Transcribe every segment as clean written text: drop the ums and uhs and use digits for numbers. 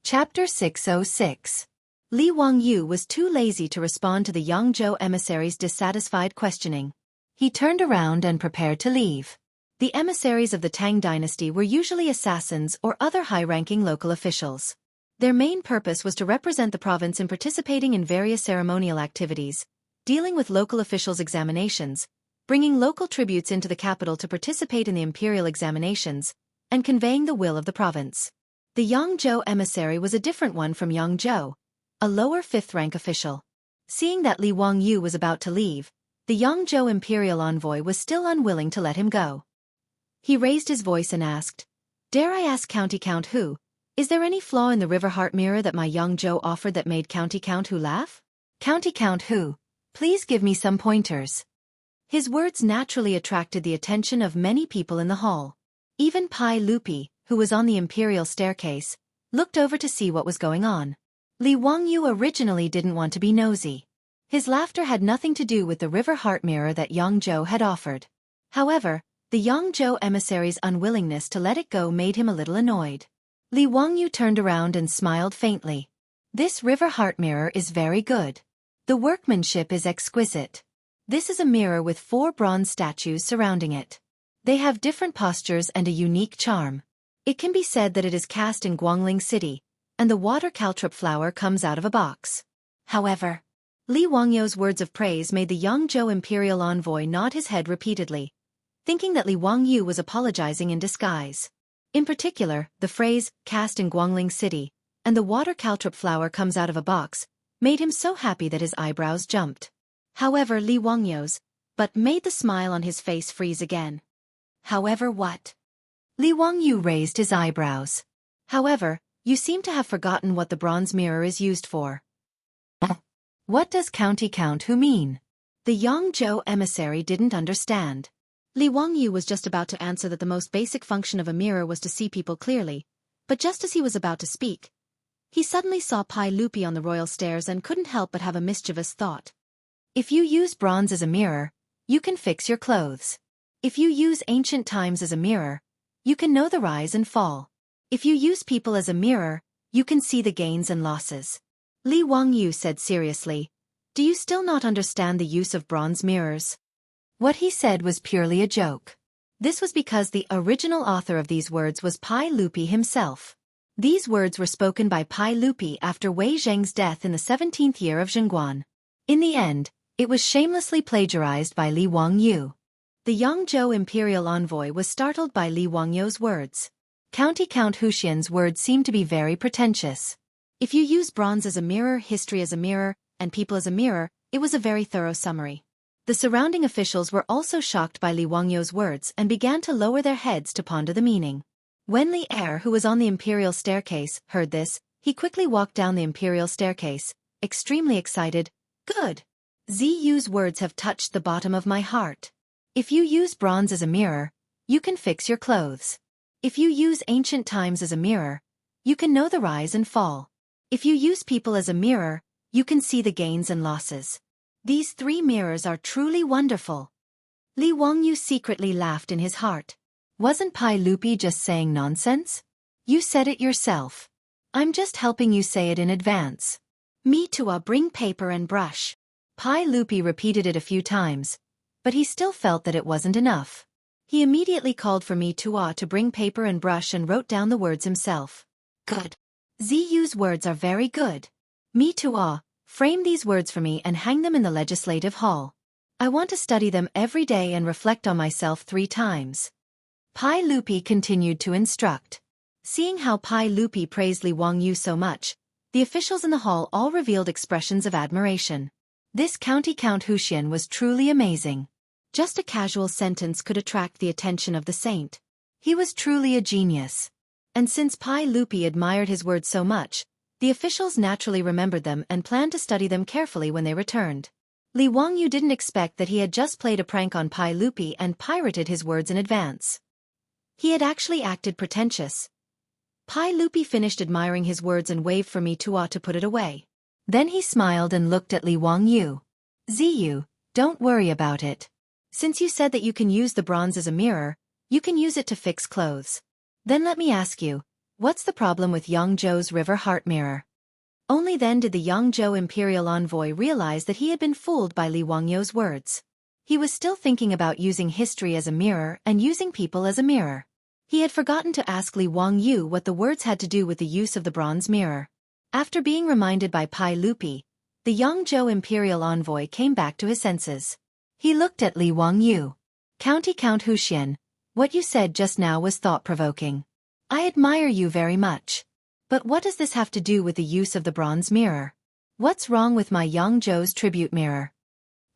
Chapter 606. Li Wangyu was too lazy to respond to the young Zhou emissary's dissatisfied questioning. He turned around and prepared to leave. The emissaries of the Tang dynasty were usually assassins or other high-ranking local officials. Their main purpose was to represent the province in participating in various ceremonial activities, dealing with local officials' examinations, bringing local tributes into the capital to participate in the imperial examinations, and conveying the will of the province. The young Zhou emissary was a different one from young Zhou, a lower fifth-rank official. Seeing that Li Wangyu was about to leave, the young Zhou imperial envoy was still unwilling to let him go. He raised his voice and asked, "Dare I ask County Count Hu, is there any flaw in the river heart mirror that my young Zhou offered that made County Count Hu laugh? County Count Hu, please give me some pointers." His words naturally attracted the attention of many people in the hall. Even Pai Lupi, who was on the imperial staircase, looked over to see what was going on. Li Wangyu originally didn't want to be nosy. His laughter had nothing to do with the river heart mirror that young Zhou had offered. However, the young Zhou emissary's unwillingness to let it go made him a little annoyed. Li Wangyu turned around and smiled faintly. "This river heart mirror is very good. The workmanship is exquisite. This is a mirror with 4 bronze statues surrounding it. They have different postures and a unique charm. It can be said that it is cast in Guangling City, and the water caltrop flower comes out of a box." However, Li Wangyu's words of praise made the young Zhou imperial envoy nod his head repeatedly, thinking that Li Wangyu was apologizing in disguise. In particular, the phrase, "cast in Guangling City," and "the water caltrop flower comes out of a box," made him so happy that his eyebrows jumped. However, Li Wangyu's, but made the smile on his face freeze again. "However what?" Li Wangyu raised his eyebrows. "However, you seem to have forgotten what the bronze mirror is used for." What does County Count Hu mean? The young Zhou emissary didn't understand. Li Wangyu was just about to answer that the most basic function of a mirror was to see people clearly, but just as he was about to speak, he suddenly saw Pai Lupi on the royal stairs and couldn't help but have a mischievous thought. If you use bronze as a mirror, you can fix your clothes. If you use ancient times as a mirror, you can know the rise and fall. If you use people as a mirror, you can see the gains and losses. Li Wangyu said seriously, "Do you still not understand the use of bronze mirrors?" What he said was purely a joke. This was because the original author of these words was Pai Lupi himself. These words were spoken by Pai Lupi after Wei Zheng's death in the 17th year of Zhengguan. In the end, it was shamelessly plagiarized by Li Wangyu. The young Zhou imperial envoy was startled by Li Wangyu's words. County Count Huxian's words seemed to be very pretentious. If you use bronze as a mirror, history as a mirror, and people as a mirror, it was a very thorough summary. The surrounding officials were also shocked by Li Wangyu's words and began to lower their heads to ponder the meaning. When Li Er, who was on the imperial staircase, heard this, he quickly walked down the imperial staircase, extremely excited. "Good! Ziyu's words have touched the bottom of my heart. If you use bronze as a mirror, you can fix your clothes. If you use ancient times as a mirror, you can know the rise and fall. If you use people as a mirror, you can see the gains and losses. These 3 mirrors are truly wonderful." Li Wangyu secretly laughed in his heart. Wasn't Pai Lupi just saying nonsense? You said it yourself. I'm just helping you say it in advance. "Me too, bring paper and brush." Pai Lupi repeated it a few times, but he still felt that it wasn't enough. He immediately called for Me too to bring paper and brush and wrote down the words himself. "Good. Ziyu's words are very good. Me too, frame these words for me and hang them in the legislative hall. I want to study them every day and reflect on myself 3 times. Pai Lupi continued to instruct. Seeing how Pai Lupi praised Li Wangyu so much, the officials in the hall all revealed expressions of admiration. This County Count Huxian was truly amazing. Just a casual sentence could attract the attention of the saint. He was truly a genius. And since Pai Lupi admired his words so much, the officials naturally remembered them and planned to study them carefully when they returned. Li Wangyu didn't expect that he had just played a prank on Pai Lupi and pirated his words in advance. He had actually acted pretentious. Pai Lupi finished admiring his words and waved for Me too to put it away. Then he smiled and looked at Li Wangyu. "Ziyu, don't worry about it. Since you said that you can use the bronze as a mirror, you can use it to fix clothes. Then let me ask you, What's the problem with Yangzhou's river heart mirror? Only then did the Yangzhou imperial envoy realize that he had been fooled by Li Wangyu's words. He was still thinking about using history as a mirror and using people as a mirror. He had forgotten to ask Li Wangyu what the words had to do with the use of the bronze mirror. After being reminded by Pai Lupi, the Yangzhou imperial envoy came back to his senses. He looked at Li Wangyu. Count Huxian, what you said just now was thought-provoking. I admire you very much. But what does this have to do with the use of the bronze mirror? What's wrong with my Yangzhou's tribute mirror?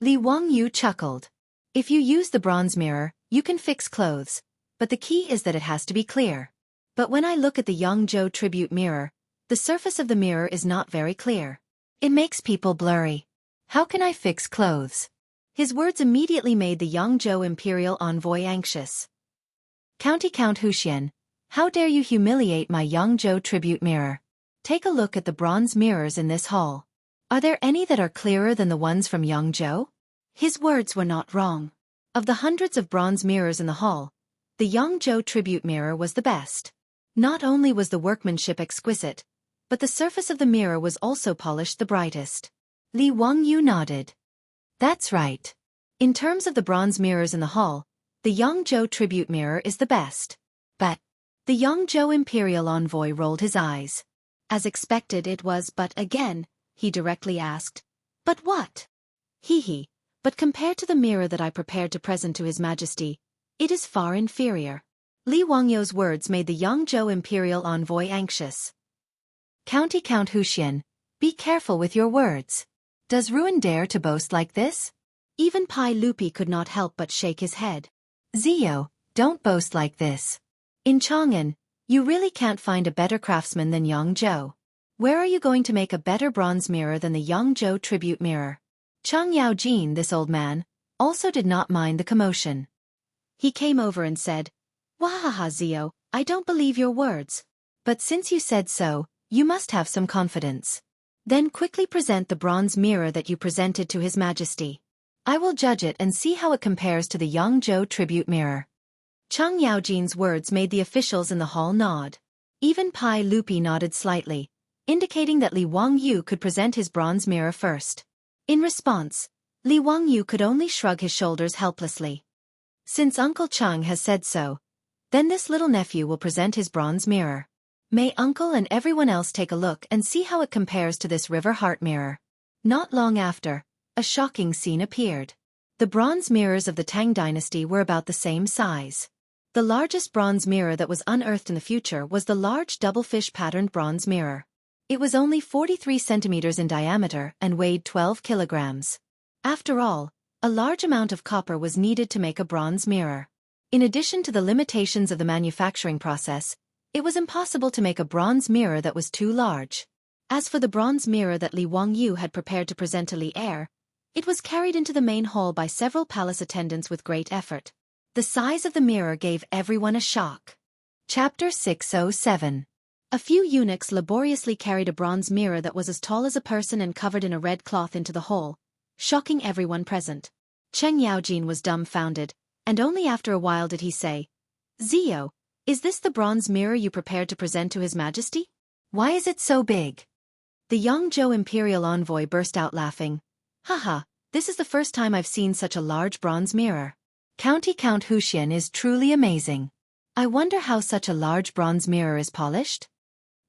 Li Wangyu chuckled. If you use the bronze mirror, you can fix clothes, but the key is that it has to be clear. But when I look at the Yangzhou tribute mirror, the surface of the mirror is not very clear. It makes people blurry. How can I fix clothes? His words immediately made the Yangzhou imperial envoy anxious. Count Huxian, how dare you humiliate my Yangzhou tribute mirror? Take a look at the bronze mirrors in this hall. Are there any that are clearer than the ones from Yangzhou? His words were not wrong. Of the hundreds of bronze mirrors in the hall, the Yangzhou tribute mirror was the best. Not only was the workmanship exquisite, but the surface of the mirror was also polished the brightest. Li Wangyu nodded. That's right. In terms of the bronze mirrors in the hall, the Yangzhou tribute mirror is the best. But the Yangzhou imperial envoy rolled his eyes. As expected it was but again, he directly asked. But what? He, but compared to the mirror that I prepared to present to His Majesty, it is far inferior. Li Wangyu's words made the Yangzhou imperial envoy anxious. Count Huxian, be careful with your words. Does Ruin dare to boast like this? Even Pai Lupi could not help but shake his head. Zio, don't boast like this. In Chang'an, you really can't find a better craftsman than Yangzhou. Where are you going to make a better bronze mirror than the Yangzhou tribute mirror? Chang Yaojin, this old man, also did not mind the commotion. He came over and said, Wahaha Zio, I don't believe your words. But since you said so, you must have some confidence. Then quickly present the bronze mirror that you presented to His Majesty. I will judge it and see how it compares to the Yangzhou tribute mirror. Chang Yaojin's words made the officials in the hall nod. Even Pai Lupi nodded slightly, indicating that Li Wangyu could present his bronze mirror first. In response, Li Wangyu could only shrug his shoulders helplessly. Since Uncle Chang has said so, then this little nephew will present his bronze mirror. May Uncle and everyone else take a look and see how it compares to this river heart mirror. Not long after, a shocking scene appeared. The bronze mirrors of the Tang dynasty were about the same size. The largest bronze mirror that was unearthed in the future was the large doublefish-patterned bronze mirror. It was only 43 centimeters in diameter and weighed 12 kilograms. After all, a large amount of copper was needed to make a bronze mirror. In addition to the limitations of the manufacturing process, it was impossible to make a bronze mirror that was too large. As for the bronze mirror that Li Wangyu had prepared to present to Li Er, it was carried into the main hall by several palace attendants with great effort. The size of the mirror gave everyone a shock. Chapter 607. A few eunuchs laboriously carried a bronze mirror that was as tall as a person and covered in a red cloth into the hall, shocking everyone present. Cheng Yaojin was dumbfounded, and only after a while did he say, Zio, is this the bronze mirror you prepared to present to His Majesty? Why is it so big? The Yangzhou imperial envoy burst out laughing. Haha, this is the first time I've seen such a large bronze mirror. Count Huxian is truly amazing. I wonder how such a large bronze mirror is polished?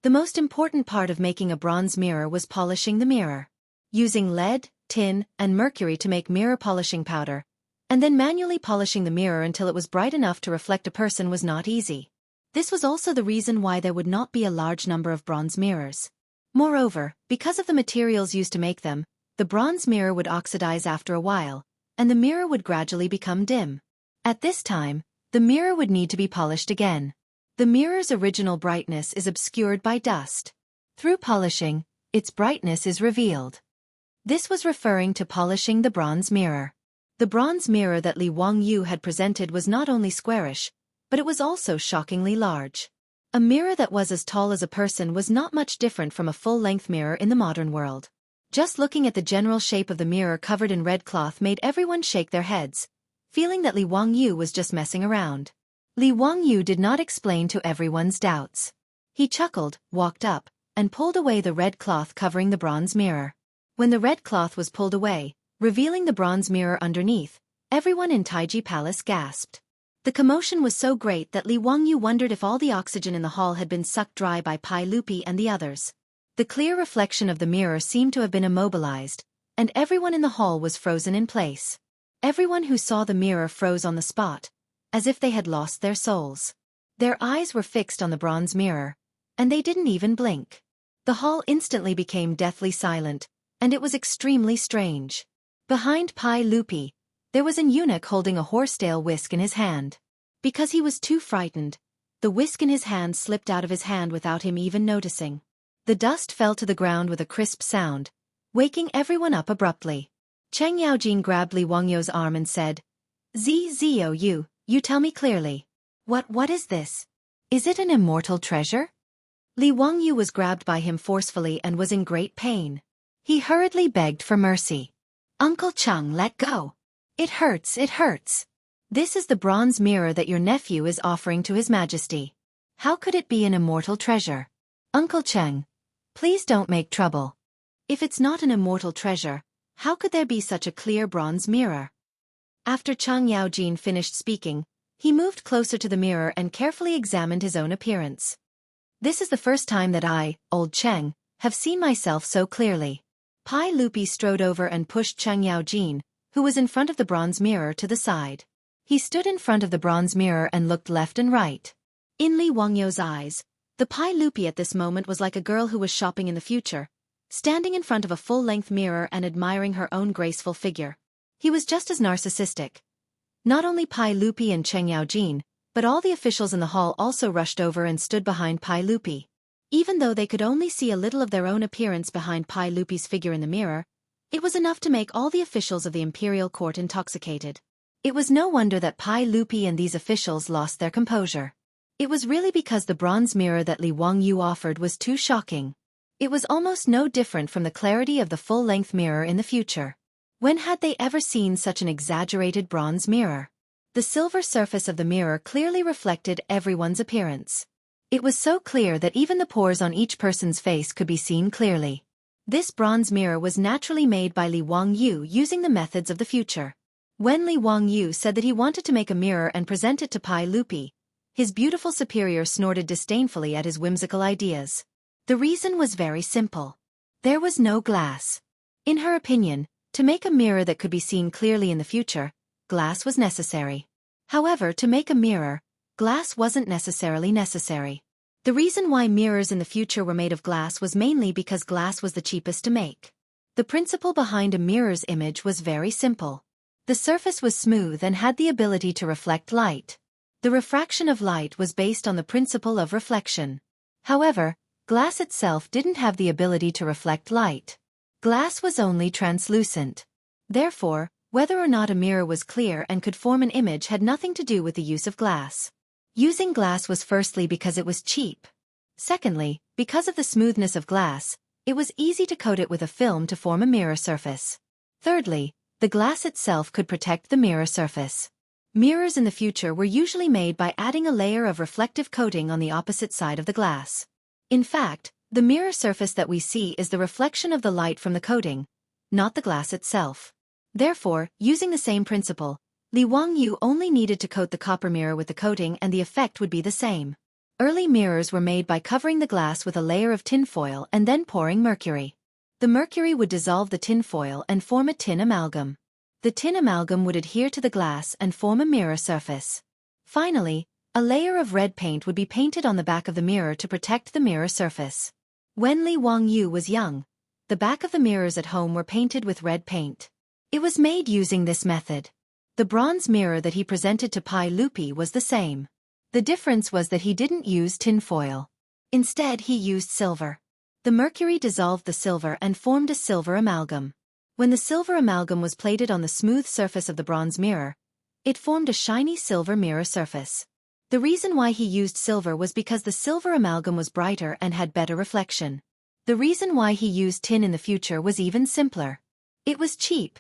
The most important part of making a bronze mirror was polishing the mirror. Using lead, tin, and mercury to make mirror polishing powder, and then manually polishing the mirror until it was bright enough to reflect a person was not easy. This was also the reason why there would not be a large number of bronze mirrors. Moreover, because of the materials used to make them, the bronze mirror would oxidize after a while, and the mirror would gradually become dim. At this time, the mirror would need to be polished again. The mirror's original brightness is obscured by dust. Through polishing, its brightness is revealed. This was referring to polishing the bronze mirror. The bronze mirror that Li Wangyu had presented was not only squarish, but it was also shockingly large. A mirror that was as tall as a person was not much different from a full-length mirror in the modern world. Just looking at the general shape of the mirror covered in red cloth made everyone shake their heads, feeling that Li Wangyu was just messing around. Li Wangyu did not explain to everyone's doubts. He chuckled, walked up, and pulled away the red cloth covering the bronze mirror. When the red cloth was pulled away, revealing the bronze mirror underneath, everyone in Taiji Palace gasped. The commotion was so great that Li Wangyu wondered if all the oxygen in the hall had been sucked dry by Pai Lupi and the others. The clear reflection of the mirror seemed to have been immobilized, and everyone in the hall was frozen in place. Everyone who saw the mirror froze on the spot, as if they had lost their souls. Their eyes were fixed on the bronze mirror, and they didn't even blink. The hall instantly became deathly silent, and it was extremely strange. Behind Pai Lupi, there was an eunuch holding a horsetail whisk in his hand. Because he was too frightened, the whisk in his hand slipped out of his hand without him even noticing. The dust fell to the ground with a crisp sound, waking everyone up abruptly. Cheng Yaojin grabbed Li Wangyu's arm and said, "Zhou, you tell me clearly. What is this? Is it an immortal treasure?" Li Wangyu was grabbed by him forcefully and was in great pain. He hurriedly begged for mercy. "Uncle Cheng, let go. It hurts, it hurts. This is the bronze mirror that your nephew is offering to His Majesty. How could it be an immortal treasure? Uncle Cheng, please don't make trouble. If it's not an immortal treasure, how could there be such a clear bronze mirror?" After Cheng Yaojin finished speaking, he moved closer to the mirror and carefully examined his own appearance. "This is the first time that I, old Cheng, have seen myself so clearly." Pai Lupi strode over and pushed Cheng Yaojin, who was in front of the bronze mirror, to the side. He stood in front of the bronze mirror and looked left and right. In Li Wangyu's eyes, the Pai Lupi at this moment was like a girl who was shopping in the future, standing in front of a full-length mirror and admiring her own graceful figure. He was just as narcissistic. Not only Pai Lupi and Cheng Yaojin, but all the officials in the hall also rushed over and stood behind Pai Lupi. Even though they could only see a little of their own appearance behind Pai Lupi's figure in the mirror, it was enough to make all the officials of the imperial court intoxicated. It was no wonder that Pai Lupi and these officials lost their composure. It was really because the bronze mirror that Li Wangyu offered was too shocking. It was almost no different from the clarity of the full-length mirror in the future. When had they ever seen such an exaggerated bronze mirror? The silver surface of the mirror clearly reflected everyone's appearance. It was so clear that even the pores on each person's face could be seen clearly. This bronze mirror was naturally made by Li Wangyu using the methods of the future. When Li Wangyu said that he wanted to make a mirror and present it to Pai Lupi, his beautiful superior snorted disdainfully at his whimsical ideas. The reason was very simple. There was no glass. In her opinion, to make a mirror that could be seen clearly in the future, glass was necessary. However, to make a mirror, glass wasn't necessarily necessary. The reason why mirrors in the future were made of glass was mainly because glass was the cheapest to make. The principle behind a mirror's image was very simple. The surface was smooth and had the ability to reflect light. The refraction of light was based on the principle of reflection. However, glass itself didn't have the ability to reflect light. Glass was only translucent. Therefore, whether or not a mirror was clear and could form an image had nothing to do with the use of glass. Using glass was firstly because it was cheap. Secondly, because of the smoothness of glass, it was easy to coat it with a film to form a mirror surface. Thirdly, the glass itself could protect the mirror surface. Mirrors in the future were usually made by adding a layer of reflective coating on the opposite side of the glass. In fact, the mirror surface that we see is the reflection of the light from the coating, not the glass itself. Therefore, using the same principle, Li Wangyu only needed to coat the copper mirror with the coating and the effect would be the same. Early mirrors were made by covering the glass with a layer of tinfoil and then pouring mercury. The mercury would dissolve the tinfoil and form a tin amalgam. The tin amalgam would adhere to the glass and form a mirror surface. Finally, a layer of red paint would be painted on the back of the mirror to protect the mirror surface. When Li Wangyu was young, the back of the mirrors at home were painted with red paint. It was made using this method. The bronze mirror that he presented to Pai Lupi was the same. The difference was that he didn't use tinfoil. Instead, he used silver. The mercury dissolved the silver and formed a silver amalgam. When the silver amalgam was plated on the smooth surface of the bronze mirror, it formed a shiny silver mirror surface. The reason why he used silver was because the silver amalgam was brighter and had better reflection. The reason why he used tin in the future was even simpler. It was cheap.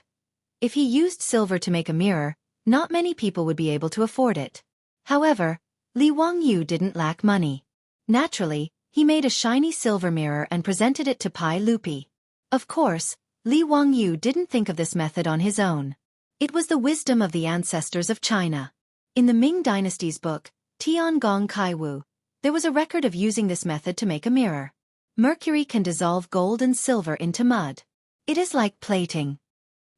If he used silver to make a mirror, not many people would be able to afford it. However, Li Wangyu didn't lack money. Naturally, He made a shiny silver mirror and presented it to Pai Lupi. Of course, Li Wangyu didn't think of this method on his own. It was the wisdom of the ancestors of China. In the Ming Dynasty's book, Tiangong Kaiwu, there was a record of using this method to make a mirror. Mercury can dissolve gold and silver into mud. It is like plating.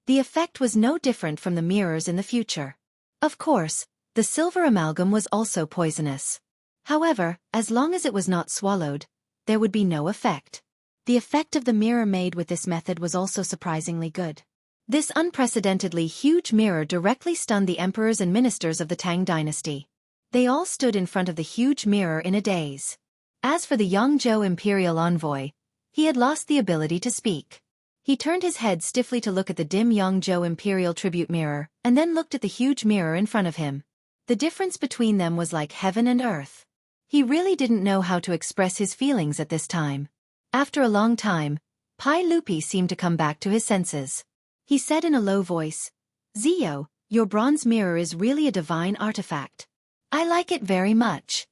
The effect was no different from the mirrors in the future. Of course, the silver amalgam was also poisonous. However, as long as it was not swallowed, there would be no effect. The effect of the mirror made with this method was also surprisingly good. This unprecedentedly huge mirror directly stunned the emperors and ministers of the Tang dynasty. They all stood in front of the huge mirror in a daze. As for the Yangzhou imperial envoy, he had lost the ability to speak. He turned his head stiffly to look at the dim Yangzhou imperial tribute mirror, and then looked at the huge mirror in front of him. The difference between them was like heaven and earth. He really didn't know how to express his feelings at this time. After a long time, Pai Lupi seemed to come back to his senses. He said in a low voice, "Zio, your bronze mirror is really a divine artifact. I like it very much."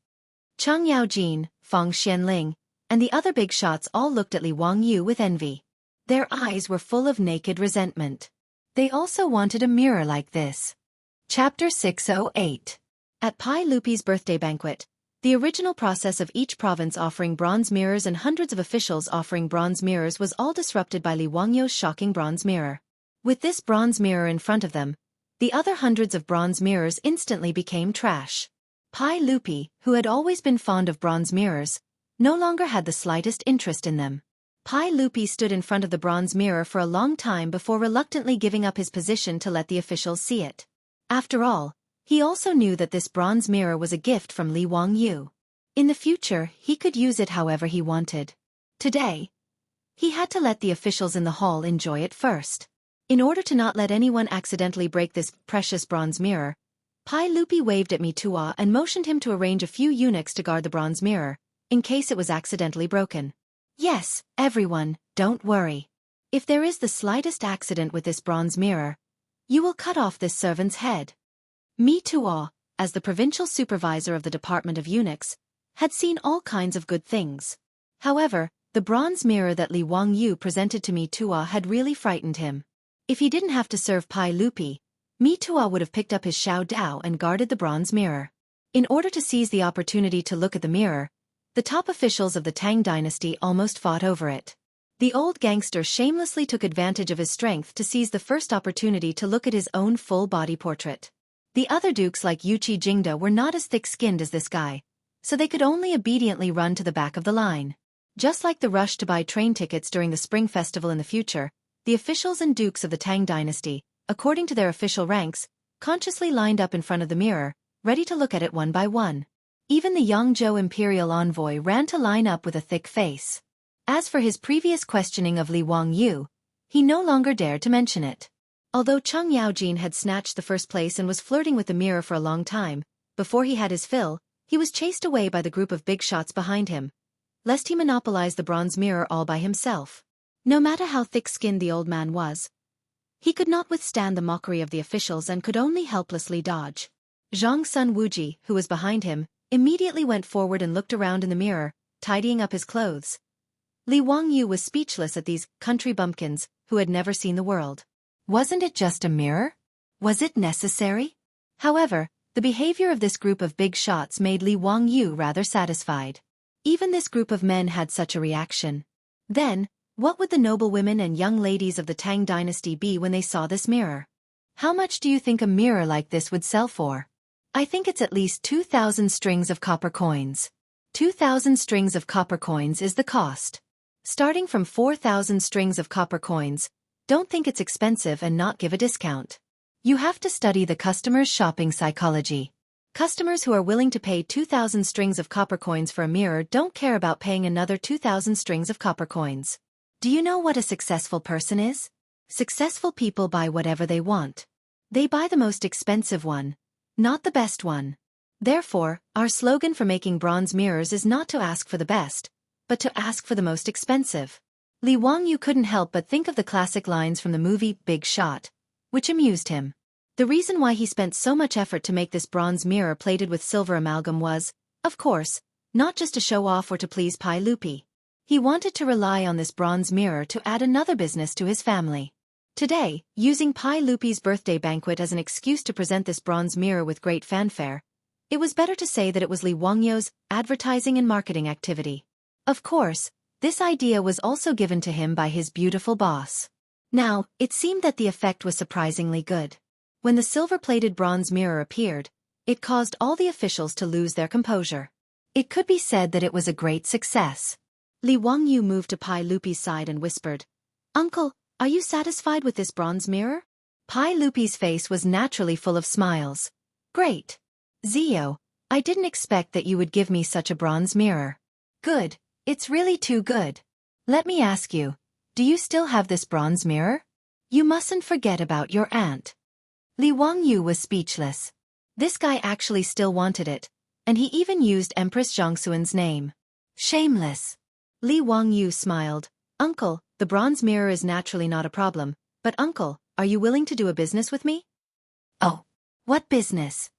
Cheng Yaojin, Feng Xianling, and the other big shots all looked at Li Wangyu with envy. Their eyes were full of naked resentment. They also wanted a mirror like this. Chapter 608. At Pai Lupi's birthday banquet, the original process of each province offering bronze mirrors and hundreds of officials offering bronze mirrors was all disrupted by Li Wangyu's shocking bronze mirror. With this bronze mirror in front of them, the other hundreds of bronze mirrors instantly became trash. Pai Lupi, who had always been fond of bronze mirrors, no longer had the slightest interest in them. Pai Lupi stood in front of the bronze mirror for a long time before reluctantly giving up his position to let the officials see it. After all, he also knew that this bronze mirror was a gift from Li Wangyu. In the future, he could use it however he wanted. Today, he had to let the officials in the hall enjoy it first. In order to not let anyone accidentally break this precious bronze mirror, Pai Lupi waved at Mitua and motioned him to arrange a few eunuchs to guard the bronze mirror, in case it was accidentally broken. "Yes, everyone, don't worry. If there is the slightest accident with this bronze mirror, you will cut off this servant's head." Mitua, as the provincial supervisor of the Department of Eunuchs, had seen all kinds of good things. However, the bronze mirror that Li Wangyu presented to Mitua had really frightened him. If he didn't have to serve Pai Lupi, Mitua would have picked up his Xiao Dao and guarded the bronze mirror. In order to seize the opportunity to look at the mirror, the top officials of the Tang dynasty almost fought over it. The old gangster shamelessly took advantage of his strength to seize the first opportunity to look at his own full-body portrait. The other dukes like Yuqi Jingda were not as thick-skinned as this guy, so they could only obediently run to the back of the line. Just like the rush to buy train tickets during the Spring Festival in the future, the officials and dukes of the Tang dynasty, according to their official ranks, consciously lined up in front of the mirror, ready to look at it one by one. Even the Yangzhou imperial envoy ran to line up with a thick face. As for his previous questioning of Li Wangyu, he no longer dared to mention it. Although Cheng Yaojin had snatched the first place and was flirting with the mirror for a long time, before he had his fill, he was chased away by the group of big shots behind him, lest he monopolize the bronze mirror all by himself. No matter how thick-skinned the old man was, he could not withstand the mockery of the officials and could only helplessly dodge. Zhang Sun Wuji, who was behind him, immediately went forward and looked around in the mirror, tidying up his clothes. Li Wangyu was speechless at these country bumpkins, who had never seen the world. Wasn't it just a mirror? Was it necessary? However, the behavior of this group of big shots made Li Wangyu rather satisfied. Even this group of men had such a reaction. Then, what would the noble women and young ladies of the Tang dynasty be when they saw this mirror? How much do you think a mirror like this would sell for? I think it's at least 2,000 strings of copper coins. 2,000 strings of copper coins is the cost. Starting from 4,000 strings of copper coins, don't think it's expensive and not give a discount. You have to study the customer's shopping psychology. Customers who are willing to pay 2,000 strings of copper coins for a mirror don't care about paying another 2,000 strings of copper coins. Do you know what a successful person is? Successful people buy whatever they want. They buy the most expensive one, not the best one. Therefore, our slogan for making bronze mirrors is not to ask for the best, but to ask for the most expensive. Li Wangyu couldn't help but think of the classic lines from the movie Big Shot, which amused him. The reason why he spent so much effort to make this bronze mirror plated with silver amalgam was, of course, not just to show off or to please Pai Lupi. He wanted to rely on this bronze mirror to add another business to his family. Today, using Pai Lupi's birthday banquet as an excuse to present this bronze mirror with great fanfare, it was better to say that it was Li Wangyu's advertising and marketing activity. Of course, this idea was also given to him by his beautiful boss. Now, it seemed that the effect was surprisingly good. When the silver-plated bronze mirror appeared, it caused all the officials to lose their composure. It could be said that it was a great success. Li Wangyu moved to Pai Lupi's side and whispered, "Uncle, are you satisfied with this bronze mirror?" Pai Lupi's face was naturally full of smiles. "Great. Zio, I didn't expect that you would give me such a bronze mirror. Good, it's really too good. Let me ask you, do you still have this bronze mirror? You mustn't forget about your aunt." Li Wangyu was speechless. This guy actually still wanted it, and he even used Empress Zhongxuan's name. Shameless. Li Wangyu smiled. "Uncle, the bronze mirror is naturally not a problem, but uncle, are you willing to do a business with me?" "Oh, what business?"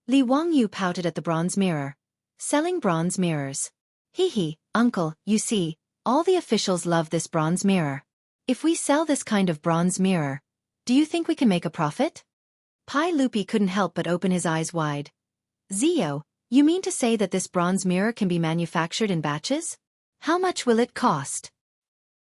Li Wangyu pouted at the bronze mirror. "Selling bronze mirrors." "Hee, uncle, you see, all the officials love this bronze mirror. If we sell this kind of bronze mirror, do you think we can make a profit?" Pai Lupi couldn't help but open his eyes wide. "Zio, you mean to say that this bronze mirror can be manufactured in batches? How much will it cost?"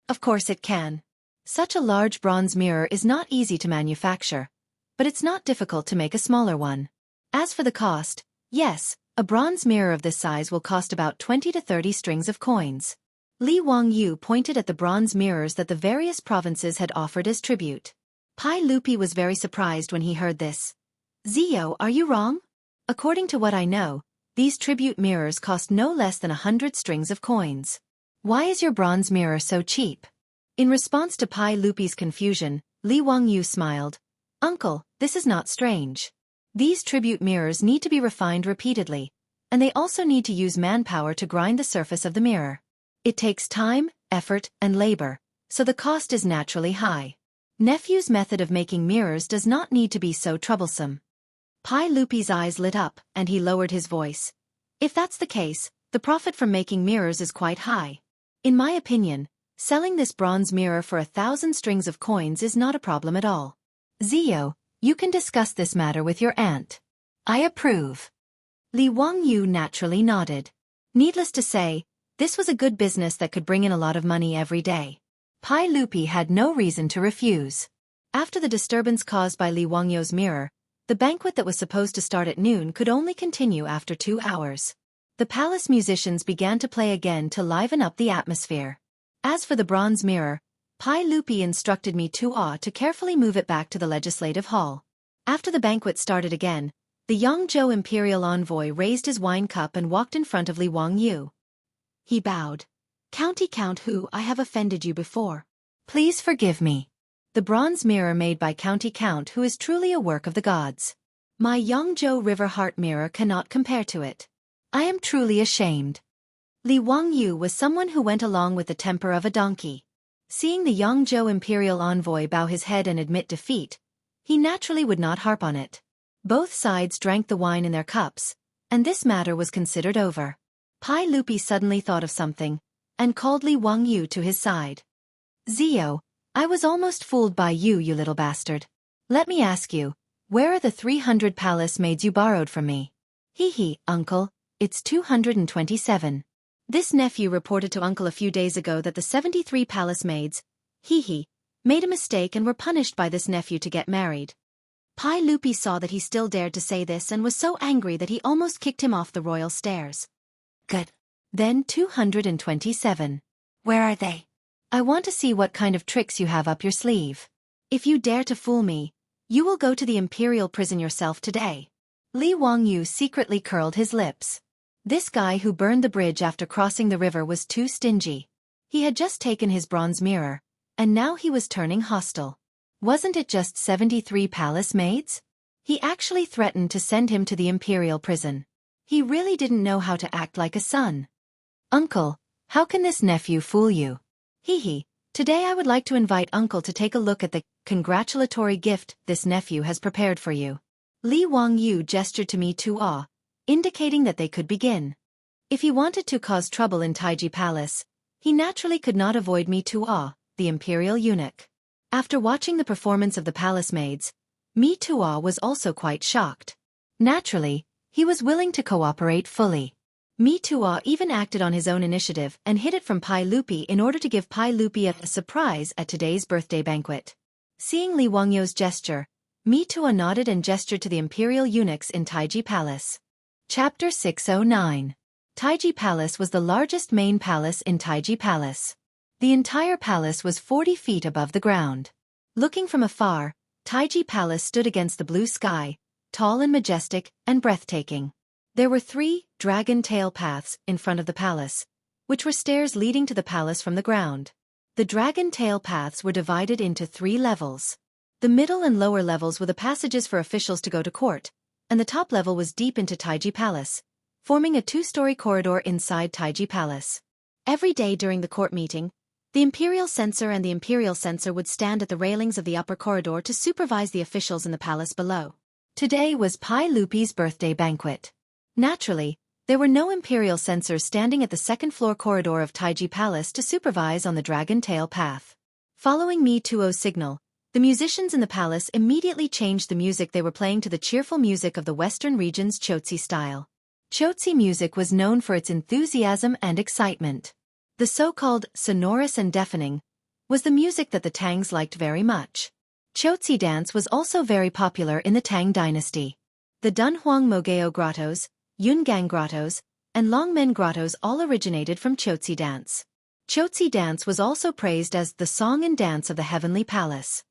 "Of course it can. Such a large bronze mirror is not easy to manufacture, but it's not difficult to make a smaller one. As for the cost, yes, a bronze mirror of this size will cost about 20 to 30 strings of coins." Li Wangyu pointed at the bronze mirrors that the various provinces had offered as tribute. Pai Lupi was very surprised when he heard this. "Zio, are you wrong? According to what I know, these tribute mirrors cost no less than 100 strings of coins. Why is your bronze mirror so cheap?" In response to Pai Lupi's confusion, Li Wangyu smiled. "Uncle, this is not strange. These tribute mirrors need to be refined repeatedly, and they also need to use manpower to grind the surface of the mirror. It takes time, effort, and labor, so the cost is naturally high. Nephew's method of making mirrors does not need to be so troublesome." Pai Lupi's eyes lit up, and he lowered his voice. "If that's the case, the profit from making mirrors is quite high. In my opinion, selling this bronze mirror for 1,000 strings of coins is not a problem at all. Zio, you can discuss this matter with your aunt." "I approve." Li Wangyu naturally nodded. Needless to say, this was a good business that could bring in a lot of money every day. Pai Lupi had no reason to refuse. After the disturbance caused by Li Wangyu's mirror, the banquet that was supposed to start at noon could only continue after 2 hours. The palace musicians began to play again to liven up the atmosphere. As for the bronze mirror, Pai Lupi instructed me to carefully move it back to the legislative hall. After the banquet started again, the Yongzhou imperial envoy raised his wine cup and walked in front of Li Wangyu. He bowed. "County Count Hu, I have offended you before. Please forgive me. The bronze mirror made by County Count Hu is truly a work of the gods. My Yongzhou River Heart mirror cannot compare to it. I am truly ashamed." Li Wangyu was someone who went along with the temper of a donkey. Seeing the Yongzhou imperial envoy bow his head and admit defeat, he naturally would not harp on it. Both sides drank the wine in their cups, and this matter was considered over. Pai Lupi suddenly thought of something, and called Li Wangyu to his side. "Zio, I was almost fooled by you, you little bastard. Let me ask you, where are the 300 palace maids you borrowed from me?" "Hee, uncle, it's 227. This nephew reported to uncle a few days ago that the 73 palace maids, made a mistake and were punished by this nephew to get married." Pai Lupi saw that he still dared to say this and was so angry that he almost kicked him off the royal stairs. "Good. Then 227. Where are they? I want to see what kind of tricks you have up your sleeve. If you dare to fool me, you will go to the imperial prison yourself today." Li Wangyu secretly curled his lips. This guy who burned the bridge after crossing the river was too stingy. He had just taken his bronze mirror, and now he was turning hostile. Wasn't it just 73 palace maids? He actually threatened to send him to the imperial prison. He really didn't know how to act like a son. "Uncle, how can this nephew fool you?" Today I would like to invite uncle to take a look at the congratulatory gift this nephew has prepared for you." Li Wangyu gestured to me indicating that they could begin. If he wanted to cause trouble in Taiji Palace, he naturally could not avoid Mi Tuo, the imperial eunuch. After watching the performance of the palace maids, Mi Tuo was also quite shocked. Naturally, he was willing to cooperate fully. Mi Tuo even acted on his own initiative and hid it from Pai Lupi in order to give Pai Lupi a surprise at today's birthday banquet. Seeing Li Wangyu's gesture, Mi Tuo nodded and gestured to the imperial eunuchs in Taiji Palace. Chapter 609. Taiji Palace was the largest main palace in Taiji Palace. The entire palace was 40 feet above the ground. Looking from afar, Taiji Palace stood against the blue sky, tall and majestic and breathtaking. There were 3 dragon tail paths in front of the palace, which were stairs leading to the palace from the ground. The dragon tail paths were divided into 3 levels. The middle and lower levels were the passages for officials to go to court, and the top level was deep into Taiji Palace, forming a 2-story corridor inside Taiji Palace. Every day during the court meeting, the imperial censor and the imperial censor would stand at the railings of the upper corridor to supervise the officials in the palace below. Today was Pai Lupi's birthday banquet. Naturally, there were no imperial censors standing at the second-floor corridor of Taiji Palace to supervise on the dragon tail path. Following Mi Tuo's signal, the musicians in the palace immediately changed the music they were playing to the cheerful music of the western region's Chotzi style. Chotzi music was known for its enthusiasm and excitement. The so-called sonorous and deafening was the music that the Tangs liked very much. Chotzi dance was also very popular in the Tang dynasty. The Dunhuang Mogeo grottos, Yungang grottos, and Longmen grottos all originated from Chotzi dance. Chotzi dance was also praised as the song and dance of the heavenly palace.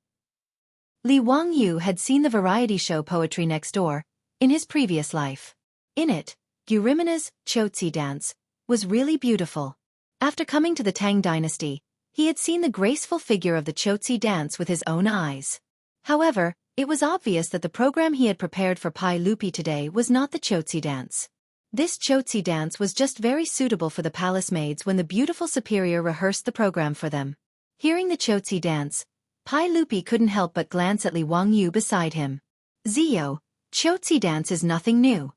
Li Wangyu had seen the variety show Poetry Next Door in his previous life. In it, Gyurimina's Chotzi dance was really beautiful. After coming to the Tang dynasty, he had seen the graceful figure of the Chotzi dance with his own eyes. However, it was obvious that the program he had prepared for Pai Lupi today was not the Chotzi dance. This Chotzi dance was just very suitable for the palace maids when the beautiful superior rehearsed the program for them. Hearing the Chotzi dance, Pai Lupi couldn't help but glance at Li Wangyu beside him. Zio, Chotzi dance is nothing new.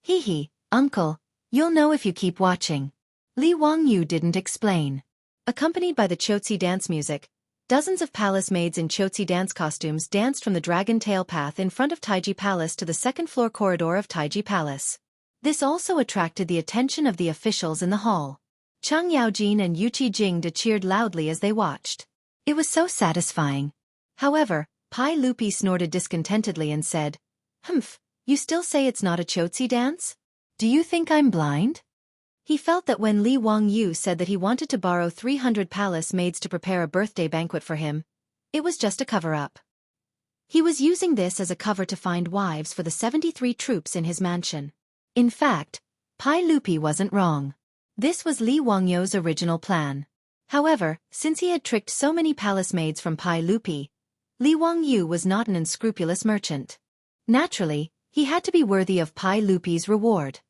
Hee, uncle, you'll know if you keep watching. Li Wangyu didn't explain. Accompanied by the Chotzi dance music, dozens of palace maids in Chotzi dance costumes danced from the dragon tail path in front of Taiji Palace to the second-floor corridor of Taiji Palace. This also attracted the attention of the officials in the hall. Cheng Yaojin and Yuqi Jingde cheered loudly as they watched. It was so satisfying. However, Pai Lupi snorted discontentedly and said, "Humph, you still say it's not a Chotzi dance? Do you think I'm blind?" He felt that when Li Wangyu said that he wanted to borrow 300 palace maids to prepare a birthday banquet for him, it was just a cover-up. He was using this as a cover to find wives for the 73 troops in his mansion. In fact, Pai Lupi wasn't wrong. This was Li Wangyu's original plan. However, since he had tricked so many palace maids from Pai Lupi, Li Wangyu was not an unscrupulous merchant. Naturally, he had to be worthy of Pai Lupi's reward.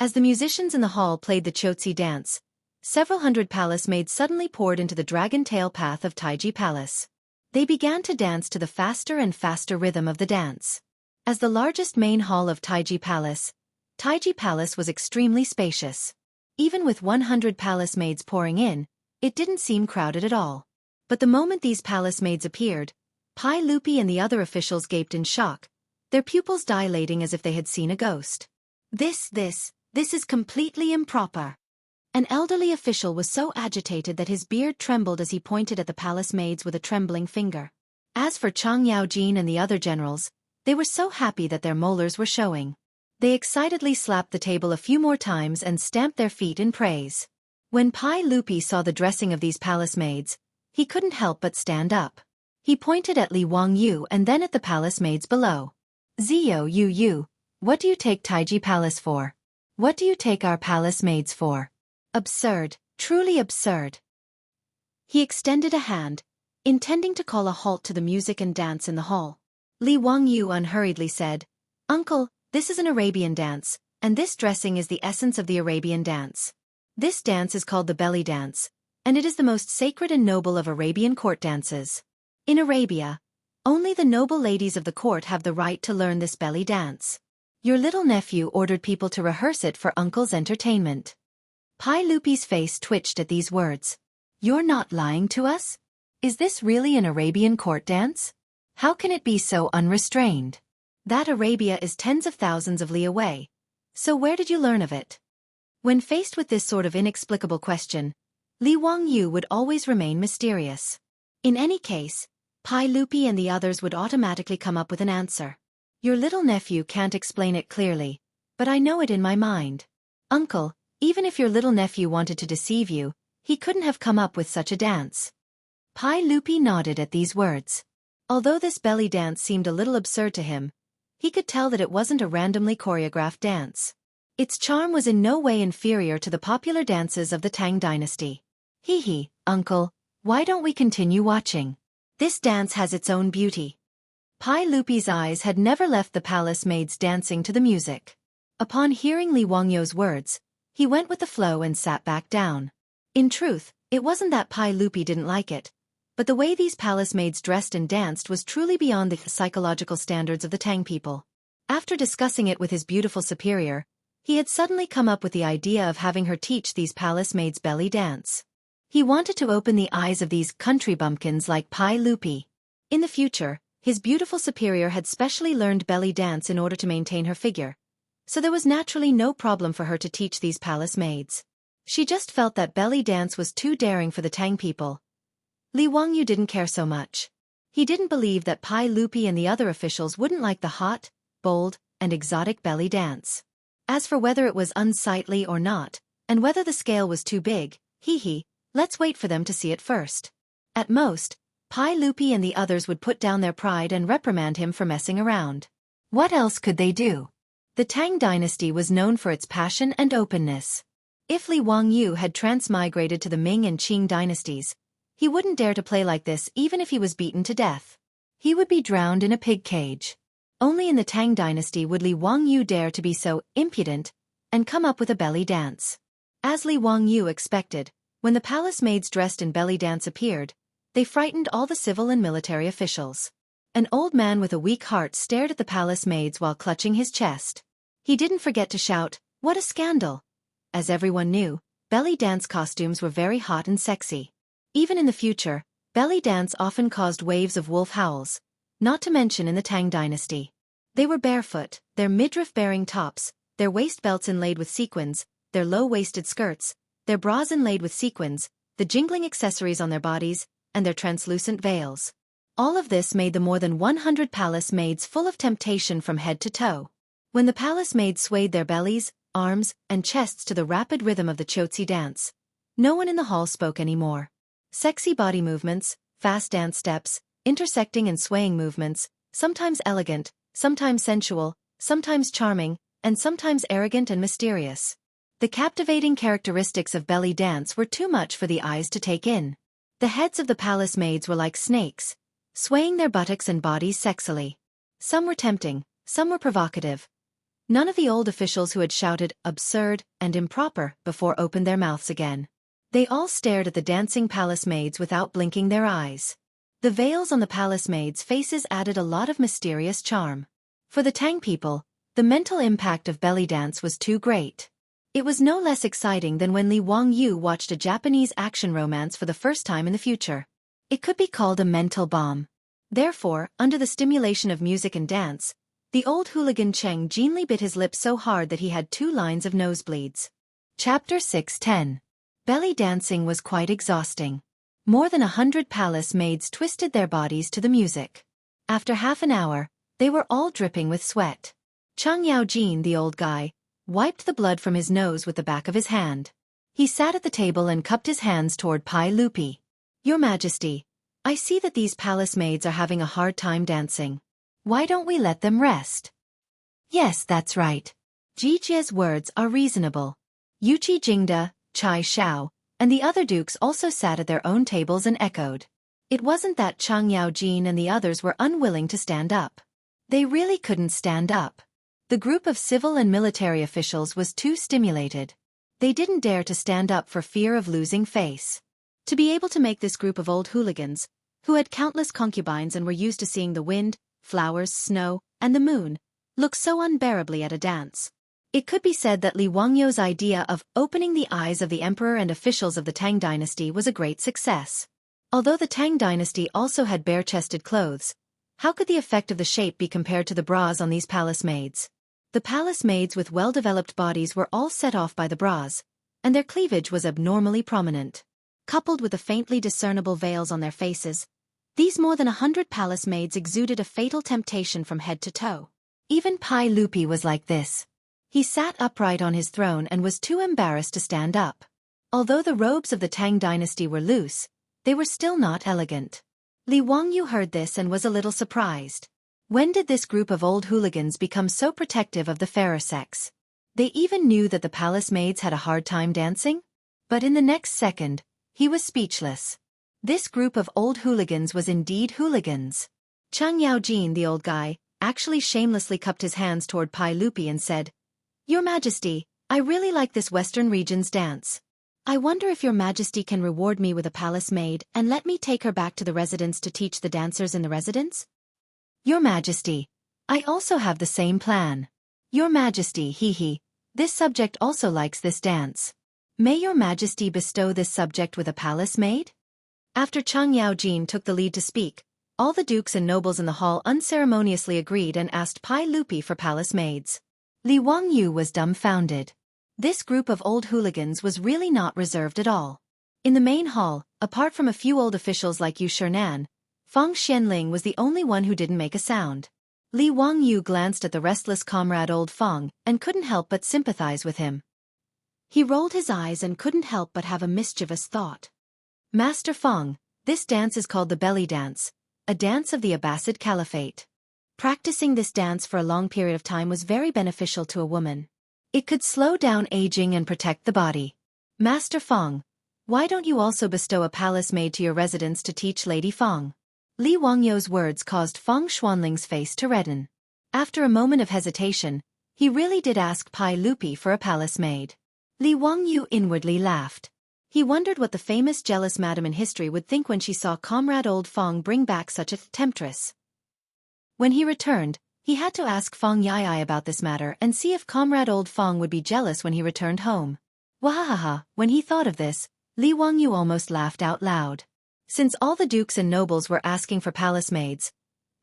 As the musicians in the hall played the Chotzi dance, several hundred palace maids suddenly poured into the dragon tail path of Taiji Palace. They began to dance to the faster and faster rhythm of the dance. As the largest main hall of Taiji Palace was extremely spacious. Even with 100 palace maids pouring in, it didn't seem crowded at all. But the moment these palace maids appeared, Pai Lupi and the other officials gaped in shock, their pupils dilating as if they had seen a ghost. This is completely improper. An elderly official was so agitated that his beard trembled as he pointed at the palace maids with a trembling finger. As for Cheng Yaojin and the other generals, they were so happy that their molars were showing. They excitedly slapped the table a few more times and stamped their feet in praise. When Pai Lupi saw the dressing of these palace maids, he couldn't help but stand up. He pointed at Li Wangyu and then at the palace maids below. "Zio Yu, what do you take Taiji Palace for? What do you take our palace maids for? Absurd, truly absurd." He extended a hand, intending to call a halt to the music and dance in the hall. Li Wangyu unhurriedly said, "Uncle, this is an Arabian dance, and this dressing is the essence of the Arabian dance. This dance is called the belly dance, and it is the most sacred and noble of Arabian court dances. In Arabia, only the noble ladies of the court have the right to learn this belly dance. Your little nephew ordered people to rehearse it for Uncle's entertainment. Pai Lupi's face twitched at these words. You're not lying to us? Is this really an Arabian court dance? How can it be so unrestrained? That Arabia is tens of thousands of li away. So where did you learn of it? When faced with this sort of inexplicable question, Li Wangyu would always remain mysterious. In any case, Pai Lupi and the others would automatically come up with an answer. Your little nephew can't explain it clearly, but I know it in my mind. Uncle, even if your little nephew wanted to deceive you, he couldn't have come up with such a dance. Pai Lupi nodded at these words. Although this belly dance seemed a little absurd to him, he could tell that it wasn't a randomly choreographed dance. Its charm was in no way inferior to the popular dances of the Tang dynasty. Hee, Uncle, why don't we continue watching? This dance has its own beauty. Pai Lupi's eyes had never left the palace maids dancing to the music. Upon hearing Li Wangyu's words, he went with the flow and sat back down. In truth, it wasn't that Pai Lupi didn't like it, but the way these palace maids dressed and danced was truly beyond the psychological standards of the Tang people. After discussing it with his beautiful superior, he had suddenly come up with the idea of having her teach these palace maids belly dance. He wanted to open the eyes of these country bumpkins like Pai Lupi. In the future, his beautiful superior had specially learned belly dance in order to maintain her figure, so there was naturally no problem for her to teach these palace maids. She just felt that belly dance was too daring for the Tang people. Li Wangyu didn't care so much. He didn't believe that Pai Lupi and the other officials wouldn't like the hot, bold, and exotic belly dance. As for whether it was unsightly or not, and whether the scale was too big, let's wait for them to see it first. At most, Pai Lupi and the others would put down their pride and reprimand him for messing around. What else could they do? The Tang dynasty was known for its passion and openness. If Li Wangyu had transmigrated to the Ming and Qing dynasties, he wouldn't dare to play like this even if he was beaten to death. He would be drowned in a pig cage. Only in the Tang dynasty would Li Wangyu dare to be so impudent and come up with a belly dance. As Li Wangyu expected, when the palace maids dressed in belly dance appeared, they frightened all the civil and military officials. An old man with a weak heart stared at the palace maids while clutching his chest. He didn't forget to shout, "What a scandal!" As everyone knew, belly dance costumes were very hot and sexy. Even in the future, belly dance often caused waves of wolf howls, not to mention in the Tang dynasty. They were barefoot, their midriff-bearing tops, their waist belts inlaid with sequins, their low-waisted skirts, their bras inlaid with sequins, the jingling accessories on their bodies, and their translucent veils. All of this made the more than 100 palace maids full of temptation from head to toe. When the palace maids swayed their bellies, arms, and chests to the rapid rhythm of the Chotzi dance, no one in the hall spoke anymore. Sexy body movements, fast dance steps, intersecting and swaying movements, sometimes elegant, sometimes sensual, sometimes charming, and sometimes arrogant and mysterious. The captivating characteristics of belly dance were too much for the eyes to take in. The heads of the palace maids were like snakes, swaying their buttocks and bodies sexily. Some were tempting, some were provocative. None of the old officials who had shouted absurd and improper before opened their mouths again. They all stared at the dancing palace maids without blinking their eyes. The veils on the palace maids' faces added a lot of mysterious charm. For the Tang people, the mental impact of belly dance was too great. It was no less exciting than when Li Wangyu watched a Japanese action romance for the first time in the future. It could be called a mental bomb. Therefore, under the stimulation of music and dance, the old hooligan Cheng Jinli bit his lip so hard that he had 2 lines of nosebleeds. Chapter 6:10. Belly dancing was quite exhausting. More than 100 palace maids twisted their bodies to the music. After half an hour, they were all dripping with sweat. Chang Yaojin, the old guy, wiped the blood from his nose with the back of his hand. He sat at the table and cupped his hands toward Pai Lupi. "Your Majesty, I see that these palace maids are having a hard time dancing. Why don't we let them rest?" "Yes, that's right. Jijie's words are reasonable." Yuqi Jingda, Chai Shao, and the other dukes also sat at their own tables and echoed. It wasn't that Chang Yaojin and the others were unwilling to stand up. They really couldn't stand up. The group of civil and military officials was too stimulated. They didn't dare to stand up for fear of losing face. To be able to make this group of old hooligans, who had countless concubines and were used to seeing the wind, flowers, snow, and the moon, look so unbearably at a dance. It could be said that Li Wangyou's idea of opening the eyes of the emperor and officials of the Tang dynasty was a great success. Although the Tang dynasty also had bare-chested clothes, how could the effect of the shape be compared to the bras on these palace maids? The palace maids with well-developed bodies were all set off by the bras, and their cleavage was abnormally prominent. Coupled with the faintly discernible veils on their faces, these more than 100 palace maids exuded a fatal temptation from head to toe. Even Pai Lupi was like this. He sat upright on his throne and was too embarrassed to stand up. Although the robes of the Tang dynasty were loose, they were still not elegant. Li Wangyou heard this and was a little surprised. When did this group of old hooligans become so protective of the fairer sex? They even knew that the palace maids had a hard time dancing? But in the next second, he was speechless. This group of old hooligans was indeed hooligans. Cheng Yaojin, the old guy, actually shamelessly cupped his hands toward Pai Lupi and said, "Your Majesty, I really like this Western region's dance. I wonder if Your Majesty can reward me with a palace maid and let me take her back to the residence to teach the dancers in the residence?" "Your Majesty, I also have the same plan." "Your Majesty, this subject also likes this dance. May Your Majesty bestow this subject with a palace maid?" After Cheng Yaojin took the lead to speak, all the dukes and nobles in the hall unceremoniously agreed and asked Pai Lupi for palace maids. Li Wangyou was dumbfounded. This group of old hooligans was really not reserved at all. In the main hall, apart from a few old officials like Yu Shernan, Feng Xianling was the only one who didn't make a sound. Li Wangyou glanced at the restless comrade old Feng and couldn't help but sympathize with him. He rolled his eyes and couldn't help but have a mischievous thought. "Master Feng, this dance is called the belly dance, a dance of the Abbasid Caliphate. Practicing this dance for a long period of time was very beneficial to a woman. It could slow down aging and protect the body. Master Feng, why don't you also bestow a palace maid to your residence to teach Lady Feng?" Li Wangyou's words caused Feng Xuanling's face to redden. After a moment of hesitation, he really did ask Pai Lupi for a palace maid. Li Wangyou inwardly laughed. He wondered what the famous jealous madam in history would think when she saw comrade old Feng bring back such a temptress. When he returned, he had to ask Feng Yai about this matter and see if comrade old Feng would be jealous when he returned home. Wahahaha, when he thought of this, Li Wangyou almost laughed out loud. Since all the dukes and nobles were asking for palace maids,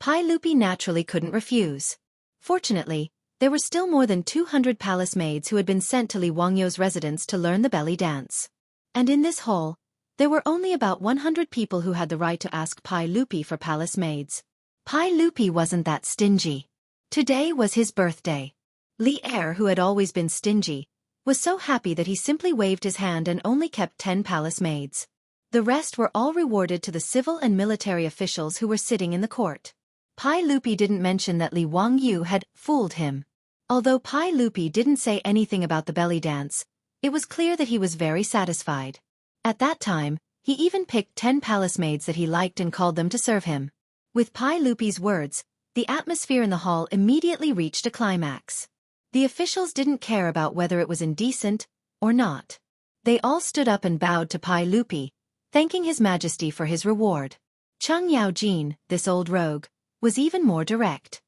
Pai Lupi naturally couldn't refuse. Fortunately, there were still more than 200 palace maids who had been sent to Li Wangyou's residence to learn the belly dance. And in this hall, there were only about 100 people who had the right to ask Pai Lupi for palace maids. Pai Lupi wasn't that stingy. Today was his birthday. Li Er, who had always been stingy, was so happy that he simply waved his hand and only kept 10 palace maids. The rest were all rewarded to the civil and military officials who were sitting in the court. Pai Lupi didn't mention that Li Wangyou had fooled him. Although Pai Lupi didn't say anything about the belly dance, it was clear that he was very satisfied. At that time, he even picked 10 palace maids that he liked and called them to serve him. With Pai Lupi's words, the atmosphere in the hall immediately reached a climax. The officials didn't care about whether it was indecent or not. They all stood up and bowed to Pai Lupi, thanking His Majesty for his reward. Cheng Yaojin, this old rogue, was even more direct.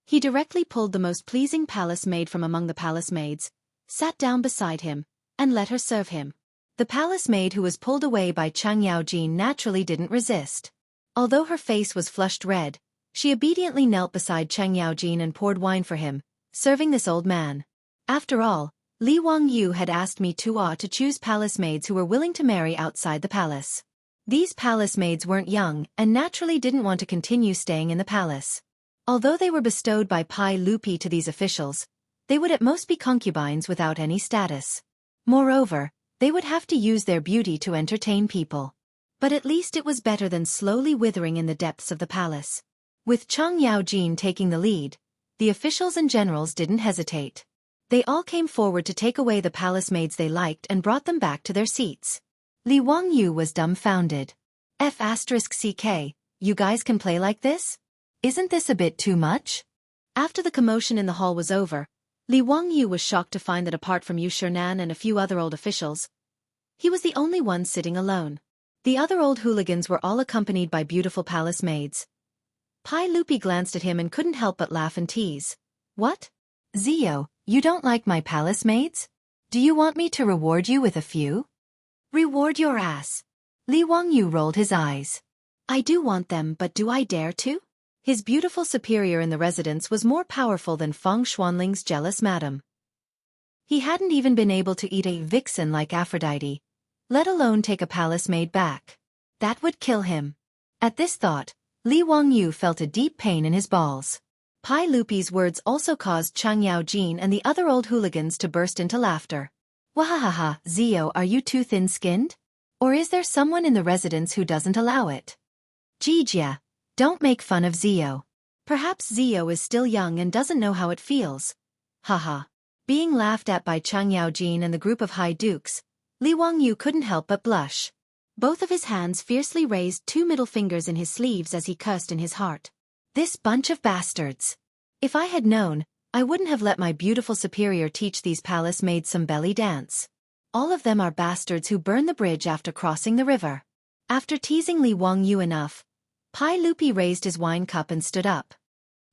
He directly pulled the most pleasing palace maid from among the palace maids, sat down beside him, and let her serve him. The palace maid who was pulled away by Cheng Yaojin naturally didn't resist. Although her face was flushed red, she obediently knelt beside Cheng Yaojin and poured wine for him, serving this old man. After all, Li Wangyou had asked me to choose palace maids who were willing to marry outside the palace. These palace maids weren't young and naturally didn't want to continue staying in the palace. Although they were bestowed by Pai Lupi to these officials, they would at most be concubines without any status. Moreover, they would have to use their beauty to entertain people. But at least it was better than slowly withering in the depths of the palace. With Cheng Yaojin taking the lead, the officials and generals didn't hesitate. They all came forward to take away the palace maids they liked and brought them back to their seats. Li Wangyou was dumbfounded. F***ck, you guys can play like this? Isn't this a bit too much? After the commotion in the hall was over, Li Wangyou was shocked to find that apart from Yu Shernan and a few other old officials, he was the only one sitting alone. The other old hooligans were all accompanied by beautiful palace maids. Pai Lupi glanced at him and couldn't help but laugh and tease. What? Zio, you don't like my palace maids? Do you want me to reward you with a few? Reward your ass. Li Wangyu rolled his eyes. I do want them, but do I dare to? His beautiful superior in the residence was more powerful than Feng Xuanling's jealous madam. He hadn't even been able to eat a vixen like Aphrodite, let alone take a palace maid back. That would kill him. At this thought, Li Wangyu felt a deep pain in his balls. Pai Lupi's words also caused Chang Yaojin and the other old hooligans to burst into laughter. Wahahaha, Zio, are you too thin-skinned? Or is there someone in the residence who doesn't allow it? Jijia, don't make fun of Zio. Perhaps Zio is still young and doesn't know how it feels. Haha. Being laughed at by Chang Yaojin and the group of high dukes, Li Wangyu couldn't help but blush. Both of his hands fiercely raised 2 middle fingers in his sleeves as he cursed in his heart. This bunch of bastards. If I had known, I wouldn't have let my beautiful superior teach these palace maids some belly dance. All of them are bastards who burn the bridge after crossing the river. After teasing Li Wangyu enough, Pai Lupi raised his wine cup and stood up.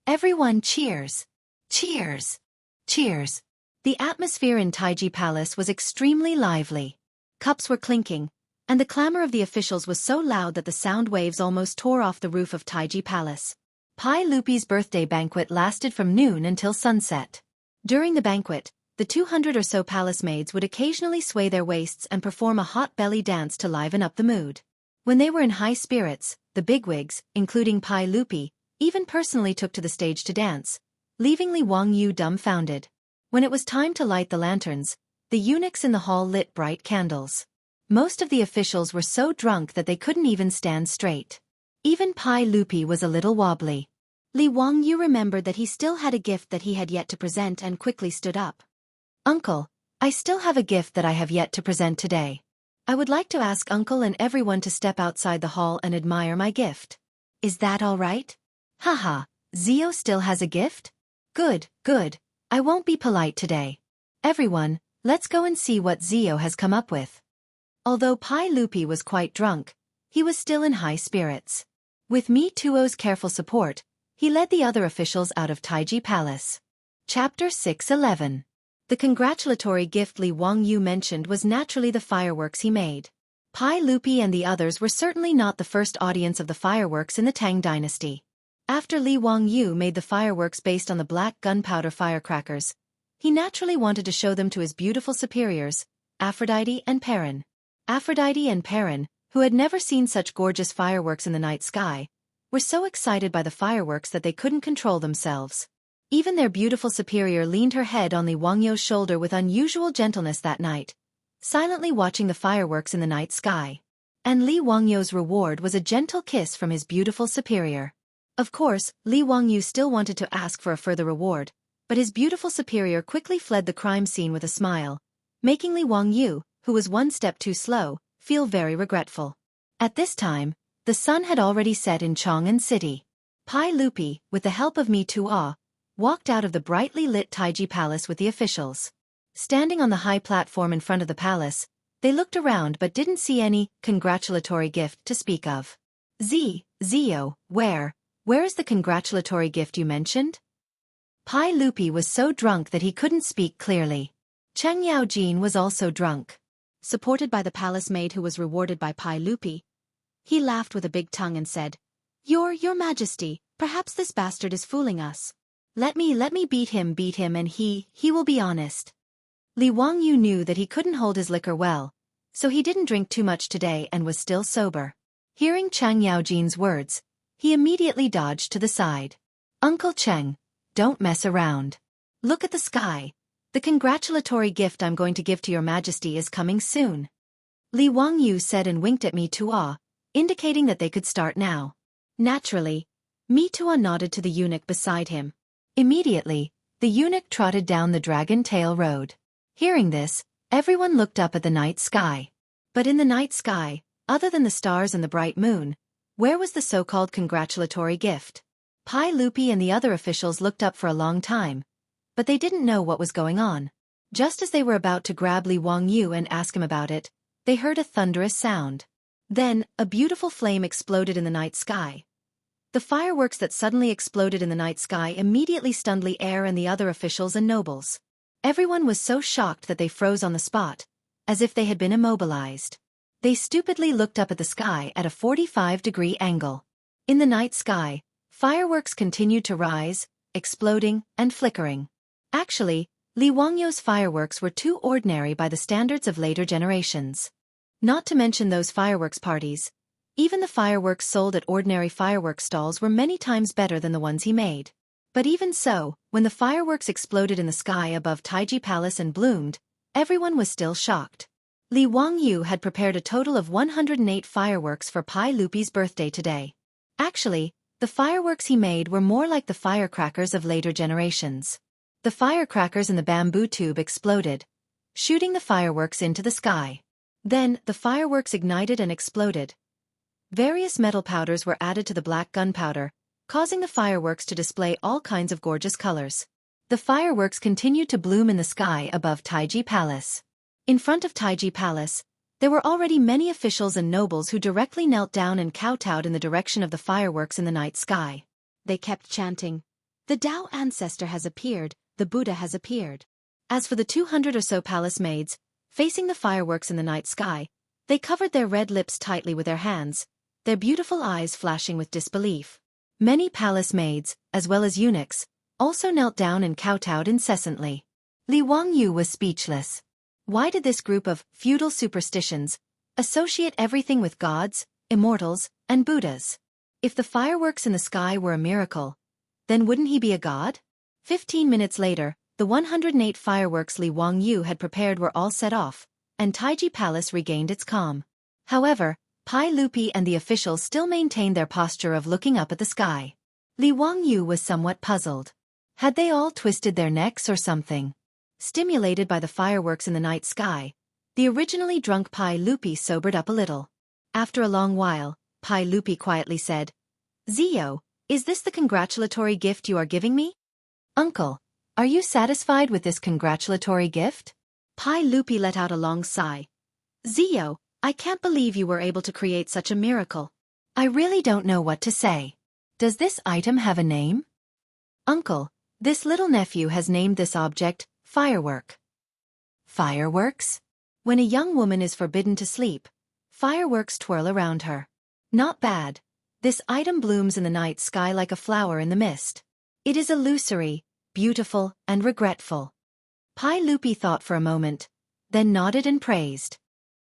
Everyone cheers. Cheers. Cheers. The atmosphere in Taiji Palace was extremely lively. Cups were clinking, and the clamor of the officials was so loud that the sound waves almost tore off the roof of Taiji Palace. Pai Lupi's birthday banquet lasted from noon until sunset. During the banquet, the 200 or so palace maids would occasionally sway their waists and perform a hot belly dance to liven up the mood. When they were in high spirits, the bigwigs, including Pai Lupi, even personally took to the stage to dance, leaving Li Wangyu dumbfounded. When it was time to light the lanterns, the eunuchs in the hall lit bright candles. Most of the officials were so drunk that they couldn't even stand straight. Even Pai Lupi was a little wobbly. Li Wangyu remembered that he still had a gift that he had yet to present and quickly stood up. Uncle, I still have a gift that I have yet to present today. I would like to ask Uncle and everyone to step outside the hall and admire my gift. Is that all right? Haha, Zio still has a gift? Good, good. I won't be polite today. Everyone, let's go and see what Zio has come up with. Although Pai Lupi was quite drunk, he was still in high spirits. With Mi Tuo's careful support, he led the other officials out of Taiji Palace. Chapter 6:11. The congratulatory gift Li Wangyu mentioned was naturally the fireworks he made. Pai Lupi and the others were certainly not the first audience of the fireworks in the Tang dynasty. After Li Wangyu made the fireworks based on the black gunpowder firecrackers, he naturally wanted to show them to his beautiful superiors, Aphrodite and Perrin. Aphrodite and Perrin, who had never seen such gorgeous fireworks in the night sky, were so excited by the fireworks that they couldn't control themselves. Even their beautiful superior leaned her head on Li Wangyu's shoulder with unusual gentleness that night, silently watching the fireworks in the night sky. And Li Wangyu's reward was a gentle kiss from his beautiful superior. Of course, Li Wangyu still wanted to ask for a further reward, but his beautiful superior quickly fled the crime scene with a smile, making Li Wangyu, who was one step too slow, feel very regretful. At this time, the sun had already set in Chang'an City. Pai Lupi, with the help of Mi Tuo, walked out of the brightly lit Taiji Palace with the officials. Standing on the high platform in front of the palace, they looked around but didn't see any congratulatory gift to speak of. Zio, where is the congratulatory gift you mentioned? Pai Lupi was so drunk that he couldn't speak clearly. Cheng Yaojin was also drunk. Supported by the palace maid who was rewarded by Pai Lupi, he laughed with a big tongue and said, Your Majesty, perhaps this bastard is fooling us. Let me beat him and he will be honest. Li Wangyu knew that he couldn't hold his liquor well, so he didn't drink too much today and was still sober. Hearing Cheng Yaojin's words, he immediately dodged to the side. Uncle Cheng, don't mess around. Look at the sky. The congratulatory gift I'm going to give to your Majesty is coming soon. Li Wangyu said and winked at Mi Tuo, indicating that they could start now. Naturally, Mi Tuo nodded to the eunuch beside him. Immediately, the eunuch trotted down the Dragon Tail Road. Hearing this, everyone looked up at the night sky. But in the night sky, other than the stars and the bright moon, where was the so-called congratulatory gift? Pai Lupi and the other officials looked up for a long time, but they didn't know what was going on. Just as they were about to grab Li Wangyu and ask him about it, they heard a thunderous sound. Then, a beautiful flame exploded in the night sky. The fireworks that suddenly exploded in the night sky immediately stunned the heir and the other officials and nobles. Everyone was so shocked that they froze on the spot, as if they had been immobilized. They stupidly looked up at the sky at a 45-degree angle. In the night sky, fireworks continued to rise, exploding and flickering. Actually, Li Wangyu's fireworks were too ordinary by the standards of later generations. Not to mention those fireworks parties. Even the fireworks sold at ordinary fireworks stalls were many times better than the ones he made. But even so, when the fireworks exploded in the sky above Taiji Palace and bloomed, everyone was still shocked. Li Wangyu had prepared a total of 108 fireworks for Pai Lupi's birthday today. Actually, the fireworks he made were more like the firecrackers of later generations. The firecrackers in the bamboo tube exploded, shooting the fireworks into the sky. Then, the fireworks ignited and exploded. Various metal powders were added to the black gunpowder, causing the fireworks to display all kinds of gorgeous colors. The fireworks continued to bloom in the sky above Taiji Palace. In front of Taiji Palace, there were already many officials and nobles who directly knelt down and kowtowed in the direction of the fireworks in the night sky. They kept chanting, "The Tao ancestor has appeared, the Buddha has appeared." As for the 200 or so palace maids, facing the fireworks in the night sky, they covered their red lips tightly with their hands, their beautiful eyes flashing with disbelief. Many palace maids, as well as eunuchs, also knelt down and kowtowed incessantly. Li Wangyu was speechless. Why did this group of feudal superstitions associate everything with gods, immortals, and Buddhas? If the fireworks in the sky were a miracle, then wouldn't he be a god? 15 minutes later, the 108 fireworks Li Wangyu had prepared were all set off, and Taiji Palace regained its calm. However, Pai Lupi and the officials still maintained their posture of looking up at the sky. Li Wangyu was somewhat puzzled. Had they all twisted their necks or something? Stimulated by the fireworks in the night sky, the originally drunk Pai Lupi sobered up a little. After a long while, Pai Lupi quietly said, "Zio, is this the congratulatory gift you are giving me?" "Uncle, are you satisfied with this congratulatory gift?" Pai Lupi let out a long sigh. "Zio, I can't believe you were able to create such a miracle. I really don't know what to say. Does this item have a name?" "Uncle, this little nephew has named this object, firework." Fireworks? When a young woman is forbidden to sleep, fireworks twirl around her. Not bad. This item blooms in the night sky like a flower in the mist. It is illusory, beautiful, and regretful. Pai Lupi thought for a moment, then nodded and praised.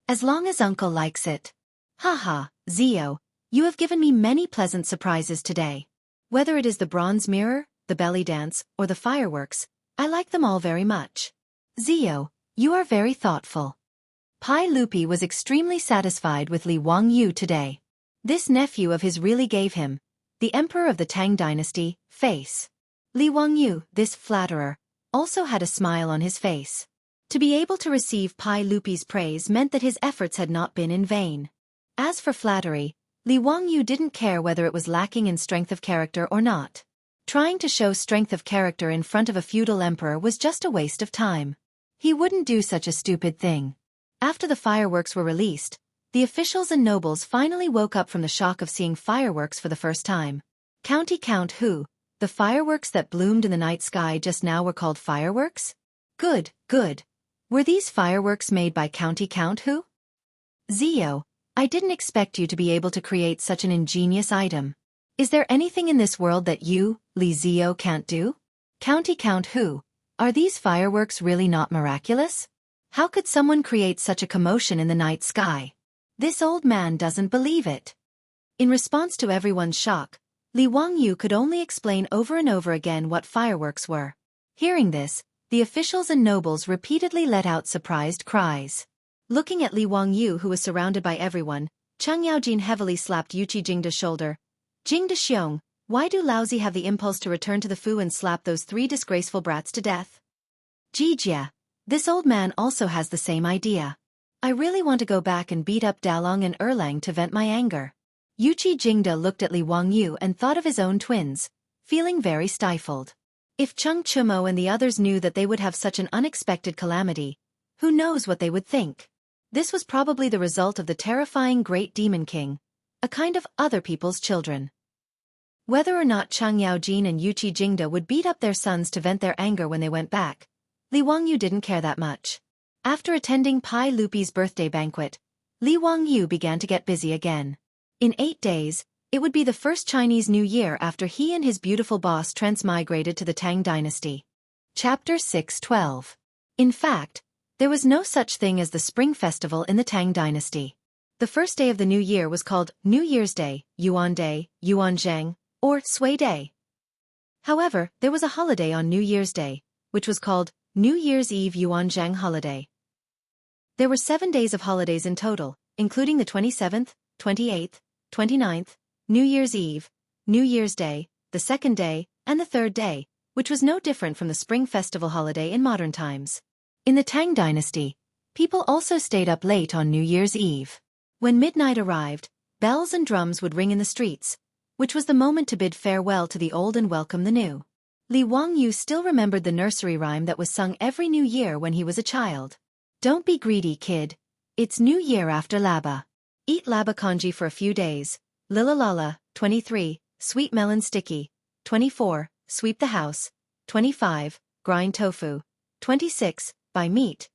"As long as Uncle likes it." "Haha, Zio, you have given me many pleasant surprises today. Whether it is the bronze mirror, the belly dance, or the fireworks, I like them all very much. Zio, you are very thoughtful." Pai Lupi was extremely satisfied with Li Wangyu today. This nephew of his really gave him, the emperor of the Tang dynasty, face. Li Wangyu, this flatterer, also had a smile on his face. To be able to receive Pai Lupi's praise meant that his efforts had not been in vain. As for flattery, Li Wangyu didn't care whether it was lacking in strength of character or not. Trying to show strength of character in front of a feudal emperor was just a waste of time. He wouldn't do such a stupid thing. After the fireworks were released, the officials and nobles finally woke up from the shock of seeing fireworks for the first time. County Count Who, the fireworks that bloomed in the night sky just now were called fireworks? Good, good. Were these fireworks made by County Count Who? Zio, I didn't expect you to be able to create such an ingenious item. Is there anything in this world that you, Li Zio, can't do? County Count Who, are these fireworks really not miraculous? How could someone create such a commotion in the night sky? This old man doesn't believe it. In response to everyone's shock, Li Wangyu could only explain over and over again what fireworks were. Hearing this, the officials and nobles repeatedly let out surprised cries. Looking at Li Wangyu, who was surrounded by everyone, Cheng Yaojin heavily slapped Yuqi Jingda's shoulder. "Jingda Xiong, why do Laozi have the impulse to return to the Fu and slap those 3 disgraceful brats to death?" "Jijia, this old man also has the same idea. I really want to go back and beat up Dalong and Erlang to vent my anger." Yuqi Jingda looked at Li Wangyu and thought of his own twins, feeling very stifled. If Cheng Chumo and the others knew that they would have such an unexpected calamity, who knows what they would think? This was probably the result of the terrifying Great Demon King, a kind of other people's children. Whether or not Chang Yaojin and Yuqi Jingda would beat up their sons to vent their anger when they went back, Li Wangyu didn't care that much. After attending Pai Lupi's birthday banquet, Li Wangyu began to get busy again. In 8 days, it would be the first Chinese New Year after he and his beautiful boss transmigrated to the Tang dynasty. Chapter 6:12. In fact, there was no such thing as the Spring Festival in the Tang dynasty. The first day of the New Year was called New Year's Day, Yuan Day, Yuan Zheng, or Sui Day. However, there was a holiday on New Year's Day, which was called New Year's Eve Yuan Zheng holiday. There were 7 days of holidays in total, including the 27th, 28th, 29th, New Year's Eve, New Year's Day, the second day, and the third day, which was no different from the Spring Festival holiday in modern times. In the Tang dynasty, people also stayed up late on New Year's Eve. When midnight arrived, bells and drums would ring in the streets, which was the moment to bid farewell to the old and welcome the new. Li Wangyu still remembered the nursery rhyme that was sung every New Year when he was a child. Don't be greedy, kid. It's New Year after laba. Eat laba congee for a few days. Lila lala, 23, sweet melon sticky. 24, sweep the house. 25, grind tofu. 26, buy meat.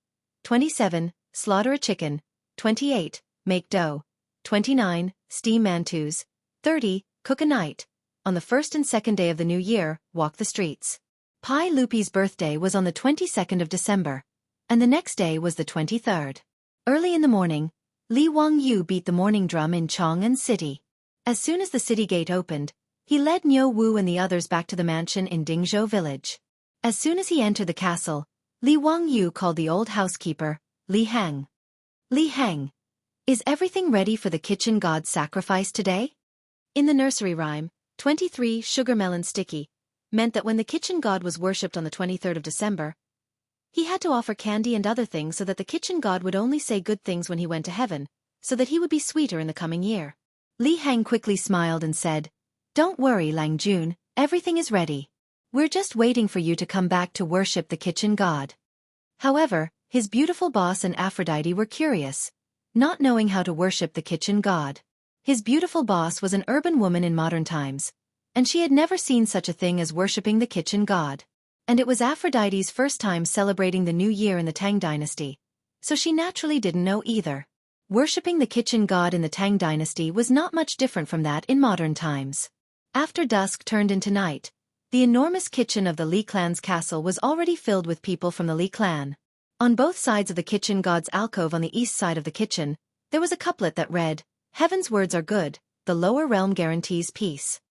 27, slaughter a chicken. 28, make dough. 29, steam mantus. 30, cook a night. On the first and second day of the new year, walk the streets. Pai Lupi's birthday was on the 22nd of December, and the next day was the 23rd. Early in the morning, Li Wangyu beat the morning drum in Chang'an City. As soon as the city gate opened, he led Niu Wu and the others back to the mansion in Dingzhou village. As soon as he entered the castle, Li Wangyu called the old housekeeper, Li Heng. Li Heng, is everything ready for the kitchen god's sacrifice today? In the nursery rhyme, 23 sugar melon sticky meant that when the kitchen god was worshipped on the 23rd of December, he had to offer candy and other things so that the kitchen god would only say good things when he went to heaven, so that he would be sweeter in the coming year. Li Heng quickly smiled and said, "Don't worry, Lang Jun, everything is ready. We're just waiting for you to come back to worship the kitchen god." However, his beautiful boss and Aphrodite were curious, not knowing how to worship the kitchen god. His beautiful boss was an urban woman in modern times, and she had never seen such a thing as worshipping the kitchen god. And it was Aphrodite's first time celebrating the new year in the Tang dynasty, so she naturally didn't know either. Worshipping the kitchen god in the Tang dynasty was not much different from that in modern times. After dusk turned into night, the enormous kitchen of the Li clan's castle was already filled with people from the Li clan. On both sides of the kitchen god's alcove on the east side of the kitchen, there was a couplet that read, "Heaven's words are good, the lower realm guarantees peace."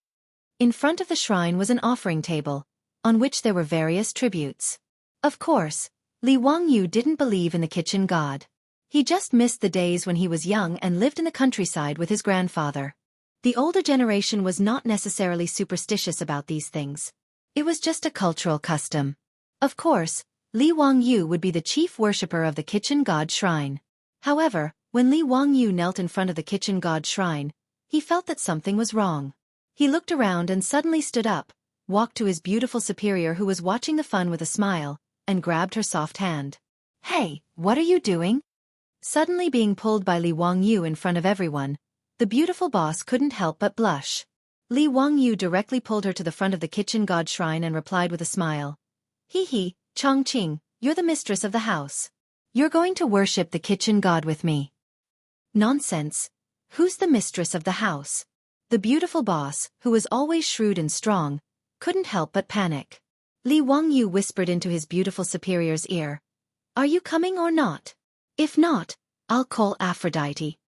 In front of the shrine was an offering table, on which there were various tributes. Of course, Li Wangyu didn't believe in the kitchen god. He just missed the days when he was young and lived in the countryside with his grandfather. The older generation was not necessarily superstitious about these things. It was just a cultural custom. Of course, Li Wangyu would be the chief worshipper of the kitchen god shrine. However, when Li Wangyu knelt in front of the kitchen god shrine, he felt that something was wrong. He looked around and suddenly stood up, walked to his beautiful superior who was watching the fun with a smile, and grabbed her soft hand. "Hey, what are you doing?" Suddenly being pulled by Li Wangyu in front of everyone, the beautiful boss couldn't help but blush. Li Wangyu directly pulled her to the front of the kitchen god shrine and replied with a smile. "Hee, Chongqing, you're the mistress of the house. You're going to worship the kitchen god with me." "Nonsense. Who's the mistress of the house?" The beautiful boss, who was always shrewd and strong, couldn't help but panic. Li Wangyu whispered into his beautiful superior's ear, "Are you coming or not? If not, I'll call Aphrodite."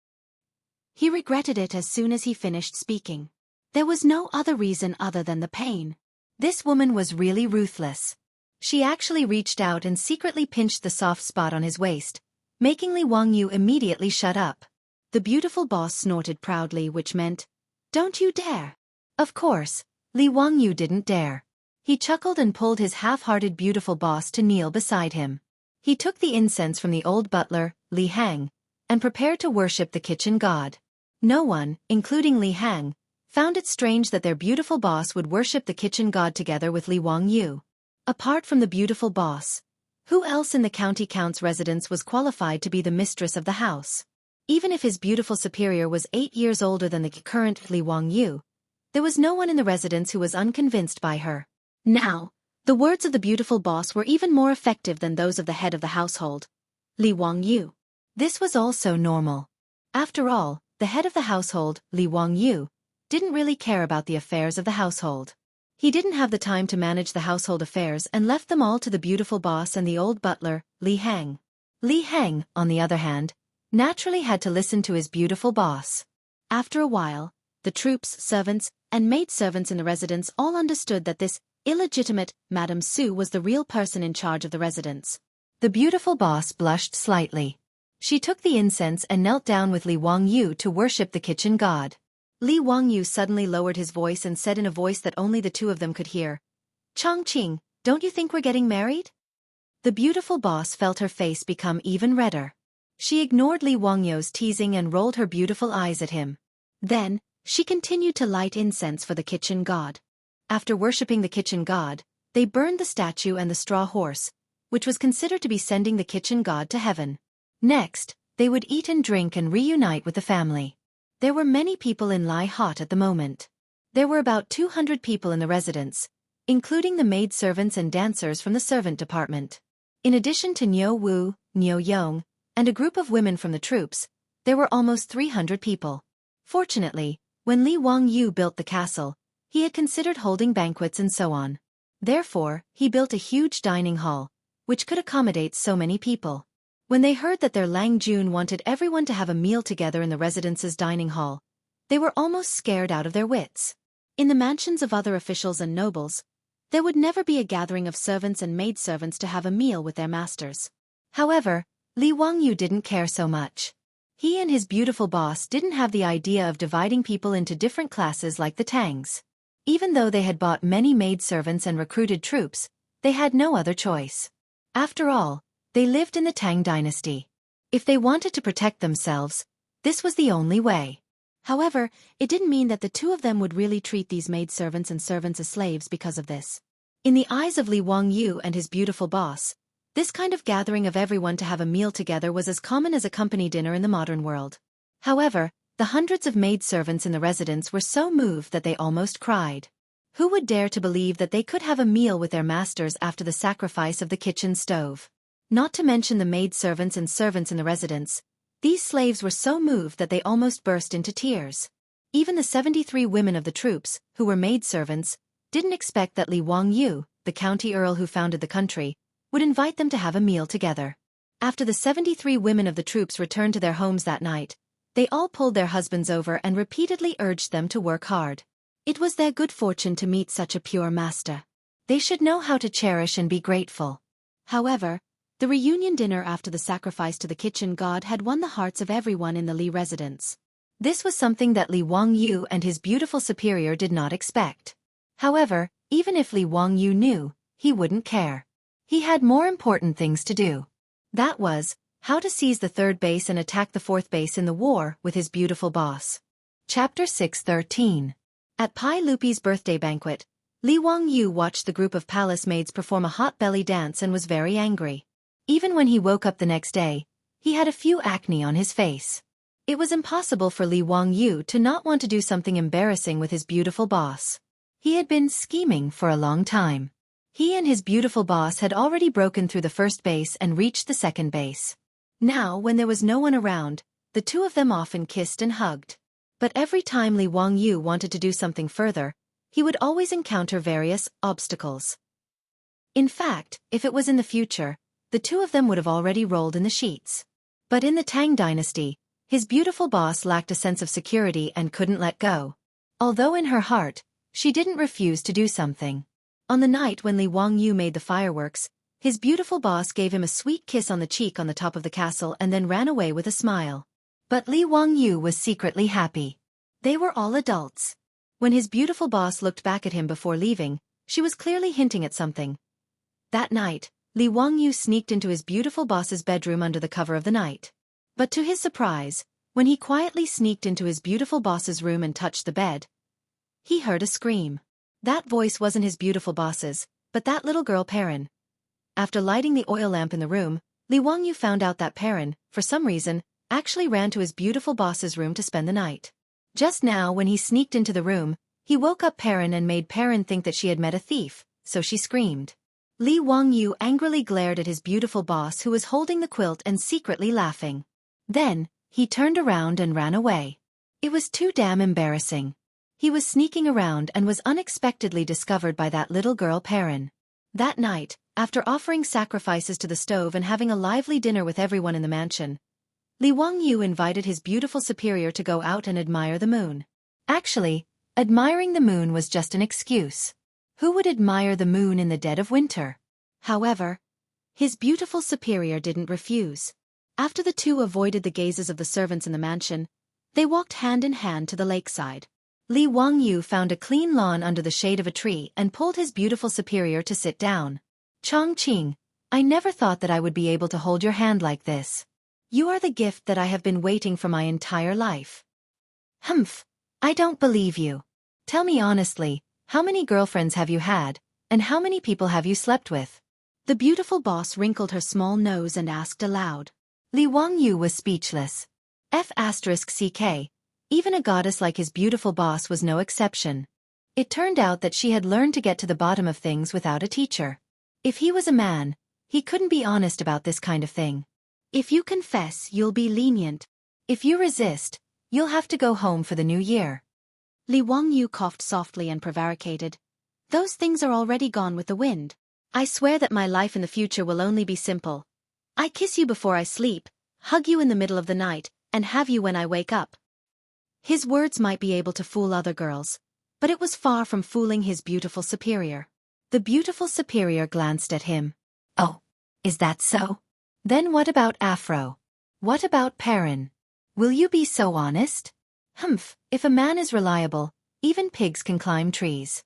He regretted it as soon as he finished speaking. There was no other reason other than the pain. This woman was really ruthless. She actually reached out and secretly pinched the soft spot on his waist, making Li Wangyu immediately shut up. The beautiful boss snorted proudly, which meant, "Don't you dare." Of course, Li Wangyu didn't dare. He chuckled and pulled his half-hearted beautiful boss to kneel beside him. He took the incense from the old butler, Li Heng, and prepared to worship the kitchen god. No one, including Li Heng, found it strange that their beautiful boss would worship the kitchen god together with Li Wangyu. Apart from the beautiful boss, who else in the county count's residence was qualified to be the mistress of the house? Even if his beautiful superior was 8 years older than the current Li Wangyu, There was no one in the residence who was unconvinced by her. Now, the words of the beautiful boss were even more effective than those of the head of the household, Li Wangyu. This was also normal. After all, the head of the household, Li Wangyu, didn't really care about the affairs of the household. He didn't have the time to manage the household affairs and left them all to the beautiful boss and the old butler, Li Heng. Li Heng, on the other hand, naturally had to listen to his beautiful boss. After a while, the troops, servants, and maidservants in the residence all understood that this illegitimate Madame Su was the real person in charge of the residence. The beautiful boss blushed slightly. She took the incense and knelt down with Li Wangyu to worship the kitchen god. Li Wangyu suddenly lowered his voice and said in a voice that only the two of them could hear, "Chongqing, don't you think we're getting married?" The beautiful boss felt her face become even redder. She ignored Li Wangyu's teasing and rolled her beautiful eyes at him. Then, she continued to light incense for the kitchen god. After worshipping the kitchen god, they burned the statue and the straw horse, which was considered to be sending the kitchen god to heaven. Next, they would eat and drink and reunite with the family. There were many people in Lai Hot at the moment. There were about 200 people in the residence, including the maidservants and dancers from the servant department. In addition to Niu Wu, Niu Yong, and a group of women from the troops, there were almost 300 people. Fortunately, when Li Wangyu built the castle, he had considered holding banquets and so on. Therefore, he built a huge dining hall, which could accommodate so many people. When they heard that their Lang Jun wanted everyone to have a meal together in the residence's dining hall, they were almost scared out of their wits. In the mansions of other officials and nobles, there would never be a gathering of servants and maidservants to have a meal with their masters. However, Li Wangyu didn't care so much. He and his beautiful boss didn't have the idea of dividing people into different classes like the Tangs. Even though they had bought many maidservants and recruited troops, they had no other choice. After all, they lived in the Tang dynasty. If they wanted to protect themselves, this was the only way. However, it didn't mean that the two of them would really treat these maidservants and servants as slaves because of this. In the eyes of Li Wangyu and his beautiful boss, this kind of gathering of everyone to have a meal together was as common as a company dinner in the modern world. However, the hundreds of maidservants in the residence were so moved that they almost cried. Who would dare to believe that they could have a meal with their masters after the sacrifice of the kitchen stove? Not to mention the maidservants and servants in the residence, these slaves were so moved that they almost burst into tears. Even the 73 women of the troops, who were maidservants, didn't expect that Li Wangyu, the county earl who founded the country, would invite them to have a meal together. After the 73 women of the troops returned to their homes that night, they all pulled their husbands over and repeatedly urged them to work hard. It was their good fortune to meet such a pure master. They should know how to cherish and be grateful. However, the reunion dinner after the sacrifice to the kitchen god had won the hearts of everyone in the Li residence. This was something that Li Wangyu and his beautiful superior did not expect. However, even if Li Wangyu knew, he wouldn't care. He had more important things to do. That was, how to seize the third base and attack the fourth base in the war with his beautiful boss. Chapter 6:13. At Pai Lupi's birthday banquet, Li Wangyu watched the group of palace maids perform a hot belly dance and was very angry. Even when he woke up the next day, he had a few acne on his face. It was impossible for Li Wangyu to not want to do something embarrassing with his beautiful boss. He had been scheming for a long time. He and his beautiful boss had already broken through the first base and reached the second base. Now, when there was no one around, the two of them often kissed and hugged. But every time Li Wangyu wanted to do something further, he would always encounter various obstacles. In fact, if it was in the future, the two of them would have already rolled in the sheets. But in the Tang dynasty, his beautiful boss lacked a sense of security and couldn't let go. Although in her heart, she didn't refuse to do something. On the night when Li Wangyu made the fireworks, his beautiful boss gave him a sweet kiss on the cheek on the top of the castle and then ran away with a smile. But Li Wangyu was secretly happy. They were all adults. When his beautiful boss looked back at him before leaving, she was clearly hinting at something. That night, Li Wangyu sneaked into his beautiful boss's bedroom under the cover of the night. But to his surprise, when he quietly sneaked into his beautiful boss's room and touched the bed, he heard a scream. That voice wasn't his beautiful boss's, but that little girl Perrin. After lighting the oil lamp in the room, Li Wangyu found out that Perrin, for some reason, actually ran to his beautiful boss's room to spend the night. Just now when he sneaked into the room, He woke up Perrin and made Perrin think that she had met a thief, so she screamed. Li Wangyu angrily glared at his beautiful boss who was holding the quilt and secretly laughing. Then, he turned around and ran away. It was too damn embarrassing. He was sneaking around and was unexpectedly discovered by that little girl Perrin. That night, after offering sacrifices to the stove and having a lively dinner with everyone in the mansion, Li Wangyu invited his beautiful superior to go out and admire the moon. Actually, admiring the moon was just an excuse. Who would admire the moon in the dead of winter? However, his beautiful superior didn't refuse. After the two avoided the gazes of the servants in the mansion, they walked hand in hand to the lakeside. Li Wangyu found a clean lawn under the shade of a tree and pulled his beautiful superior to sit down. Chongqing, I never thought that I would be able to hold your hand like this. You are the gift that I have been waiting for my entire life. Humph, I don't believe you. Tell me honestly, how many girlfriends have you had, and how many people have you slept with? The beautiful boss wrinkled her small nose and asked aloud. Li Wangyu was speechless. F***ck, even a goddess like his beautiful boss was no exception. It turned out that she had learned to get to the bottom of things without a teacher. If he was a man, he couldn't be honest about this kind of thing. If you confess, you'll be lenient. If you resist, you'll have to go home for the new year. Li Wangyu coughed softly and prevaricated. Those things are already gone with the wind. I swear that my life in the future will only be simple. I kiss you before I sleep, hug you in the middle of the night, and have you when I wake up. His words might be able to fool other girls, but it was far from fooling his beautiful superior. The beautiful superior glanced at him. Oh, is that so? Then what about Afro? What about Perrin? Will you be so honest? Humph, if a man is reliable, even pigs can climb trees.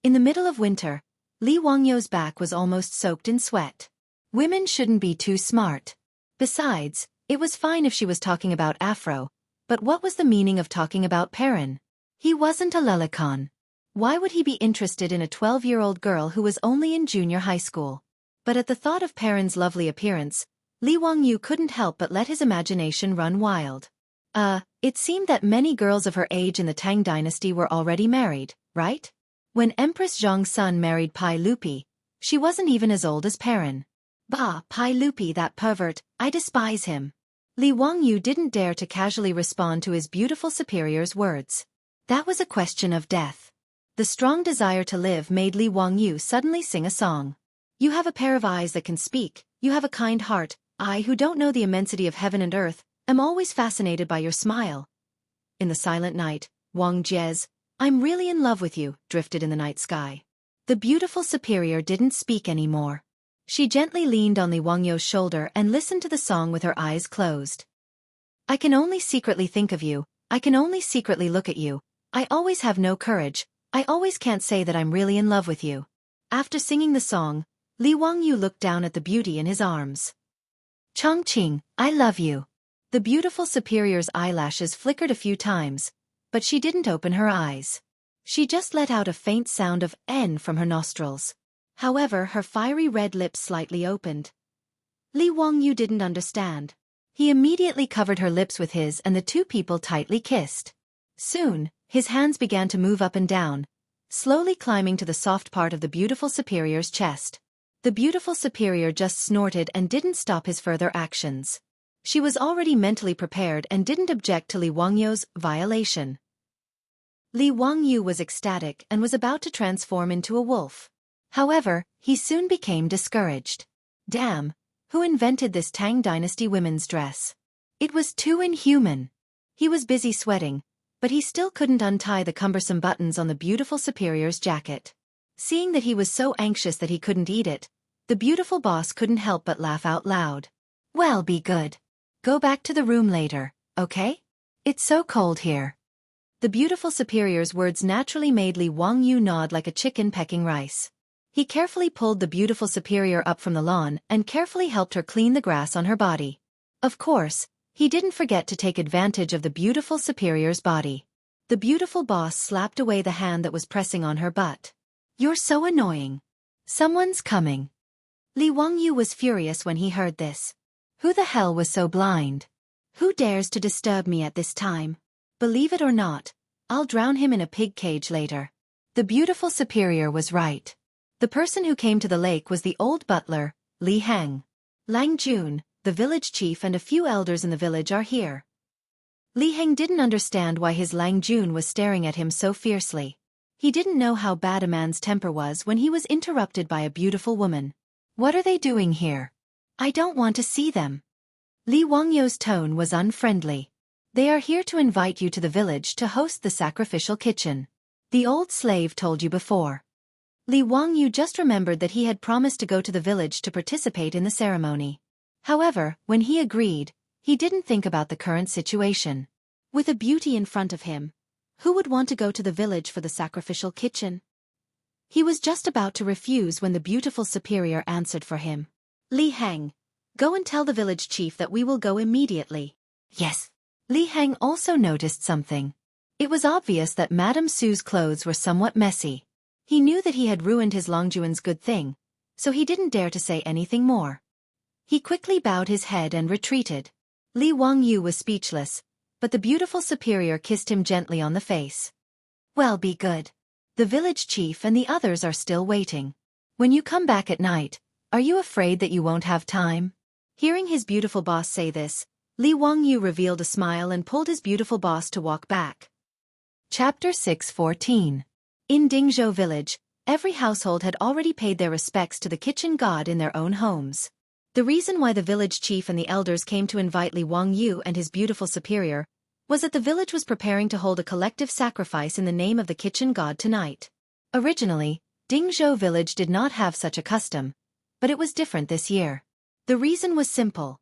In the middle of winter, Li Wangyu's back was almost soaked in sweat. Women shouldn't be too smart. Besides, it was fine if she was talking about Afro, but what was the meaning of talking about Perrin? He wasn't a lelicon. Why would he be interested in a 12-year-old girl who was only in junior high school? But at the thought of Perrin's lovely appearance, Li Wangyu couldn't help but let his imagination run wild. It seemed that many girls of her age in the Tang dynasty were already married, right? When Empress Zhong's son married Pai Lupi, she wasn't even as old as Perrin. Bah, Pai Lupi, that pervert, I despise him. Li Wangyu didn't dare to casually respond to his beautiful superior's words. That was a question of death. The strong desire to live made Li Wangyu suddenly sing a song. You have a pair of eyes that can speak, you have a kind heart, I who don't know the immensity of heaven and earth, am always fascinated by your smile. In the silent night, Wang Jie's, I'm really in love with you, drifted in the night sky. The beautiful superior didn't speak anymore. She gently leaned on Li Wangyu's shoulder and listened to the song with her eyes closed. I can only secretly think of you, I can only secretly look at you, I always have no courage, I always can't say that I'm really in love with you. After singing the song, Li Wangyu looked down at the beauty in his arms. Chongqing, I love you. The beautiful superior's eyelashes flickered a few times, but she didn't open her eyes. She just let out a faint sound of N from her nostrils. However, her fiery red lips slightly opened. Li Wangyu didn't understand. He immediately covered her lips with his and the two people tightly kissed. Soon, his hands began to move up and down, slowly climbing to the soft part of the beautiful superior's chest. The beautiful superior just snorted and didn't stop his further actions. She was already mentally prepared and didn't object to Li Wangyu's violation. Li Wangyu was ecstatic and was about to transform into a wolf. However, he soon became discouraged. Damn, who invented this Tang Dynasty women's dress? It was too inhuman. He was busy sweating, but he still couldn't untie the cumbersome buttons on the beautiful superior's jacket. Seeing that he was so anxious that he couldn't eat it, the beautiful boss couldn't help but laugh out loud. Well, be good. Go back to the room later, okay? It's so cold here. The beautiful superior's words naturally made Li Wangyu nod like a chicken pecking rice. He carefully pulled the beautiful superior up from the lawn and carefully helped her clean the grass on her body. Of course, he didn't forget to take advantage of the beautiful superior's body. The beautiful boss slapped away the hand that was pressing on her butt. You're so annoying. Someone's coming. Li Wangyu was furious when he heard this. Who the hell was so blind? Who dares to disturb me at this time? Believe it or not, I'll drown him in a pig cage later. The beautiful superior was right. The person who came to the lake was the old butler, Li Hang. Lang Jun, the village chief and a few elders in the village are here. Li Hang didn't understand why his Lang Jun was staring at him so fiercely. He didn't know how bad a man's temper was when he was interrupted by a beautiful woman. What are they doing here? I don't want to see them. Li Wangyu's tone was unfriendly. They are here to invite you to the village to host the sacrificial kitchen. The old slave told you before. Li Wangyu just remembered that he had promised to go to the village to participate in the ceremony. However, when he agreed, he didn't think about the current situation. With a beauty in front of him, who would want to go to the village for the sacrificial kitchen? He was just about to refuse when the beautiful superior answered for him. Li Hang, go and tell the village chief that we will go immediately. Yes. Li Hang also noticed something. It was obvious that Madame Su's clothes were somewhat messy. He knew that he had ruined his Longjuan's good thing, so he didn't dare to say anything more. He quickly bowed his head and retreated. Li Wangyu was speechless, but the beautiful superior kissed him gently on the face. Well, be good. The village chief and the others are still waiting. When you come back at night, are you afraid that you won't have time? Hearing his beautiful boss say this, Li Wangyu revealed a smile and pulled his beautiful boss to walk back. Chapter 6:14. In Dingzhou village, every household had already paid their respects to the kitchen god in their own homes. The reason why the village chief and the elders came to invite Li Wangyu and his beautiful superior was that the village was preparing to hold a collective sacrifice in the name of the kitchen god tonight. Originally, Dingzhou village did not have such a custom, but it was different this year. The reason was simple.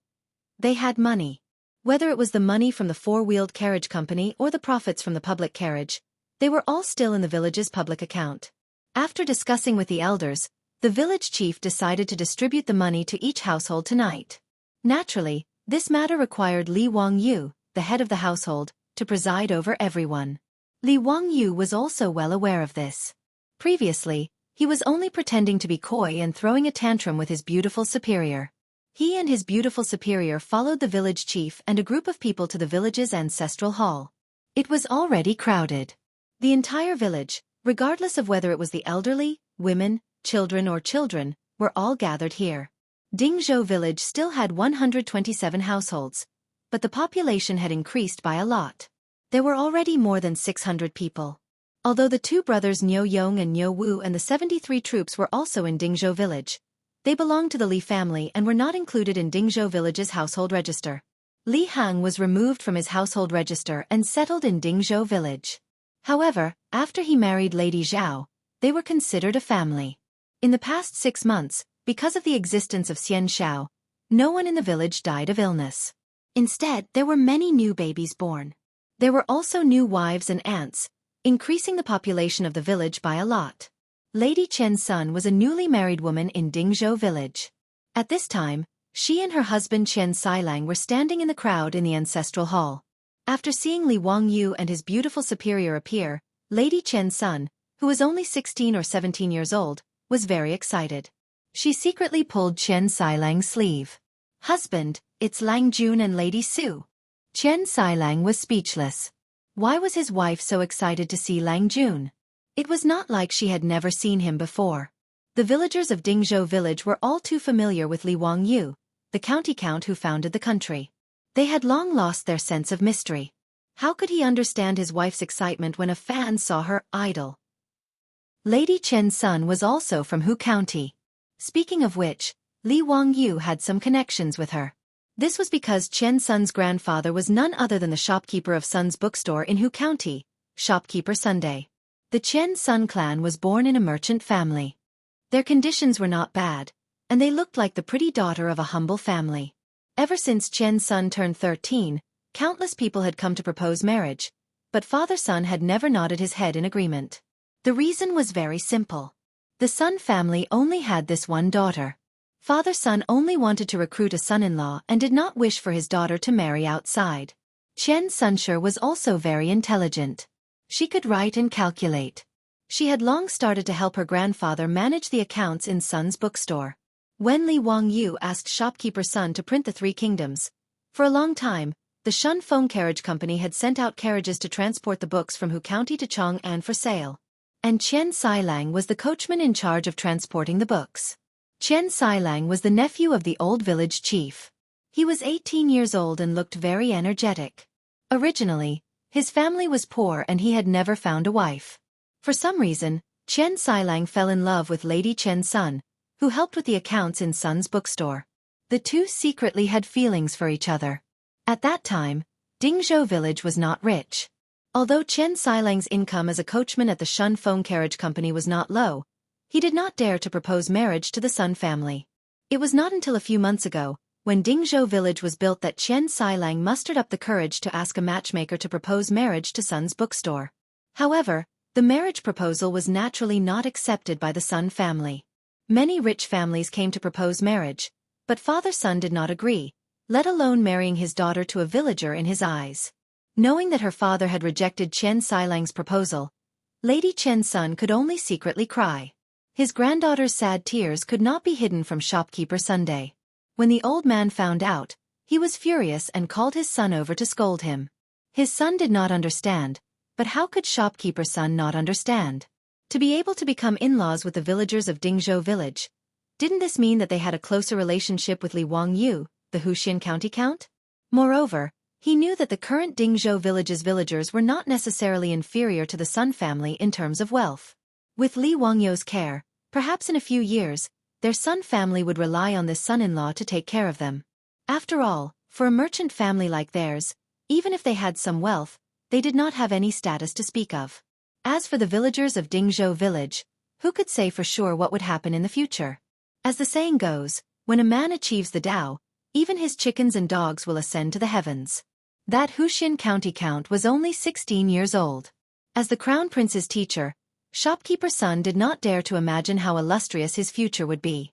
They had money. Whether it was the money from the four-wheeled carriage company or the profits from the public carriage, they were all still in the village's public account. After discussing with the elders, the village chief decided to distribute the money to each household tonight. Naturally, this matter required Li Wangyu, the head of the household, to preside over everyone. Li Wangyu was also well aware of this. Previously, he was only pretending to be coy and throwing a tantrum with his beautiful superior. He and his beautiful superior followed the village chief and a group of people to the village's ancestral hall. It was already crowded. The entire village, regardless of whether it was the elderly, women, children, were all gathered here. Dingzhou village still had 127 households, but the population had increased by a lot. There were already more than 600 people. Although the two brothers Niu Yong and Niu Wu and the 73 troops were also in Dingzhou village, they belonged to the Li family and were not included in Dingzhou village's household register. Li Hang was removed from his household register and settled in Dingzhou village. However, after he married Lady Zhao, they were considered a family. In the past 6 months, because of the existence of Xian Shao, no one in the village died of illness. Instead, there were many new babies born. There were also new wives and aunts, increasing the population of the village by a lot. Lady Qian's son was a newly married woman in Dingzhou village. At this time, she and her husband Qian Sailang were standing in the crowd in the ancestral hall. After seeing Li Wangyu and his beautiful superior appear, Lady Qian's son, who was only 16 or 17 years old, was very excited. She secretly pulled Qian Sailang's sleeve. "Husband, it's Lang Jun and Lady Su." Qian Sailang was speechless. Why was his wife so excited to see Lang Jun? It was not like she had never seen him before. The villagers of Dingzhou village were all too familiar with Li Wangyu, the county count who founded the country. They had long lost their sense of mystery. How could he understand his wife's excitement when a fan saw her idol? Lady Qian's son was also from Hu County. Speaking of which, Li Wangyu had some connections with her. This was because Qian's son's grandfather was none other than the shopkeeper of Sun's bookstore in Hu County, Shopkeeper Sunday. The Qian Sun clan was born in a merchant family. Their conditions were not bad, and they looked like the pretty daughter of a humble family. Ever since Qian's son turned 13, countless people had come to propose marriage, but Father Sun had never nodded his head in agreement. The reason was very simple. The Sun family only had this one daughter. Father Sun only wanted to recruit a son-in-law and did not wish for his daughter to marry outside. Qian Sunshire was also very intelligent. She could write and calculate. She had long started to help her grandfather manage the accounts in Sun's bookstore. When Li Wangyu asked shopkeeper Sun to print the 3 kingdoms, for a long time, the Xiaofan carriage company had sent out carriages to transport the books from Hu County to Chang'an for sale. And Qian Sailang was the coachman in charge of transporting the books. Qian Sailang was the nephew of the old village chief. He was 18 years old and looked very energetic. Originally, his family was poor and he had never found a wife. For some reason, Qian Sailang fell in love with Lady Qian Sun, who helped with the accounts in Sun's bookstore. The two secretly had feelings for each other. At that time, Dingzhou village was not rich. Although Qian Sailang's income as a coachman at the Xiaofan carriage company was not low, he did not dare to propose marriage to the Sun family. It was not until a few months ago, when Dingzhou village was built, that Qian Sailang mustered up the courage to ask a matchmaker to propose marriage to Sun's bookstore. However, the marriage proposal was naturally not accepted by the Sun family. Many rich families came to propose marriage, but Father Sun did not agree, let alone marrying his daughter to a villager in his eyes. Knowing that her father had rejected Qian Sailang's proposal, Lady Qian Sun could only secretly cry. His granddaughter's sad tears could not be hidden from shopkeeper Sunday. When the old man found out, he was furious and called his son over to scold him. His son did not understand, but how could shopkeeper Sun not understand? To be able to become in-laws with the villagers of Dingzhou village, didn't this mean that they had a closer relationship with Li Wangyu, the Wuxia county count? Moreover, he knew that the current Dingzhou village's villagers were not necessarily inferior to the Sun family in terms of wealth. With Li Wangyu's care, perhaps in a few years, their Sun family would rely on this son-in-law to take care of them. After all, for a merchant family like theirs, even if they had some wealth, they did not have any status to speak of. As for the villagers of Dingzhou village, who could say for sure what would happen in the future? As the saying goes, when a man achieves the Tao, even his chickens and dogs will ascend to the heavens. That Wuxia county count was only 16 years old. As the crown prince's teacher, shopkeeper Sun did not dare to imagine how illustrious his future would be.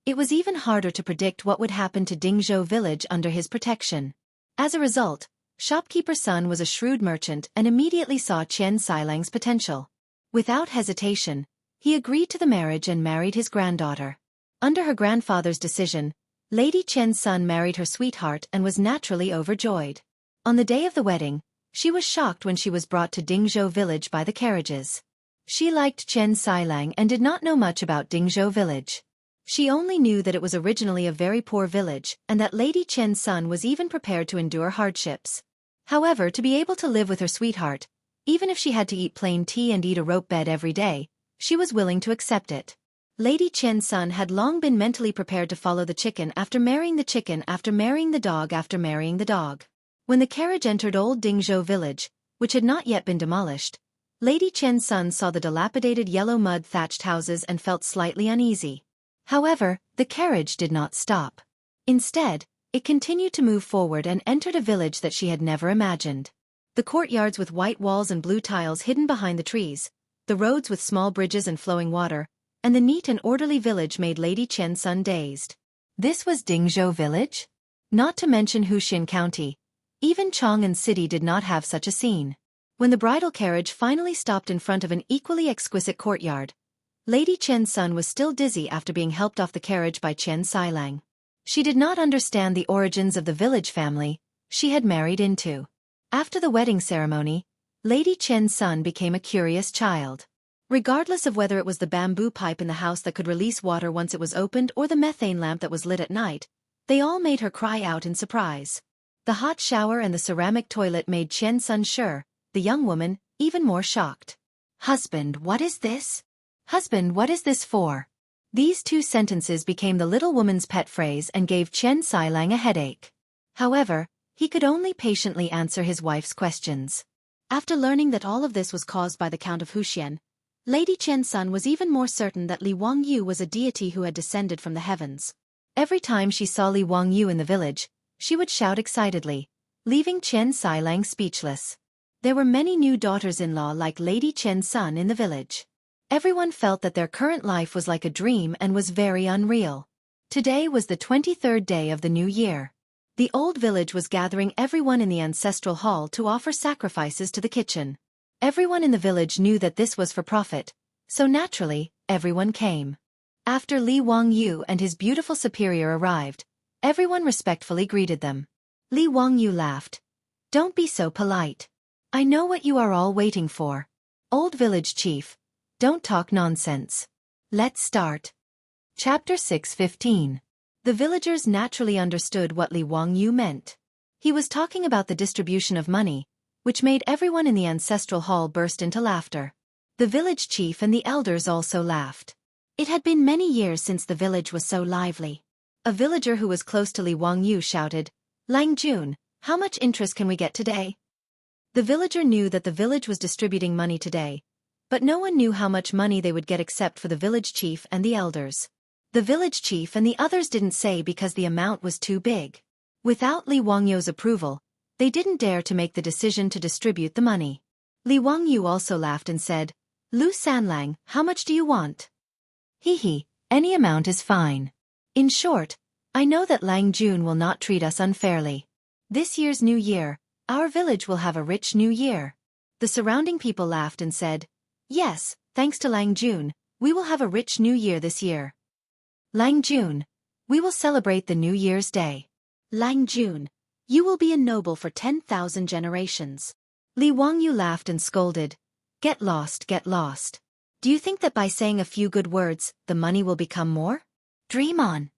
It was even harder to predict what would happen to Dingzhou village under his protection. As a result, shopkeeper Sun was a shrewd merchant and immediately saw Qian Sailang's potential. Without hesitation, he agreed to the marriage and married his granddaughter. Under her grandfather's decision, Lady Qian Sun married her sweetheart and was naturally overjoyed. On the day of the wedding, she was shocked when she was brought to Dingzhou village by the carriages. She liked Qian Sailang and did not know much about Dingzhou village. She only knew that it was originally a very poor village and that Lady Qian Sun was even prepared to endure hardships. However, to be able to live with her sweetheart, even if she had to eat plain tea and eat a rope bed every day, she was willing to accept it. Lady Qian Sun had long been mentally prepared to follow the chicken after marrying the chicken after marrying the dog after marrying the dog. When the carriage entered old Dingzhou village, which had not yet been demolished, Lady Qian Sun saw the dilapidated yellow mud-thatched houses and felt slightly uneasy. However, the carriage did not stop. Instead, it continued to move forward and entered a village that she had never imagined. The courtyards with white walls and blue tiles hidden behind the trees, the roads with small bridges and flowing water, and the neat and orderly village made Lady Qian Sun dazed. This was Dingzhou village? Not to mention Wuxia County. Even Chang'an City did not have such a scene. When the bridal carriage finally stopped in front of an equally exquisite courtyard, Lady Qian Sun was still dizzy after being helped off the carriage by Qian Sailang. She did not understand the origins of the village family she had married into. After the wedding ceremony, Lady Qian Sun became a curious child. Regardless of whether it was the bamboo pipe in the house that could release water once it was opened or the methane lamp that was lit at night, they all made her cry out in surprise. The hot shower and the ceramic toilet made Qian Sun sure, the young woman, even more shocked. "Husband, what is this? Husband, what is this for?" These two sentences became the little woman's pet phrase and gave Qian Sailang a headache. However, he could only patiently answer his wife's questions. After learning that all of this was caused by the Count of Wuxia, Lady Qian Sun was even more certain that Li Wangyu was a deity who had descended from the heavens. Every time she saw Li Wangyu in the village, she would shout excitedly, leaving Qian Sailang speechless. There were many new daughters-in-law like Lady Qian Sun in the village. Everyone felt that their current life was like a dream and was very unreal. Today was the 23rd day of the new year. The old village was gathering everyone in the ancestral hall to offer sacrifices to the kitchen. Everyone in the village knew that this was for profit, so naturally, everyone came. After Li Wangyu and his beautiful superior arrived, everyone respectfully greeted them. Li Wangyu laughed, Don't be so polite. I know what you are all waiting for. Old village chief, don't talk nonsense. Let's start. Chapter 6:15. The villagers naturally understood what Li Wangyu meant. He was talking about the distribution of money, which made everyone in the ancestral hall burst into laughter. The village chief and the elders also laughed. It had been many years since the village was so lively. A villager who was close to Li Wangyu shouted, "Lang Jun, how much interest can we get today?" The villager knew that the village was distributing money today, but no one knew how much money they would get except for the village chief and the elders. The village chief and the others didn't say because the amount was too big. Without Li Wangyu's approval, they didn't dare to make the decision to distribute the money. Li Wangyu also laughed and said, "Lu Sanlang, how much do you want?" "Hee, any amount is fine. In short, I know that Lang Jun will not treat us unfairly. This year's New Year, our village will have a rich New Year." The surrounding people laughed and said, "Yes, thanks to Lang Jun, we will have a rich New Year this year. Lang Jun, we will celebrate the New Year's Day. Lang Jun, you will be a noble for 10,000 generations." Li Wangyu laughed and scolded, Get lost, get lost. Do you think that by saying a few good words, the money will become more? Dream on."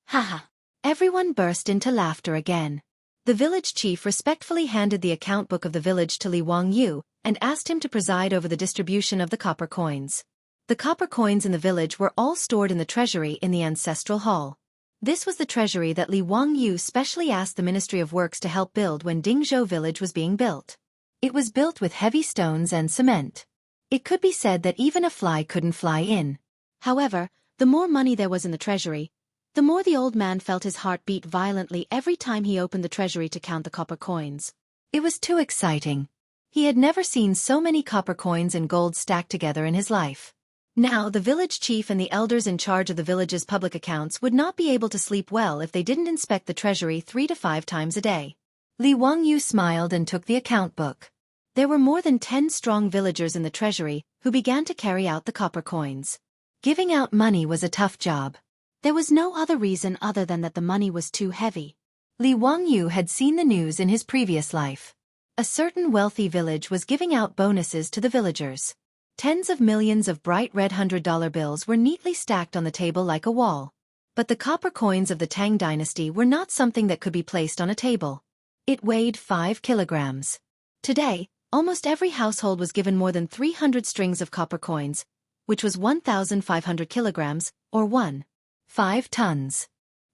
Haha. Everyone burst into laughter again. The village chief respectfully handed the account book of the village to Li Wangyu and asked him to preside over the distribution of the copper coins. The copper coins in the village were all stored in the treasury in the ancestral hall. This was the treasury that Li Wangyu specially asked the Ministry of Works to help build when Dingzhou village was being built. It was built with heavy stones and cement. It could be said that even a fly couldn't fly in. However, the more money there was in the treasury, the more the old man felt his heart beat violently every time he opened the treasury to count the copper coins. It was too exciting. He had never seen so many copper coins and gold stacked together in his life. Now the village chief and the elders in charge of the village's public accounts would not be able to sleep well if they didn't inspect the treasury 3 to 5 times a day. Li Wangyu smiled and took the account book. There were more than 10 strong villagers in the treasury who began to carry out the copper coins. Giving out money was a tough job. There was no other reason other than that the money was too heavy. Li Wangyu had seen the news in his previous life. A certain wealthy village was giving out bonuses to the villagers. Tens of millions of bright red $100 bills were neatly stacked on the table like a wall. But the copper coins of the Tang dynasty were not something that could be placed on a table. It weighed 5 kilograms. Today, almost every household was given more than 300 strings of copper coins, which was 1,500 kilograms, or 1.5 tons.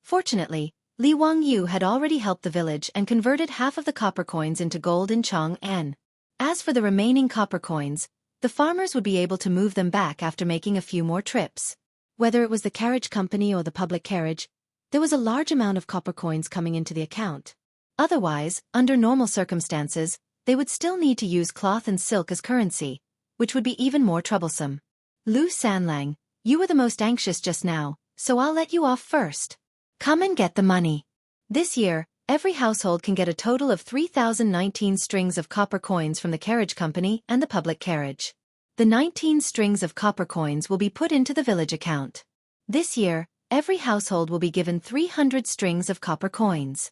Fortunately, Li Wangyu had already helped the village and converted half of the copper coins into gold in Chang'an. As for the remaining copper coins, the farmers would be able to move them back after making a few more trips. Whether it was the carriage company or the public carriage, there was a large amount of copper coins coming into the account. Otherwise, under normal circumstances, they would still need to use cloth and silk as currency, which would be even more troublesome. Lu Sanlang, you were the most anxious just now, so I'll let you off first. Come and get the money. This year, every household can get a total of 3,019 strings of copper coins from the carriage company and the public carriage. The 19 strings of copper coins will be put into the village account. This year, every household will be given 300 strings of copper coins.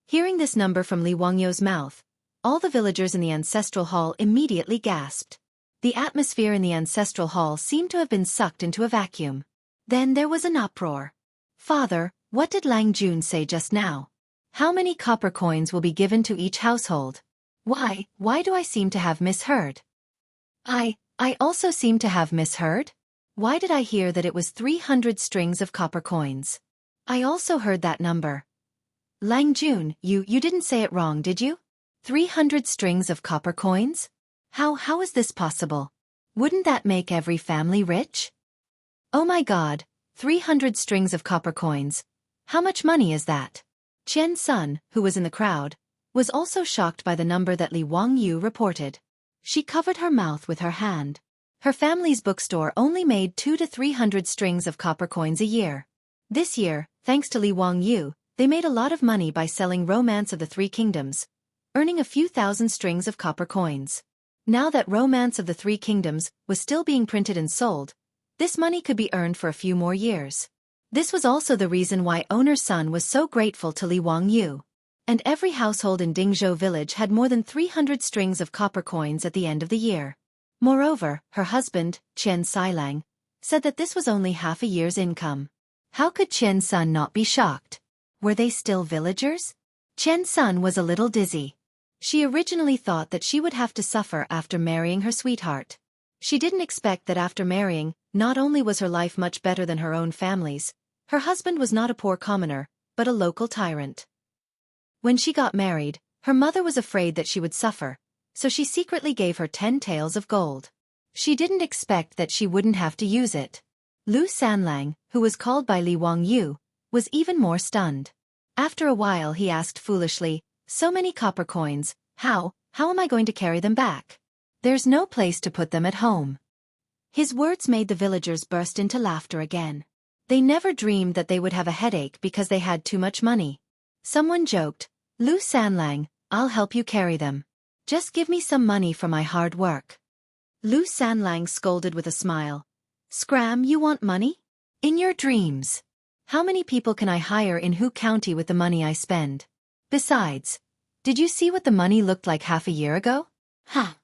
Hearing this number from Li Wangyu's mouth, all the villagers in the ancestral hall immediately gasped. The atmosphere in the ancestral hall seemed to have been sucked into a vacuum. Then there was an uproar. "Father, what did Lang Jun say just now? How many copper coins will be given to each household? Why do I seem to have misheard? I also seem to have misheard? Why did I hear that it was 300 strings of copper coins? I also heard that number. Lang Jun, you didn't say it wrong, did you? 300 strings of copper coins? How is this possible? Wouldn't that make every family rich? Oh my God, 300 strings of copper coins. How much money is that?" Qian Sun, who was in the crowd, was also shocked by the number that Li Wangyu reported. She covered her mouth with her hand. Her family's bookstore only made 200 to 300 strings of copper coins a year. This year, thanks to Li Wangyu, they made a lot of money by selling Romance of the Three Kingdoms, earning a few thousand strings of copper coins. Now that Romance of the Three Kingdoms was still being printed and sold, this money could be earned for a few more years. This was also the reason why owner Sun was so grateful to Li Wangyu. And every household in Dingzhou village had more than 300 strings of copper coins at the end of the year. Moreover, her husband, Qian Sailang, said that this was only half a year's income. How could Qian Sun not be shocked? Were they still villagers? Qian Sun was a little dizzy. She originally thought that she would have to suffer after marrying her sweetheart. She didn't expect that after marrying, not only was her life much better than her own family's, her husband was not a poor commoner, but a local tyrant. When she got married, her mother was afraid that she would suffer, so she secretly gave her 10 taels of gold. She didn't expect that she wouldn't have to use it. Lu Sanlang, who was called by Li Wangyu, was even more stunned. After a while he asked foolishly, "So many copper coins, how am I going to carry them back? There's no place to put them at home." His words made the villagers burst into laughter again. They never dreamed that they would have a headache because they had too much money. Someone joked, "Lu Sanlang, I'll help you carry them. Just give me some money for my hard work." Lu Sanlang scolded with a smile. "Scram, you want money? In your dreams. How many people can I hire in Hu County with the money I spend? Besides, did you see what the money looked like half a year ago?" "Ha!"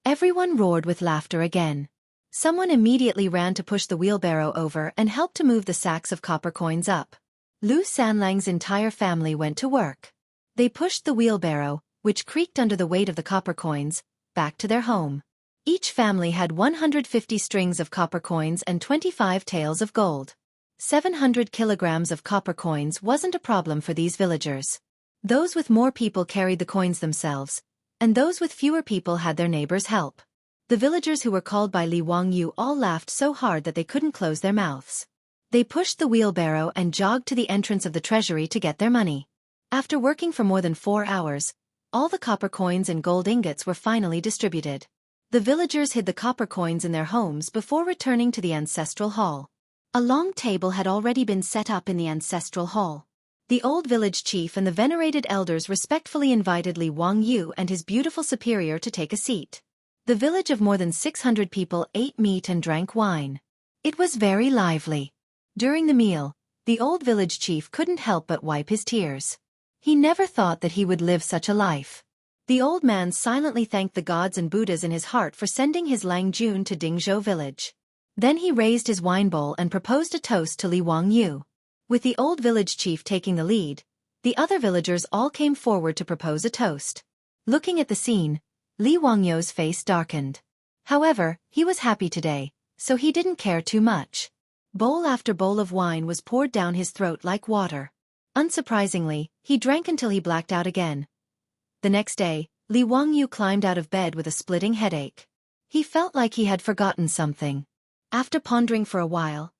Everyone roared with laughter again. Someone immediately ran to push the wheelbarrow over and help to move the sacks of copper coins up. Lu Sanlang's entire family went to work. They pushed the wheelbarrow, which creaked under the weight of the copper coins, back to their home. Each family had 150 strings of copper coins and 25 taels of gold. 700 kilograms of copper coins wasn't a problem for these villagers. Those with more people carried the coins themselves, and those with fewer people had their neighbors help. The villagers who were called by Li Wangyu all laughed so hard that they couldn't close their mouths. They pushed the wheelbarrow and jogged to the entrance of the treasury to get their money. After working for more than 4 hours, all the copper coins and gold ingots were finally distributed. The villagers hid the copper coins in their homes before returning to the ancestral hall. A long table had already been set up in the ancestral hall. The old village chief and the venerated elders respectfully invited Li Wangyu and his beautiful superior to take a seat. The village of more than 600 people ate meat and drank wine. It was very lively. During the meal, the old village chief couldn't help but wipe his tears. He never thought that he would live such a life. The old man silently thanked the gods and Buddhas in his heart for sending his Lang Jun to Dingzhou village. Then he raised his wine bowl and proposed a toast to Li Wangyu. With the old village chief taking the lead, the other villagers all came forward to propose a toast. Looking at the scene, Li Wangyu's face darkened. However, he was happy today, so he didn't care too much. Bowl after bowl of wine was poured down his throat like water. Unsurprisingly, he drank until he blacked out again. The next day, Li Wangyu climbed out of bed with a splitting headache. He felt like he had forgotten something. After pondering for a while,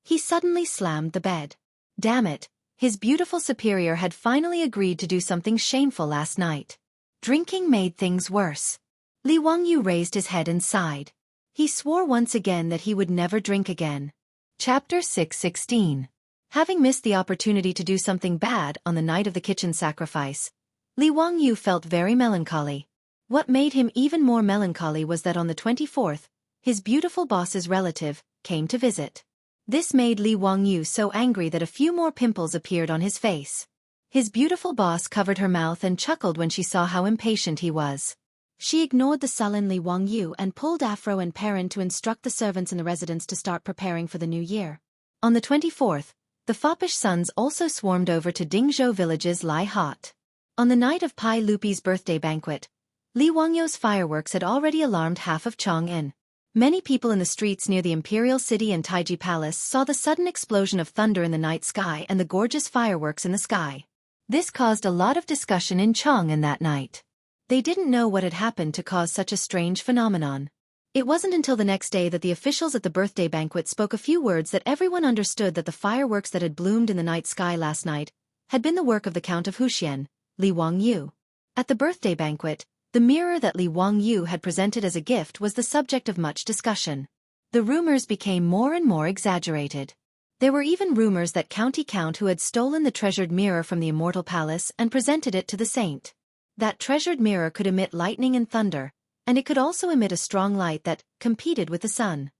he suddenly slammed the bed. Damn it, his beautiful superior had finally agreed to do something shameful last night. Drinking made things worse. Li Wangyu raised his head and sighed. He swore once again that he would never drink again. Chapter 6:16. Having missed the opportunity to do something bad on the night of the kitchen sacrifice, Li Wangyu felt very melancholy. What made him even more melancholy was that on the 24th, his beautiful boss's relative came to visit. This made Li Wangyu so angry that a few more pimples appeared on his face. His beautiful boss covered her mouth and chuckled when she saw how impatient he was. She ignored the sullen Li Wangyu and pulled Afro and Perrin to instruct the servants in the residence to start preparing for the new year. On the 24th, the foppish sons also swarmed over to Dingzhou village's Lai Hot. On the night of Pai Lupi's birthday banquet, Li Wangyu's fireworks had already alarmed half of Chang'an. Many people in the streets near the Imperial City and Taiji Palace saw the sudden explosion of thunder in the night sky and the gorgeous fireworks in the sky. This caused a lot of discussion in Chang'an that night. They didn't know what had happened to cause such a strange phenomenon. It wasn't until the next day that the officials at the birthday banquet spoke a few words that everyone understood that the fireworks that had bloomed in the night sky last night had been the work of the Count of Huxian, Li Wangyu. At the birthday banquet, the mirror that Li Wangyu had presented as a gift was the subject of much discussion. The rumors became more and more exaggerated. There were even rumors that County Count who had stolen the treasured mirror from the Immortal Palace and presented it to the saint. That treasured mirror could emit lightning and thunder, and it could also emit a strong light that competed with the sun.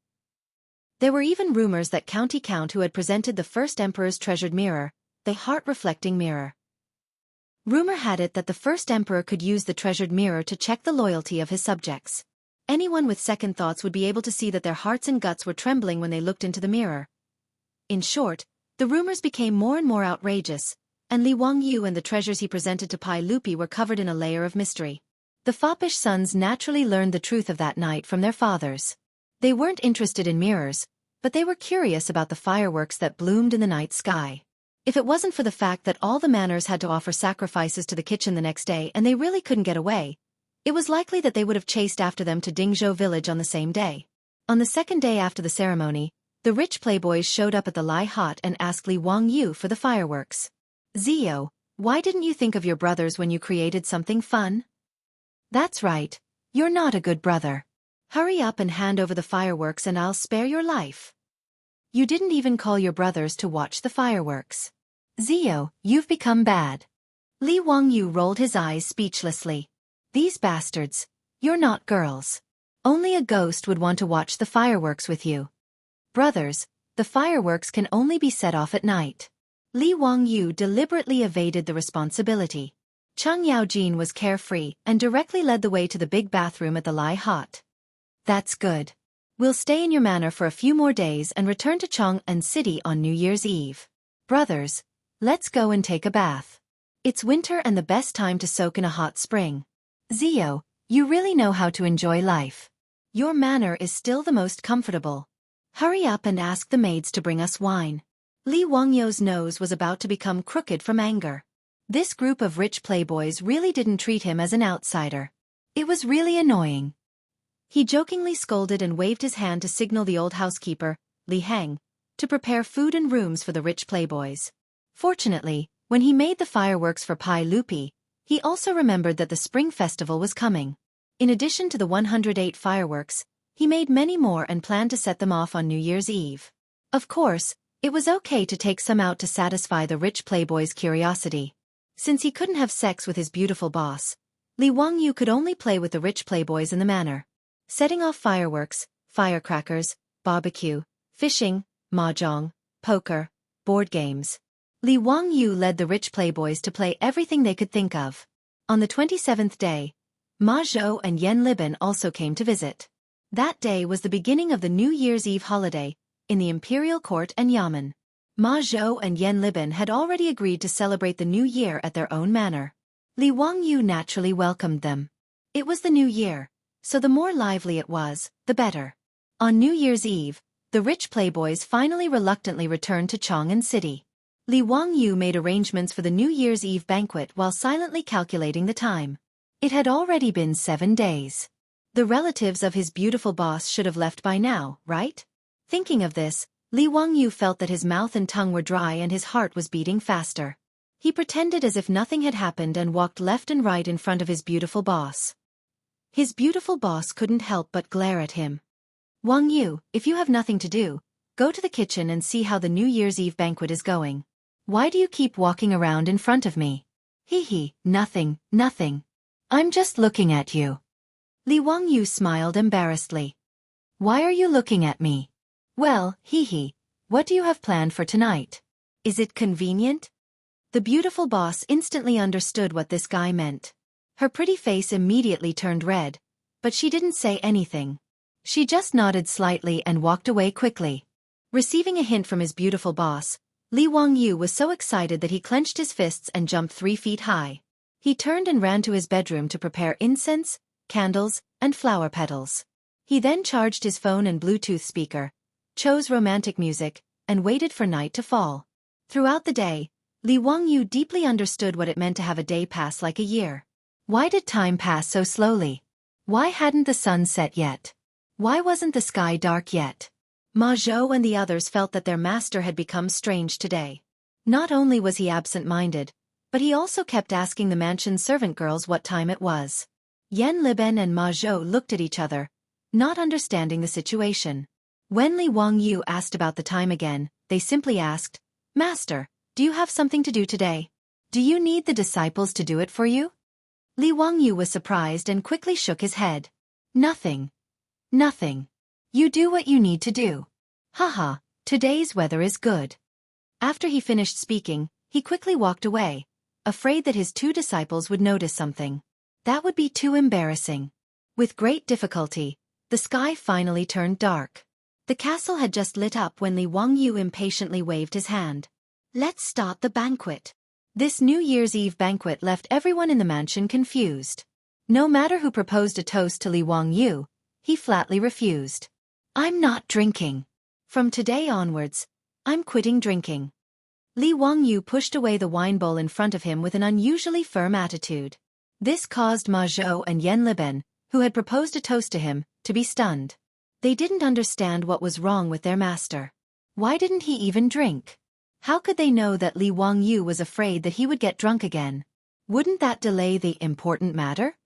There were even rumors that County Count who had presented the first emperor's treasured mirror, the heart-reflecting mirror, Rumor had it that the first emperor could use the treasured mirror to check the loyalty of his subjects. Anyone with second thoughts would be able to see that their hearts and guts were trembling when they looked into the mirror. In short, the rumors became more and more outrageous, and Li Wangyu and the treasures he presented to Pai Lupi were covered in a layer of mystery. The foppish sons naturally learned the truth of that night from their fathers. They weren't interested in mirrors, but they were curious about the fireworks that bloomed in the night sky. If it wasn't for the fact that all the manors had to offer sacrifices to the kitchen the next day and they really couldn't get away, it was likely that they would have chased after them to Dingzhou village on the same day. On the second day after the ceremony, the rich playboys showed up at the Lai Hut and asked Li Wangyu for the fireworks. Zio, why didn't you think of your brothers when you created something fun? That's right, you're not a good brother. Hurry up and hand over the fireworks and I'll spare your life. You didn't even call your brothers to watch the fireworks. Zio, you've become bad. Li Wangyu rolled his eyes speechlessly. These bastards, you're not girls. Only a ghost would want to watch the fireworks with you. Brothers, the fireworks can only be set off at night. Li Wangyu deliberately evaded the responsibility. Cheng Yaojin was carefree and directly led the way to the big bathroom at the Lai Hut. That's good. We'll stay in your manor for a few more days and return to Chang'an City on New Year's Eve. Brothers, let's go and take a bath. It's winter and the best time to soak in a hot spring. Zio, you really know how to enjoy life. Your manor is still the most comfortable. Hurry up and ask the maids to bring us wine. Li Wangyu's nose was about to become crooked from anger. This group of rich playboys really didn't treat him as an outsider. It was really annoying. He jokingly scolded and waved his hand to signal the old housekeeper, Li Heng, to prepare food and rooms for the rich playboys. Fortunately, when he made the fireworks for Pai Lupi, he also remembered that the spring festival was coming. In addition to the 108 fireworks, he made many more and planned to set them off on New Year's Eve. Of course, it was okay to take some out to satisfy the rich playboy's curiosity. Since he couldn't have sex with his beautiful boss, Li Wangyu could only play with the rich playboys in the manor. Setting off fireworks, firecrackers, barbecue, fishing, mahjong, poker, board games. Li Wangyu led the rich playboys to play everything they could think of. On the 27th day, Ma Zhou and Yan Libin also came to visit. That day was the beginning of the New Year's Eve holiday, in the imperial court and yamen. Ma Zhou and Yan Libin had already agreed to celebrate the new year at their own manor. Li Wangyu naturally welcomed them. It was the new year, so the more lively it was, the better. On New Year's Eve, the rich playboys finally reluctantly returned to Chang'an City. Li Wangyu made arrangements for the New Year's Eve banquet while silently calculating the time. It had already been 7 days. The relatives of his beautiful boss should have left by now, right? Thinking of this, Li Wangyu felt that his mouth and tongue were dry and his heart was beating faster. He pretended as if nothing had happened and walked left and right in front of his beautiful boss. His beautiful boss couldn't help but glare at him. Wangyu, if you have nothing to do, go to the kitchen and see how the New Year's Eve banquet is going. Why do you keep walking around in front of me? Hee, nothing. I'm just looking at you. Li Wangyu smiled embarrassedly. Why are you looking at me? Well, what do you have planned for tonight? Is it convenient? The beautiful boss instantly understood what this guy meant. Her pretty face immediately turned red, but she didn't say anything. She just nodded slightly and walked away quickly. Receiving a hint from his beautiful boss, Li Wangyu was so excited that he clenched his fists and jumped 3 feet high. He turned and ran to his bedroom to prepare incense, candles, and flower petals. He then charged his phone and Bluetooth speaker, chose romantic music, and waited for night to fall. Throughout the day, Li Wangyu deeply understood what it meant to have a day pass like a year. Why did time pass so slowly? Why hadn't the sun set yet? Why wasn't the sky dark yet? Ma Zhou and the others felt that their master had become strange today. Not only was he absent-minded, but he also kept asking the mansion's servant girls what time it was. Yan Libin and Ma Zhou looked at each other, not understanding the situation. When Li Wangyu asked about the time again, they simply asked, Master, do you have something to do today? Do you need the disciples to do it for you? Li Wangyu was surprised and quickly shook his head. Nothing. You do what you need to do. Haha, today's weather is good. After he finished speaking, he quickly walked away, afraid that his two disciples would notice something. That would be too embarrassing. With great difficulty, the sky finally turned dark. The castle had just lit up when Li Wangyu impatiently waved his hand. Let's start the banquet. This New Year's Eve banquet left everyone in the mansion confused. No matter who proposed a toast to Li Wangyu, he flatly refused. I'm not drinking. From today onwards, I'm quitting drinking. Li Wangyu pushed away the wine bowl in front of him with an unusually firm attitude. This caused Ma Zhou and Yan Liben, who had proposed a toast to him, to be stunned. They didn't understand what was wrong with their master. Why didn't he even drink? How could they know that Li Wangyu was afraid that he would get drunk again? Wouldn't that delay the important matter?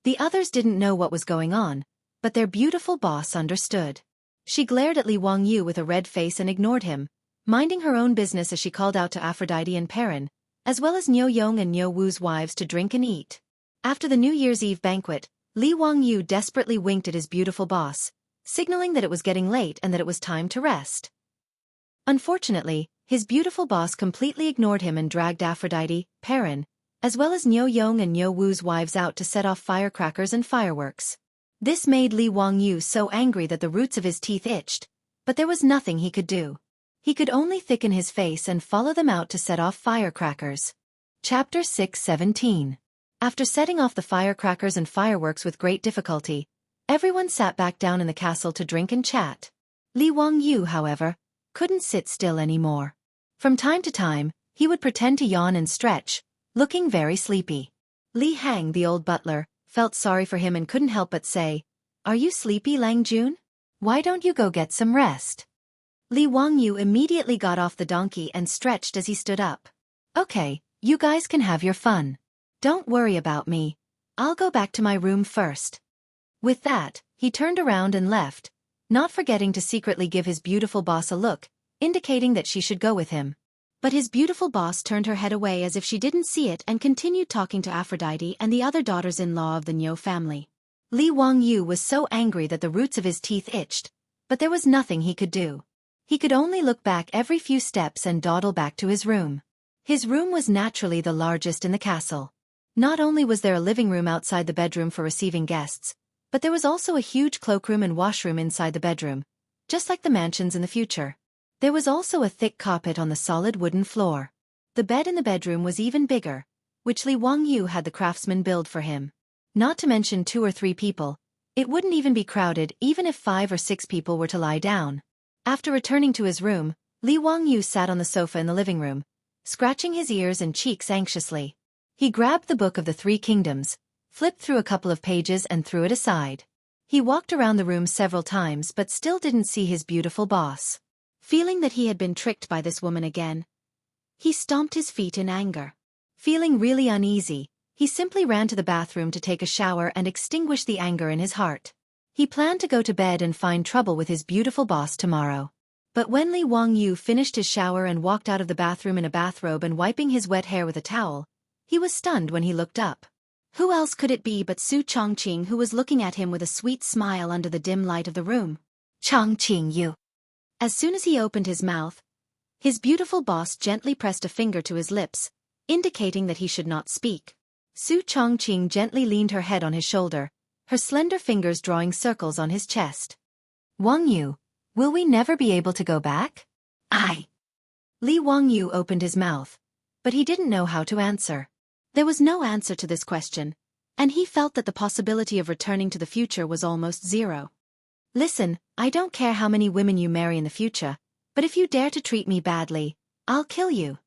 The others didn't know what was going on, but their beautiful boss understood. She glared at Li Wangyu with a red face and ignored him, minding her own business as she called out to Aphrodite and Perrin, as well as Niu Yong and Niu Wu's wives to drink and eat. After the New Year's Eve banquet, Li Wangyu desperately winked at his beautiful boss, signaling that it was getting late and that it was time to rest. Unfortunately, his beautiful boss completely ignored him and dragged Aphrodite, Perrin, as well as Niu Yong and Niu Wu's wives out to set off firecrackers and fireworks. This made Li Wangyu so angry that the roots of his teeth itched, but there was nothing he could do. He could only thicken his face and follow them out to set off firecrackers. Chapter 6:17. After setting off the firecrackers and fireworks with great difficulty, everyone sat back down in the castle to drink and chat. Li Wangyu, however, couldn't sit still anymore. From time to time, he would pretend to yawn and stretch, looking very sleepy. Li Hang, the old butler, felt sorry for him and couldn't help but say, "Are you sleepy, Lang Jun? Why don't you go get some rest?" Li Wangyu immediately got off the donkey and stretched as he stood up. "Okay, you guys can have your fun. Don't worry about me. I'll go back to my room first." With that, he turned around and left, not forgetting to secretly give his beautiful boss a look, indicating that she should go with him. But his beautiful boss turned her head away as if she didn't see it and continued talking to Aphrodite and the other daughters-in-law of the Niu family. Li Wangyu was so angry that the roots of his teeth itched, but there was nothing he could do. He could only look back every few steps and dawdle back to his room. His room was naturally the largest in the castle. Not only was there a living room outside the bedroom for receiving guests, but there was also a huge cloakroom and washroom inside the bedroom, just like the mansions in the future. There was also a thick carpet on the solid wooden floor. The bed in the bedroom was even bigger, which Li Wangyu had the craftsman build for him. Not to mention 2 or 3 people, it wouldn't even be crowded even if 5 or 6 people were to lie down. After returning to his room, Li Wangyu sat on the sofa in the living room, scratching his ears and cheeks anxiously. He grabbed the Book of the 3 Kingdoms, flipped through a couple of pages and threw it aside. He walked around the room several times but still didn't see his beautiful boss. Feeling that he had been tricked by this woman again, he stomped his feet in anger. Feeling really uneasy, he simply ran to the bathroom to take a shower and extinguish the anger in his heart. He planned to go to bed and find trouble with his beautiful boss tomorrow. But when Li Wangyu finished his shower and walked out of the bathroom in a bathrobe and wiping his wet hair with a towel, he was stunned when he looked up. Who else could it be but Su Chongqing, who was looking at him with a sweet smile under the dim light of the room? "Chongqing, you." As soon as he opened his mouth, his beautiful boss gently pressed a finger to his lips, indicating that he should not speak. Su Chongqing gently leaned her head on his shoulder, her slender fingers drawing circles on his chest. "Wangyu, will we never be able to go back?" Li Wangyu opened his mouth, but he didn't know how to answer. There was no answer to this question, and he felt that the possibility of returning to the future was almost zero. "Listen, I don't care how many women you marry in the future, but if you dare to treat me badly, I'll kill you."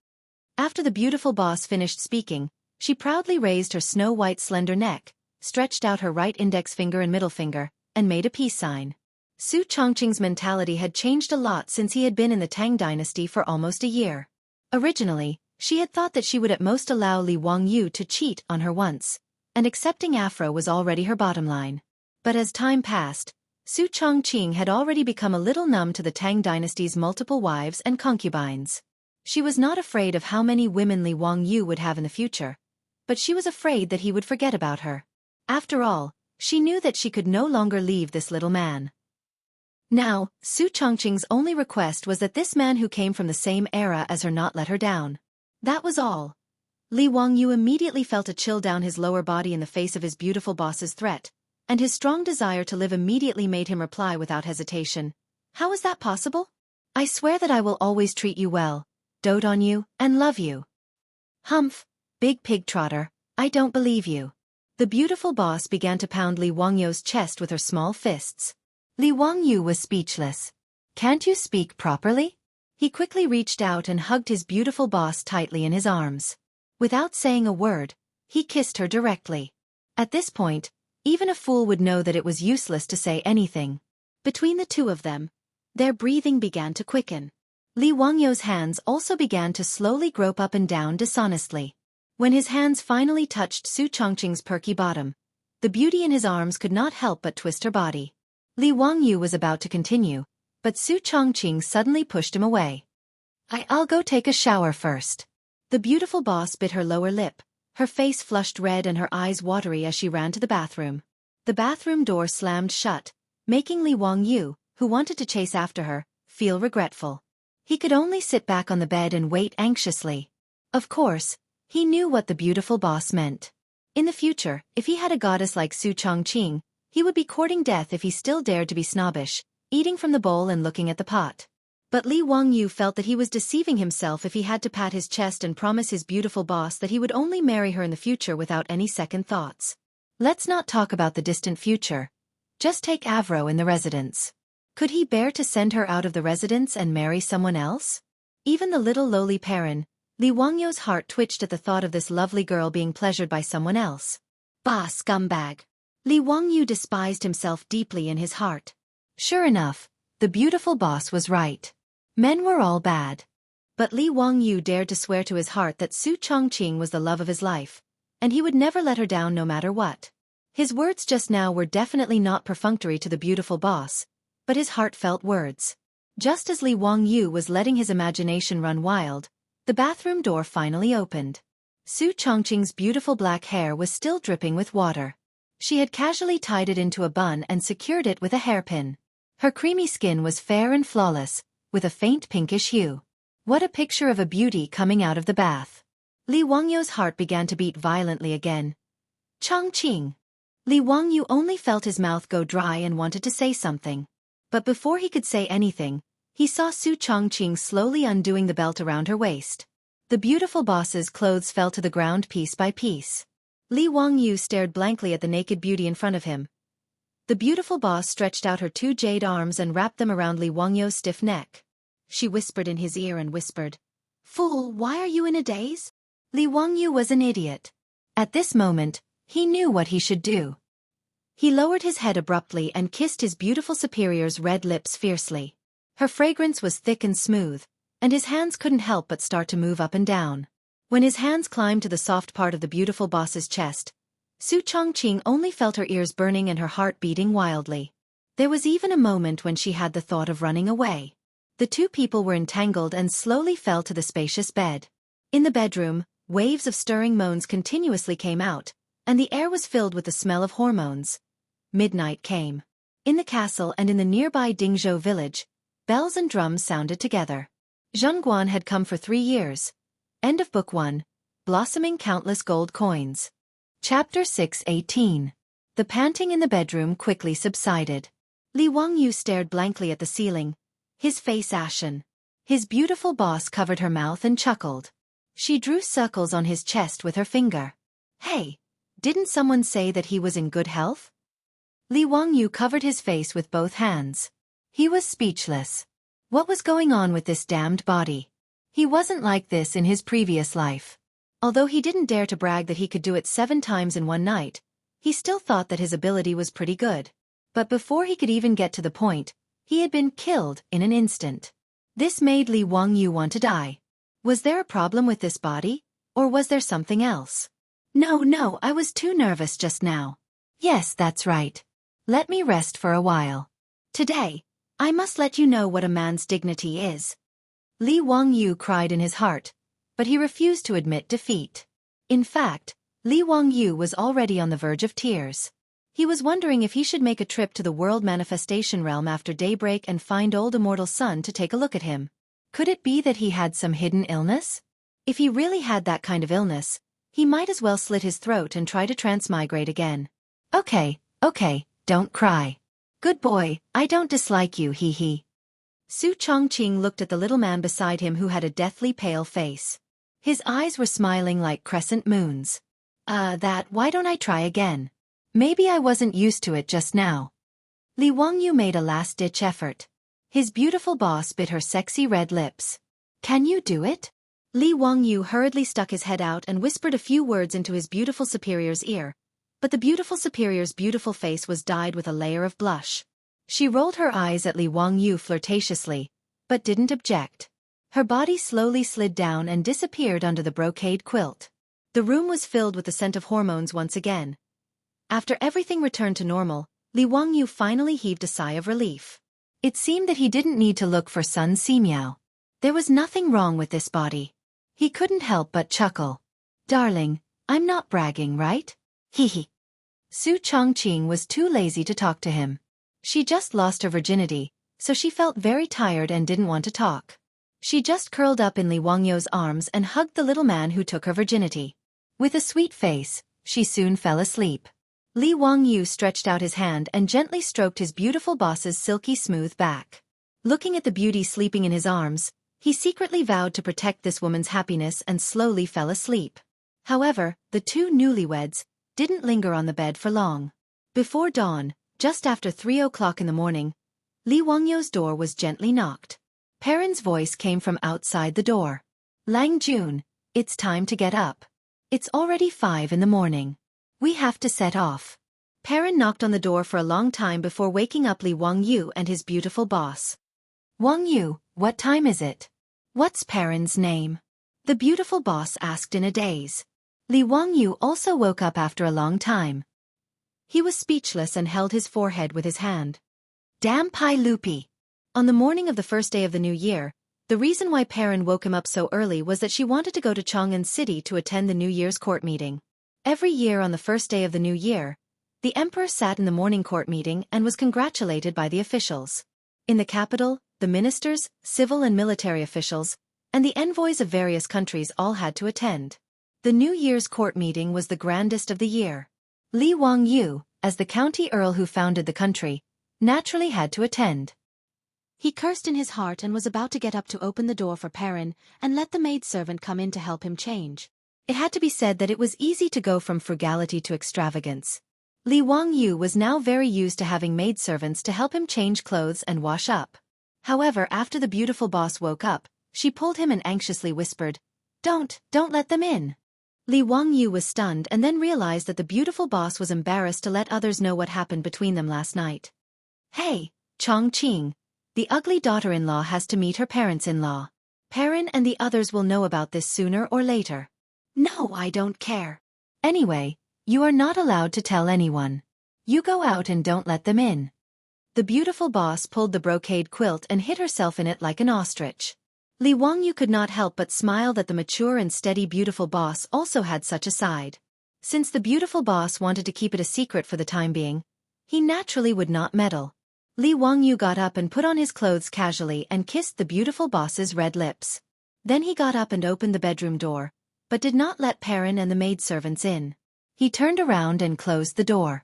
After the beautiful boss finished speaking, she proudly raised her snow-white slender neck, stretched out her right index finger and middle finger, and made a peace sign. Su Chongqing's mentality had changed a lot since he had been in the Tang dynasty for almost a year. Originally, she had thought that she would at most allow Li Wangyu to cheat on her once, and accepting Afro was already her bottom line. But as time passed, Su Chongqing had already become a little numb to the Tang dynasty's multiple wives and concubines. She was not afraid of how many women Li Wangyu would have in the future, but she was afraid that he would forget about her. After all, she knew that she could no longer leave this little man. Now, Su Chongqing's only request was that this man who came from the same era as her not let her down. That was all. Li Wangyu immediately felt a chill down his lower body in the face of his beautiful boss's threat, and his strong desire to live immediately made him reply without hesitation. How is that possible? I swear that I will always treat you well, dote on you, and love you. Humph, big pig trotter, I don't believe you. The beautiful boss began to pound Li Wangyu's chest with her small fists. Li Wangyu was speechless. Can't you speak properly? He quickly reached out and hugged his beautiful boss tightly in his arms. Without saying a word, he kissed her directly. At this point, even a fool would know that it was useless to say anything. Between the two of them, their breathing began to quicken. Li Wangyu's hands also began to slowly grope up and down dishonestly. When his hands finally touched Su Chongqing's perky bottom, the beauty in his arms could not help but twist her body. Li Wangyu was about to continue, but Su Chongqing suddenly pushed him away. I'll go take a shower first. The beautiful boss bit her lower lip, her face flushed red and her eyes watery as she ran to the bathroom. The bathroom door slammed shut, making Li Wangyu, who wanted to chase after her, feel regretful. He could only sit back on the bed and wait anxiously. Of course, he knew what the beautiful boss meant. In the future, if he had a goddess like Su Chongqing, he would be courting death if he still dared to be snobbish, eating from the bowl and looking at the pot. But Li Wangyu felt that he was deceiving himself if he had to pat his chest and promise his beautiful boss that he would only marry her in the future without any second thoughts. Let's not talk about the distant future. Just take Avro in the residence. Could he bear to send her out of the residence and marry someone else? Even the little lowly Perrin, Li Wangyu's heart twitched at the thought of this lovely girl being pleasured by someone else. Bah, scumbag. Li Wangyu despised himself deeply in his heart. Sure enough, the beautiful boss was right. Men were all bad. But Li Wangyu dared to swear to his heart that Su Chongqing was the love of his life, and he would never let her down no matter what. His words just now were definitely not perfunctory to the beautiful boss, but his heartfelt words. Just as Li Wangyu was letting his imagination run wild, the bathroom door finally opened. Su Chongqing's beautiful black hair was still dripping with water. She had casually tied it into a bun and secured it with a hairpin. Her creamy skin was fair and flawless, with a faint pinkish hue. What a picture of a beauty coming out of the bath. Li Wangyu's heart began to beat violently again. Chongqing. Li Wangyu only felt his mouth go dry and wanted to say something. But before he could say anything, he saw Su Chongqing slowly undoing the belt around her waist. The beautiful boss's clothes fell to the ground piece by piece. Li Wangyu stared blankly at the naked beauty in front of him. The beautiful boss stretched out her two jade arms and wrapped them around Li Wangyu's stiff neck. She whispered in his ear and whispered, "Fool, why are you in a daze?" Li Wangyu was an idiot. At this moment, he knew what he should do. He lowered his head abruptly and kissed his beautiful superior's red lips fiercely. Her fragrance was thick and smooth, and his hands couldn't help but start to move up and down. When his hands climbed to the soft part of the beautiful boss's chest, Su Chongqing only felt her ears burning and her heart beating wildly. There was even a moment when she had the thought of running away. The two people were entangled and slowly fell to the spacious bed. In the bedroom, waves of stirring moans continuously came out, and the air was filled with the smell of hormones. Midnight came. In the castle and in the nearby Dingzhou village, bells and drums sounded together. Zhongguan had come for 3 years. End of Book 1. Blossoming Countless Gold Coins. Chapter 6:18. The panting in the bedroom quickly subsided. Li Wangyu stared blankly at the ceiling, his face ashen. His beautiful boss covered her mouth and chuckled. She drew circles on his chest with her finger. Hey, didn't someone say that he was in good health? Li Wangyu covered his face with both hands. He was speechless. What was going on with this damned body? He wasn't like this in his previous life. Although he didn't dare to brag that he could do it 7 times in one night, he still thought that his ability was pretty good. But before he could even get to the point, he had been killed in an instant. This made Li Wangyu want to die. Was there a problem with this body, or was there something else? No, I was too nervous just now. Yes, that's right. Let me rest for a while. Today, I must let you know what a man's dignity is. Li Wangyu cried in his heart, but he refused to admit defeat. In fact, Li Wangyu was already on the verge of tears. He was wondering if he should make a trip to the world manifestation realm after daybreak and find old immortal Sun to take a look at him. Could it be that he had some hidden illness? If he really had that kind of illness, he might as well slit his throat and try to transmigrate again. Okay, don't cry. Good boy, I don't dislike you, hee hee. Su Chongqing looked at the little man beside him who had a deathly pale face. His eyes were smiling like crescent moons. Why don't I try again? Maybe I wasn't used to it just now. Li Wangyu made a last-ditch effort. His beautiful boss bit her sexy red lips. Can you do it? Li Wangyu hurriedly stuck his head out and whispered a few words into his beautiful superior's ear, but the beautiful superior's beautiful face was dyed with a layer of blush. She rolled her eyes at Li Wangyu flirtatiously, but didn't object. Her body slowly slid down and disappeared under the brocade quilt. The room was filled with the scent of hormones once again. After everything returned to normal, Li Wangyu finally heaved a sigh of relief. It seemed that he didn't need to look for Sun Simiao. There was nothing wrong with this body. He couldn't help but chuckle. Darling, I'm not bragging, right? Hee hee. Su Chongqing was too lazy to talk to him. She just lost her virginity, so she felt very tired and didn't want to talk. She just curled up in Li Wangyu's arms and hugged the little man who took her virginity. With a sweet face, she soon fell asleep. Li Wangyu stretched out his hand and gently stroked his beautiful boss's silky smooth back. Looking at the beauty sleeping in his arms, he secretly vowed to protect this woman's happiness and slowly fell asleep. However, the two newlyweds didn't linger on the bed for long. Before dawn, just after 3 o'clock in the morning, Li Wangyu's door was gently knocked. Perrin's voice came from outside the door. Lang Jun, it's time to get up. It's already 5 in the morning. We have to set off. Perrin knocked on the door for a long time before waking up Li Wangyu and his beautiful boss. Wangyu, what time is it? What's Perrin's name? The beautiful boss asked in a daze. Li Wangyu also woke up after a long time. He was speechless and held his forehead with his hand. Damn Pai Lupi! On the morning of the first day of the new year, the reason why Perrin woke him up so early was that she wanted to go to Chang'an City to attend the New Year's court meeting. Every year on the first day of the new year, the emperor sat in the morning court meeting and was congratulated by the officials. In the capital, the ministers, civil and military officials, and the envoys of various countries all had to attend. The New Year's court meeting was the grandest of the year. Li Wangyu, as the county earl who founded the country, naturally had to attend. He cursed in his heart and was about to get up to open the door for Perrin and let the maidservant come in to help him change. It had to be said that it was easy to go from frugality to extravagance. Li Wangyu was now very used to having maidservants to help him change clothes and wash up. However, after the beautiful boss woke up, she pulled him and anxiously whispered, Don't let them in." Li Wangyu was stunned and then realized that the beautiful boss was embarrassed to let others know what happened between them last night. Hey, Chongqing, the ugly daughter-in-law has to meet her parents-in-law. Perrin and the others will know about this sooner or later. No, I don't care. Anyway, you are not allowed to tell anyone. You go out and don't let them in. The beautiful boss pulled the brocade quilt and hid herself in it like an ostrich. Li Wangyu could not help but smile that the mature and steady beautiful boss also had such a side. Since the beautiful boss wanted to keep it a secret for the time being, he naturally would not meddle. Li Wangyu got up and put on his clothes casually and kissed the beautiful boss's red lips. Then he got up and opened the bedroom door, but did not let Perrin and the maidservants in. He turned around and closed the door.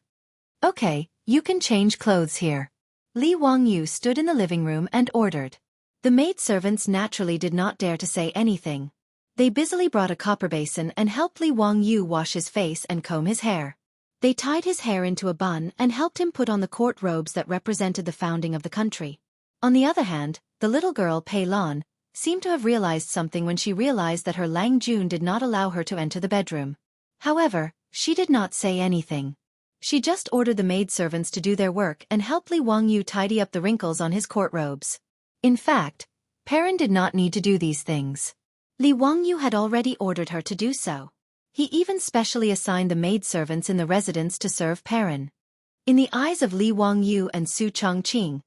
Okay, you can change clothes here. Li Wangyu stood in the living room and ordered. The maidservants naturally did not dare to say anything. They busily brought a copper basin and helped Li Wangyu wash his face and comb his hair. They tied his hair into a bun and helped him put on the court robes that represented the founding of the country. On the other hand, the little girl Pei Lan seemed to have realized something when she realized that her Lang Jun did not allow her to enter the bedroom. However, she did not say anything. She just ordered the maidservants to do their work and helped Li Wangyu tidy up the wrinkles on his court robes. In fact, Perrin did not need to do these things. Li Wangyu had already ordered her to do so. He even specially assigned the maidservants in the residence to serve Perrin. In the eyes of Li Wangyu and Su Chongqing,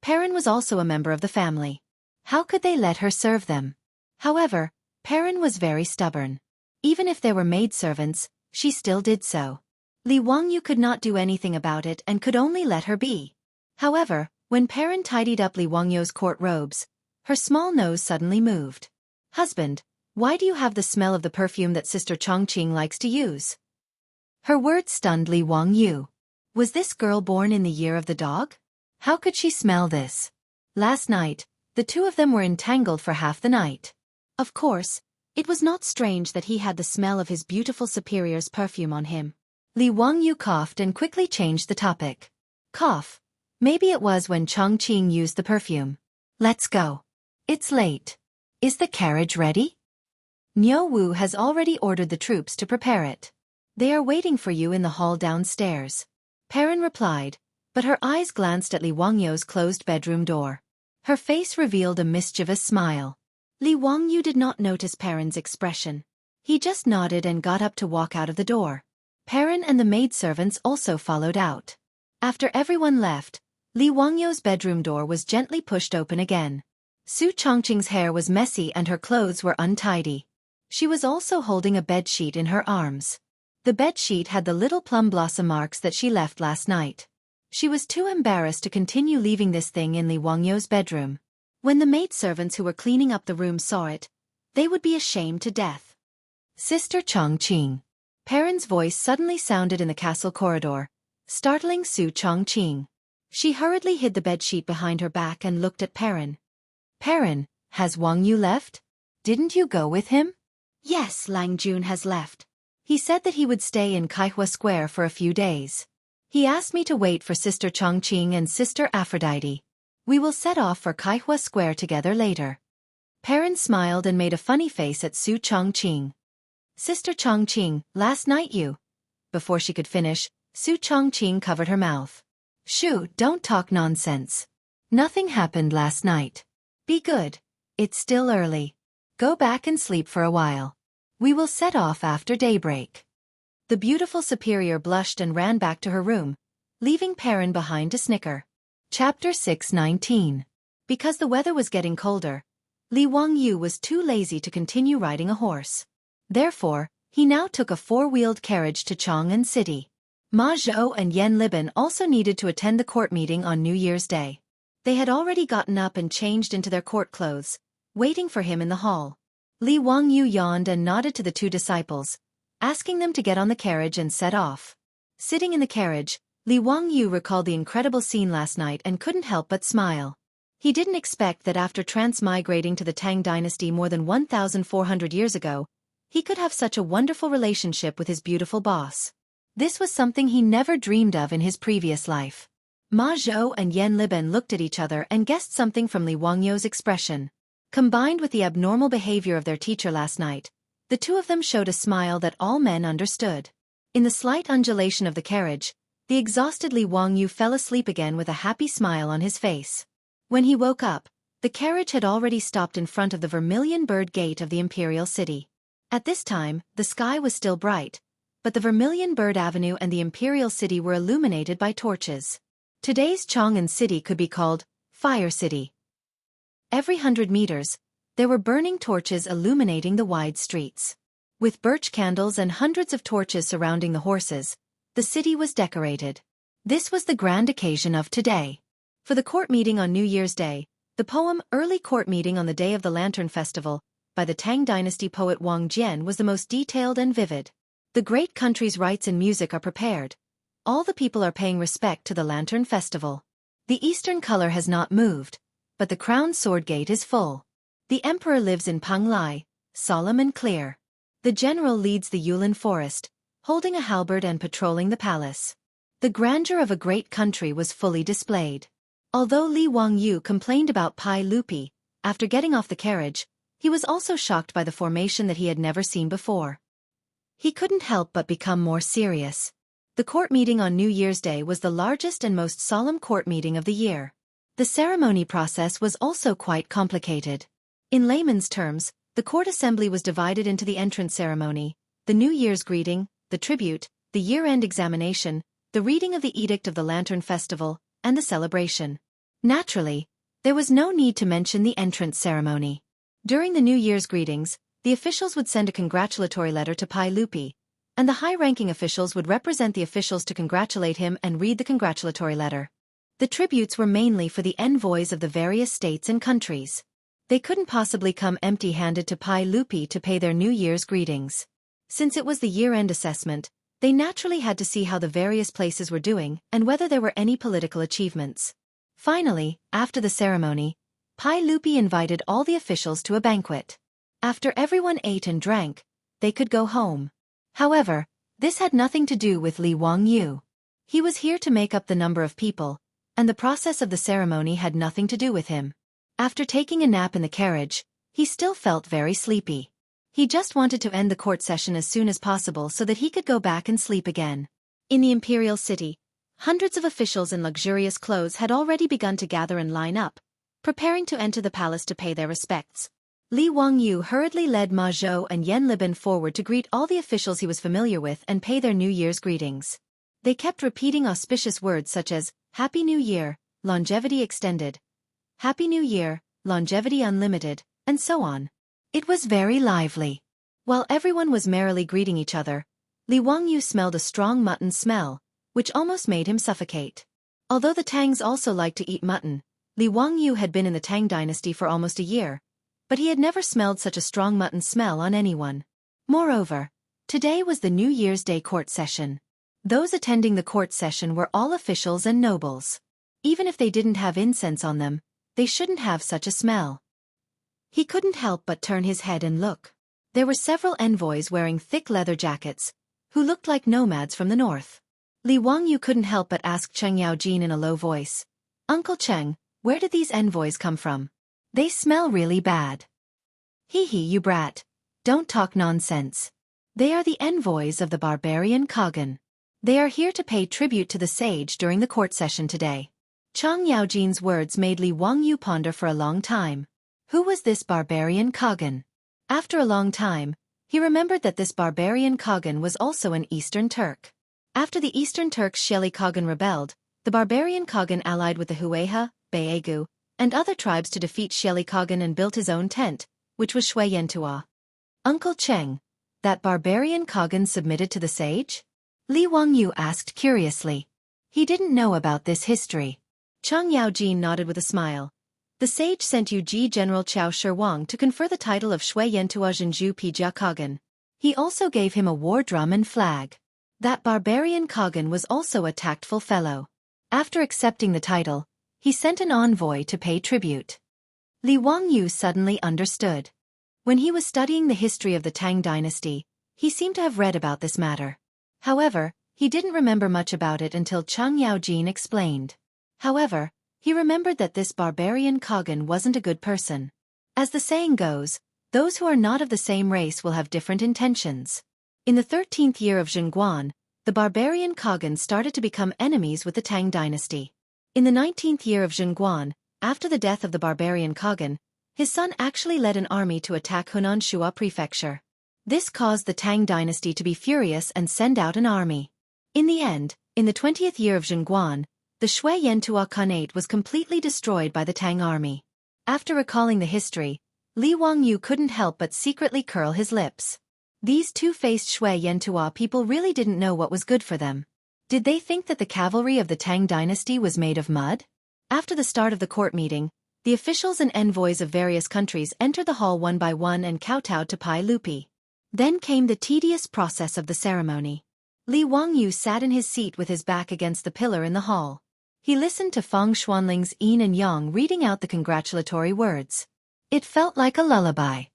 Perrin was also a member of the family. How could they let her serve them? However, Perrin was very stubborn. Even if there were maidservants, she still did so. Li Wangyu could not do anything about it and could only let her be. However, when Perrin tidied up Li Wangyu's court robes, her small nose suddenly moved. Husband, Why do you have the smell of the perfume that Sister Chongqing likes to use? Her words stunned Li Wangyu. Was this girl born in the year of the dog? How could she smell this? Last night, the two of them were entangled for half the night. Of course, it was not strange that he had the smell of his beautiful superior's perfume on him. Li Wangyu coughed and quickly changed the topic. Cough. Maybe it was when Chongqing used the perfume. Let's go. It's late. Is the carriage ready? Niu Wu has already ordered the troops to prepare it. They are waiting for you in the hall downstairs. Perrin replied, but her eyes glanced at Li Wangyu's closed bedroom door. Her face revealed a mischievous smile. Li Wangyu did not notice Perrin's expression. He just nodded and got up to walk out of the door. Perrin and the maidservants also followed out. After everyone left, Li Wangyu's bedroom door was gently pushed open again. Su Chongqing's hair was messy and her clothes were untidy. She was also holding a bedsheet in her arms. The bedsheet had the little plum blossom marks that she left last night. She was too embarrassed to continue leaving this thing in Li Wangyu's bedroom. When the maidservants who were cleaning up the room saw it, they would be ashamed to death. Sister Chongqing. Perrin's voice suddenly sounded in the castle corridor, startling Su Chongqing. She hurriedly hid the bedsheet behind her back and looked at Perrin. Perrin, has Wangyu left? Didn't you go with him? Yes, Lang Jun has left. He said that he would stay in Kaihua Square for a few days. He asked me to wait for Sister Chongqing and Sister Aphrodite. We will set off for Kaihua Square together later. Perrin smiled and made a funny face at Su Chongqing. Sister Chongqing, last night you... Before she could finish, Su Chongqing covered her mouth. Shoo, don't talk nonsense. Nothing happened last night. Be good. It's still early. Go back and sleep for a while. We will set off after daybreak. The beautiful superior blushed and ran back to her room, leaving Perrin behind to snicker. Chapter 619. Because the weather was getting colder, Li Wangyu was too lazy to continue riding a horse. Therefore, he now took a four-wheeled carriage to Chang'an City. Ma Zhou and Yan Liban also needed to attend the court meeting on New Year's Day. They had already gotten up and changed into their court clothes, waiting for him in the hall. Li Wangyu yawned and nodded to the two disciples, asking them to get on the carriage and set off. Sitting in the carriage, Li Wangyu recalled the incredible scene last night and couldn't help but smile. He didn't expect that after transmigrating to the Tang dynasty more than 1,400 years ago, he could have such a wonderful relationship with his beautiful boss. This was something he never dreamed of in his previous life. Ma Zhou and Yan Liban looked at each other and guessed something from Li Wangyu's expression. Combined with the abnormal behavior of their teacher last night, the two of them showed a smile that all men understood. In the slight undulation of the carriage, the exhausted Li Wangyu fell asleep again with a happy smile on his face. When he woke up, the carriage had already stopped in front of the Vermilion Bird Gate of the Imperial City. At this time, the sky was still bright, but the Vermilion Bird Avenue and the Imperial City were illuminated by torches. Today's Chang'an City could be called Fire City. Every 100 meters, there were burning torches illuminating the wide streets. With birch candles and hundreds of torches surrounding the horses, the city was decorated. This was the grand occasion of today. For the court meeting on New Year's Day, the poem Early Court Meeting on the Day of the Lantern Festival, by the Tang Dynasty poet Wang Jian was the most detailed and vivid. The great country's rites and music are prepared. All the people are paying respect to the Lantern Festival. The eastern color has not moved, but the crown sword gate is full. The emperor lives in Panglai, solemn and clear. The general leads the Yulin forest, holding a halberd and patrolling the palace. The grandeur of a great country was fully displayed. Although Li Wangyu complained about Pai Lupi, after getting off the carriage, he was also shocked by the formation that he had never seen before. He couldn't help but become more serious. The court meeting on New Year's Day was the largest and most solemn court meeting of the year. The ceremony process was also quite complicated. In layman's terms, the court assembly was divided into the entrance ceremony, the New Year's greeting, the tribute, the year-end examination, the reading of the Edict of the Lantern Festival, and the celebration. Naturally, there was no need to mention the entrance ceremony. During the New Year's greetings, the officials would send a congratulatory letter to Pai Lupi, and the high-ranking officials would represent the officials to congratulate him and read the congratulatory letter. The tributes were mainly for the envoys of the various states and countries. They couldn't possibly come empty-handed to Pai Lupi to pay their New Year's greetings. Since it was the year-end assessment, they naturally had to see how the various places were doing and whether there were any political achievements. Finally, after the ceremony, Pai Lupi invited all the officials to a banquet. After everyone ate and drank, they could go home. However, this had nothing to do with Li Wangyu. He was here to make up the number of people, and the process of the ceremony had nothing to do with him. After taking a nap in the carriage, he still felt very sleepy. He just wanted to end the court session as soon as possible so that he could go back and sleep again. In the imperial city, hundreds of officials in luxurious clothes had already begun to gather and line up, preparing to enter the palace to pay their respects. Li Wangyu hurriedly led Ma Zhou and Yan Liban forward to greet all the officials he was familiar with and pay their New Year's greetings. They kept repeating auspicious words such as, Happy New Year, Longevity Extended, Happy New Year, Longevity Unlimited, and so on. It was very lively. While everyone was merrily greeting each other, Li Wangyu smelled a strong mutton smell, which almost made him suffocate. Although the Tangs also liked to eat mutton, Li Wangyu had been in the Tang dynasty for almost a year, but he had never smelled such a strong mutton smell on anyone. Moreover, today was the New Year's Day court session. Those attending the court session were all officials and nobles. Even if they didn't have incense on them, they shouldn't have such a smell. He couldn't help but turn his head and look. There were several envoys wearing thick leather jackets, who looked like nomads from the north. Li Wangyu couldn't help but ask Cheng Yaojin in a low voice, Uncle Cheng, where did these envoys come from? They smell really bad. Hee hee, you brat. Don't talk nonsense. They are the envoys of the barbarian Kagan. They are here to pay tribute to the sage during the court session today. Cheng Yaojin's words made Li Wangyu ponder for a long time. Who was this barbarian Kagan? After a long time, he remembered that this barbarian Kagan was also an Eastern Turk. After the Eastern Turks Sheli Kagan rebelled, the barbarian Kagan allied with the Hueha, Baegu, and other tribes to defeat Sheli Kagan and built his own tent, which was Shui Yentua. Uncle Cheng, that barbarian Kagan submitted to the sage? Li Wangyu asked curiously. He didn't know about this history. Cheng Yaojin nodded with a smile. The sage sent Yuji General Qiao Shiwang to confer the title of Shui Yentua Zhenju Pijia Kagan. He also gave him a war drum and flag. That barbarian Kagan was also a tactful fellow. After accepting the title, he sent an envoy to pay tribute. Li Wangyu suddenly understood. When he was studying the history of the Tang dynasty, he seemed to have read about this matter. However, he didn't remember much about it until Cheng Yaojin explained. However, he remembered that this barbarian Kagan wasn't a good person. As the saying goes, those who are not of the same race will have different intentions. In the 13th year of Zhengguan, the barbarian Kagan started to become enemies with the Tang dynasty. In the 19th year of Zhengguan, after the death of the barbarian Kagan, his son actually led an army to attack Hunan Shua Prefecture. This caused the Tang dynasty to be furious and send out an army. In the end, in the 20th year of Zhengguan, the Shui Yentua Khanate was completely destroyed by the Tang army. After recalling the history, Li Wangyu couldn't help but secretly curl his lips. These two-faced Shui Yentua people really didn't know what was good for them. Did they think that the cavalry of the Tang dynasty was made of mud? After the start of the court meeting, the officials and envoys of various countries entered the hall one by one and kowtowed to Pai Lupi. Then came the tedious process of the ceremony. Li Wangyu sat in his seat with his back against the pillar in the hall. He listened to Feng Xuanling's yin and yang reading out the congratulatory words. It felt like a lullaby.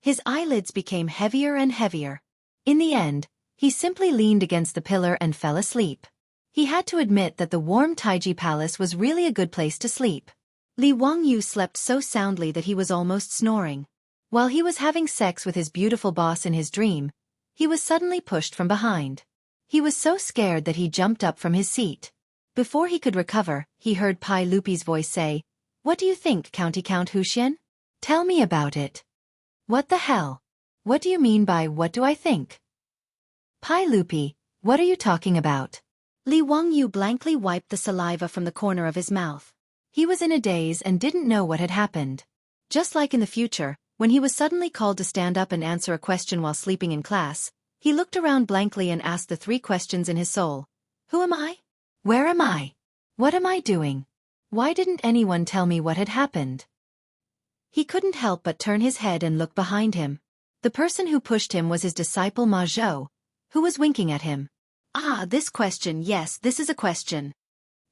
His eyelids became heavier and heavier. In the end, he simply leaned against the pillar and fell asleep. He had to admit that the warm Taiji Palace was really a good place to sleep. Li Wangyu slept so soundly that he was almost snoring. While he was having sex with his beautiful boss in his dream, he was suddenly pushed from behind. He was so scared that he jumped up from his seat. Before he could recover, he heard Pai Lupi's voice say, "What do you think, County Count Huxian? Tell me about it." "What the hell? What do you mean by what do I think?" "Pai Lupi, what are you talking about?" Li Wangyu blankly wiped the saliva from the corner of his mouth. He was in a daze and didn't know what had happened. Just like in the future, when he was suddenly called to stand up and answer a question while sleeping in class, he looked around blankly and asked the three questions in his soul. Who am I? Where am I? What am I doing? Why didn't anyone tell me what had happened? He couldn't help but turn his head and look behind him. The person who pushed him was his disciple Ma Zhou, who was winking at him. Ah, this question, yes, this is a question.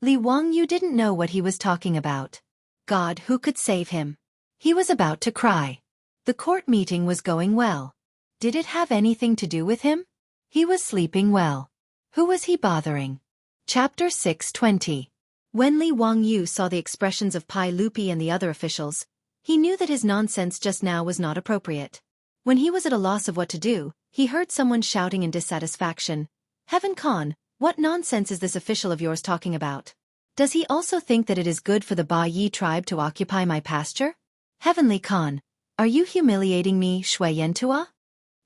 Li Wangyu didn't know what he was talking about. God, who could save him? He was about to cry. The court meeting was going well. Did it have anything to do with him? He was sleeping well. Who was he bothering? Chapter 6:20. When Li Wangyu saw the expressions of Pai Lupi and the other officials, he knew that his nonsense just now was not appropriate. When he was at a loss of what to do, he heard someone shouting in dissatisfaction, "Heaven Khan, what nonsense is this official of yours talking about? Does he also think that it is good for the Ba Yi tribe to occupy my pasture? Heavenly Khan, are you humiliating me, Shui Yentua?"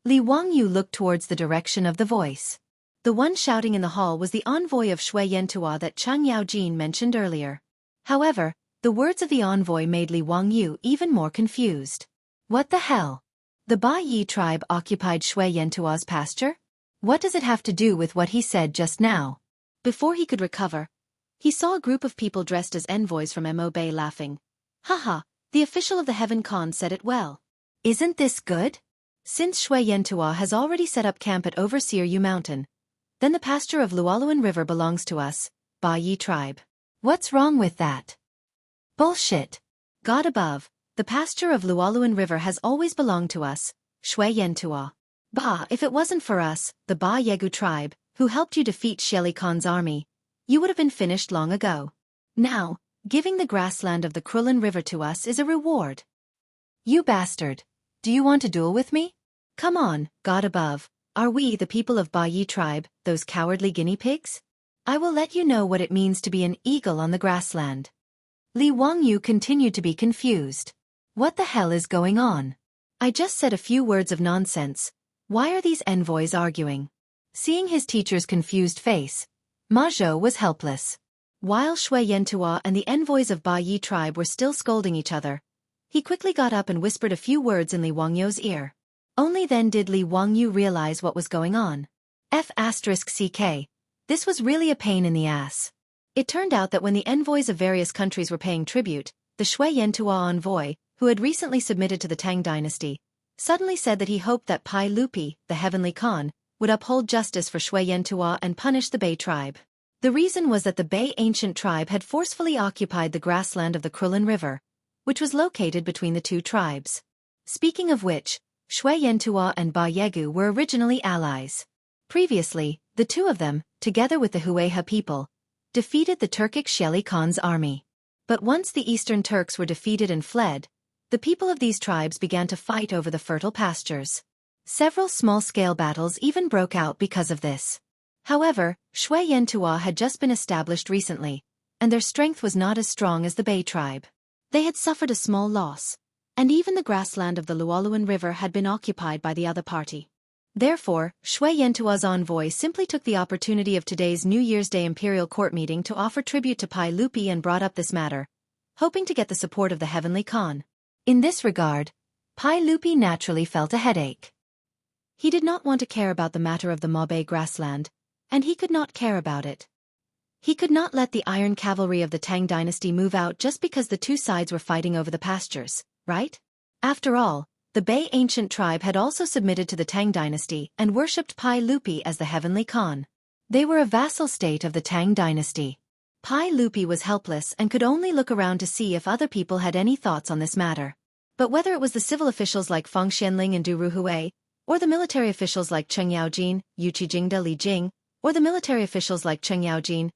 Li Wangyu looked towards the direction of the voice. The one shouting in the hall was the envoy of Shui Yentua that Cheng Yaojin mentioned earlier. However, the words of the envoy made Li Wangyu even more confused. What the hell? The Ba Yi tribe occupied Shui Yentua's pasture? What does it have to do with what he said just now? Before he could recover, he saw a group of people dressed as envoys from Mo Bay laughing. Haha, the official of the Heaven Khan said it well. Isn't this good? Since Shui Yentua has already set up camp at Overseer Yu Mountain, then the pasture of Luoluan River belongs to us, Ba Yi tribe. What's wrong with that? Bullshit. God above, the pasture of Luoluan River has always belonged to us, Shui Yentua. Bah, if it wasn't for us, the Ba Yegu tribe, who helped you defeat Shelly Khan's army, you would have been finished long ago. Now, giving the grassland of the Krulin River to us is a reward. You bastard. Do you want to duel with me? Come on, God above. Are we, the people of Ba Yi tribe, those cowardly guinea pigs? I will let you know what it means to be an eagle on the grassland. Li Wangyu continued to be confused. What the hell is going on? I just said a few words of nonsense. Why are these envoys arguing? Seeing his teacher's confused face, Ma Zhou was helpless. While Shui Yentua and the envoys of Ba Yi tribe were still scolding each other, he quickly got up and whispered a few words in Li Wangyu's ear. Only then did Li Wangyu realize what was going on. F***CK. This was really a pain in the ass. It turned out that when the envoys of various countries were paying tribute, the Shui Yentua envoy, who had recently submitted to the Tang dynasty, suddenly said that he hoped that Pai Lupi, the Heavenly Khan, would uphold justice for Shui Yentua and punish the Bei tribe. The reason was that the Bei ancient tribe had forcefully occupied the grassland of the Krulin River, which was located between the two tribes. Speaking of which, Shui Yentua and Ba Yegu were originally allies. Previously, the two of them, together with the Hueha people, defeated the Turkic Shelly Khan's army. But once the Eastern Turks were defeated and fled, the people of these tribes began to fight over the fertile pastures. Several small-scale battles even broke out because of this. However, Shui Yentua had just been established recently, and their strength was not as strong as the Bei tribe. They had suffered a small loss, and even the grassland of the Luoluan River had been occupied by the other party. Therefore, Shui Yentua's envoy simply took the opportunity of today's New Year's Day Imperial Court meeting to offer tribute to Pai Lupi and brought up this matter, hoping to get the support of the Heavenly Khan. In this regard, Pai Lupi naturally felt a headache. He did not want to care about the matter of the Mabe grassland, and he could not care about it. He could not let the iron cavalry of the Tang dynasty move out just because the two sides were fighting over the pastures, right? After all, the Bei ancient tribe had also submitted to the Tang dynasty and worshipped Pai Lupi as the Heavenly Khan. They were a vassal state of the Tang dynasty. Pai Lupi was helpless and could only look around to see if other people had any thoughts on this matter. But whether it was the civil officials like Feng Xianling and Du Ruhui, or the military officials like Cheng Yaojin, Yu Qijingda Li Jing, or the military officials like Cheng Yaojin,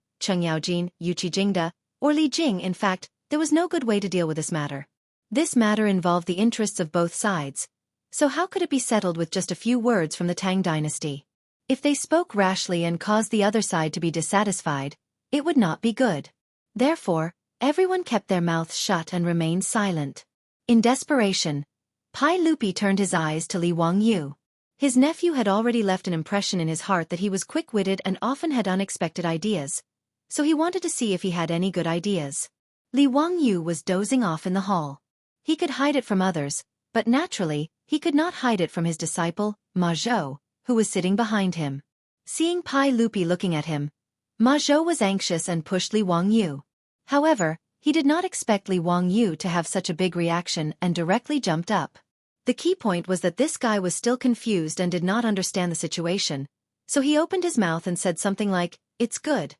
Yu Qijingda, or Li Jing, in fact, there was no good way to deal with this matter. This matter involved the interests of both sides, so how could it be settled with just a few words from the Tang dynasty? If they spoke rashly and caused the other side to be dissatisfied, it would not be good. Therefore, everyone kept their mouths shut and remained silent. In desperation, Pai Lupi turned his eyes to Li Wangyu. His nephew had already left an impression in his heart that he was quick-witted and often had unexpected ideas, so he wanted to see if he had any good ideas. Li Wangyu was dozing off in the hall. He could hide it from others, but naturally, he could not hide it from his disciple, Ma Zhou, who was sitting behind him. Seeing Pai Lupi looking at him, Ma Zhou was anxious and pushed Li Wangyu. However, He did not expect Li Wangyu to have such a big reaction and directly jumped up. The key point was that this guy was still confused and did not understand the situation, so he opened his mouth and said something like, "It's good."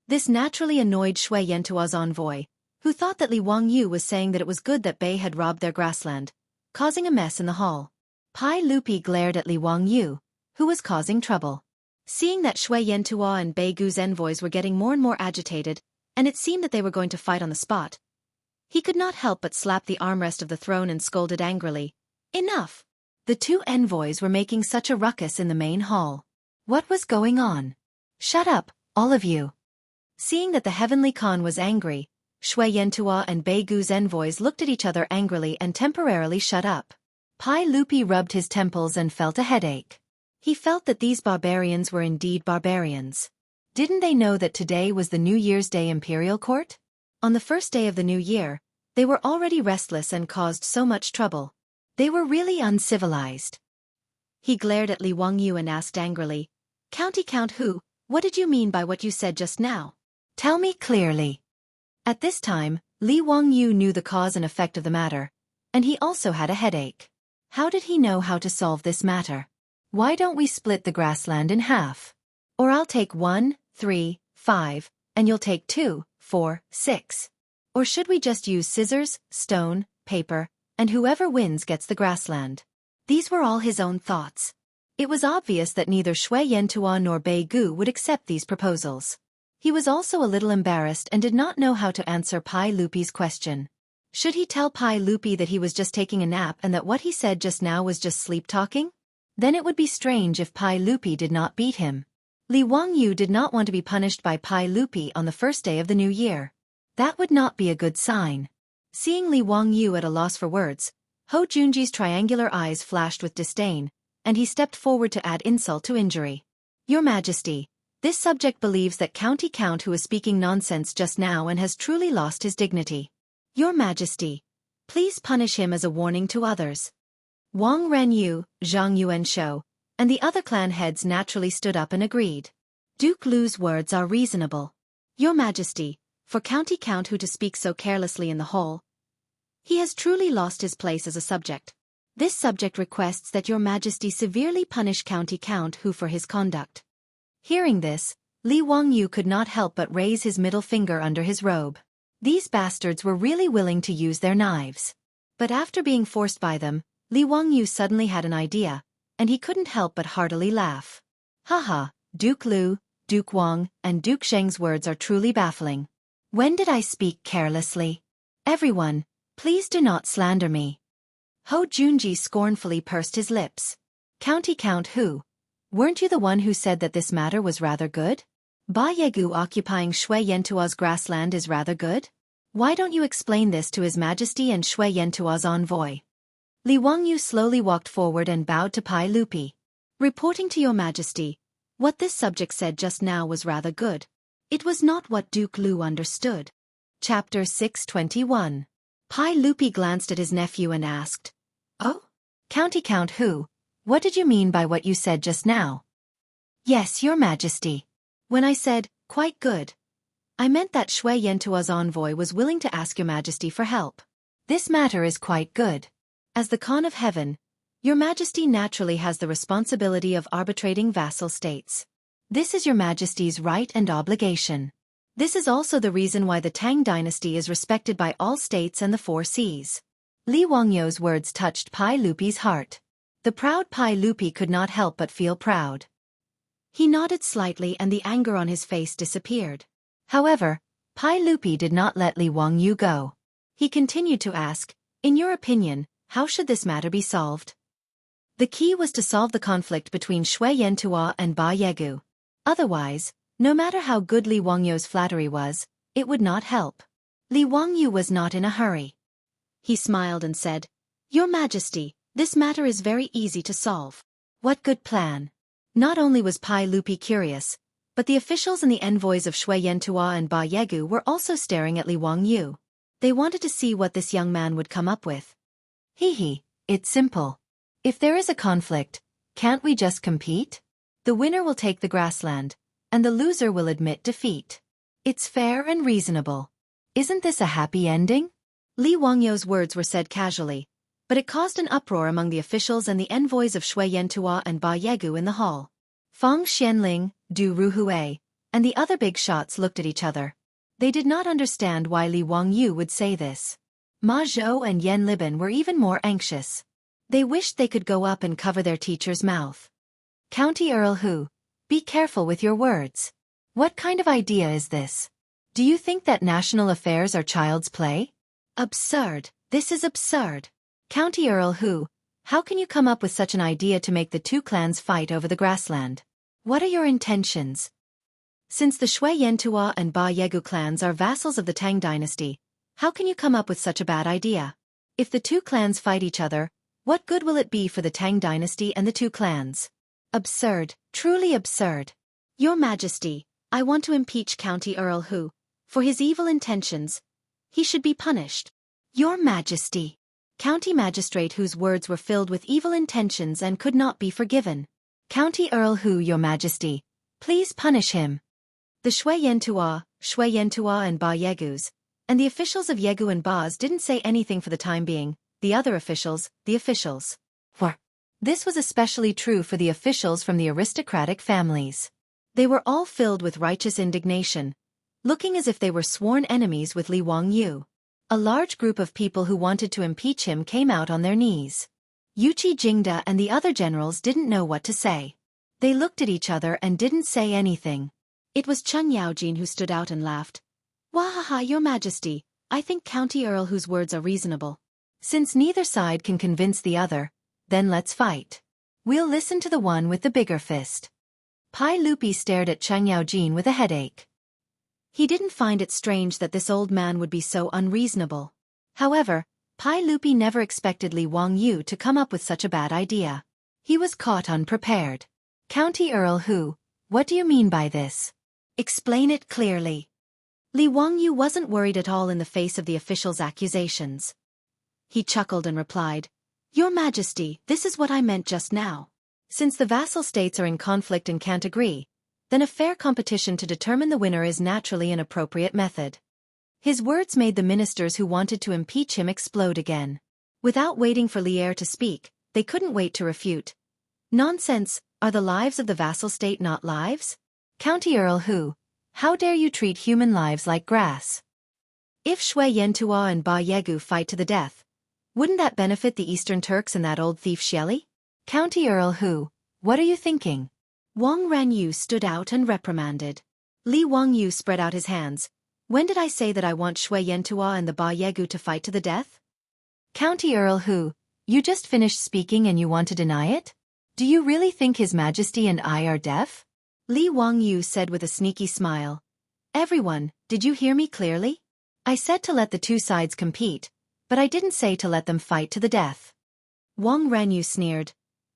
This naturally annoyed Shui Yantua's envoy, who thought that Li Wangyu was saying that it was good that Bei had robbed their grassland, causing a mess in the hall. Pai Lupi glared at Li Wangyu, who was causing trouble. Seeing that Shui Yantua and Bei Gu's envoys were getting more and more agitated, and it seemed that they were going to fight on the spot, he could not help but slap the armrest of the throne and scolded angrily, "Enough!" The two envoys were making such a ruckus in the main hall. What was going on? "Shut up, all of you!" Seeing that the Heavenly Khan was angry, Shui Yantua and Bei Gu's envoys looked at each other angrily and temporarily shut up. Pai Lupi rubbed his temples and felt a headache. He felt that these barbarians were indeed barbarians. Didn't they know that today was the New Year's Day Imperial Court? On the first day of the new year, they were already restless and caused so much trouble. They were really uncivilized. He glared at Li Wangyu and asked angrily, "County Count who? What did you mean by what you said just now? Tell me clearly." At this time, Li Wangyu knew the cause and effect of the matter, and he also had a headache. How did he know how to solve this matter? "Why don't we split the grassland in half? Or I'll take 1, 3, 5, and you'll take 2, 4, 6. Or should we just use scissors, stone, paper, and whoever wins gets the grassland?" These were all his own thoughts. It was obvious that neither Shui Yantua nor Bei Gu would accept these proposals. He was also a little embarrassed and did not know how to answer Pai Lupi's question. Should he tell Pai Lupi that he was just taking a nap and that what he said just now was just sleep-talking? Then it would be strange if Pai Lupi did not beat him. Li Wangyu did not want to be punished by Pai Lupi on the first day of the new year. That would not be a good sign. Seeing Li Wangyu at a loss for words, Ho Junji's triangular eyes flashed with disdain, and he stepped forward to add insult to injury. "Your Majesty, this subject believes that County Count who is speaking nonsense just now and has truly lost his dignity. Your Majesty, please punish him as a warning to others." Wang Renyu, Zhang Yuanshou, and the other clan heads naturally stood up and agreed. Duke Lu's words are reasonable. Your Majesty, for County Count who to speak so carelessly in the hall, he has truly lost his place as a subject. This subject requests that your Majesty severely punish County Count who for his conduct. Hearing this, Li Wangyu could not help but raise his middle finger under his robe. These bastards were really willing to use their knives. But after being forced by them, Li Wangyu suddenly had an idea, and he couldn't help but heartily laugh. "Haha, Duke Lu, Duke Wang, and Duke Zheng's words are truly baffling. When did I speak carelessly? Everyone, please do not slander me." Ho Junji scornfully pursed his lips. "County Count who? Weren't you the one who said that this matter was rather good? Ba Yegu occupying Shui Yantua's grassland is rather good? Why don't you explain this to His Majesty and Shui Yantua's envoy?" Li Wangyu slowly walked forward and bowed to Pai Lupi. "Reporting to your Majesty, what this subject said just now was rather good. It was not what Duke Lu understood." Chapter 621. Pai Lupi glanced at his nephew and asked, "Oh? County Count who? What did you mean by what you said just now?" "Yes, your Majesty. When I said, 'quite good,' I meant that Shui Yantua's envoy was willing to ask your Majesty for help. This matter is quite good. As the Khan of Heaven, your Majesty naturally has the responsibility of arbitrating vassal states. This is your Majesty's right and obligation. This is also the reason why the Tang dynasty is respected by all states and the four seas." Li Wangyu's words touched Pai Lupi's heart. The proud Pai Lupi could not help but feel proud. He nodded slightly and the anger on his face disappeared. However, Pai Lupi did not let Li Wangyu go. He continued to ask, "In your opinion, how should this matter be solved?" The key was to solve the conflict between Shui Yantua and Ba Yegu. Otherwise, no matter how good Li Wangyu's flattery was, it would not help. Li Wangyu was not in a hurry. He smiled and said, "Your Majesty, this matter is very easy to solve." What good plan? Not only was Pai Lupi curious, but the officials and the envoys of Shui Yantua and Ba Yegu were also staring at Li Wangyu. They wanted to see what this young man would come up with. "Hee, it's simple. If there is a conflict, can't we just compete? The winner will take the grassland, and the loser will admit defeat. It's fair and reasonable." Isn't this a happy ending? Li Wangyou's words were said casually, but it caused an uproar among the officials and the envoys of Shui Yantua and Ba Yegu in the hall. Fang Xianling, Du Ruhui, and the other big shots looked at each other. They did not understand why Li Wangyu would say this. Ma Zhou and Yan Liban were even more anxious. They wished they could go up and cover their teacher's mouth. County Earl Hu, be careful with your words. What kind of idea is this? Do you think that national affairs are child's play? Absurd, this is absurd. County Earl Hu, how can you come up with such an idea to make the two clans fight over the grassland? What are your intentions? Since the Shui Yantua and Ba Yegu clans are vassals of the Tang dynasty, how can you come up with such a bad idea? If the two clans fight each other, what good will it be for the Tang dynasty and the two clans? Absurd, truly absurd. Your Majesty, I want to impeach County Earl Hu. For his evil intentions, he should be punished. Your Majesty. County Magistrate whose words were filled with evil intentions and could not be forgiven. County Earl Hu, Your Majesty, please punish him. The Shui Yantua and Ba Yegus, and the officials of Yegu and Baz didn't say anything for the time being. The other officials, were. This was especially true for the officials from the aristocratic families. They were all filled with righteous indignation, looking as if they were sworn enemies with Li Wangyu. A large group of people who wanted to impeach him came out on their knees. Yuqi Jingda and the other generals didn't know what to say. They looked at each other and didn't say anything. It was Chen Yaojin who stood out and laughed. Wahaha, Your Majesty, I think County Earl Hu's words are reasonable. Since neither side can convince the other, then let's fight. We'll listen to the one with the bigger fist. Pai Lupi stared at Chen Yaojin with a headache. He didn't find it strange that this old man would be so unreasonable. However, Pai Lupi never expected Li Wangyu to come up with such a bad idea. He was caught unprepared. County Earl Hu, what do you mean by this? Explain it clearly. Li Wangyu wasn't worried at all in the face of the official's accusations. He chuckled and replied, Your Majesty, this is what I meant just now. Since the vassal states are in conflict and can't agree, then a fair competition to determine the winner is naturally an appropriate method. His words made the ministers who wanted to impeach him explode again. Without waiting for Lier to speak, they couldn't wait to refute. Nonsense, are the lives of the vassal state not lives? County Earl Hu, how dare you treat human lives like grass? If Shui Yantua and Ba Yegu fight to the death, wouldn't that benefit the Eastern Turks and that old thief Xieli? County Earl Hu, what are you thinking? Wang Ranyu stood out and reprimanded. Li Wangyu spread out his hands. When did I say that I want Shui Yantua and the Ba Yegu to fight to the death? County Earl Hu, you just finished speaking and you want to deny it? Do you really think His Majesty and I are deaf? Li Wangyu said with a sneaky smile. Everyone, did you hear me clearly? I said to let the two sides compete, but I didn't say to let them fight to the death. Wang Ranyu sneered.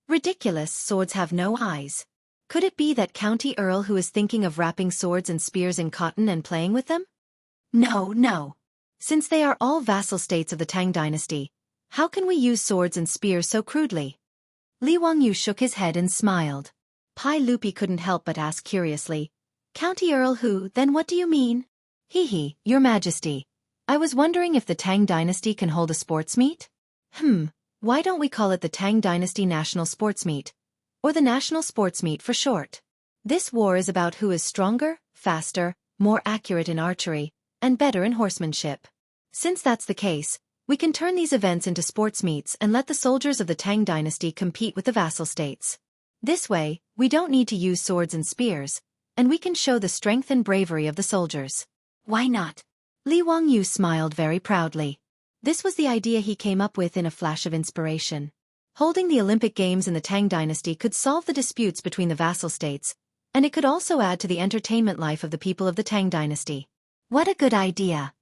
Ridiculous, swords have no eyes. Could it be that County Earl Hu is thinking of wrapping swords and spears in cotton and playing with them? No. Since they are all vassal states of the Tang dynasty, how can we use swords and spears so crudely? Li Wangyu shook his head and smiled. Pai Lupi couldn't help but ask curiously, County Earl Hu, then what do you mean? Your Majesty. I was wondering if the Tang dynasty can hold a sports meet? Why don't we call it the Tang Dynasty National Sports Meet? Or the National Sports Meet for short. This war is about who is stronger, faster, more accurate in archery, and better in horsemanship. Since that's the case, we can turn these events into sports meets and let the soldiers of the Tang Dynasty compete with the vassal states. This way, we don't need to use swords and spears, and we can show the strength and bravery of the soldiers. Why not? Li Wangyu smiled very proudly. This was the idea he came up with in a flash of inspiration. Holding the Olympic Games in the Tang Dynasty could solve the disputes between the vassal states, and it could also add to the entertainment life of the people of the Tang Dynasty. What a good idea!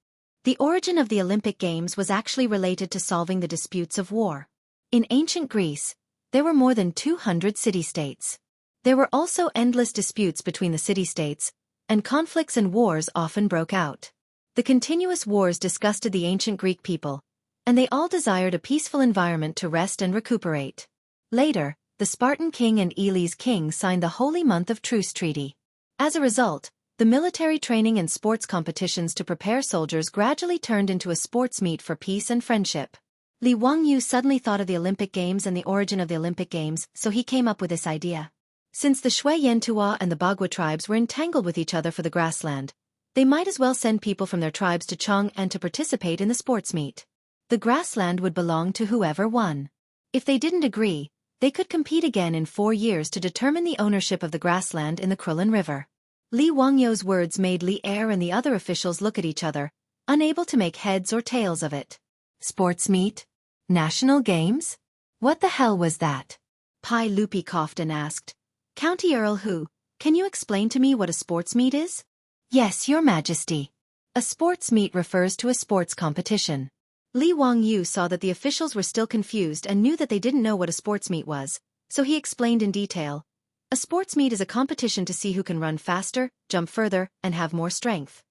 The origin of the Olympic Games was actually related to solving the disputes of war. In ancient Greece, there were more than 200 city-states. There were also endless disputes between the city-states, and conflicts and wars often broke out. The continuous wars disgusted the ancient Greek people, and they all desired a peaceful environment to rest and recuperate. Later, the Spartan king and Elis king signed the Holy Month of Truce Treaty. As a result, The military training and sports competitions to prepare soldiers gradually turned into a sports meet for peace and friendship. Li Wangyu suddenly thought of the Olympic Games and the origin of the Olympic Games, so he came up with this idea. Since the Shui Yantua and the Bagua tribes were entangled with each other for the grassland, they might as well send people from their tribes to Chang'an to participate in the sports meet. The grassland would belong to whoever won. If they didn't agree, they could compete again in 4 years to determine the ownership of the grassland in the Krillin River. Li Wangyu's words made Li Er and the other officials look at each other, unable to make heads or tails of it. Sports meet? National Games? What the hell was that? Pai Lupi coughed and asked. County Earl Hu, can you explain to me what a sports meet is? Yes, Your Majesty. A sports meet refers to a sports competition. Li Wangyu saw that the officials were still confused and knew that they didn't know what a sports meet was, so he explained in detail. A sports meet is a competition to see who can run faster, jump further, and have more strength.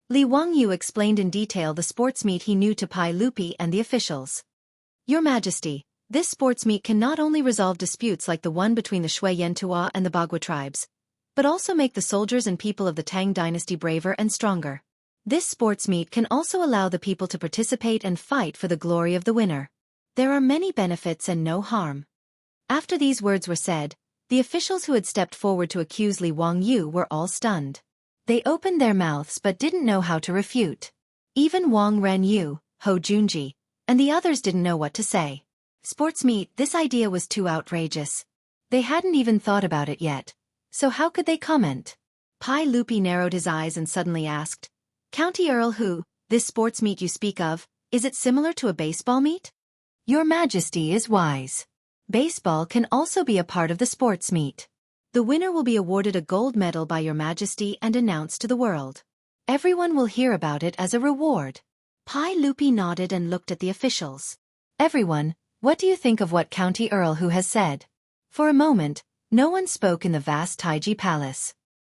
Li Wangyu explained in detail the sports meet he knew to Pai Lupi and the officials. Your Majesty, this sports meet can not only resolve disputes like the one between the Shui Yantua and the Bagua tribes, but also make the soldiers and people of the Tang dynasty braver and stronger. This sports meet can also allow the people to participate and fight for the glory of the winner. There are many benefits and no harm. After these words were said, the officials who had stepped forward to accuse Li Wangyu were all stunned. They opened their mouths but didn't know how to refute. Even Wang Renyu, Ho Junji, and the others didn't know what to say. Sports meet, this idea was too outrageous. They hadn't even thought about it yet, so how could they comment? Pai Lupi narrowed his eyes and suddenly asked, County Earl Hu, this sports meet you speak of, is it similar to a baseball meet? Your Majesty is wise. Baseball can also be a part of the sports meet. The winner will be awarded a gold medal by Your Majesty and announced to the world. Everyone will hear about it as a reward. Pai Lupi nodded and looked at the officials. Everyone, what do you think of what County Earl Hu has said? For a moment, no one spoke in the vast Taiji Palace.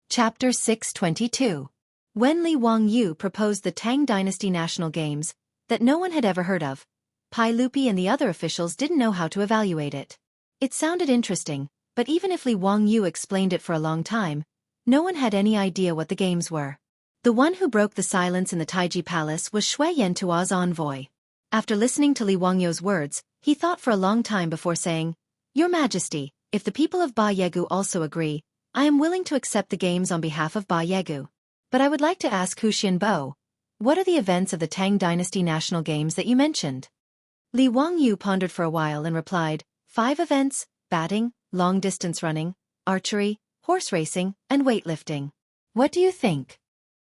Chapter 622. When Li Wangyu proposed the Tang Dynasty National Games, that no one had ever heard of, Pai Lupi and the other officials didn't know how to evaluate it. It sounded interesting, but even if Li Wangyu explained it for a long time, no one had any idea what the games were. The one who broke the silence in the Taiji Palace was Shui Yantua's envoy. After listening to Li Wangyu's words, he thought for a long time before saying, Your Majesty, if the people of Ba Yegu also agree, I am willing to accept the games on behalf of Ba Yegu. But I would like to ask Hu Xianbo, what are the events of the Tang Dynasty National Games that you mentioned? Li Wangyu pondered for a while and replied, 5 events, batting, long-distance running, archery, horse racing, and weightlifting. What do you think?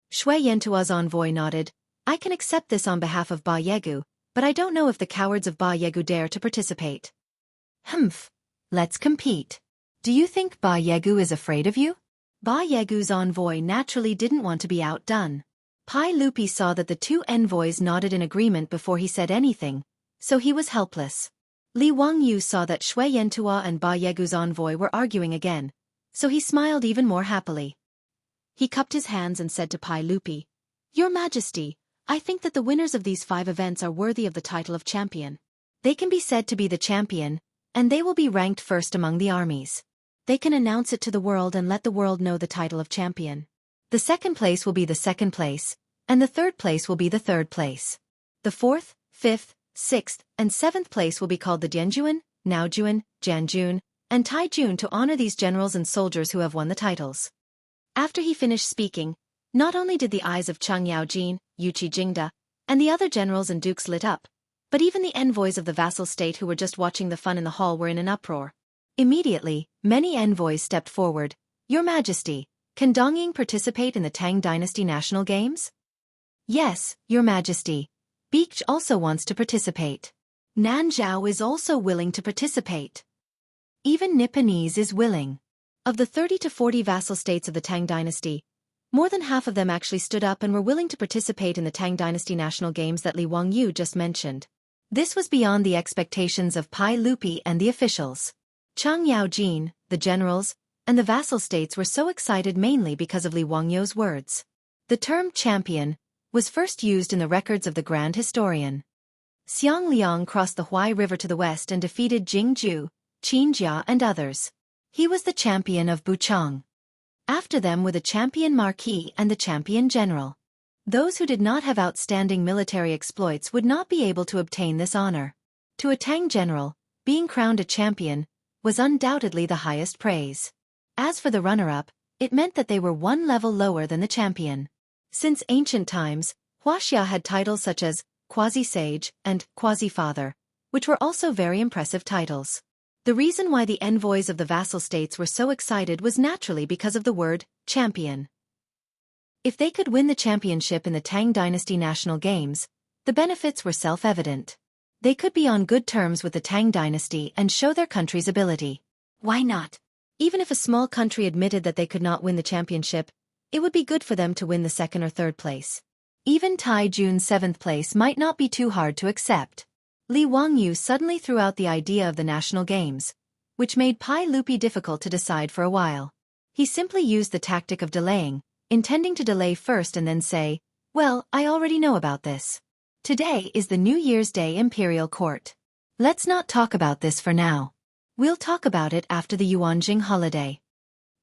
Shui Yantua's envoy nodded. I can accept this on behalf of Ba Yegu, but I don't know if the cowards of Ba Yegu dare to participate. Humph. Let's compete. Do you think Ba Yegu is afraid of you? Ba Yegu's envoy naturally didn't want to be outdone. Pai Lupi saw that the 2 envoys nodded in agreement before he said anything, so he was helpless. Li Wangyu saw that Shui Yantua and Ba Yegu's envoy were arguing again, so he smiled even more happily. He cupped his hands and said to Pai Lupi, Your Majesty, I think that the winners of these 5 events are worthy of the title of champion. They can be said to be the champion, and they will be ranked first among the armies. They can announce it to the world and let the world know the title of champion. The second place will be the second place, and the third place will be the third place. The 4th, 5th, 6th, and 7th place will be called the Dianjuan, Naojuan, Janjun, and Taijun to honor these generals and soldiers who have won the titles. After he finished speaking, not only did the eyes of Chang Yaojin, Yuqi Jingda, and the other generals and dukes lit up, but even the envoys of the vassal state who were just watching the fun in the hall were in an uproar. Immediately, many envoys stepped forward. Your Majesty, can Dongying participate in the Tang Dynasty National Games? Yes, Your Majesty. Beech also wants to participate. Nanzhao is also willing to participate. Even Nipponese is willing. Of the 30 to 40 vassal states of the Tang Dynasty, more than half of them actually stood up and were willing to participate in the Tang Dynasty National Games that Li Wangyu just mentioned. This was beyond the expectations of Pai Lupi and the officials. Chang Yaojin, the generals, and the vassal states were so excited mainly because of Li Wangyu's words. The term champion was first used in the records of the Grand Historian. Xiang Liang crossed the Huai River to the west and defeated Jing Ju, Qin Jia and others. He was the champion of Buchang. After them were the champion marquis and the champion general. Those who did not have outstanding military exploits would not be able to obtain this honor. To a Tang general, being crowned a champion was undoubtedly the highest praise. As for the runner-up, it meant that they were one level lower than the champion. Since ancient times, Wuxia had titles such as quasi-sage and quasi-father, which were also very impressive titles. The reason why the envoys of the vassal states were so excited was naturally because of the word champion. If they could win the championship in the Tang Dynasty National Games, the benefits were self-evident. They could be on good terms with the Tang Dynasty and show their country's ability. Why not? Even if a small country admitted that they could not win the championship, it would be good for them to win the second or third place. Even Tai Jun's 7th place might not be too hard to accept. Li Wangyu suddenly threw out the idea of the national games, which made Pai Lupi difficult to decide for a while. He simply used the tactic of delaying, intending to delay first and then say, "Well, I already know about this. Today is the New Year's Day Imperial Court. Let's not talk about this for now. We'll talk about it after the Yuanjing holiday."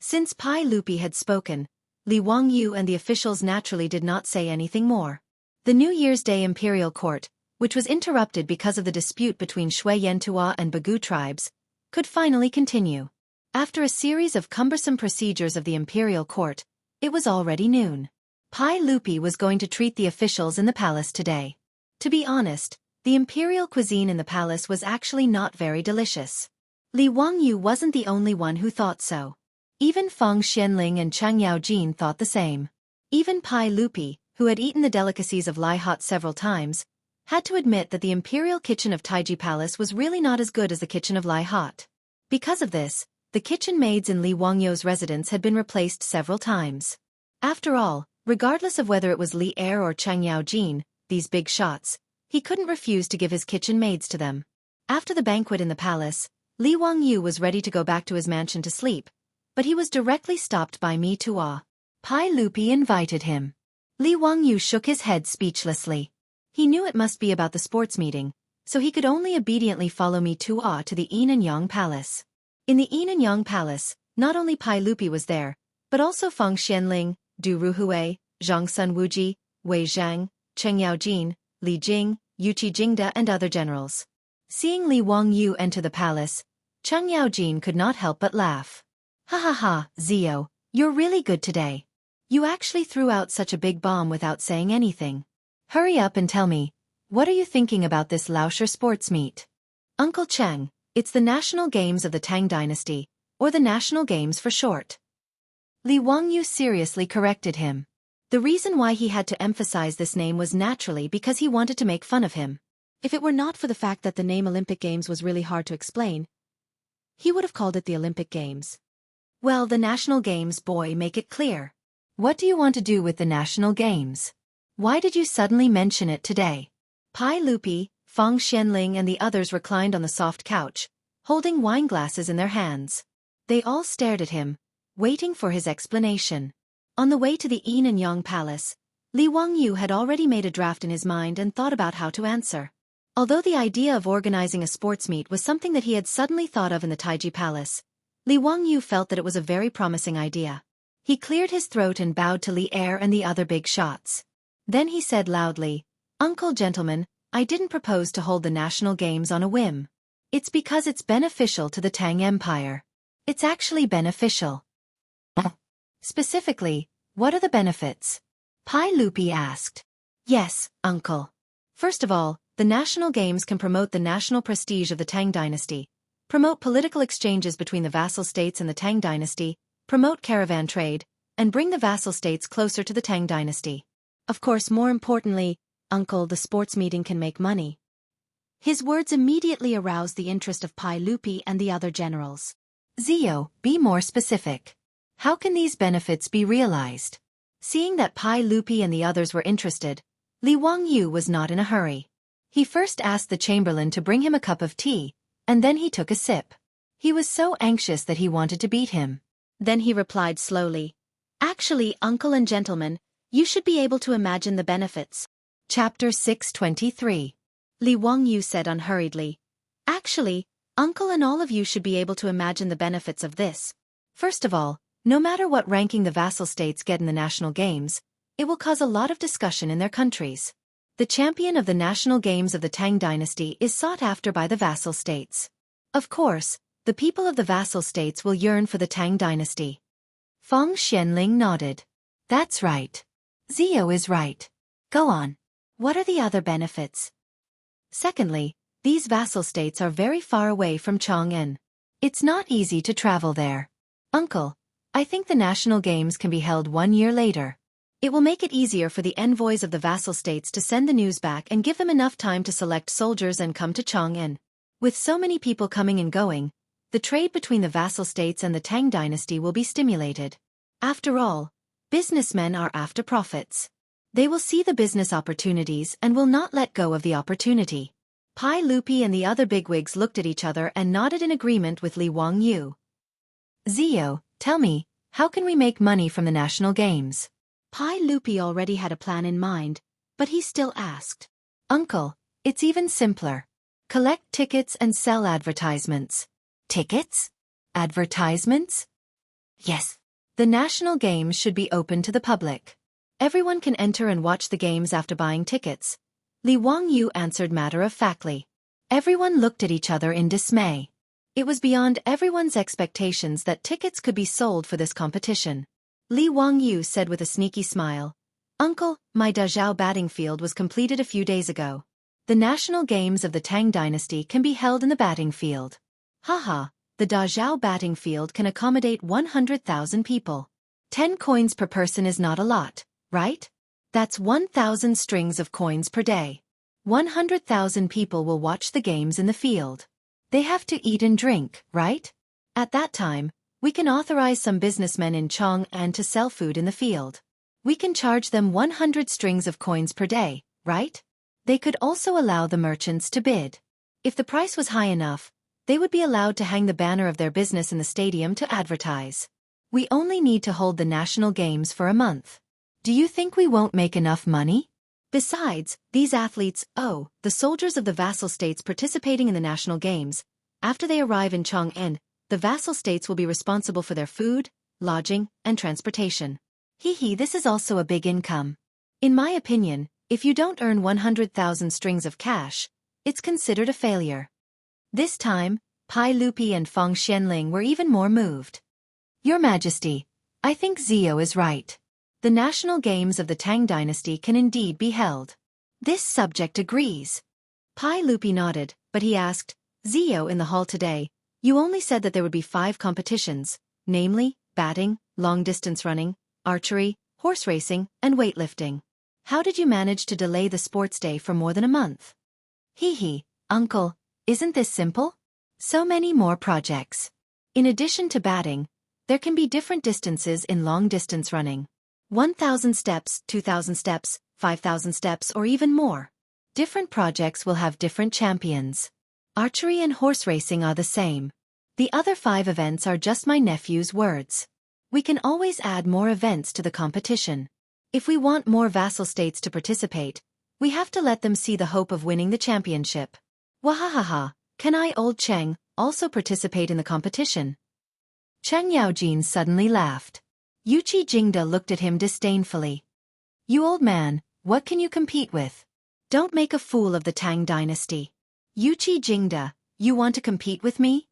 Since Pai Lupi had spoken, Li Wangyu and the officials naturally did not say anything more. The New Year's Day Imperial Court, which was interrupted because of the dispute between Shui Yantua and Bagu tribes, could finally continue. After a series of cumbersome procedures of the Imperial Court, it was already noon. Pai Lupi was going to treat the officials in the palace today. To be honest, the imperial cuisine in the palace was actually not very delicious. Li Wangyu wasn't the only one who thought so. Even Feng Xianling and Chang Yaojin thought the same. Even Pai Lupi, who had eaten the delicacies of Lai Hot several times, had to admit that the imperial kitchen of Taiji Palace was really not as good as the kitchen of Lai Hot. Because of this, the kitchen maids in Li Wangyu's residence had been replaced several times. After all, regardless of whether it was Li Er or Chang Yaojin, these big shots, he couldn't refuse to give his kitchen maids to them. After the banquet in the palace, Li Wangyu was ready to go back to his mansion to sleep, but he was directly stopped by Mi Tua. Pai Lupi invited him. Li Wangyu shook his head speechlessly. He knew it must be about the sports meeting, so he could only obediently follow Mi Tua to the Yin and Yang Palace. In the Yin and Yang Palace, not only Pai Lupi was there, but also Feng Xianling, Du Ruhui, Zhang Sun Wuji, Wei Zhang, Cheng Yaojin, Li Jing, Yuqi Jingda and other generals. Seeing Li Wangyu enter the palace, Cheng Yaojin could not help but laugh. "Ha ha ha, Zio, you're really good today. You actually threw out such a big bomb without saying anything. Hurry up and tell me, what are you thinking about this Laosher sports meet?" "Uncle Cheng, it's the National Games of the Tang Dynasty, or the National Games for short." Li Wangyu seriously corrected him. The reason why he had to emphasize this name was naturally because he wanted to make fun of him. If it were not for the fact that the name Olympic Games was really hard to explain, he would have called it the Olympic Games. "Well, the National Games, boy, make it clear. What do you want to do with the National Games? Why did you suddenly mention it today?" Pai Lupi, Feng Xianling and the others reclined on the soft couch, holding wine glasses in their hands. They all stared at him, waiting for his explanation. On the way to the Yin and Yang Palace, Li Wangyu had already made a draft in his mind and thought about how to answer. Although the idea of organizing a sports meet was something that he had suddenly thought of in the Taiji Palace, Li Wangyu felt that it was a very promising idea. He cleared his throat and bowed to Li Er and the other big shots. Then he said loudly, "Uncle gentlemen, I didn't propose to hold the National Games on a whim. It's because it's beneficial to the Tang Empire. It's actually beneficial." "Specifically, what are the benefits?" Pai Lupi asked. "Yes, uncle. First of all, the National Games can promote the national prestige of the Tang Dynasty, promote political exchanges between the vassal states and the Tang Dynasty, promote caravan trade, and bring the vassal states closer to the Tang Dynasty. Of course, more importantly, uncle, the sports meeting can make money." His words immediately aroused the interest of Pai Lupi and the other generals. "Zio, be more specific. How can these benefits be realized?" Seeing that Pai Lupi and the others were interested, Li Wangyu was not in a hurry. He first asked the chamberlain to bring him a cup of tea, and then he took a sip. He was so anxious that he wanted to beat him. Then he replied slowly, "Actually, uncle and gentlemen, you should be able to imagine the benefits." Chapter 623. Li Wangyu said unhurriedly, "Actually, uncle and all of you should be able to imagine the benefits of this. First of all, No matter what ranking the vassal states get in the national games, it will cause a lot of discussion in their countries. The champion of the national games of the Tang dynasty is sought after by the vassal states. Of course, the people of the vassal states will yearn for the Tang dynasty. Feng Xianling nodded. That's right. Zio is right. Go on. What are the other benefits? Secondly, these vassal states are very far away from Chang'an. It's not easy to travel there. Uncle, I think the national games can be held 1 year later. It will make it easier for the envoys of the vassal states to send the news back and give them enough time to select soldiers and come to Chang'an. With so many people coming and going, the trade between the vassal states and the Tang dynasty will be stimulated. After all, businessmen are after profits. They will see the business opportunities and will not let go of the opportunity. Pai Lupi and the other bigwigs looked at each other and nodded in agreement with Li Wangyu. Zio, tell me, how can we make money from the national games? Pai Lupi already had a plan in mind, but he still asked. Uncle, it's even simpler. Collect tickets and sell advertisements. Tickets? Advertisements? Yes. The national games should be open to the public. Everyone can enter and watch the games after buying tickets. Li Wangyu answered matter-of-factly. Everyone looked at each other in dismay. It was beyond everyone's expectations that tickets could be sold for this competition. Li Wangyu said with a sneaky smile, Uncle, my Dazhao batting field was completed a few days ago. The national games of the Tang dynasty can be held in the batting field. Haha, the Dazhao batting field can accommodate 100,000 people. 10 coins per person is not a lot, right? That's 1,000 strings of coins per day. 100,000 people will watch the games in the field. They have to eat and drink, right? At that time, we can authorize some businessmen in Chang'an to sell food in the field. We can charge them 100 strings of coins per day, right? They could also allow the merchants to bid. If the price was high enough, they would be allowed to hang the banner of their business in the stadium to advertise. We only need to hold the national games for a month. Do you think we won't make enough money? Besides, these athletes, the soldiers of the vassal states participating in the national games, after they arrive in Chang'an, the vassal states will be responsible for their food, lodging, and transportation. This is also a big income. In my opinion, if you don't earn 100,000 strings of cash, it's considered a failure. This time, Pai Lupi and Feng Xianling were even more moved. Your Majesty, I think Zio is right. The national games of the Tang dynasty can indeed be held. This subject agrees. Pai Lupi nodded, but he asked, Zio, in the hall today, you only said that there would be 5 competitions, namely, batting, long-distance running, archery, horse racing, and weightlifting. How did you manage to delay the sports day for more than a month? Uncle, isn't this simple? So many more projects. In addition to batting, there can be different distances in long-distance running. 1,000 steps, 2,000 steps, 5,000 steps, or even more. Different projects will have different champions. Archery and horse racing are the same. The other 5 events are just my nephew's words. We can always add more events to the competition. If we want more vassal states to participate, we have to let them see the hope of winning the championship. Wahahaha, can I, old Cheng, also participate in the competition? Cheng Yaojin suddenly laughed. Yuqi Jingda looked at him disdainfully. You old man, what can you compete with? Don't make a fool of the Tang dynasty. Yuqi Jingda, you want to compete with me?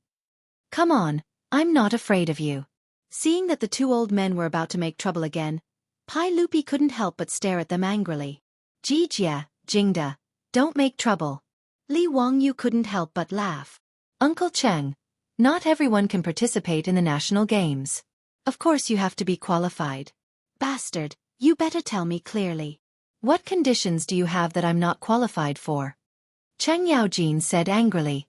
Come on, I'm not afraid of you. Seeing that the 2 old men were about to make trouble again, Pai Lupi couldn't help but stare at them angrily. Jijia, Jingda, don't make trouble. Li Wangyu couldn't help but laugh. Uncle Cheng, not everyone can participate in the national games. Of course you have to be qualified. Bastard, you better tell me clearly. What conditions do you have that I'm not qualified for? Cheng Yaojin said angrily.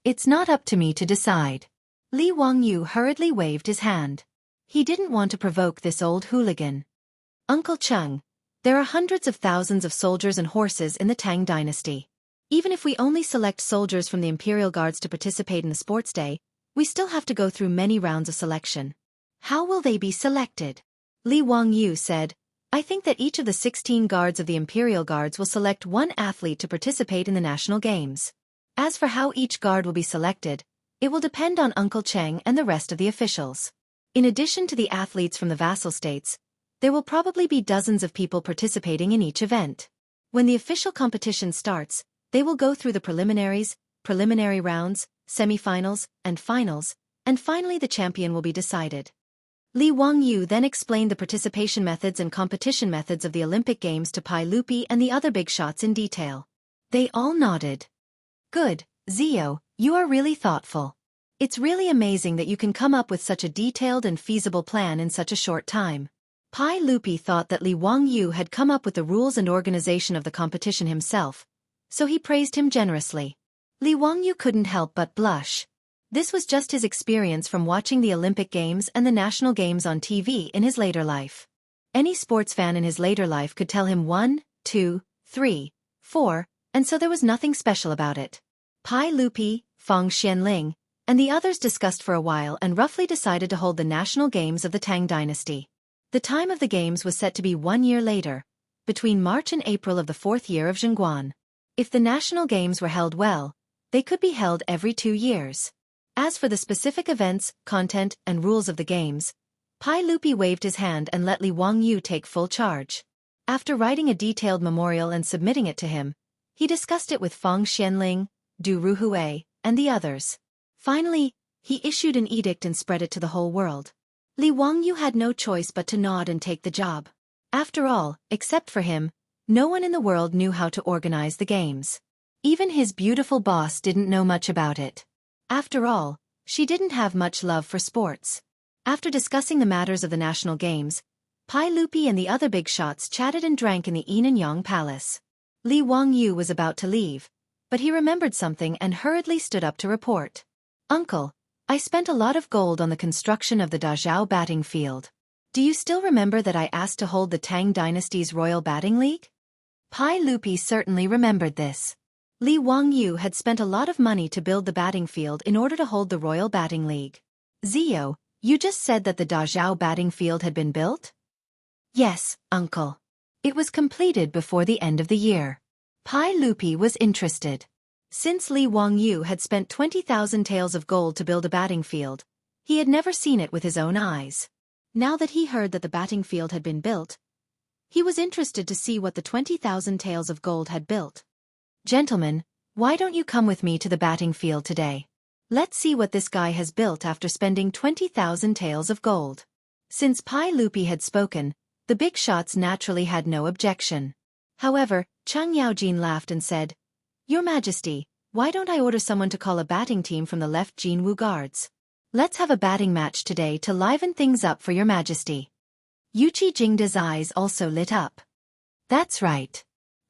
It's not up to me to decide. Li Wangyu hurriedly waved his hand. He didn't want to provoke this old hooligan. Uncle Cheng, there are hundreds of thousands of soldiers and horses in the Tang dynasty. Even if we only select soldiers from the Imperial Guards to participate in the sports day, we still have to go through many rounds of selection. How will they be selected? Li Wangyu said, I think that each of the 16 guards of the Imperial Guards will select 1 athlete to participate in the national games. As for how each guard will be selected, it will depend on Uncle Cheng and the rest of the officials. In addition to the athletes from the vassal states, there will probably be dozens of people participating in each event. When the official competition starts, they will go through the preliminaries, preliminary rounds, semifinals, and finals, and finally the champion will be decided. Li Wangyu then explained the participation methods and competition methods of the Olympic Games to Pai Lupi and the other big shots in detail. They all nodded. Good, Zio, you are really thoughtful. It's really amazing that you can come up with such a detailed and feasible plan in such a short time. Pai Lupi thought that Li Wangyu had come up with the rules and organization of the competition himself, so he praised him generously. Li Wangyu couldn't help but blush. This was just his experience from watching the Olympic Games and the National Games on TV in his later life. Any sports fan in his later life could tell him 1, 2, 3, 4, and so there was nothing special about it. Pai Lupi, Feng Xianling, and the others discussed for a while and roughly decided to hold the National Games of the Tang Dynasty. The time of the games was set to be 1 year later, between March and April of the 4th year of Zhengguan. If the National Games were held well, they could be held every 2 years. As for the specific events, content, and rules of the games, Pai Lupi waved his hand and let Li Wangyu take full charge. After writing a detailed memorial and submitting it to him, he discussed it with Feng Xianling, Du Ruhui, and the others. Finally, he issued an edict and spread it to the whole world. Li Wangyu had no choice but to nod and take the job. After all, except for him, no one in the world knew how to organize the games. Even his beautiful boss didn't know much about it. After all, she didn't have much love for sports. After discussing the matters of the National Games, Pai Lupi and the other big shots chatted and drank in the Yin and Yang Palace. Li Wangyu was about to leave, but he remembered something and hurriedly stood up to report. Uncle, I spent a lot of gold on the construction of the Dazhao batting field. Do you still remember that I asked to hold the Tang Dynasty's Royal Batting League? Pai Lupi certainly remembered this. Li Wangyu had spent a lot of money to build the batting field in order to hold the Royal Batting League. Zio, you just said that the Dazhao batting field had been built? Yes, uncle. It was completed before the end of the year. Pai Lupi was interested. Since Li Wangyu had spent 20,000 taels of gold to build a batting field, he had never seen it with his own eyes. Now that he heard that the batting field had been built, he was interested to see what the 20,000 taels of gold had built. Gentlemen, why don't you come with me to the batting field today? Let's see what this guy has built after spending 20,000 taels of gold. Since Pai Lupi had spoken, the big shots naturally had no objection. However, Chang Yaojin laughed and said, Your Majesty, why don't I order someone to call a batting team from the left Jinwu Guards? Let's have a batting match today to liven things up for Your Majesty. Yuqi Jingda's eyes also lit up. That's right.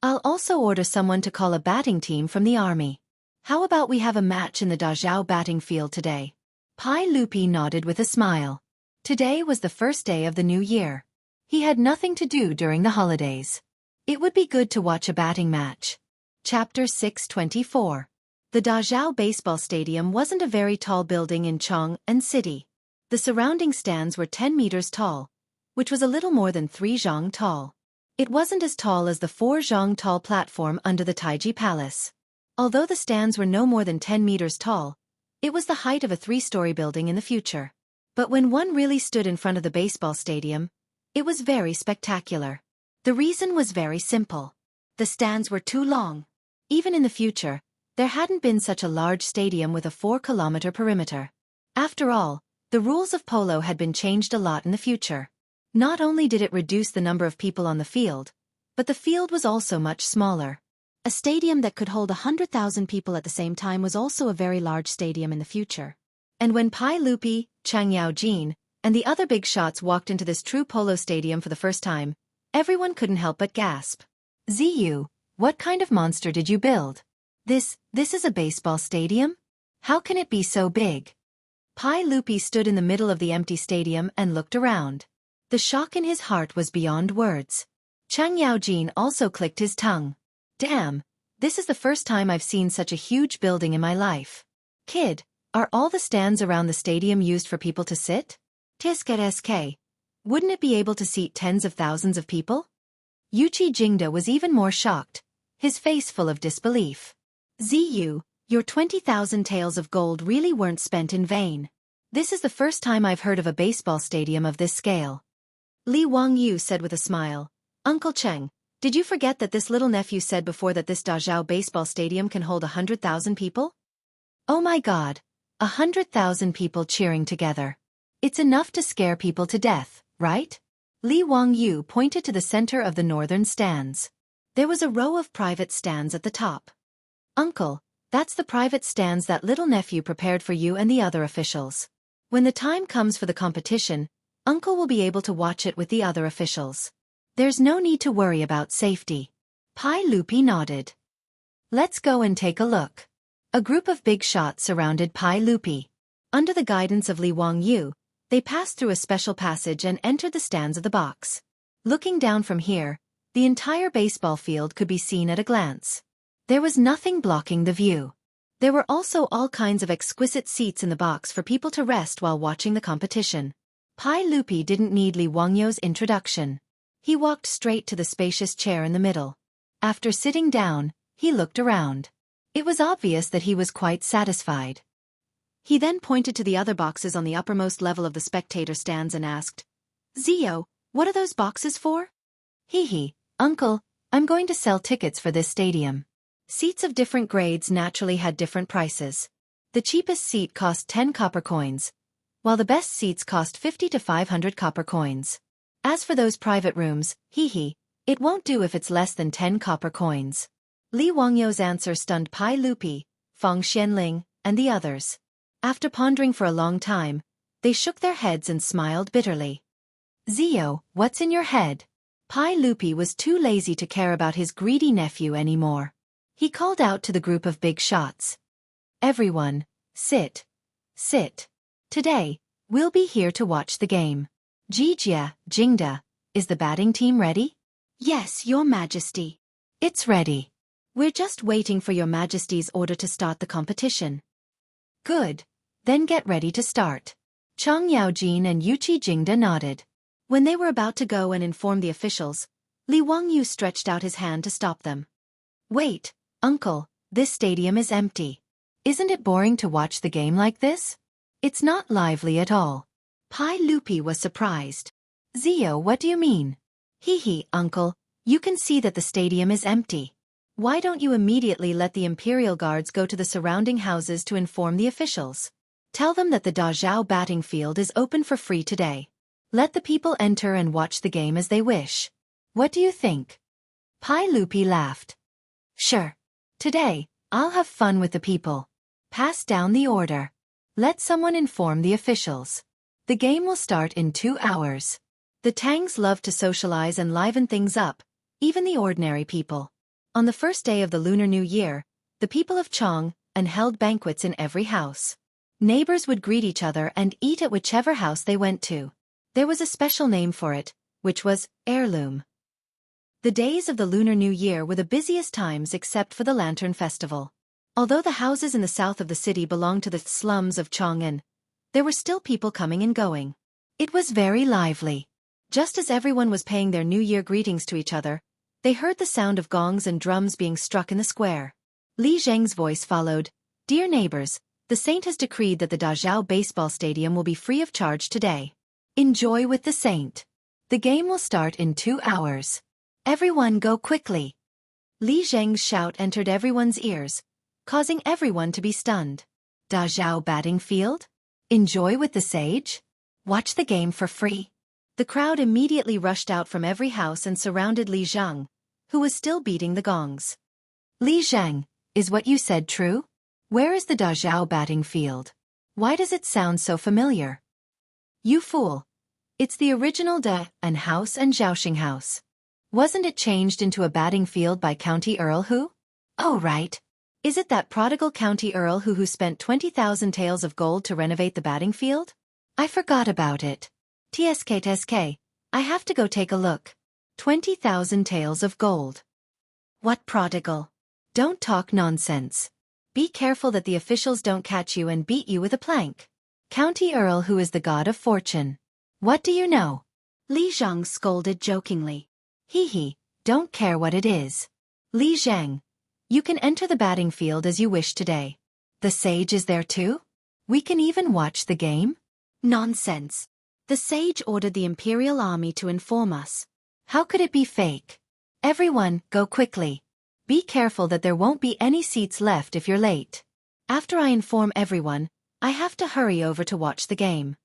I'll also order someone to call a batting team from the army. How about we have a match in the Dazhao batting field today? Pai Lupi nodded with a smile. Today was the first day of the new year. He had nothing to do during the holidays. It would be good to watch a batting match. Chapter 624. The Dazhao baseball stadium wasn't a very tall building in Chang'an City. The surrounding stands were 10 meters tall, which was a little more than 3 zhang tall. It wasn't as tall as the 4 zhang tall platform under the Taiji Palace. Although the stands were no more than 10 meters tall, it was the height of a 3-story building in the future. But when one really stood in front of the baseball stadium, it was very spectacular. The reason was very simple. The stands were too long. Even in the future, there hadn't been such a large stadium with a 4-kilometer perimeter. After all, the rules of polo had been changed a lot in the future. Not only did it reduce the number of people on the field, but the field was also much smaller. A stadium that could hold 100,000 people at the same time was also a very large stadium in the future. And when Pai Lupi, Chang Yaojin, and the other big shots walked into this true polo stadium for the first time, everyone couldn't help but gasp. Ziyu, what kind of monster did you build? This is a baseball stadium? How can it be so big? Pai Lupi stood in the middle of the empty stadium and looked around. The shock in his heart was beyond words. Chang Yaojin also clicked his tongue. Damn, this is the first time I've seen such a huge building in my life. Kid, are all the stands around the stadium used for people to sit? Tisk, wouldn't it be able to seat tens of thousands of people? Yuqi Jingda was even more shocked, his face full of disbelief. Ziyu, your 20,000 taels of gold really weren't spent in vain. This is the first time I've heard of a baseball stadium of this scale. Li Wangyu said with a smile. Uncle Cheng, did you forget that this little nephew said before that this Dazhao baseball stadium can hold 100,000 people? Oh my God, 100,000 people cheering together. It's enough to scare people to death, right? Li Wangyu pointed to the center of the northern stands. There was a row of private stands at the top. Uncle, that's the private stands that little nephew prepared for you and the other officials. When the time comes for the competition, Uncle will be able to watch it with the other officials. There's no need to worry about safety. Pai Lupi nodded. Let's go and take a look. A group of big shots surrounded Pai Lupi. Under the guidance of Li Wangyu, they passed through a special passage and entered the stands of the box. Looking down from here, the entire baseball field could be seen at a glance. There was nothing blocking the view. There were also all kinds of exquisite seats in the box for people to rest while watching the competition. Pai Lupi didn't need Li Wangyu's introduction. He walked straight to the spacious chair in the middle. After sitting down, he looked around. It was obvious that he was quite satisfied. He then pointed to the other boxes on the uppermost level of the spectator stands and asked, Zio, what are those boxes for? Hee, Uncle, I'm going to sell tickets for this stadium. Seats of different grades naturally had different prices. The cheapest seat cost 10 copper coins, while the best seats cost 50 to 500 copper coins. As for those private rooms, it won't do if it's less than 10 copper coins. Li Wangyu's answer stunned Pai Lupi, Feng Xianling, and the others. After pondering for a long time, they shook their heads and smiled bitterly. Zio, what's in your head? Pai Lupi was too lazy to care about his greedy nephew anymore. He called out to the group of big shots. Everyone, sit. Sit. Today, we'll be here to watch the game. Jijia, Jingda, is the batting team ready? Yes, Your Majesty. It's ready. We're just waiting for Your Majesty's order to start the competition. Good. Then get ready to start. Chang Yaojin and Yuqi Jingda nodded. When they were about to go and inform the officials, Li Wangyu stretched out his hand to stop them. Wait, Uncle, this stadium is empty. Isn't it boring to watch the game like this? It's not lively at all. Pai Lupi was surprised. Zio, what do you mean? Uncle, you can see that the stadium is empty. Why don't you immediately let the Imperial Guards go to the surrounding houses to inform the officials? Tell them that the Dazhao batting field is open for free today. Let the people enter and watch the game as they wish. What do you think? Pai Lupi laughed. Sure. Today, I'll have fun with the people. Pass down the order. Let someone inform the officials. The game will start in 2 hours. The Tangs love to socialize and liven things up, even the ordinary people. On the first day of the Lunar New Year, the people of Chong held banquets in every house. Neighbors would greet each other and eat at whichever house they went to. There was a special name for it, which was heirloom. The days of the Lunar New Year were the busiest times except for the Lantern Festival. Although the houses in the south of the city belonged to the slums of Chang'an, there were still people coming and going. It was very lively. Just as everyone was paying their New Year greetings to each other, they heard the sound of gongs and drums being struck in the square. Li Zheng's voice followed, Dear neighbors, the saint has decreed that the Dazhao baseball stadium will be free of charge today. Enjoy with the saint. The game will start in 2 hours. Everyone go quickly. Li Zheng's shout entered everyone's ears, causing everyone to be stunned. Dazhao batting field? Enjoy with the sage? Watch the game for free. The crowd immediately rushed out from every house and surrounded Li Zhang, who was still beating the gongs. Li Zhang, is what you said true? Where is the Dazhao batting field? Why does it sound so familiar? You fool. It's the original house and Zhaoxing House. Wasn't it changed into a batting field by County Earl Hu? Oh right. Is it that prodigal County Earl who spent 20,000 taels of gold to renovate the batting field? I forgot about it. TSK, I have to go take a look. 20,000 taels of gold. What prodigal? Don't talk nonsense. Be careful that the officials don't catch you and beat you with a plank. County Earl Hu is the god of fortune. What do you know? Li Zhang scolded jokingly. Don't care what it is. Li Zhang, you can enter the batting field as you wish today. The sage is there too? We can even watch the game? Nonsense. The sage ordered the Imperial Army to inform us. How could it be fake? Everyone, go quickly. Be careful that there won't be any seats left if you're late. After I inform everyone, I have to hurry over to watch the game.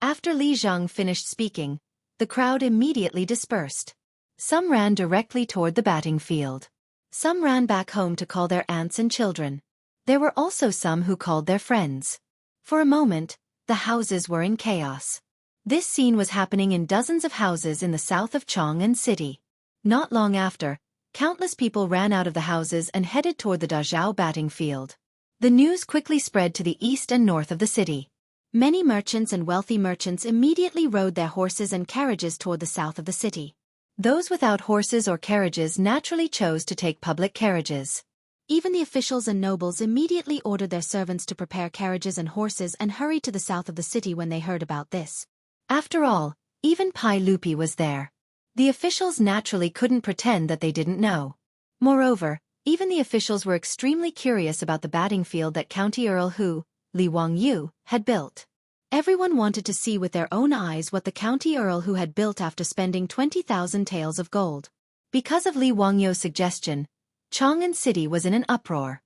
After Li Zhang finished speaking, the crowd immediately dispersed. Some ran directly toward the batting field. Some ran back home to call their aunts and children. There were also some who called their friends. For a moment, the houses were in chaos. This scene was happening in dozens of houses in the south of Chang'an City. Not long after, countless people ran out of the houses and headed toward the Dazhao batting field. The news quickly spread to the east and north of the city. Many merchants and wealthy merchants immediately rode their horses and carriages toward the south of the city. Those without horses or carriages naturally chose to take public carriages. Even the officials and nobles immediately ordered their servants to prepare carriages and horses and hurried to the south of the city when they heard about this. After all, even Pai Lupi was there. The officials naturally couldn't pretend that they didn't know. Moreover, even the officials were extremely curious about the batting field that County Earl Hu, Li Wangyu, had built. Everyone wanted to see with their own eyes what the county earl who had built after spending 20,000 taels of gold. Because of Li Wangyu's suggestion, Chang'an City was in an uproar.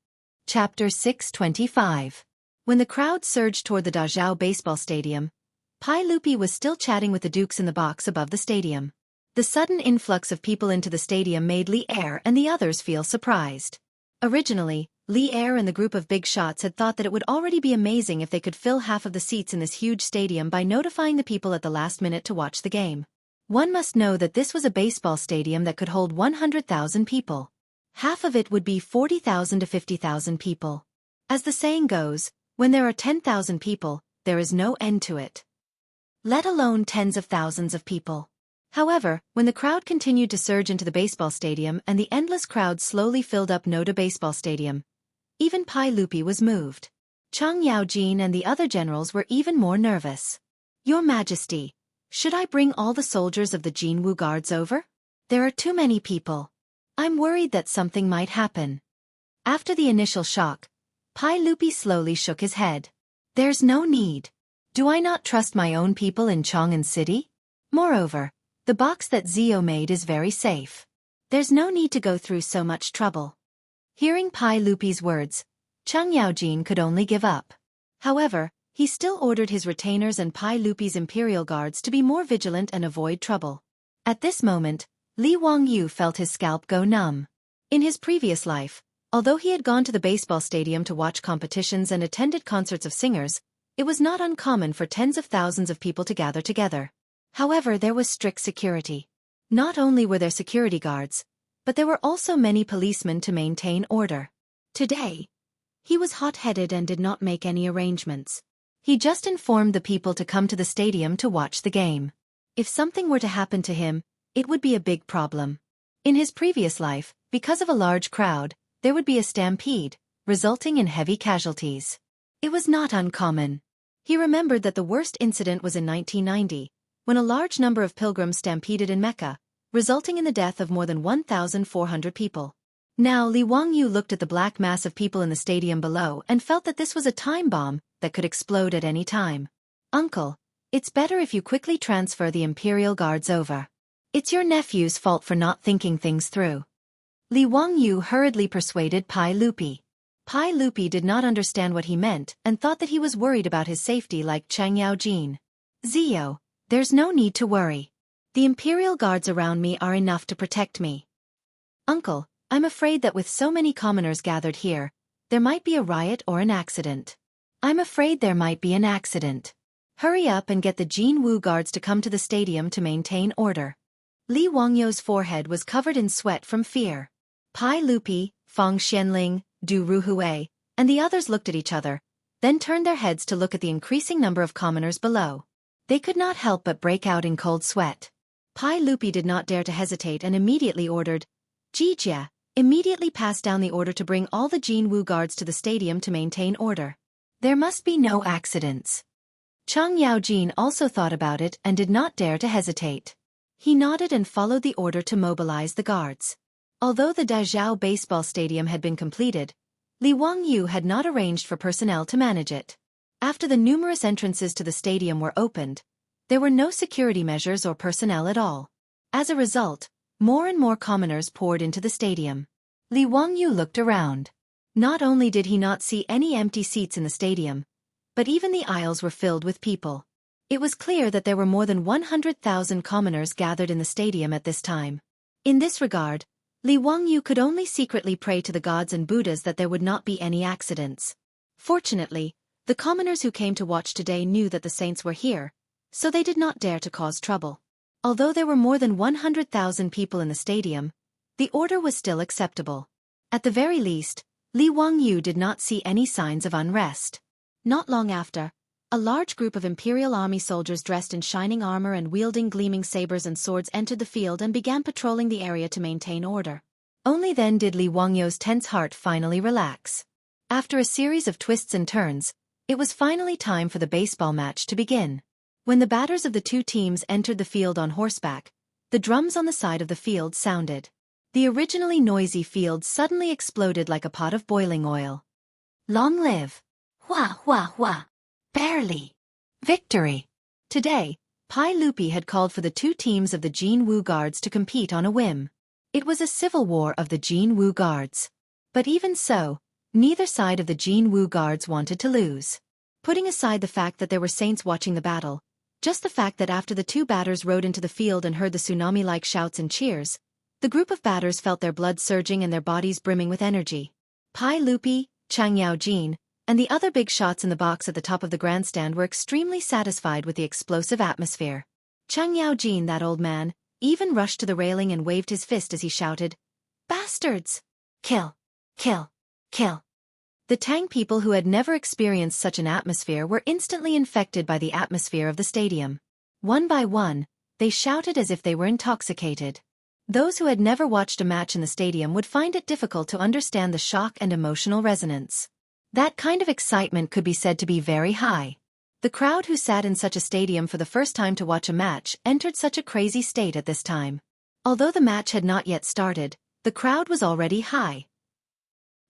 Chapter 625. When the crowd surged toward the Dazhao baseball stadium, Pai Lupi was still chatting with the dukes in the box above the stadium. The sudden influx of people into the stadium made Li Er and the others feel surprised. Originally, Li Er and the group of big shots had thought that it would already be amazing if they could fill half of the seats in this huge stadium by notifying the people at the last minute to watch the game. One must know that this was a baseball stadium that could hold 100,000 people. Half of it would be 40,000 to 50,000 people. As the saying goes, when there are 10,000 people, there is no end to it. Let alone tens of thousands of people. However, when the crowd continued to surge into the baseball stadium and the endless crowd slowly filled up Noda Baseball Stadium, even Pai Lupi was moved. Chang Yaojin and the other generals were even more nervous. Your Majesty, should I bring all the soldiers of the Jinwu Guards over? There are too many people. I'm worried that something might happen. After the initial shock, Pai Lupi slowly shook his head. There's no need. Do I not trust my own people in Chang'an City? Moreover, the box that Zio made is very safe. There's no need to go through so much trouble. Hearing Pai Lupi's words, Chang Yaojin could only give up. However, he still ordered his retainers and Pai Lupi's imperial guards to be more vigilant and avoid trouble. At this moment, Li Wangyu felt his scalp go numb. In his previous life, although he had gone to the baseball stadium to watch competitions and attended concerts of singers, it was not uncommon for tens of thousands of people to gather together. However, there was strict security. Not only were there security guards, but there were also many policemen to maintain order. Today, he was hot-headed and did not make any arrangements. He just informed the people to come to the stadium to watch the game. If something were to happen to him, it would be a big problem. In his previous life, because of a large crowd, there would be a stampede, resulting in heavy casualties. It was not uncommon. He remembered that the worst incident was in 1990, when a large number of pilgrims stampeded in Mecca, resulting in the death of more than 1,400 people. Now Li Wangyu looked at the black mass of people in the stadium below and felt that this was a time bomb that could explode at any time. Uncle, it's better if you quickly transfer the Imperial Guards over. It's your nephew's fault for not thinking things through. Li Wangyu hurriedly persuaded Pai Lupi. Pai Lupi did not understand what he meant and thought that he was worried about his safety like Chang Yaojin. Zio, there's no need to worry. The Imperial Guards around me are enough to protect me. Uncle, I'm afraid that with so many commoners gathered here, there might be a riot or an accident. I'm afraid there might be an accident. Hurry up and get the Jinwu Guards to come to the stadium to maintain order. Li Wangyu's forehead was covered in sweat from fear. Pai Lupi, Fang Xianling, Du Ruhui, and the others looked at each other, then turned their heads to look at the increasing number of commoners below. They could not help but break out in cold sweat. Pai Lupi did not dare to hesitate and immediately ordered, Jijia, immediately passed down the order to bring all the Jinwu Guards to the stadium to maintain order. There must be no accidents. Chang Yaojin also thought about it and did not dare to hesitate. He nodded and followed the order to mobilize the guards. Although the Dazhao baseball stadium had been completed, Li Wangyu had not arranged for personnel to manage it. After the numerous entrances to the stadium were opened, there were no security measures or personnel at all. As a result, more and more commoners poured into the stadium. Li Wangyu looked around. Not only did he not see any empty seats in the stadium, but even the aisles were filled with people. It was clear that there were more than 100,000 commoners gathered in the stadium at this time. In this regard, Li Wangyu could only secretly pray to the gods and Buddhas that there would not be any accidents. Fortunately, the commoners who came to watch today knew that the saints were here, so they did not dare to cause trouble. Although there were more than 100,000 people in the stadium, the order was still acceptable. At the very least, Li Wangyu did not see any signs of unrest. Not long after, a large group of Imperial Army soldiers dressed in shining armor and wielding gleaming sabers and swords entered the field and began patrolling the area to maintain order. Only then did Li Wangyu's tense heart finally relax. After a series of twists and turns, it was finally time for the baseball match to begin. When the batters of the two teams entered the field on horseback, the drums on the side of the field sounded. The originally noisy field suddenly exploded like a pot of boiling oil. Long live! Hua hua hua! Barely! Victory! Today, Pai Lupi had called for the two teams of the Jin Wu Guards to compete on a whim. It was a civil war of the Jin Wu Guards. But even so, neither side of the Jin Wu Guards wanted to lose. Putting aside the fact that there were saints watching the battle, just the fact that after the two batters rode into the field and heard the tsunami-like shouts and cheers, the group of batters felt their blood surging and their bodies brimming with energy. Pai Lupi, Chang Yaojin, and the other big shots in the box at the top of the grandstand were extremely satisfied with the explosive atmosphere. Chang Yaojin, that old man, even rushed to the railing and waved his fist as he shouted, "Bastards! Kill! Kill! Kill!" The Tang people who had never experienced such an atmosphere were instantly infected by the atmosphere of the stadium. One by one, they shouted as if they were intoxicated. Those who had never watched a match in the stadium would find it difficult to understand the shock and emotional resonance. That kind of excitement could be said to be very high. The crowd who sat in such a stadium for the first time to watch a match entered such a crazy state at this time. Although the match had not yet started, the crowd was already high.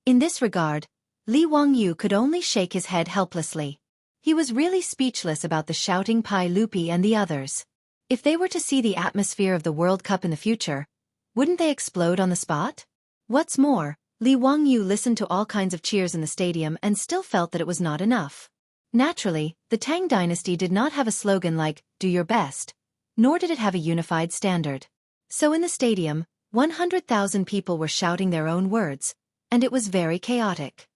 In this regard, Li Wangyu could only shake his head helplessly. He was really speechless about the shouting Pai Lupi and the others. If they were to see the atmosphere of the World Cup in the future, wouldn't they explode on the spot? What's more, Li Wangyu listened to all kinds of cheers in the stadium and still felt that it was not enough. Naturally, the Tang dynasty did not have a slogan like, "Do your best," nor did it have a unified standard. So in the stadium, 100,000 people were shouting their own words, and it was very chaotic.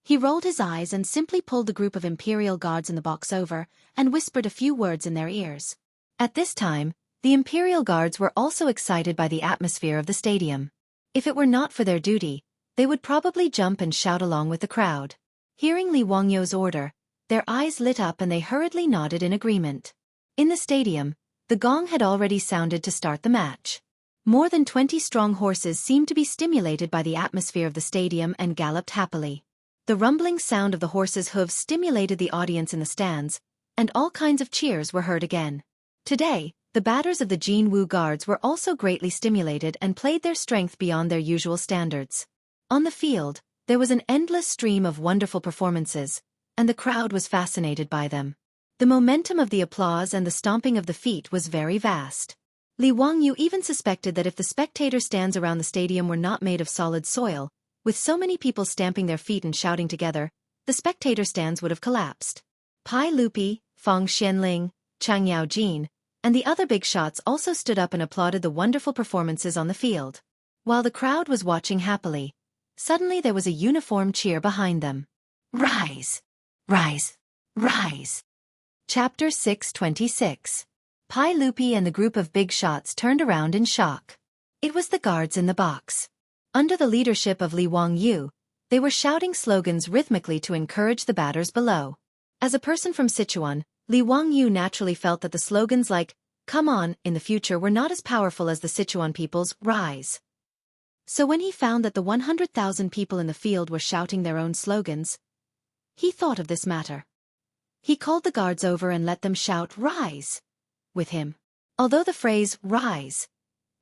He rolled his eyes and simply pulled the group of Imperial guards in the box over and whispered a few words in their ears. At this time, the Imperial guards were also excited by the atmosphere of the stadium. If it were not for their duty, they would probably jump and shout along with the crowd. Hearing Li Wangyu's order, their eyes lit up and they hurriedly nodded in agreement. In the stadium, the gong had already sounded to start the match. More than 20 strong horses seemed to be stimulated by the atmosphere of the stadium and galloped happily. The rumbling sound of the horses' hooves stimulated the audience in the stands, and all kinds of cheers were heard again. Today, the batters of the Jin Wu Guards were also greatly stimulated and played their strength beyond their usual standards. On the field, there was an endless stream of wonderful performances, and the crowd was fascinated by them. The momentum of the applause and the stomping of the feet was very vast. Li Wangyu even suspected that if the spectator stands around the stadium were not made of solid soil, with so many people stamping their feet and shouting together, the spectator stands would have collapsed. Pai Lupi, Feng Xianling, Chang Yaojin, and the other big shots also stood up and applauded the wonderful performances on the field. While the crowd was watching happily, suddenly there was a uniform cheer behind them. Rise! Rise! Rise! Chapter 626. Pai Lupi and the group of big shots turned around in shock. It was the guards in the box. Under the leadership of Li Wangyu, they were shouting slogans rhythmically to encourage the batters below. As a person from Sichuan, Li Wangyu naturally felt that the slogans like, "Come on," in the future were not as powerful as the Sichuan people's "Rise." So when he found that the 100,000 people in the field were shouting their own slogans, he thought of this matter. He called the guards over and let them shout "Rise" with him. Although the phrase "Rise"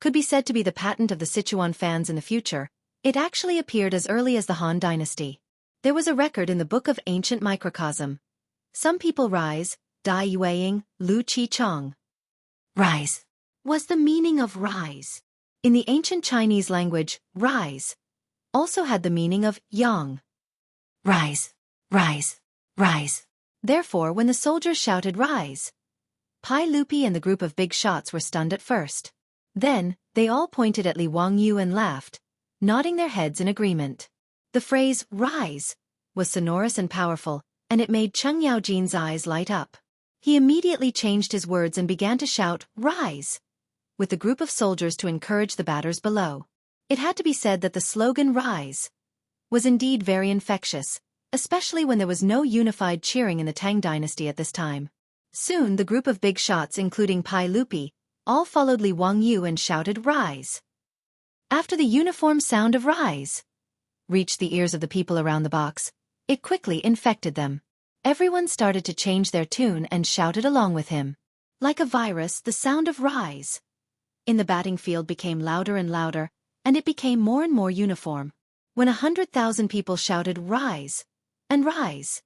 could be said to be the patent of the Sichuan fans in the future, it actually appeared as early as the Han dynasty. There was a record in the Book of Ancient Microcosm, Some people rise, Dai Yueying, Lu Qi Chong. Rise was the meaning of rise. In the ancient Chinese language, rise also had the meaning of yang. Rise, rise, rise. Therefore, when the soldiers shouted rise, Pai Lupi and the group of big shots were stunned at first. Then, they all pointed at Li Wangyu and laughed, nodding their heads in agreement. The phrase, rise, was sonorous and powerful, and it made Cheng Yaojin's eyes light up. He immediately changed his words and began to shout, rise, with the group of soldiers to encourage the batters below. It had to be said that the slogan rise was indeed very infectious, especially when there was no unified cheering in the Tang dynasty at this time. Soon the group of big shots including Pai Lupi all followed Li Wangyu and shouted rise. After the uniform sound of rise reached the ears of the people around the box, it quickly infected them. Everyone started to change their tune and shouted along with him. Like a virus, the sound of rise in the batting field became louder and louder, and it became more and more uniform. When 100,000 people shouted rise and rise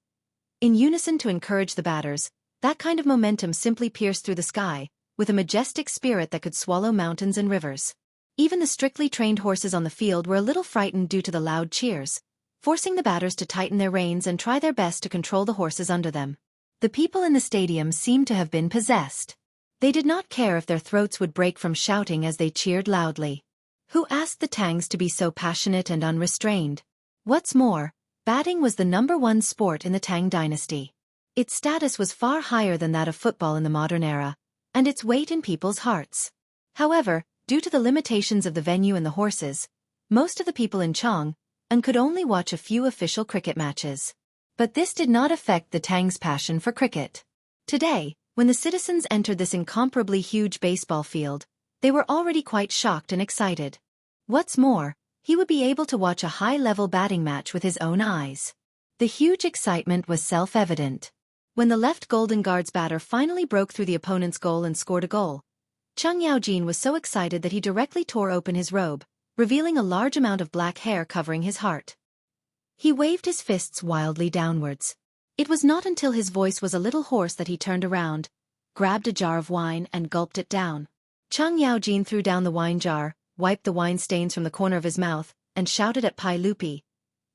in unison to encourage the batters, that kind of momentum simply pierced through the sky, with a majestic spirit that could swallow mountains and rivers. Even the strictly trained horses on the field were a little frightened due to the loud cheers, forcing the batters to tighten their reins and try their best to control the horses under them. The people in the stadium seemed to have been possessed. They did not care if their throats would break from shouting as they cheered loudly. Who asked the Tangs to be so passionate and unrestrained? What's more, batting was the #1 sport in the Tang dynasty. Its status was far higher than that of football in the modern era, and its weight in people's hearts. However, due to the limitations of the venue and the horses, most of the people in Chang could only watch a few official cricket matches. But this did not affect the Tang's passion for cricket. Today, when the citizens entered this incomparably huge baseball field, they were already quite shocked and excited. What's more, he would be able to watch a high-level batting match with his own eyes. The huge excitement was self-evident. When the left Golden Guard's batter finally broke through the opponent's goal and scored a goal, Cheng Yaojin was so excited that he directly tore open his robe, revealing a large amount of black hair covering his heart. He waved his fists wildly downwards. It was not until his voice was a little hoarse that he turned around, grabbed a jar of wine and gulped it down. Cheng Yaojin threw down the wine jar, wiped the wine stains from the corner of his mouth, and shouted at Pai Lupi,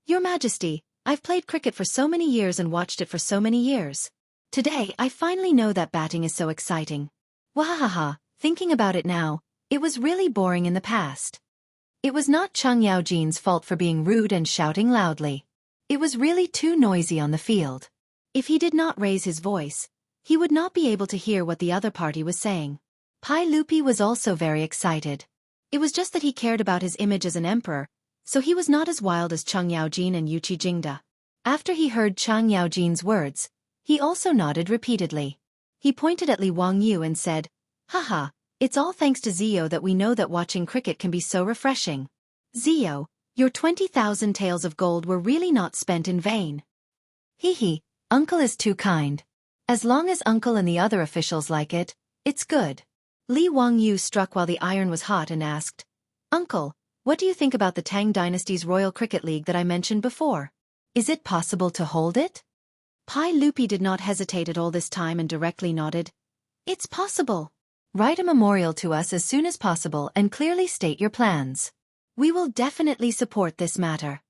"Your Majesty, I've played cricket for so many years and watched it for so many years. Today I finally know that batting is so exciting. Wahaha, thinking about it now, it was really boring in the past." It was not Cheng Yaojin's fault for being rude and shouting loudly. It was really too noisy on the field. If he did not raise his voice, he would not be able to hear what the other party was saying. Pai Lupi was also very excited. It was just that he cared about his image as an emperor, so he was not as wild as Cheng Yaojin and Yuqi Jingda. After he heard Cheng Yaojin's words, he also nodded repeatedly. He pointed at Li Wangyu and said, "Haha, it's all thanks to Zio that we know that watching cricket can be so refreshing. Zio, your 20,000 taels of gold were really not spent in vain." "Hee, Uncle is too kind. As long as Uncle and the other officials like it, it's good." Li Wangyu struck while the iron was hot and asked, "Uncle, what do you think about the Tang Dynasty's Royal Cricket League that I mentioned before? Is it possible to hold it?" Pai Lupi did not hesitate at all this time and directly nodded. "It's possible. Write a memorial to us as soon as possible and clearly state your plans. We will definitely support this matter."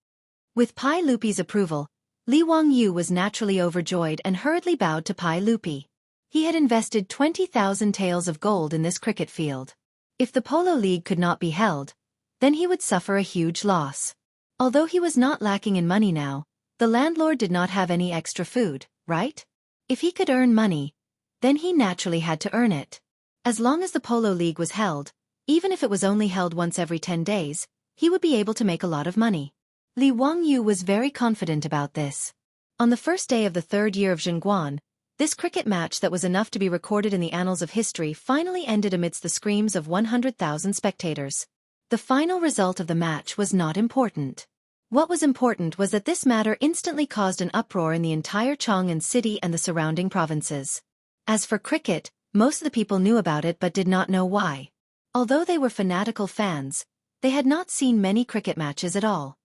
With Pai Lupi's approval, Li Wangyu was naturally overjoyed and hurriedly bowed to Pai Lupi. He had invested 20,000 taels of gold in this cricket field. If the Polo League could not be held, then he would suffer a huge loss. Although he was not lacking in money now, the landlord did not have any extra food, right? If he could earn money, then he naturally had to earn it. As long as the Polo League was held, even if it was only held once every 10 days, he would be able to make a lot of money. Li Wangyu was very confident about this. On the first day of the 3rd year of Zhengguan, this cricket match that was enough to be recorded in the annals of history finally ended amidst the screams of 100,000 spectators. The final result of the match was not important. What was important was that this matter instantly caused an uproar in the entire Chang'an city and the surrounding provinces. As for cricket, most of the people knew about it but did not know why. Although they were fanatical fans, they had not seen many cricket matches at all.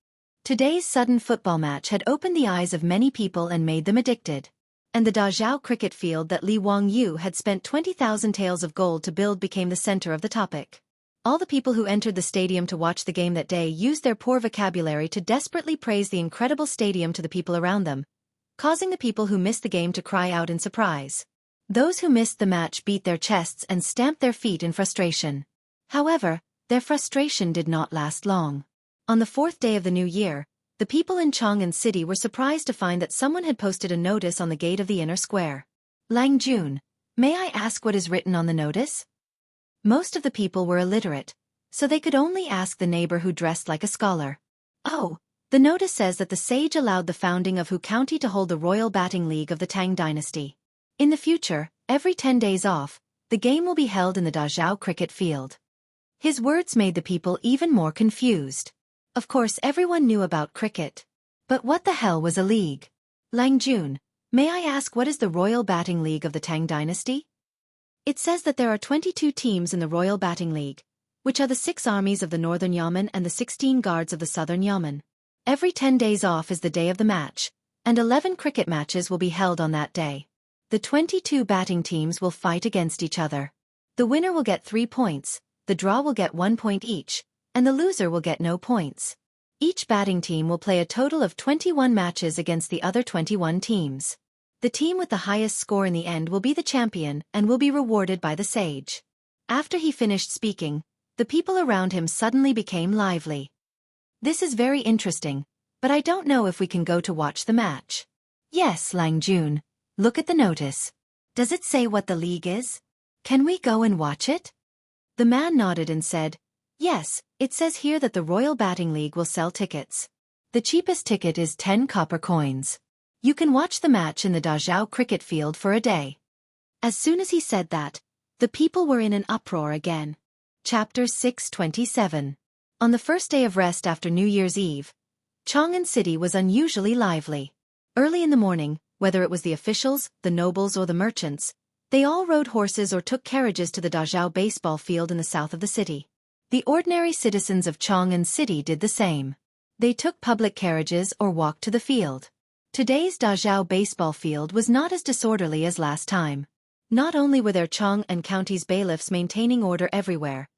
Today's sudden football match had opened the eyes of many people and made them addicted. and the Dazhao cricket field that Li Wangyu had spent 20,000 taels of gold to build became the center of the topic. All the people who entered the stadium to watch the game that day used their poor vocabulary to desperately praise the incredible stadium to the people around them, causing the people who missed the game to cry out in surprise. Those who missed the match beat their chests and stamped their feet in frustration. However, their frustration did not last long. On the fourth day of the new year, the people in Chang'an City were surprised to find that someone had posted a notice on the gate of the inner square. Lang Jun, may I ask what is written on the notice? Most of the people were illiterate, so they could only ask the neighbor who dressed like a scholar. Oh, the notice says that the sage allowed the founding of Hu County to hold the Royal Batting League of the Tang Dynasty. In the future, every 10 days off, the game will be held in the Dazhao cricket field. His words made the people even more confused. Of course everyone knew about cricket. But what the hell was a league? Lang Jun, may I ask what is the Royal Batting League of the Tang Dynasty? It says that there are 22 teams in the Royal Batting League, which are the 6 armies of the Northern Yamen and the 16 guards of the Southern Yamen. Every 10 days off is the day of the match, and 11 cricket matches will be held on that day. The 22 batting teams will fight against each other. The winner will get 3 points, the draw will get 1 point each, and the loser will get no points. Each batting team will play a total of 21 matches against the other 21 teams. The team with the highest score in the end will be the champion and will be rewarded by the sage. After he finished speaking, the people around him suddenly became lively. This is very interesting, but I don't know if we can go to watch the match. Yes, Lang Jun, look at the notice. Does it say what the league is? Can we go and watch it? The man nodded and said, yes, it says here that the Royal Batting League will sell tickets. The cheapest ticket is 10 copper coins. You can watch the match in the Dazhao cricket field for a day. As soon as he said that, the people were in an uproar again. Chapter 627. On the first day of rest after New Year's Eve, Chang'an City was unusually lively. Early in the morning, whether it was the officials, the nobles or the merchants, they all rode horses or took carriages to the Dazhao baseball field in the south of the city. The ordinary citizens of Chang'an City did the same. They took public carriages or walked to the field. Today's Dazhao baseball field was not as disorderly as last time. Not only were there Chang'an County's bailiffs maintaining order everywhere,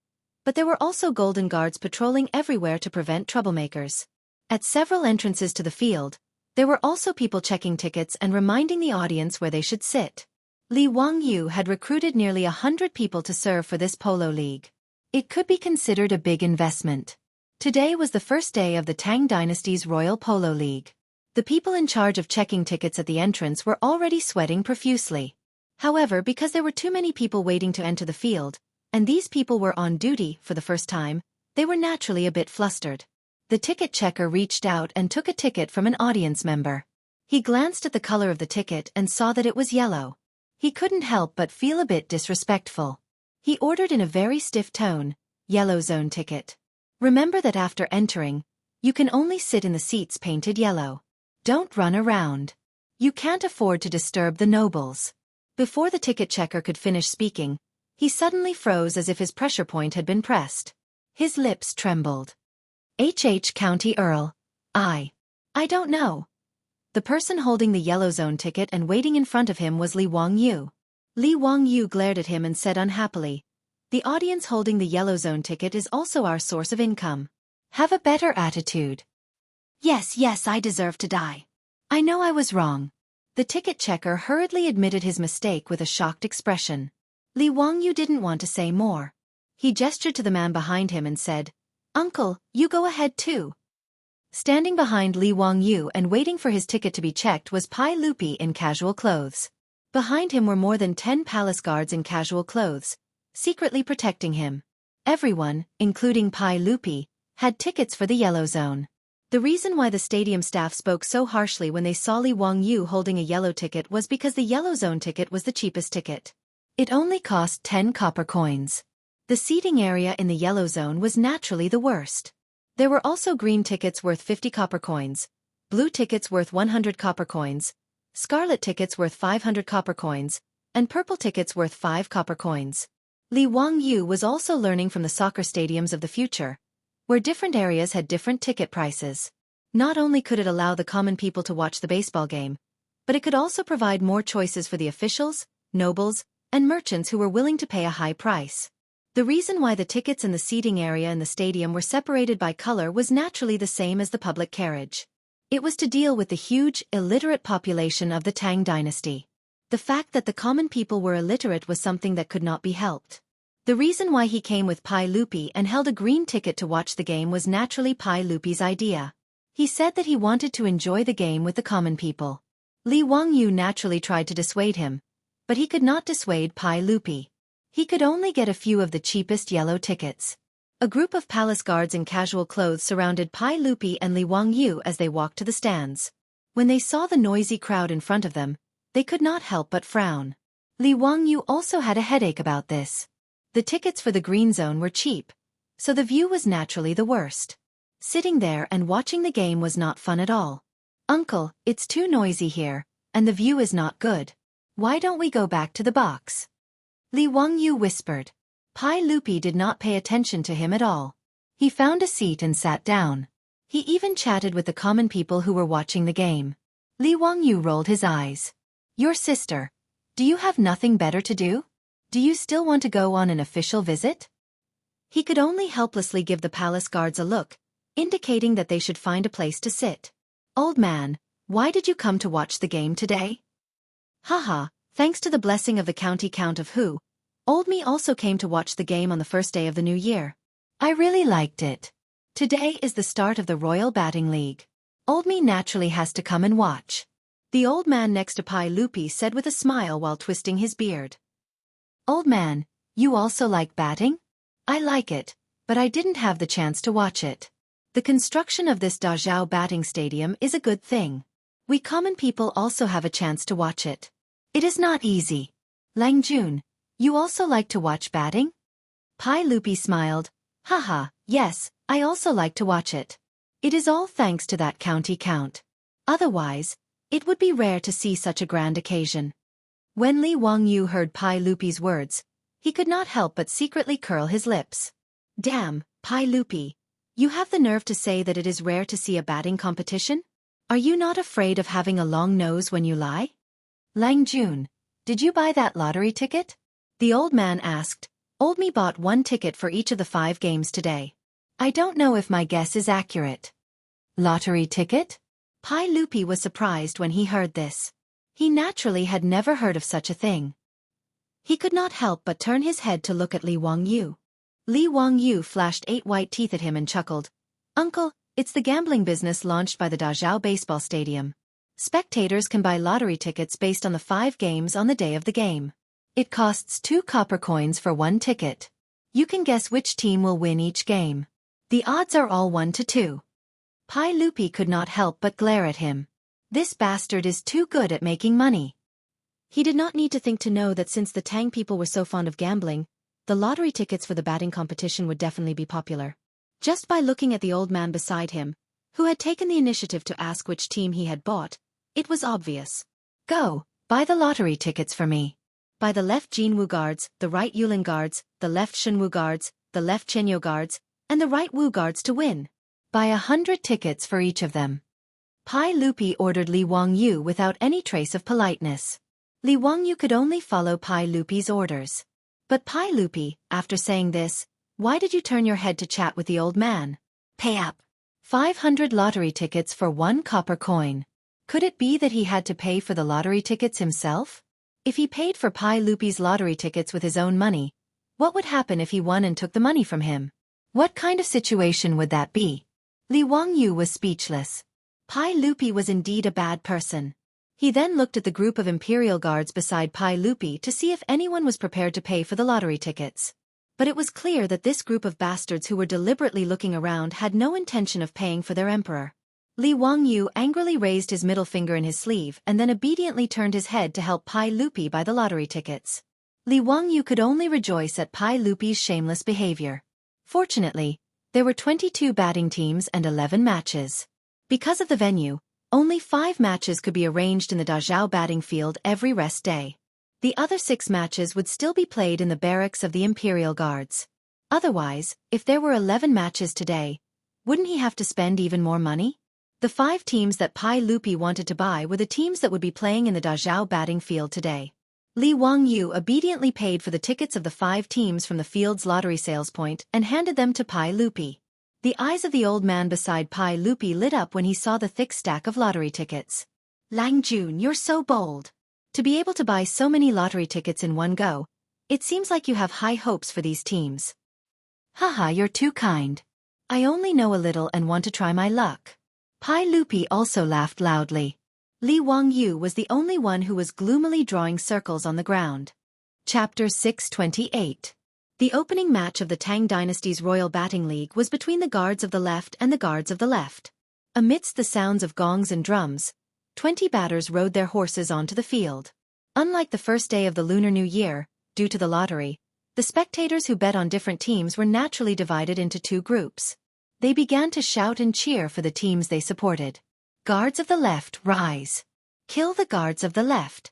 but there were also golden guards patrolling everywhere to prevent troublemakers. At several entrances to the field, there were also people checking tickets and reminding the audience where they should sit. Li Wangyu had recruited nearly 100 people to serve for this polo league. It could be considered a big investment. Today was the first day of the Tang Dynasty's Royal Polo League. The people in charge of checking tickets at the entrance were already sweating profusely. However, because there were too many people waiting to enter the field, and these people were on duty for the first time, they were naturally a bit flustered. The ticket checker reached out and took a ticket from an audience member. He glanced at the color of the ticket and saw that it was yellow. He couldn't help but feel a bit disrespectful. He ordered in a very stiff tone, "Yellow zone ticket. Remember that after entering, you can only sit in the seats painted yellow. Don't run around. You can't afford to disturb the nobles." Before the ticket checker could finish speaking, he suddenly froze as if his pressure point had been pressed. His lips trembled. "H. County Earl. I don't know." The person holding the yellow zone ticket and waiting in front of him was Li Wangyu. Li Wangyu glared at him and said unhappily, "The audience holding the yellow zone ticket is also our source of income. Have a better attitude." Yes, I deserve to die. I know I was wrong." The ticket checker hurriedly admitted his mistake with a shocked expression. Li Wangyu didn't want to say more. He gestured to the man behind him and said, "Uncle, you go ahead too." Standing behind Li Wangyu and waiting for his ticket to be checked was Pai Lupi in casual clothes. Behind him were more than 10 palace guards in casual clothes, secretly protecting him. Everyone, including Pai Lupi, had tickets for the yellow zone. The reason why the stadium staff spoke so harshly when they saw Li Wangyu holding a yellow ticket was because the yellow zone ticket was the cheapest ticket. It only cost 10 copper coins. The seating area in the yellow zone was naturally the worst. There were also green tickets worth 50 copper coins, blue tickets worth 100 copper coins, scarlet tickets worth 500 copper coins, and purple tickets worth 5 copper coins. Li Wangyu was also learning from the soccer stadiums of the future, where different areas had different ticket prices. Not only could it allow the common people to watch the baseball game, but it could also provide more choices for the officials, nobles, and merchants who were willing to pay a high price. The reason why the tickets and the seating area in the stadium were separated by color was naturally the same as the public carriage. It was to deal with the huge, illiterate population of the Tang dynasty. The fact that the common people were illiterate was something that could not be helped. The reason why he came with Pai Lupi and held a green ticket to watch the game was naturally Pai Lupi's idea. He said that he wanted to enjoy the game with the common people. Li Wangyu naturally tried to dissuade him, but he could not dissuade Pai Lupi. He could only get a few of the cheapest yellow tickets. A group of palace guards in casual clothes surrounded Pai Lupi and Li Wangyu as they walked to the stands. When they saw the noisy crowd in front of them, they could not help but frown. Li Wangyu also had a headache about this. The tickets for the green zone were cheap, so the view was naturally the worst. Sitting there and watching the game was not fun at all. "Uncle, it's too noisy here, and the view is not good. Why don't we go back to the box?" Li Wangyu whispered. Pai Lupi did not pay attention to him at all. He found a seat and sat down. He even chatted with the common people who were watching the game. Li Wangyu rolled his eyes. "Your sister. Do you have nothing better to do? Do you still want to go on an official visit?" He could only helplessly give the palace guards a look, indicating that they should find a place to sit. "Old man, why did you come to watch the game today?" "Haha, thanks to the blessing of the county count of Hu, old me also came to watch the game on the first day of the new year. I really liked it. Today is the start of the Royal Batting League. Old me naturally has to come and watch." The old man next to Pai Lupi said with a smile while twisting his beard. "Old man, you also like batting?" "I like it, but I didn't have the chance to watch it. The construction of this Dazhao batting stadium is a good thing. We common people also have a chance to watch it. It is not easy. Lang Jun, you also like to watch batting?" Pai Lupi smiled. "Haha, yes, I also like to watch it. It is all thanks to that county count. Otherwise, it would be rare to see such a grand occasion." When Li Wangyu heard Pai Lupi's words, he could not help but secretly curl his lips. "Damn, Pai Lupi, you have the nerve to say that it is rare to see a batting competition? Are you not afraid of having a long nose when you lie?" "Lang Jun, did you buy that lottery ticket?" the old man asked. "Old me bought one ticket for each of the 5 games today. I don't know if my guess is accurate." "Lottery ticket?" Pai Lupi was surprised when he heard this. He naturally had never heard of such a thing. He could not help but turn his head to look at Li Wangyu. Li Wangyu flashed 8 white teeth at him and chuckled. "Uncle, it's the gambling business launched by the Dazhao baseball stadium. Spectators can buy lottery tickets based on the 5 games on the day of the game. It costs 2 copper coins for 1 ticket. You can guess which team will win each game. The odds are all 1 to 2. Pai Lupi could not help but glare at him. This bastard is too good at making money. He did not need to think to know that since the Tang people were so fond of gambling, the lottery tickets for the batting competition would definitely be popular. Just by looking at the old man beside him, who had taken the initiative to ask which team he had bought, it was obvious. "Go, buy the lottery tickets for me. By the left Jinwu guards, the right Yulin guards, the left Shenwu guards, the left Chenyo guards, and the right Wu guards to win. Buy 100 tickets for each of them." Pai Lupi ordered Li Wangyu without any trace of politeness. Li Wangyu could only follow Pai Lupi's orders. "But Pai Lupi, after saying this, why did you turn your head to chat with the old man? Pay up. 500 lottery tickets for 1 copper coin. Could it be that he had to pay for the lottery tickets himself? If he paid for Pai Lupi's lottery tickets with his own money, what would happen if he won and took the money from him? What kind of situation would that be?" Li Wangyu was speechless. Pai Lupi was indeed a bad person. He then looked at the group of imperial guards beside Pai Lupi to see if anyone was prepared to pay for the lottery tickets. But it was clear that this group of bastards who were deliberately looking around had no intention of paying for their emperor. Li Wangyu angrily raised his middle finger in his sleeve and then obediently turned his head to help Pai Lupi buy the lottery tickets. Li Wangyu could only rejoice at Pai Lupi's shameless behavior. Fortunately, there were 22 batting teams and 11 matches. Because of the venue, only 5 matches could be arranged in the Dazhao batting field every rest day. The other 6 matches would still be played in the barracks of the Imperial Guards. Otherwise, if there were 11 matches today, wouldn't he have to spend even more money? The 5 teams that Pai Lupi wanted to buy were the teams that would be playing in the Dazhao batting field today. Li Wangyu obediently paid for the tickets of the 5 teams from the field's lottery sales point and handed them to Pai Lupi. The eyes of the old man beside Pai Lupi lit up when he saw the thick stack of lottery tickets. Lang Jun, you're so bold. To be able to buy so many lottery tickets in one go, it seems like you have high hopes for these teams. Haha, you're too kind. I only know a little and want to try my luck. Pai Lupi also laughed loudly. Li Wangyu was the only one who was gloomily drawing circles on the ground. Chapter 628. The opening match of the Tang Dynasty's Royal Batting League was between the guards of the left and the guards of the left. Amidst the sounds of gongs and drums, 20 batters rode their horses onto the field. Unlike the first day of the Lunar New Year, due to the lottery, the spectators who bet on different teams were naturally divided into 2 groups. They began to shout and cheer for the teams they supported. Guards of the left, rise. Kill the guards of the left.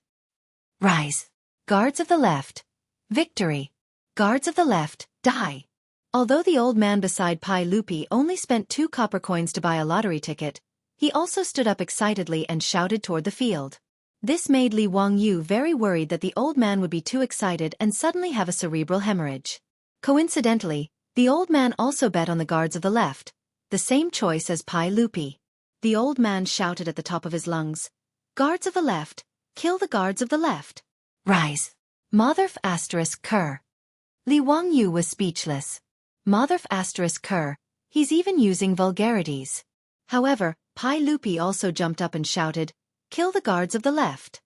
Rise. Guards of the left. Victory. Guards of the left, die. Although the old man beside Pai Lupi only spent 2 copper coins to buy a lottery ticket, he also stood up excitedly and shouted toward the field. This made Li Wangyu very worried that the old man would be too excited and suddenly have a cerebral hemorrhage. Coincidentally, the old man also bet on the guards of the left, the same choice as Pai Lupi. The old man shouted at the top of his lungs, "Guards of the left, kill the guards of the left. Rise. Motherf *****. Li Wangyu was speechless. Motherf ****. He's even using vulgarities. However, Pai Lupi also jumped up and shouted, "Kill the guards of the left."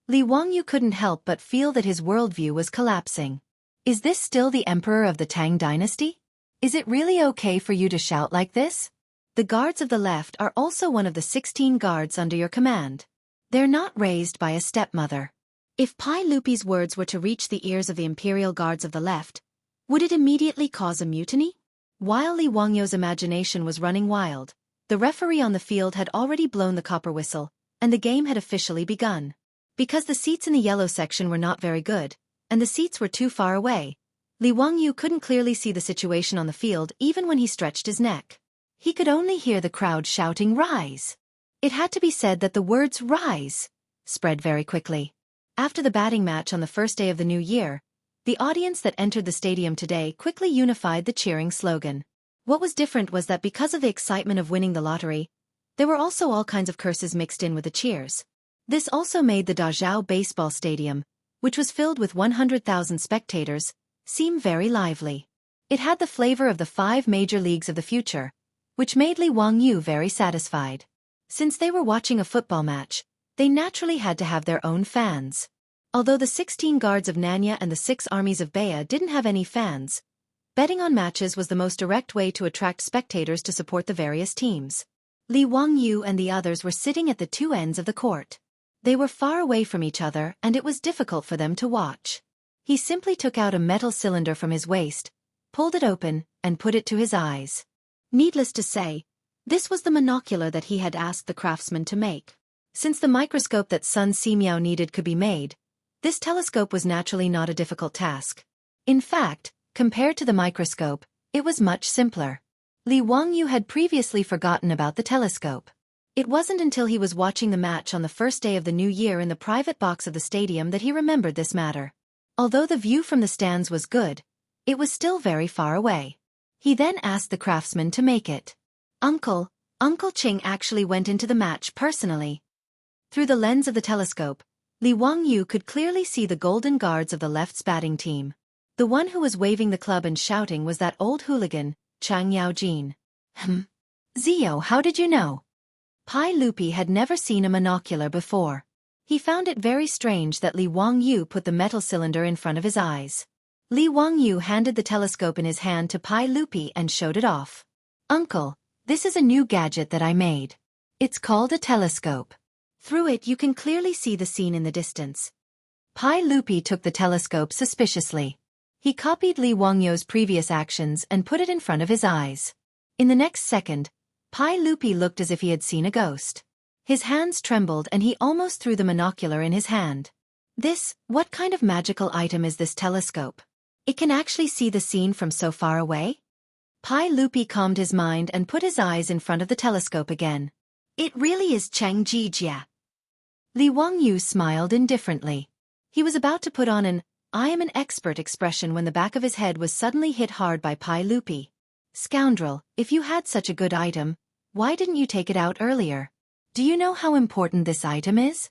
Li Wangyu couldn't help but feel that his worldview was collapsing. Is this still the emperor of the Tang dynasty? Is it really okay for you to shout like this? The guards of the left are also one of the 16 guards under your command. They're not raised by a stepmother. If Pai Lupi's words were to reach the ears of the imperial guards of the left, would it immediately cause a mutiny? While Li Wangyu's imagination was running wild, the referee on the field had already blown the copper whistle, and the game had officially begun. Because the seats in the yellow section were not very good, and the seats were too far away, Li Wangyu couldn't clearly see the situation on the field even when he stretched his neck. He could only hear the crowd shouting, "Rise!" It had to be said that the words "Rise" spread very quickly. After the batting match on the first day of the new year, the audience that entered the stadium today quickly unified the cheering slogan. What was different was that because of the excitement of winning the lottery, there were also all kinds of curses mixed in with the cheers. This also made the Dazhao baseball stadium, which was filled with 100,000 spectators, seem very lively. It had the flavor of the 5 major leagues of the future, which made Li Wangyu very satisfied. Since they were watching a football match, they naturally had to have their own fans. Although the 16 guards of Nanya and the 6 armies of Baya didn't have any fans, betting on matches was the most direct way to attract spectators to support the various teams. Li Wangyu and the others were sitting at the 2 ends of the court. They were far away from each other and it was difficult for them to watch. He simply took out a metal cylinder from his waist, pulled it open, and put it to his eyes. Needless to say, this was the monocular that he had asked the craftsman to make. Since the microscope that Sun Simiao needed could be made, this telescope was naturally not a difficult task. In fact, compared to the microscope, it was much simpler. Li Wangyu had previously forgotten about the telescope. It wasn't until he was watching the match on the first day of the new year in the private box of the stadium that he remembered this matter. Although the view from the stands was good, it was still very far away. He then asked the craftsman to make it. Uncle Ching actually went into the match personally. Through the lens of the telescope, Li Wangyu could clearly see the golden guards of the left's batting team. The one who was waving the club and shouting was that old hooligan, Chang Yaojin. Zio, how did you know? Pai Lupi had never seen a monocular before. He found it very strange that Li Wangyu put the metal cylinder in front of his eyes. Li Wangyu handed the telescope in his hand to Pai Lupi and showed it off. Uncle, this is a new gadget that I made. It's called a telescope. Through it you can clearly see the scene in the distance. Pai Lupi took the telescope suspiciously. He copied Li Wangyu's previous actions and put it in front of his eyes. In the next second, Pai Lupi looked as if he had seen a ghost. His hands trembled and he almost threw the monocular in his hand. What kind of magical item is this telescope? It can actually see the scene from so far away? Pai Lupi calmed his mind and put his eyes in front of the telescope again. It really is Cheng Jijia. Li Wangyu smiled indifferently. He was about to put on an "I am an expert" expression when the back of his head was suddenly hit hard by Pai Lupi. Scoundrel, if you had such a good item, why didn't you take it out earlier? Do you know how important this item is?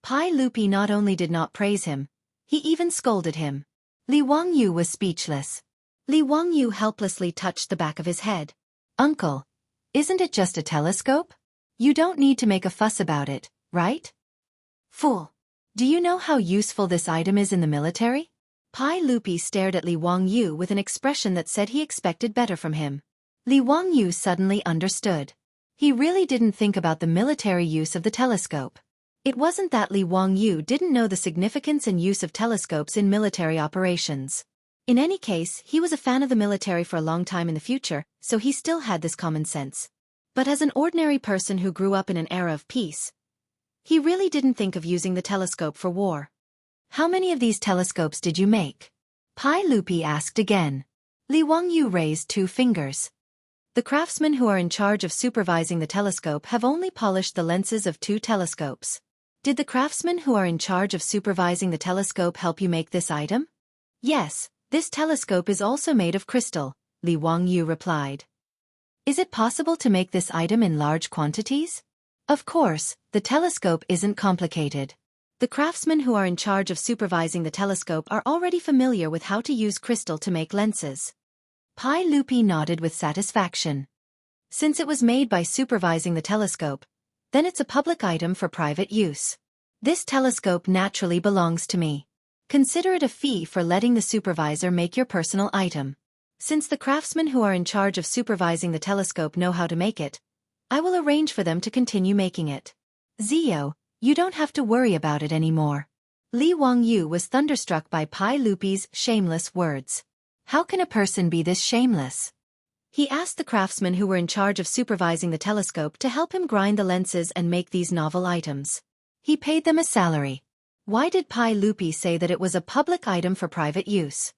Pai Lupi not only did not praise him, he even scolded him. Li Wangyu was speechless. Li Wangyu helplessly touched the back of his head. Uncle, isn't it just a telescope? You don't need to make a fuss about it, right? Fool. Do you know how useful this item is in the military? Pai Lupi stared at Li Wangyu with an expression that said he expected better from him. Li Wangyu suddenly understood. He really didn't think about the military use of the telescope. It wasn't that Li Wangyu didn't know the significance and use of telescopes in military operations. In any case, he was a fan of the military for a long time in the future, so he still had this common sense. But as an ordinary person who grew up in an era of peace, he really didn't think of using the telescope for war. How many of these telescopes did you make? Pai Lupi asked again. Li Wangyu raised 2 fingers. The craftsmen who are in charge of supervising the telescope have only polished the lenses of 2 telescopes. Did the craftsmen who are in charge of supervising the telescope help you make this item? Yes, this telescope is also made of crystal, Li Wangyu replied. Is it possible to make this item in large quantities? Of course, the telescope isn't complicated. The craftsmen who are in charge of supervising the telescope are already familiar with how to use crystal to make lenses. Pai Lupi nodded with satisfaction. Since it was made by supervising the telescope, then it's a public item for private use. This telescope naturally belongs to me. Consider it a fee for letting the supervisor make your personal item. Since the craftsmen who are in charge of supervising the telescope know how to make it, I will arrange for them to continue making it. Zio, you don't have to worry about it anymore. Li Wangyu was thunderstruck by Pai Lupi's shameless words. How can a person be this shameless? He asked the craftsmen who were in charge of supervising the telescope to help him grind the lenses and make these novel items. He paid them a salary. Why did Pai Lupi say that it was a public item for private use?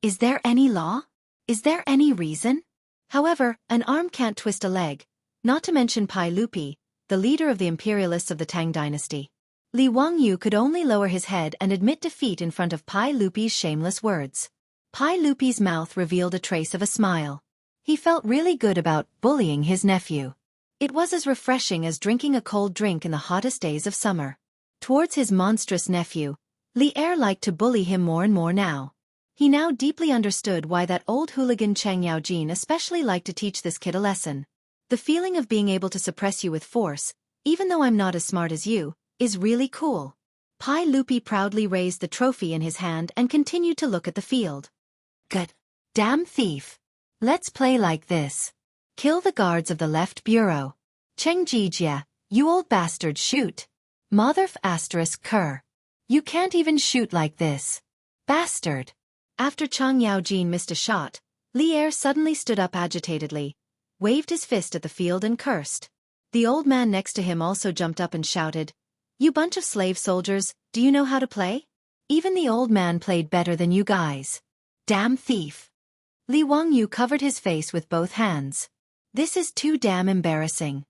Is there any law? Is there any reason? However, an arm can't twist a leg, not to mention Pai Lupi, the leader of the imperialists of the Tang dynasty. Li Wangyu could only lower his head and admit defeat in front of Pai Lupi's shameless words. Pai Lupi's mouth revealed a trace of a smile. He felt really good about bullying his nephew. It was as refreshing as drinking a cold drink in the hottest days of summer. Towards his monstrous nephew, Li Er liked to bully him more and more now. He now deeply understood why that old hooligan Cheng Yaojin especially liked to teach this kid a lesson. The feeling of being able to suppress you with force, even though I'm not as smart as you, is really cool. Pai Lupi proudly raised the trophy in his hand and continued to look at the field. Good. Damn thief. Let's play like this. Kill the guards of the left bureau. Cheng Jijia, you old bastard, shoot. Motherf asterisk cur. You can't even shoot like this. Bastard. After Chang Yaojin missed a shot, Li Er suddenly stood up agitatedly, waved his fist at the field and cursed. The old man next to him also jumped up and shouted, You bunch of slave soldiers, do you know how to play? Even the old man played better than you guys. Damn thief. Li Wangyu covered his face with both hands. This is too damn embarrassing.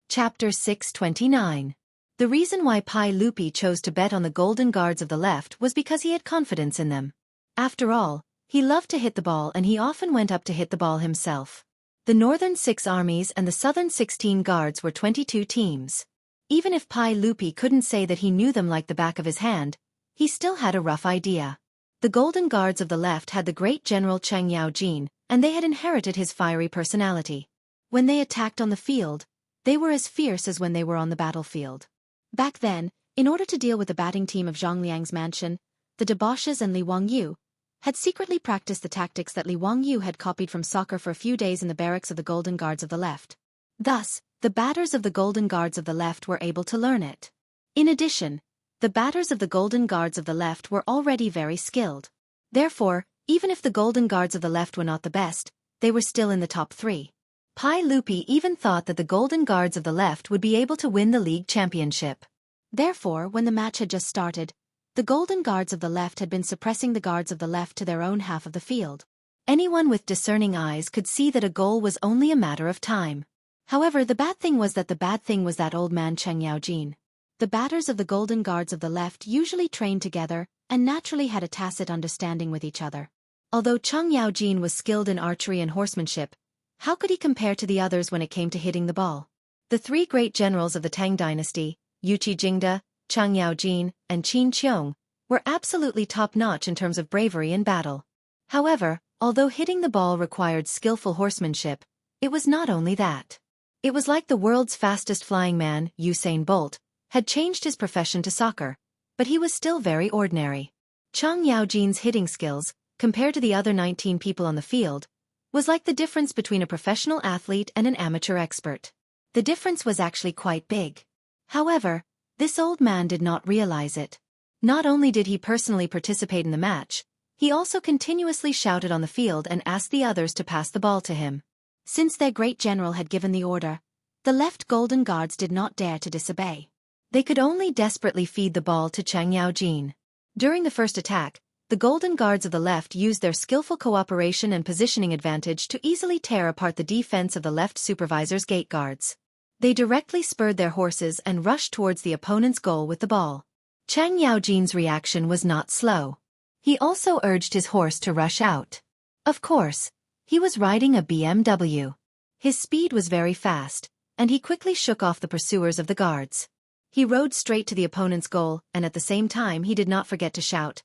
Chapter 629. The reason why Pai Lupi chose to bet on the golden guards of the left was because he had confidence in them. After all, he loved to hit the ball and he often went up to hit the ball himself. The northern 6 armies and the southern 16 guards were 22 teams. Even if Pai Lupi couldn't say that he knew them like the back of his hand, he still had a rough idea. The golden guards of the left had the great general Cheng Yaojin, and they had inherited his fiery personality. When they attacked on the field, they were as fierce as when they were on the battlefield. Back then, in order to deal with the batting team of Zhang Liang's mansion, the debauches and Li Wangyu had secretly practiced the tactics that Li Wangyu had copied from soccer for a few days in the barracks of the Golden Guards of the left. Thus, the batters of the Golden Guards of the left were able to learn it. In addition, the batters of the Golden Guards of the left were already very skilled. Therefore, even if the Golden Guards of the left were not the best, they were still in the top 3. Pai Lupi even thought that the Golden Guards of the left would be able to win the league championship. Therefore, when the match had just started, the Golden Guards of the left had been suppressing the guards of the left to their own half of the field. Anyone with discerning eyes could see that a goal was only a matter of time. However, the bad thing was that old man Cheng Yaojin. The batters of the Golden Guards of the left usually trained together and naturally had a tacit understanding with each other. Although Cheng Yaojin was skilled in archery and horsemanship, how could he compare to the others when it came to hitting the ball? The three great generals of the Tang dynasty, Yuqi Jingde, Cheng Yaojin, and Qin Qiong, were absolutely top-notch in terms of bravery in battle. However, although hitting the ball required skillful horsemanship, it was not only that. It was like the world's fastest flying man, Usain Bolt, had changed his profession to soccer, but he was still very ordinary. Cheng Yaojin's hitting skills, compared to the other 19 people on the field, was like the difference between a professional athlete and an amateur expert. The difference was actually quite big. However, this old man did not realize it. Not only did he personally participate in the match, he also continuously shouted on the field and asked the others to pass the ball to him. Since their great general had given the order, the left Golden Guards did not dare to disobey. They could only desperately feed the ball to Cheng Yaojin. During the first attack, the Golden Guards of the left used their skillful cooperation and positioning advantage to easily tear apart the defense of the left supervisor's gate guards. They directly spurred their horses and rushed towards the opponent's goal with the ball. Cheng Yaojin's reaction was not slow. He also urged his horse to rush out. Of course, he was riding a BMW. His speed was very fast, and he quickly shook off the pursuers of the guards. He rode straight to the opponent's goal, and at the same time he did not forget to shout,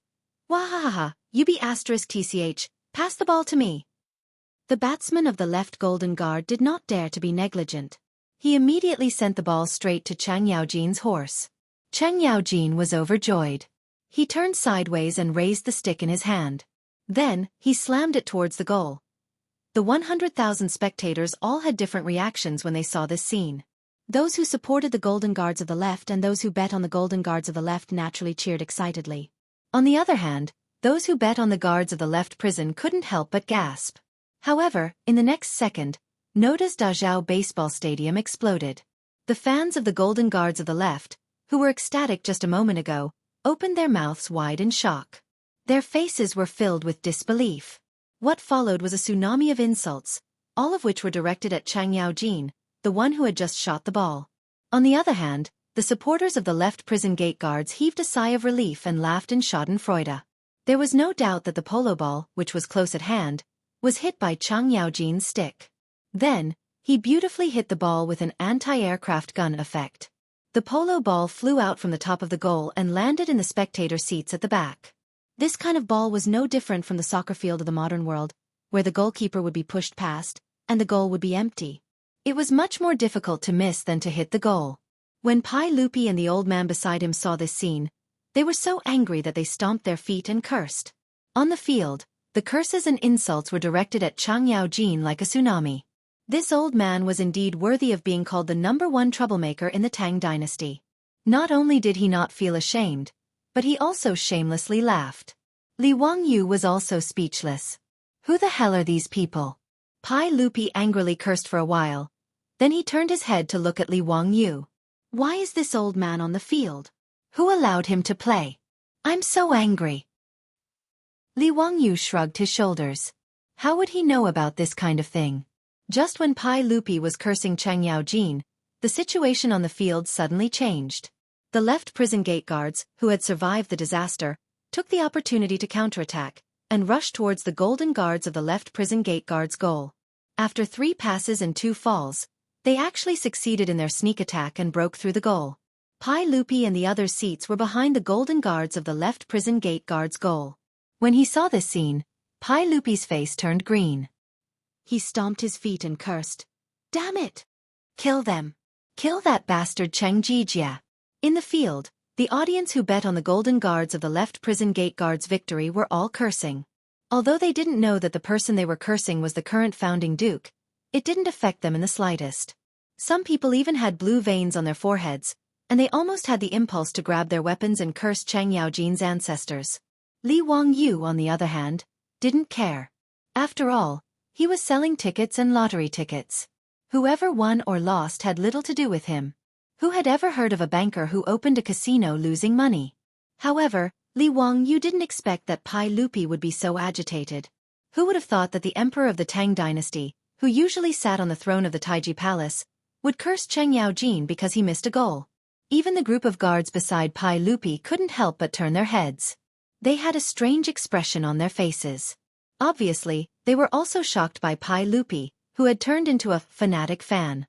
"Wahahaha, you be *tch, pass the ball to me." The batsman of the left Golden Guard did not dare to be negligent. He immediately sent the ball straight to Cheng Yaojin's horse. Cheng Yaojin was overjoyed. He turned sideways and raised the stick in his hand. Then, he slammed it towards the goal. The 100,000 spectators all had different reactions when they saw this scene. Those who supported the Golden Guards of the left and those who bet on the Golden Guards of the left naturally cheered excitedly. On the other hand, those who bet on the guards of the left prison couldn't help but gasp. However, in the next second, Noda's Dazhao baseball stadium exploded. The fans of the Golden Guards of the left, who were ecstatic just a moment ago, opened their mouths wide in shock. Their faces were filled with disbelief. What followed was a tsunami of insults, all of which were directed at Cheng Yaojin, the one who had just shot the ball. On the other hand, the supporters of the left prison gate guards heaved a sigh of relief and laughed in schadenfreude. There was no doubt that the polo ball, which was close at hand, was hit by Cheng Yaojin's stick. Then, he beautifully hit the ball with an anti-aircraft gun effect. The polo ball flew out from the top of the goal and landed in the spectator seats at the back. This kind of ball was no different from the soccer field of the modern world, where the goalkeeper would be pushed past, and the goal would be empty. It was much more difficult to miss than to hit the goal. When Pai Lupi and the old man beside him saw this scene, they were so angry that they stomped their feet and cursed. On the field, the curses and insults were directed at Cheng Yaojin like a tsunami. This old man was indeed worthy of being called the #1 troublemaker in the Tang dynasty. Not only did he not feel ashamed, but he also shamelessly laughed. Li Wangyu was also speechless. Who the hell are these people? Pai Lupi angrily cursed for a while. Then he turned his head to look at Li Wangyu. Why is this old man on the field? Who allowed him to play? I'm so angry. Li Wangyu shrugged his shoulders. How would he know about this kind of thing? Just when Pai Lupi was cursing Cheng Yaojin, the situation on the field suddenly changed. The left prison gate guards, who had survived the disaster, took the opportunity to counterattack, and rushed towards the Golden Guards of the left prison gate guards' goal. After 3 passes and 2 falls, they actually succeeded in their sneak attack and broke through the goal. Pai Lupi and the other seats were behind the Golden Guards of the left prison gate guards' goal. When he saw this scene, Pai Lupi's face turned green. He stomped his feet and cursed. Damn it! Kill them! Kill that bastard Cheng Jijia! In the field, the audience who bet on the Golden Guards of the left prison gate guards' victory were all cursing. Although they didn't know that the person they were cursing was the current founding duke, it didn't affect them in the slightest. Some people even had blue veins on their foreheads, and they almost had the impulse to grab their weapons and curse Cheng Yaojin's ancestors. Li Wangyu, on the other hand, didn't care. After all, he was selling tickets and lottery tickets. Whoever won or lost had little to do with him. Who had ever heard of a banker who opened a casino losing money? However, Li Wangyu didn't expect that Pai Lupi would be so agitated. Who would have thought that the emperor of the Tang dynasty, who usually sat on the throne of the Taiji Palace, would curse Cheng Yaojin because he missed a goal. Even the group of guards beside Pai Lupi couldn't help but turn their heads. They had a strange expression on their faces. Obviously, they were also shocked by Pai Lupi, who had turned into a fanatic fan.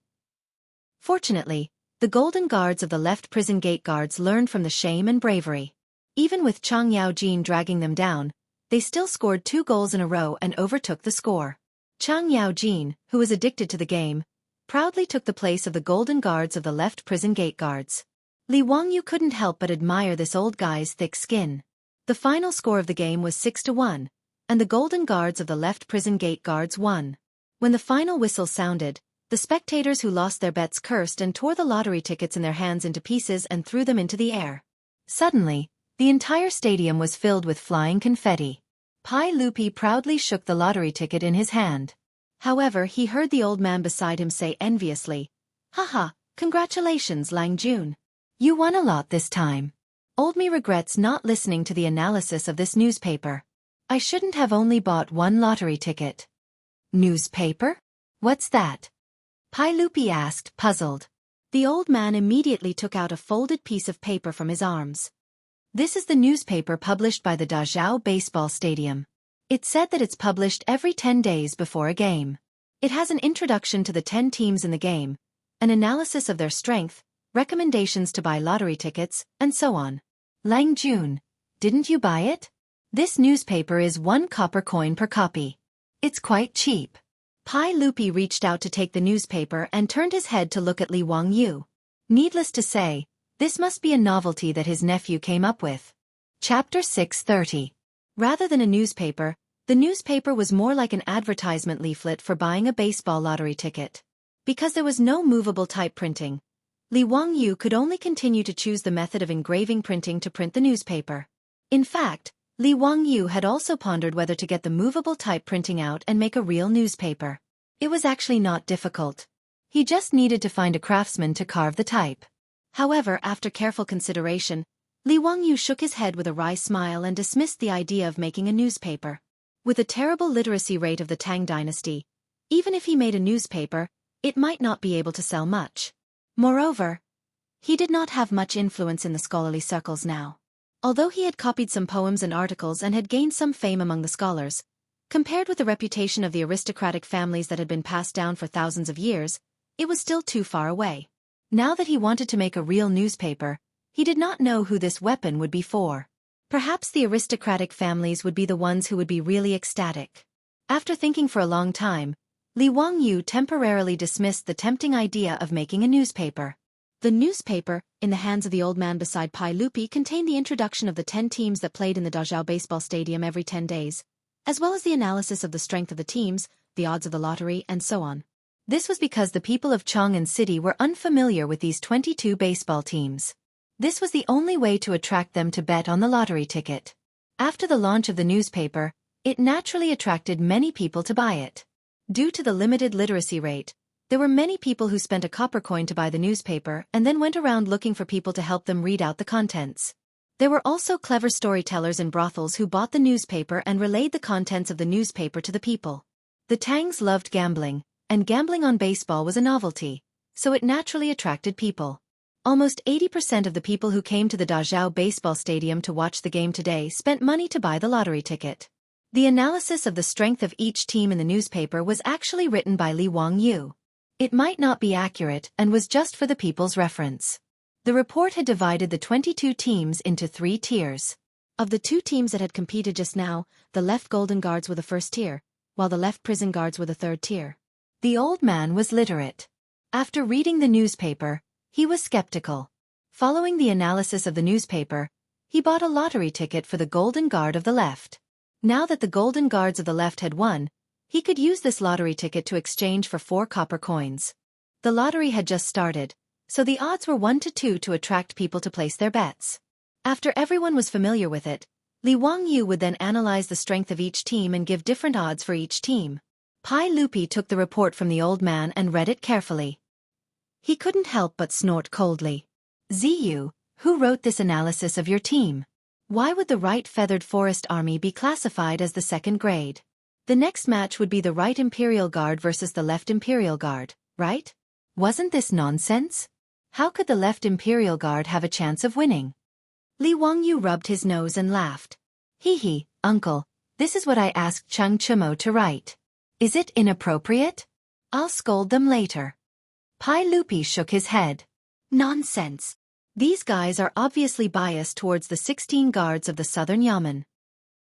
Fortunately, the golden guards of the left prison gate guards learned from the shame and bravery. Even with Cheng Yaojin dragging them down, they still scored 2 goals in a row and overtook the score. Cheng Yaojin, who was addicted to the game, proudly took the place of the golden guards of the left prison gate guards. Li Wangyu couldn't help but admire this old guy's thick skin. The final score of the game was 6-1, and the golden guards of the left prison gate guards won. When the final whistle sounded, the spectators who lost their bets cursed and tore the lottery tickets in their hands into pieces and threw them into the air. Suddenly, the entire stadium was filled with flying confetti. Pai Lupi proudly shook the lottery ticket in his hand. However, he heard the old man beside him say enviously, "Haha, congratulations, Lang Jun. You won a lot this time. Old me regrets not listening to the analysis of this newspaper. I shouldn't have only bought 1 lottery ticket." "Newspaper? What's that?" Pai Lupi asked, puzzled. The old man immediately took out a folded piece of paper from his arms. "This is the newspaper published by the Dazhao Baseball Stadium. It said that it's published every 10 days before a game. It has an introduction to the 10 teams in the game, an analysis of their strength, recommendations to buy lottery tickets, and so on." "Lang Jun, didn't you buy it? This newspaper is 1 copper coin per copy. It's quite cheap." Pai Lupi reached out to take the newspaper and turned his head to look at Li Wangyu. Needless to say, this must be a novelty that his nephew came up with. Chapter 630. Rather than a newspaper, the newspaper was more like an advertisement leaflet for buying a baseball lottery ticket. Because there was no movable type printing, Li Wangyu could only continue to choose the method of engraving printing to print the newspaper. In fact, Li Wangyu had also pondered whether to get the movable type printing out and make a real newspaper. It was actually not difficult. He just needed to find a craftsman to carve the type. However, after careful consideration, Li Wangyu shook his head with a wry smile and dismissed the idea of making a newspaper. With the terrible literacy rate of the Tang dynasty, even if he made a newspaper, it might not be able to sell much. Moreover, he did not have much influence in the scholarly circles now. Although he had copied some poems and articles and had gained some fame among the scholars, compared with the reputation of the aristocratic families that had been passed down for thousands of years, it was still too far away. Now that he wanted to make a real newspaper, he did not know who this weapon would be for. Perhaps the aristocratic families would be the ones who would be really ecstatic. After thinking for a long time, Li Wangyu temporarily dismissed the tempting idea of making a newspaper. The newspaper, in the hands of the old man beside Pai Lupi, contained the introduction of the 10 teams that played in the Dazhao Baseball Stadium every 10 days, as well as the analysis of the strength of the teams, the odds of the lottery, and so on. This was because the people of Chang'an City were unfamiliar with these 22 baseball teams. This was the only way to attract them to bet on the lottery ticket. After the launch of the newspaper, it naturally attracted many people to buy it. Due to the limited literacy rate, there were many people who spent a copper coin to buy the newspaper and then went around looking for people to help them read out the contents. There were also clever storytellers in brothels who bought the newspaper and relayed the contents of the newspaper to the people. The Tangs loved gambling, and gambling on baseball was a novelty, so it naturally attracted people. Almost 80% of the people who came to the Dazhao Baseball Stadium to watch the game today spent money to buy the lottery ticket. The analysis of the strength of each team in the newspaper was actually written by Li Wangyu. It might not be accurate and was just for the people's reference. The report had divided the 22 teams into 3 tiers. Of the 2 teams that had competed just now, the left Golden Guards were the first tier, while the left Prison Guards were the third tier. The old man was literate. After reading the newspaper, he was skeptical. Following the analysis of the newspaper, he bought a lottery ticket for the Golden Guard of the left. Now that the Golden Guards of the left had won, he could use this lottery ticket to exchange for 4 copper coins. The lottery had just started, so the odds were 1-2 to attract people to place their bets. After everyone was familiar with it, Li Wangyu would then analyze the strength of each team and give different odds for each team. Pai Lupi took the report from the old man and read it carefully. He couldn't help but snort coldly. "Ziyu, who wrote this analysis of your team? Why would the right Feathered Forest Army be classified as the 2nd grade? The next match would be the right Imperial Guard versus the left Imperial Guard, right? Wasn't this nonsense? How could the left Imperial Guard have a chance of winning? Li Wangyu rubbed his nose and laughed. Hee, uncle, this is what I asked Cheng Chumo to write. Is it inappropriate? I'll scold them later. Pai Lupi shook his head. Nonsense. These guys are obviously biased towards the 16 guards of the Southern Yamen.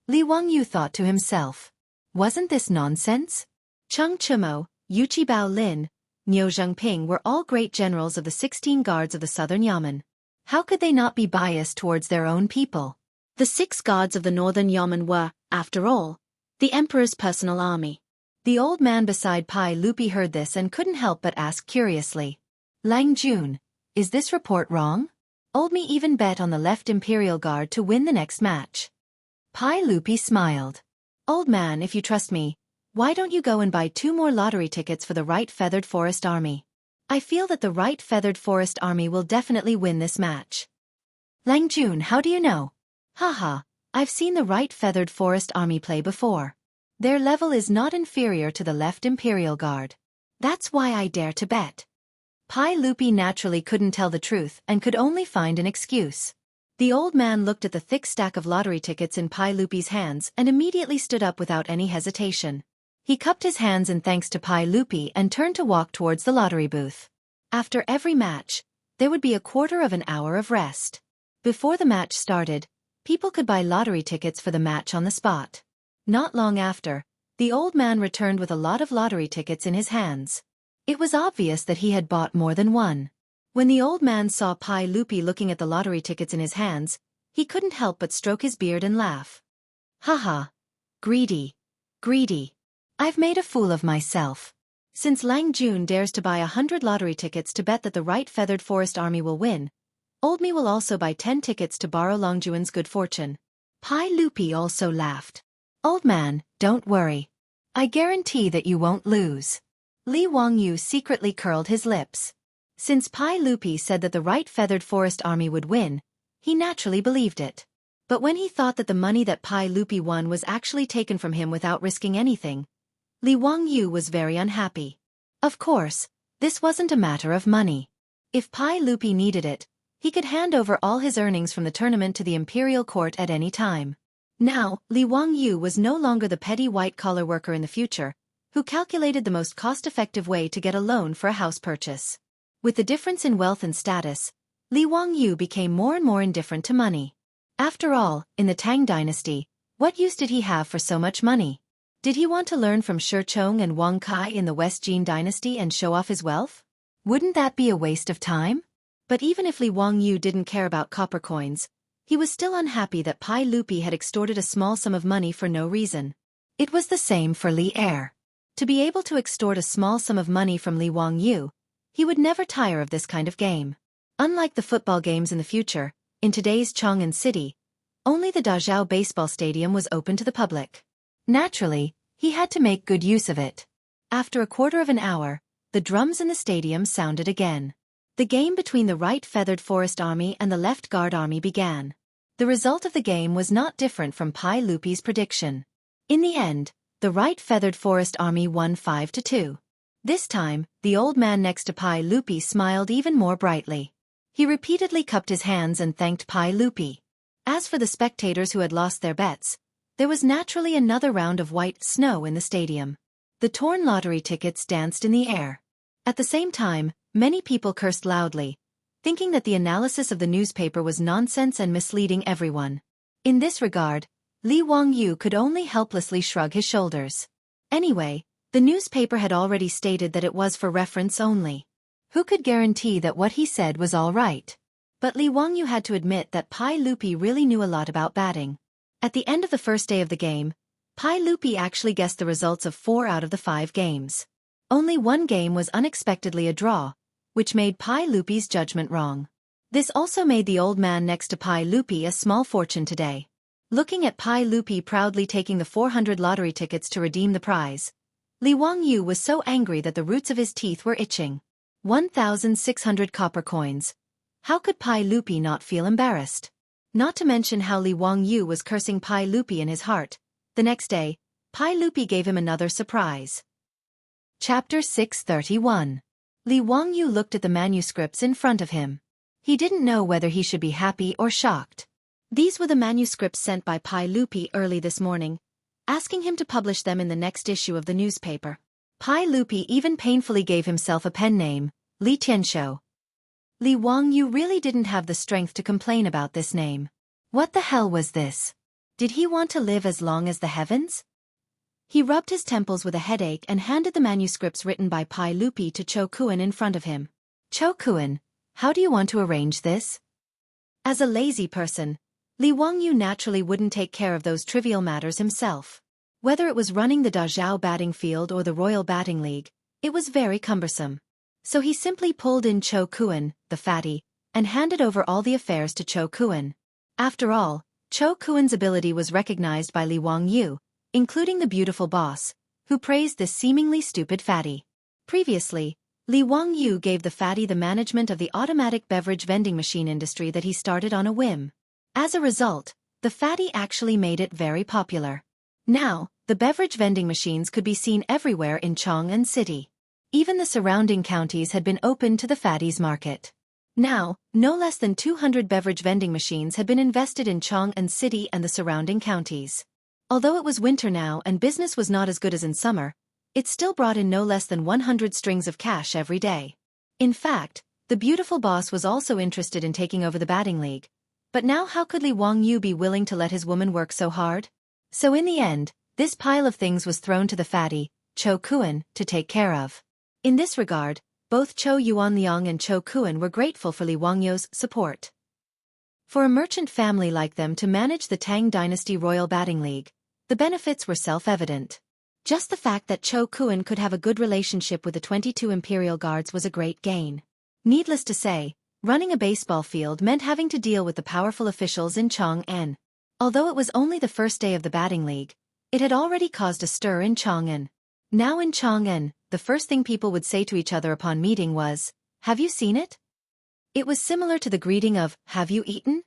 Li Wangyu thought to himself. Wasn't this nonsense? Cheng Chumo, Yuchi Bao Lin, Niu Zhengping were all great generals of the 16 guards of the Southern Yamen. How could they not be biased towards their own people? The 6 guards of the Northern Yamen were, after all, the Emperor's personal army. The old man beside Pai Lupi heard this and couldn't help but ask curiously. Lang Jun, is this report wrong? Old me even bet on the left Imperial Guard to win the next match. Pai Lupi smiled. Old man, if you trust me, why don't you go and buy 2 more lottery tickets for the Right Feathered Forest Army? I feel that the Right Feathered Forest Army will definitely win this match. Lang Jun, how do you know? Haha, I've seen the Right Feathered Forest Army play before. Their level is not inferior to the left Imperial Guard. That's why I dare to bet. Pai Lupi naturally couldn't tell the truth and could only find an excuse. The old man looked at the thick stack of lottery tickets in Pai Lupi's hands and immediately stood up without any hesitation. He cupped his hands in thanks to Pai Lupi and turned to walk towards the lottery booth. After every match, there would be a quarter of an hour of rest. Before the match started, people could buy lottery tickets for the match on the spot. Not long after, the old man returned with a lot of lottery tickets in his hands. It was obvious that he had bought more than one. When the old man saw Pai Lupi looking at the lottery tickets in his hands, he couldn't help but stroke his beard and laugh. Haha. Greedy. Greedy. I've made a fool of myself. Since Lang Jun dares to buy 100 lottery tickets to bet that the Right Feathered Forest Army will win, old me will also buy 10 tickets to borrow Long Juan's good fortune. Pai Lupi also laughed. Old man, don't worry. I guarantee that you won't lose. Li Wangyu secretly curled his lips. Since Pai Lupi said that the Right Feathered Forest Army would win, he naturally believed it. But when he thought that the money that Pai Lupi won was actually taken from him without risking anything, Li Wangyu was very unhappy. Of course, this wasn't a matter of money. If Pai Lupi needed it, he could hand over all his earnings from the tournament to the imperial court at any time. Now, Li Wangyu was no longer the petty white-collar worker in the future, who calculated the most cost-effective way to get a loan for a house purchase. With the difference in wealth and status, Li Wangyu became more and more indifferent to money. After all, in the Tang dynasty, what use did he have for so much money? Did he want to learn from Shi Chong and Wang Kai in the West Jin dynasty and show off his wealth? Wouldn't that be a waste of time? But even if Li Wangyu didn't care about copper coins, he was still unhappy that Pai Lupi had extorted a small sum of money for no reason. It was the same for Li Er. To be able to extort a small sum of money from Li Wangyu, he would never tire of this kind of game. Unlike the football games in the future, in today's Chang'an City, only the Dazhao baseball stadium was open to the public. Naturally, he had to make good use of it. After a quarter of an hour, the drums in the stadium sounded again. The game between the Right Feathered Forest Army and the Left Guard Army began. The result of the game was not different from Pai Lupi's prediction. In the end, the Right Feathered Forest Army won 5-2. This time, the old man next to Pai Lupi smiled even more brightly. He repeatedly cupped his hands and thanked Pai Lupi. As for the spectators who had lost their bets, there was naturally another round of white snow in the stadium. The torn lottery tickets danced in the air. At the same time, many people cursed loudly, thinking that the analysis of the newspaper was nonsense and misleading everyone. In this regard, Li Wangyu could only helplessly shrug his shoulders. Anyway, the newspaper had already stated that it was for reference only. Who could guarantee that what he said was all right? But Li Wangyu had to admit that Pai Lupi really knew a lot about batting. At the end of the first day of the game, Pai Lupi actually guessed the results of 4 out of the 5 games. Only one game was unexpectedly a draw, which made Pai Lupi's judgment wrong. This also made the old man next to Pai Lupi a small fortune today. Looking at Pai Lupi proudly taking the 400 lottery tickets to redeem the prize, Li Wangyu was so angry that the roots of his teeth were itching. 1,600 copper coins. How could Pai Lupi not feel embarrassed? Not to mention how Li Wangyu was cursing Pai Lupi in his heart. The next day, Pai Lupi gave him another surprise. Chapter 631. Li Wangyu looked at the manuscripts in front of him. He didn't know whether he should be happy or shocked. These were the manuscripts sent by Pai Lupi early this morning, asking him to publish them in the next issue of the newspaper. Pai Lupi even painfully gave himself a pen name, Li Tianshou. Li Wangyu really didn't have the strength to complain about this name. What the hell was this? Did he want to live as long as the heavens? He rubbed his temples with a headache and handed the manuscripts written by Pai Lupi to Cho Kuan in front of him. Cho Kuan, how do you want to arrange this? As a lazy person, Li Wangyu naturally wouldn't take care of those trivial matters himself. Whether it was running the Dazhao batting field or the Royal Batting League, it was very cumbersome. So he simply pulled in Cho Kuan, the fatty, and handed over all the affairs to Cho Kuan. After all, Cho Kuan's ability was recognized by Li Wangyu, including the beautiful boss, who praised this seemingly stupid fatty. Previously, Li Wangyu gave the fatty the management of the automatic beverage vending machine industry that he started on a whim. As a result, the fatty actually made it very popular. Now, the beverage vending machines could be seen everywhere in Chang'an City. Even the surrounding counties had been opened to the fatty's market. Now, no less than 200 beverage vending machines had been invested in Chang'an City and the surrounding counties. Although it was winter now and business was not as good as in summer, it still brought in no less than 100 strings of cash every day. In fact, the beautiful boss was also interested in taking over the batting league. But now how could Li Wangyu be willing to let his woman work so hard? So in the end, this pile of things was thrown to the fatty, Cho Kuan, to take care of. In this regard, both Cho Yuanliang and Cho Kuan were grateful for Li Wangyu's support. For a merchant family like them to manage the Tang Dynasty Royal Batting League, the benefits were self-evident. Just the fact that Cho Kuan could have a good relationship with the 22 Imperial Guards was a great gain. Needless to say, running a baseball field meant having to deal with the powerful officials in Chang'an. Although it was only the first day of the batting league, it had already caused a stir in Chang'an. Now in Chang'an, the first thing people would say to each other upon meeting was, "Have you seen it?" It was similar to the greeting of, "Have you eaten?"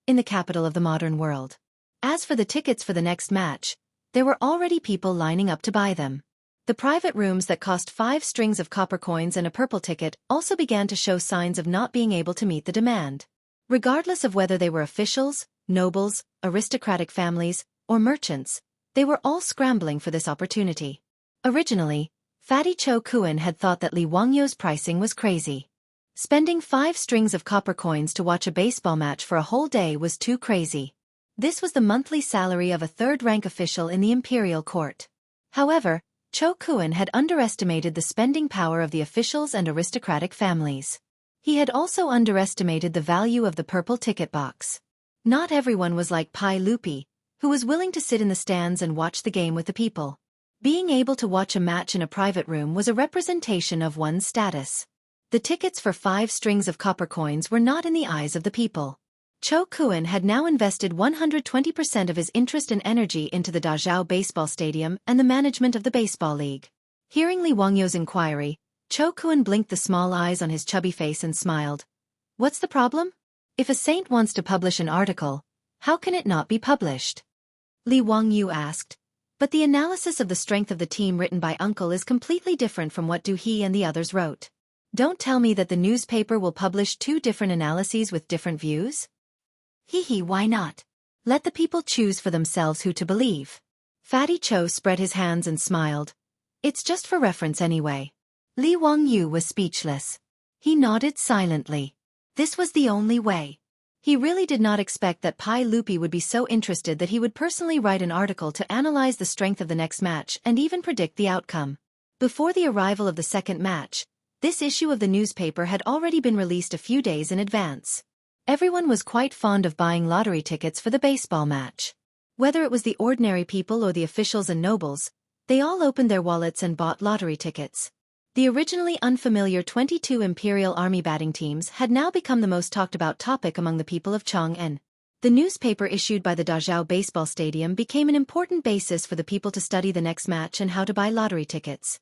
in the capital of the modern world. As for the tickets for the next match, there were already people lining up to buy them. The private rooms that cost 5 strings of copper coins and a purple ticket also began to show signs of not being able to meet the demand. Regardless of whether they were officials, nobles, aristocratic families, or merchants, they were all scrambling for this opportunity. Originally, Fatty Cho Kuan had thought that Li Wangyu's pricing was crazy. Spending 5 strings of copper coins to watch a baseball match for a whole day was too crazy. This was the monthly salary of a third-rank official in the imperial court. However, Cho Kuan had underestimated the spending power of the officials and aristocratic families. He had also underestimated the value of the purple ticket box. Not everyone was like Pai Lupi, who was willing to sit in the stands and watch the game with the people. Being able to watch a match in a private room was a representation of one's status. The tickets for 5 strings of copper coins were not in the eyes of the people. Cho Kuan had now invested 120% of his interest and energy into the Dazhao Baseball Stadium and the management of the baseball league. Hearing Li Wangyu's inquiry, Cho Kuan blinked the small eyes on his chubby face and smiled. "What's the problem? If a saint wants to publish an article, how can it not be published?" Li Wangyu asked. "But the analysis of the strength of the team written by Uncle is completely different from what he and the others wrote. Don't tell me that the newspaper will publish 2 different analyses with different views?" Why not? Let the people choose for themselves who to believe." Fatty Cho spread his hands and smiled. "It's just for reference anyway." Li Wangyu was speechless. He nodded silently. This was the only way. He really did not expect that Pai Lupi would be so interested that he would personally write an article to analyze the strength of the next match and even predict the outcome. Before the arrival of the second match, this issue of the newspaper had already been released a few days in advance. Everyone was quite fond of buying lottery tickets for the baseball match. Whether it was the ordinary people or the officials and nobles, they all opened their wallets and bought lottery tickets. The originally unfamiliar 22 Imperial Army batting teams had now become the most talked-about topic among the people of Chang'an. The newspaper issued by the Dazhao Baseball Stadium became an important basis for the people to study the next match and how to buy lottery tickets.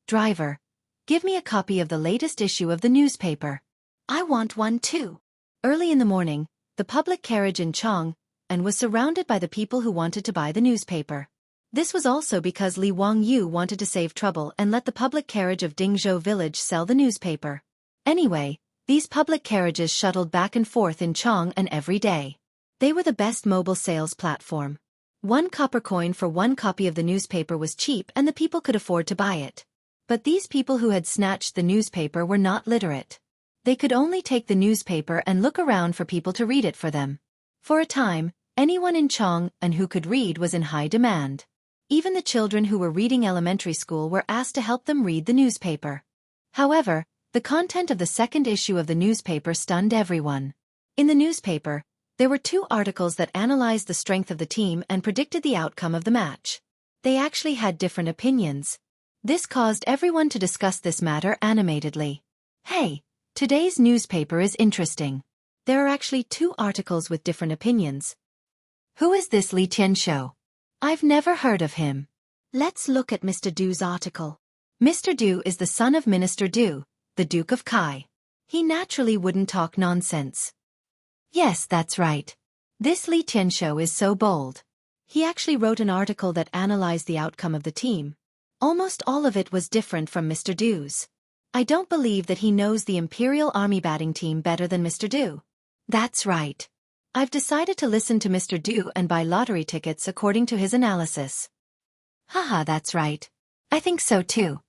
"Driver, give me a copy of the latest issue of the newspaper." "I want one too." Early in the morning, the public carriage in Chang'an was surrounded by the people who wanted to buy the newspaper. This was also because Li Wangyu wanted to save trouble and let the public carriage of Dingzhou village sell the newspaper. Anyway, these public carriages shuttled back and forth in Chang'an every day. They were the best mobile sales platform. 1 copper coin for 1 copy of the newspaper was cheap and the people could afford to buy it. But these people who had snatched the newspaper were not literate. They could only take the newspaper and look around for people to read it for them. For a time, anyone in Chang'an who could read was in high demand. Even the children who were reading elementary school were asked to help them read the newspaper. However, the content of the second issue of the newspaper stunned everyone. In the newspaper, there were 2 articles that analyzed the strength of the team and predicted the outcome of the match. They actually had different opinions. This caused everyone to discuss this matter animatedly. Hey, today's newspaper is interesting. There are actually 2 articles with different opinions. Who is this Li Tianshou? I've never heard of him. Let's look at Mr. Du's article. Mr. Du is the son of Minister Du, the Duke of Kai. He naturally wouldn't talk nonsense. Yes, that's right. This Li Tianshou is so bold. He actually wrote an article that analyzed the outcome of the team. Almost all of it was different from Mr. Du's. I don't believe that he knows the Imperial Army batting team better than Mr. Du. That's right. I've decided to listen to Mr. Du and buy lottery tickets according to his analysis. Haha, that's right. I think so too.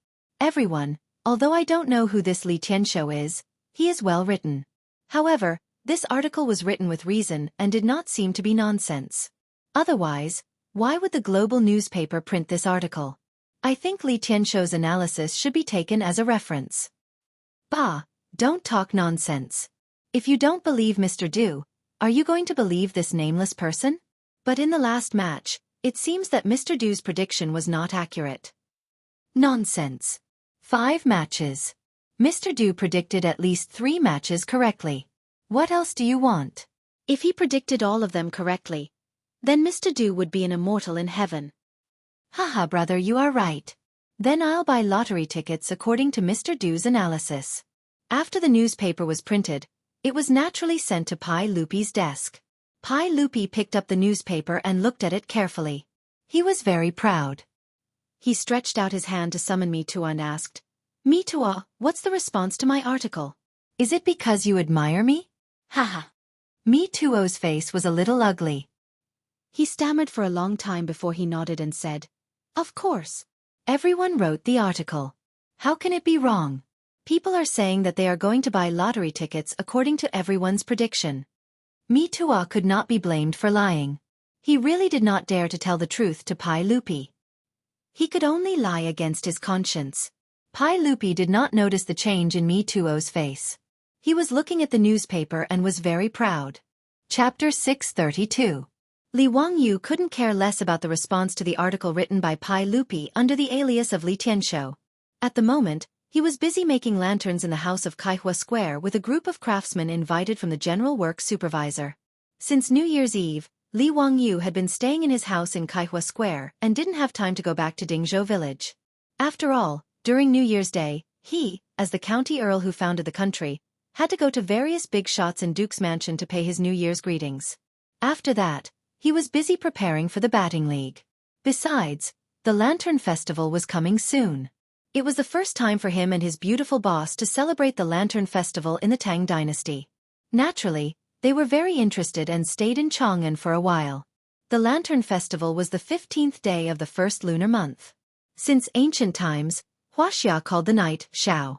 Everyone, although I don't know who this Li Tianshou is, he is well written. However, this article was written with reason and did not seem to be nonsense. Otherwise, why would the global newspaper print this article? I think Li Tianshou's analysis should be taken as a reference. Bah, don't talk nonsense. If you don't believe Mr. Du, are you going to believe this nameless person? But in the last match, it seems that Mr. Du's prediction was not accurate. Nonsense. 5 matches. Mr. Du predicted at least 3 matches correctly. What else do you want? If he predicted all of them correctly, then Mr. Du would be an immortal in heaven. Haha, brother, you are right. Then I'll buy lottery tickets according to Mr. Du's analysis. After the newspaper was printed, it was naturally sent to Pai Lupi's desk. Pai Lupi picked up the newspaper and looked at it carefully. He was very proud. He stretched out his hand to summon Mitua and asked, Mitua, what's the response to my article? Is it because you admire me? Haha. Mituo's face was a little ugly. He stammered for a long time before he nodded and said, Of course. Everyone wrote the article. How can it be wrong? People are saying that they are going to buy lottery tickets according to everyone's prediction. Mitua could not be blamed for lying. He really did not dare to tell the truth to Pai Lupi. He could only lie against his conscience. Pai Lupi did not notice the change in Mituo's face. He was looking at the newspaper and was very proud. Chapter 632. Li Wangyu couldn't care less about the response to the article written by Pai Lupi under the alias of Li Tianshou. At the moment, he was busy making lanterns in the house of Kaihua Square with a group of craftsmen invited from the General Works Supervisor. Since New Year's Eve, Li Wangyu had been staying in his house in Kaihua Square and didn't have time to go back to Dingzhou village. After all, during New Year's Day, he, as the county earl who founded the country, had to go to various big shots in Duke's mansion to pay his New Year's greetings. After that, he was busy preparing for the batting league. Besides, the Lantern Festival was coming soon. It was the first time for him and his beautiful boss to celebrate the Lantern Festival in the Tang Dynasty. Naturally, they were very interested and stayed in Chang'an for a while. The Lantern Festival was the 15th day of the first lunar month. Since ancient times, Wuxia called the night Xiao.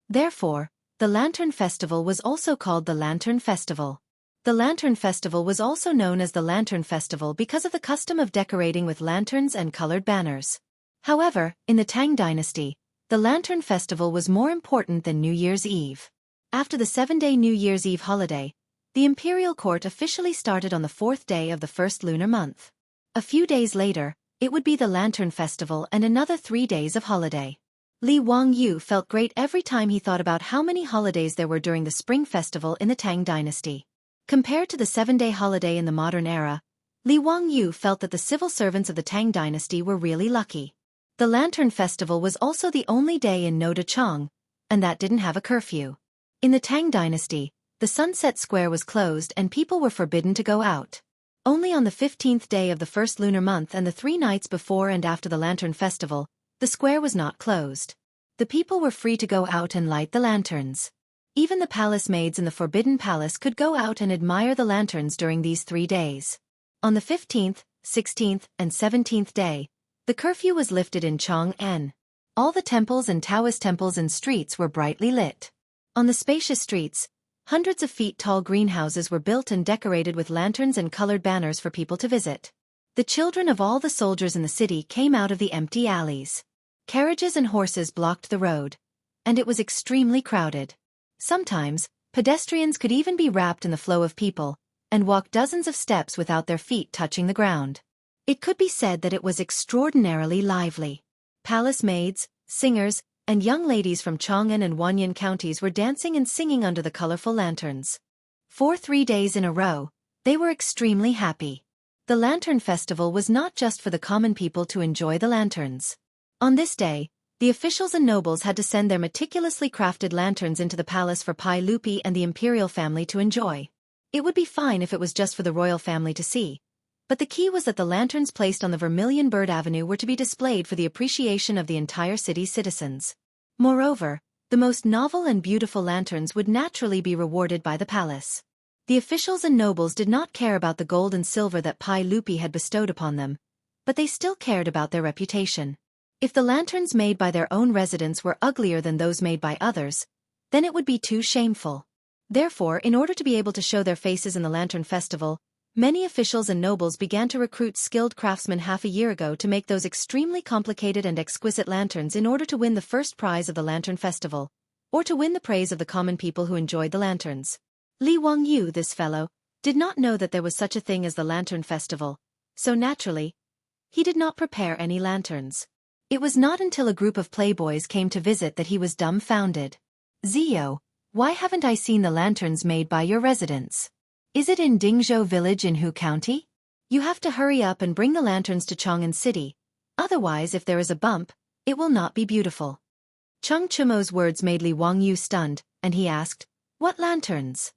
Therefore, the Lantern Festival was also called the Lantern Festival. The Lantern Festival was also known as the Lantern Festival because of the custom of decorating with lanterns and colored banners. However, in the Tang Dynasty, the Lantern Festival was more important than New Year's Eve. After the 7-day New Year's Eve holiday, the imperial court officially started on the 4th day of the first lunar month. A few days later, it would be the Lantern Festival and another 3 days of holiday. Li Wangyu felt great every time he thought about how many holidays there were during the Spring Festival in the Tang Dynasty. Compared to the 7-day holiday in the modern era, Li Wangyu felt that the civil servants of the Tang Dynasty were really lucky. The Lantern Festival was also the only day in Noda Chang, and that didn't have a curfew. In the Tang Dynasty, the Sunset Square was closed and people were forbidden to go out. Only on the 15th day of the first lunar month and the 3 nights before and after the Lantern Festival, the square was not closed. The people were free to go out and light the lanterns. Even the palace maids in the Forbidden Palace could go out and admire the lanterns during these 3 days. On the 15th, 16th, and 17th day, the curfew was lifted in Chang'an. All the temples and Taoist temples and streets were brightly lit. On the spacious streets, hundreds of feet tall greenhouses were built and decorated with lanterns and colored banners for people to visit. The children of all the soldiers in the city came out of the empty alleys. Carriages and horses blocked the road, and it was extremely crowded. Sometimes, pedestrians could even be wrapped in the flow of people, and walk dozens of steps without their feet touching the ground. It could be said that it was extraordinarily lively. Palace maids, singers, and young ladies from Chang'an and Wanyan counties were dancing and singing under the colorful lanterns. For 3 days in a row, they were extremely happy. The Lantern Festival was not just for the common people to enjoy the lanterns. On this day, the officials and nobles had to send their meticulously crafted lanterns into the palace for Pai Lupi and the imperial family to enjoy. It would be fine if it was just for the royal family to see, but the key was that the lanterns placed on the Vermilion Bird Avenue were to be displayed for the appreciation of the entire city's citizens. Moreover, the most novel and beautiful lanterns would naturally be rewarded by the palace. The officials and nobles did not care about the gold and silver that Pai Lupi had bestowed upon them, but they still cared about their reputation. If the lanterns made by their own residents were uglier than those made by others, then it would be too shameful. Therefore, in order to be able to show their faces in the Lantern Festival, many officials and nobles began to recruit skilled craftsmen half a year ago to make those extremely complicated and exquisite lanterns in order to win the first prize of the Lantern Festival, or to win the praise of the common people who enjoyed the lanterns. Li Wangyu, this fellow, did not know that there was such a thing as the Lantern Festival, so naturally, he did not prepare any lanterns. It was not until a group of playboys came to visit that he was dumbfounded. Zio, why haven't I seen the lanterns made by your residents? Is it in Dingzhou village in Hu County? You have to hurry up and bring the lanterns to Chang'an City, otherwise if there is a bump, it will not be beautiful. Cheng Chumo's words made Li Wangyu stunned, and he asked, "What lanterns?"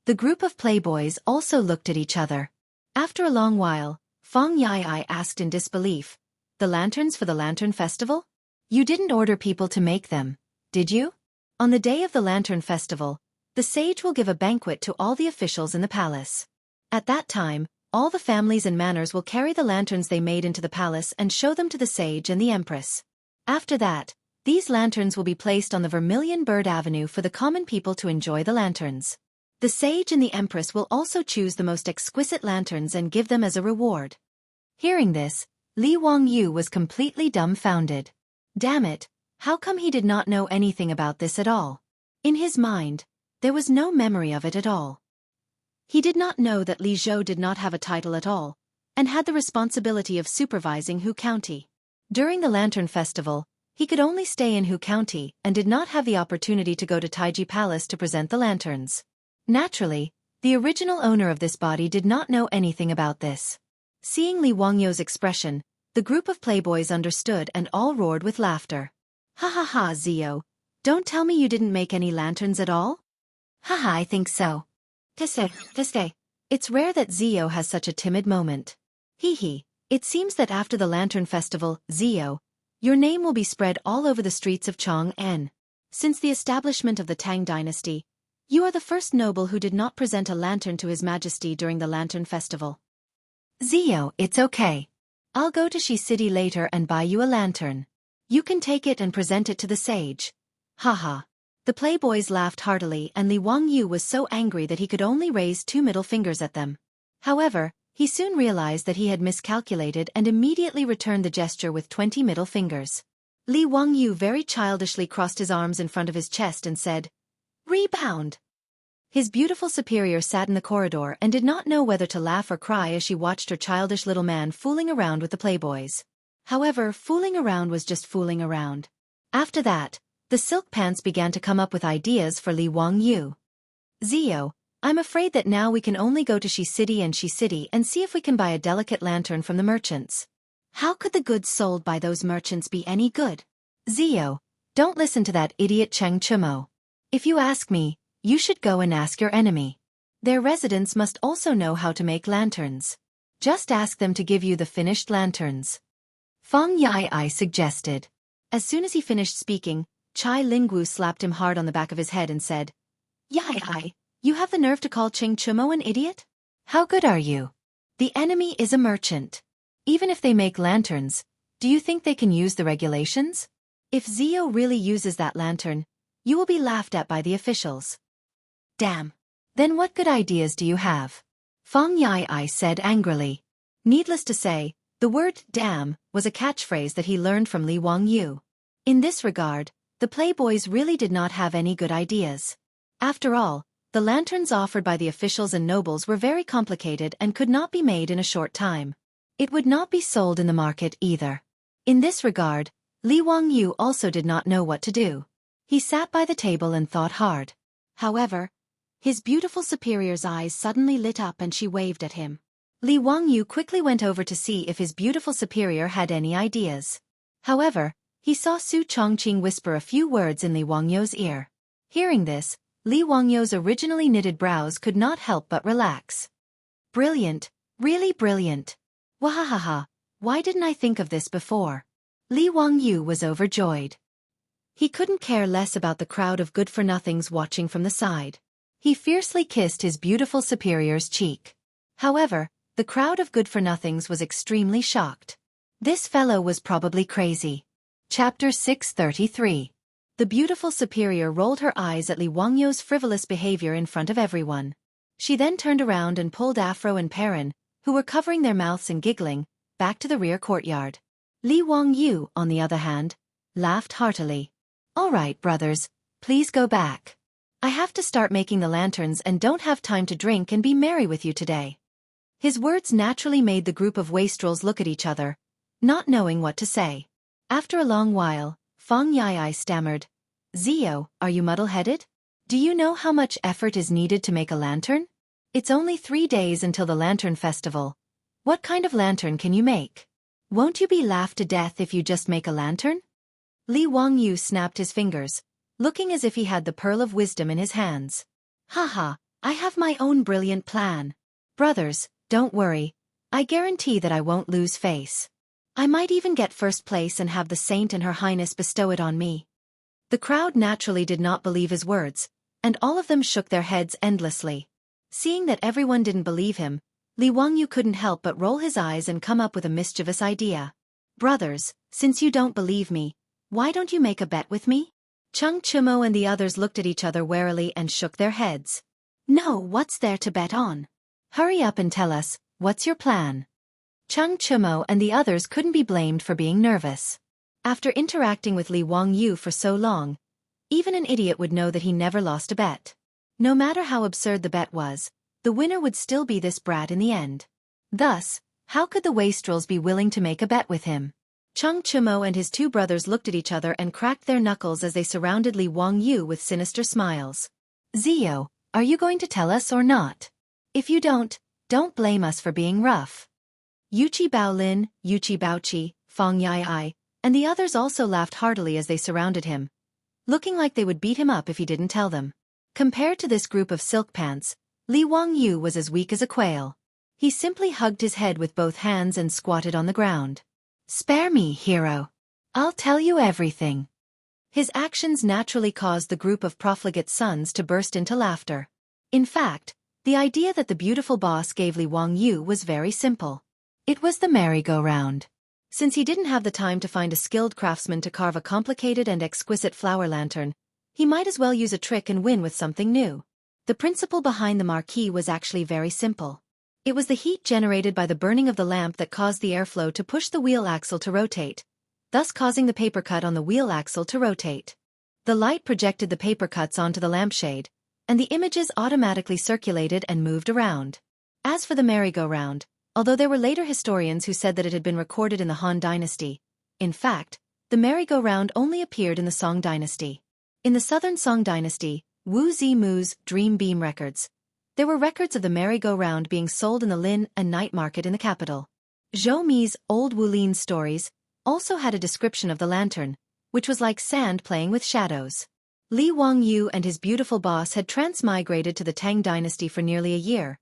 The group of playboys also looked at each other. After a long while, Feng Yai asked in disbelief, "The lanterns for the Lantern Festival? You didn't order people to make them, did you?" On the day of the Lantern Festival, the sage will give a banquet to all the officials in the palace. At that time, all the families and manors will carry the lanterns they made into the palace and show them to the sage and the empress. After that, these lanterns will be placed on the Vermilion Bird Avenue for the common people to enjoy the lanterns. The sage and the empress will also choose the most exquisite lanterns and give them as a reward. Hearing this, Li Wangyu was completely dumbfounded. Damn it, how come he did not know anything about this at all? In his mind, there was no memory of it at all. He did not know that Li Zhou did not have a title at all, and had the responsibility of supervising Hu County. During the Lantern Festival, he could only stay in Hu County and did not have the opportunity to go to Taiji Palace to present the lanterns. Naturally, the original owner of this body did not know anything about this. Seeing Li Wangyu's expression, the group of playboys understood and all roared with laughter. "Ha ha ha, Zio, don't tell me you didn't make any lanterns at all?" "Haha, I think so." Teste. It's rare that Zio has such a timid moment. Hee. It seems that after the Lantern Festival, Zio, your name will be spread all over the streets of Chang'an. Since the establishment of the Tang dynasty, you are the first noble who did not present a lantern to His Majesty during the Lantern Festival. Zio, it's okay. I'll go to Shi City later and buy you a lantern. You can take it and present it to the sage. Haha. The playboys laughed heartily and Li Wangyu was so angry that he could only raise 2 middle fingers at them. However, he soon realized that he had miscalculated and immediately returned the gesture with 20 middle fingers. Li Wangyu very childishly crossed his arms in front of his chest and said, "Rebound!" His beautiful superior sat in the corridor and did not know whether to laugh or cry as she watched her childish little man fooling around with the playboys. However, fooling around was just fooling around. After that, the silk pants began to come up with ideas for Li Wangyu. "Zio, I'm afraid that now we can only go to Shi City and see if we can buy a delicate lantern from the merchants. How could the goods sold by those merchants be any good? Zio, don't listen to that idiot Cheng Chumo. If you ask me, you should go and ask your enemy." Their residents must also know how to make lanterns. Just ask them to give you the finished lanterns. Feng Yai suggested. As soon as he finished speaking, Chai Lingwu slapped him hard on the back of his head and said, Yai, you have the nerve to call Ching Chumo an idiot? How good are you? The enemy is a merchant. Even if they make lanterns, do you think they can use the regulations? If Zio really uses that lantern, you will be laughed at by the officials. Damn. Then what good ideas do you have? Feng Yai said angrily. Needless to say, the word damn was a catchphrase that he learned from Li Wangyu. In this regard, the playboys really did not have any good ideas. After all, the lanterns offered by the officials and nobles were very complicated and could not be made in a short time. It would not be sold in the market either. In this regard, Li Wangyu also did not know what to do. He sat by the table and thought hard. However, his beautiful superior's eyes suddenly lit up and she waved at him. Li Wangyu quickly went over to see if his beautiful superior had any ideas. However, he saw Su Chongqing whisper a few words in Li Wangyu's ear. Hearing this, Li Wangyu's originally knitted brows could not help but relax. Brilliant, really brilliant. Wahahaha, why didn't I think of this before? Li Wangyu was overjoyed. He couldn't care less about the crowd of good-for-nothings watching from the side. He fiercely kissed his beautiful superior's cheek. However, the crowd of good-for-nothings was extremely shocked. This fellow was probably crazy. Chapter 633. The beautiful superior rolled her eyes at Li Wangyu's frivolous behavior in front of everyone. She then turned around and pulled Afro and Perrin, who were covering their mouths and giggling, back to the rear courtyard. Li Wangyu, on the other hand, laughed heartily. All right, brothers, please go back. I have to start making the lanterns and don't have time to drink and be merry with you today. His words naturally made the group of wastrels look at each other, not knowing what to say. After a long while, Feng Yai stammered, Zio, are you muddle-headed? Do you know how much effort is needed to make a lantern? It's only 3 days until the Lantern Festival. What kind of lantern can you make? Won't you be laughed to death if you just make a lantern? Li Wangyu snapped his fingers, looking as if he had the pearl of wisdom in his hands. Haha, I have my own brilliant plan. Brothers, don't worry. I guarantee that I won't lose face. I might even get first place and have the Saint and Her Highness bestow it on me. The crowd naturally did not believe his words, and all of them shook their heads endlessly. Seeing that everyone didn't believe him, Li Wangyu couldn't help but roll his eyes and come up with a mischievous idea. Brothers, since you don't believe me, why don't you make a bet with me? Chung Chumo and the others looked at each other warily and shook their heads. No, what's there to bet on? Hurry up and tell us, what's your plan? Chung Chumo and the others couldn't be blamed for being nervous. After interacting with Li Wangyu for so long, even an idiot would know that he never lost a bet. No matter how absurd the bet was, the winner would still be this brat in the end. Thus, how could the wastrels be willing to make a bet with him? Chung Chumo and his 2 brothers looked at each other and cracked their knuckles as they surrounded Li Wangyu with sinister smiles. Zio, are you going to tell us or not? If you don't blame us for being rough. Yuchi Baolin, Yuchi Baoqi, Feng Yai, and the others also laughed heartily as they surrounded him, looking like they would beat him up if he didn't tell them. Compared to this group of silk pants, Li Wangyu was as weak as a quail. He simply hugged his head with both hands and squatted on the ground. Spare me, hero. I'll tell you everything. His actions naturally caused the group of profligate sons to burst into laughter. In fact, the idea that the beautiful boss gave Li Wangyu was very simple. It was the merry-go-round. Since he didn't have the time to find a skilled craftsman to carve a complicated and exquisite flower lantern, he might as well use a trick and win with something new. The principle behind the marquee was actually very simple. It was the heat generated by the burning of the lamp that caused the airflow to push the wheel axle to rotate, thus causing the paper cut on the wheel axle to rotate. The light projected the paper cuts onto the lampshade, and the images automatically circulated and moved around. As for the merry-go-round, although there were later historians who said that it had been recorded in the Han Dynasty, in fact, the merry-go-round only appeared in the Song Dynasty. In the Southern Song Dynasty, Wu Zimu's Dream Beam records, there were records of the merry-go-round being sold in the Lin and night market in the capital. Zhou Mi's Old Wulin stories also had a description of the lantern, which was like sand playing with shadows. Li Wangyu and his beautiful boss had transmigrated to the Tang dynasty for nearly a year,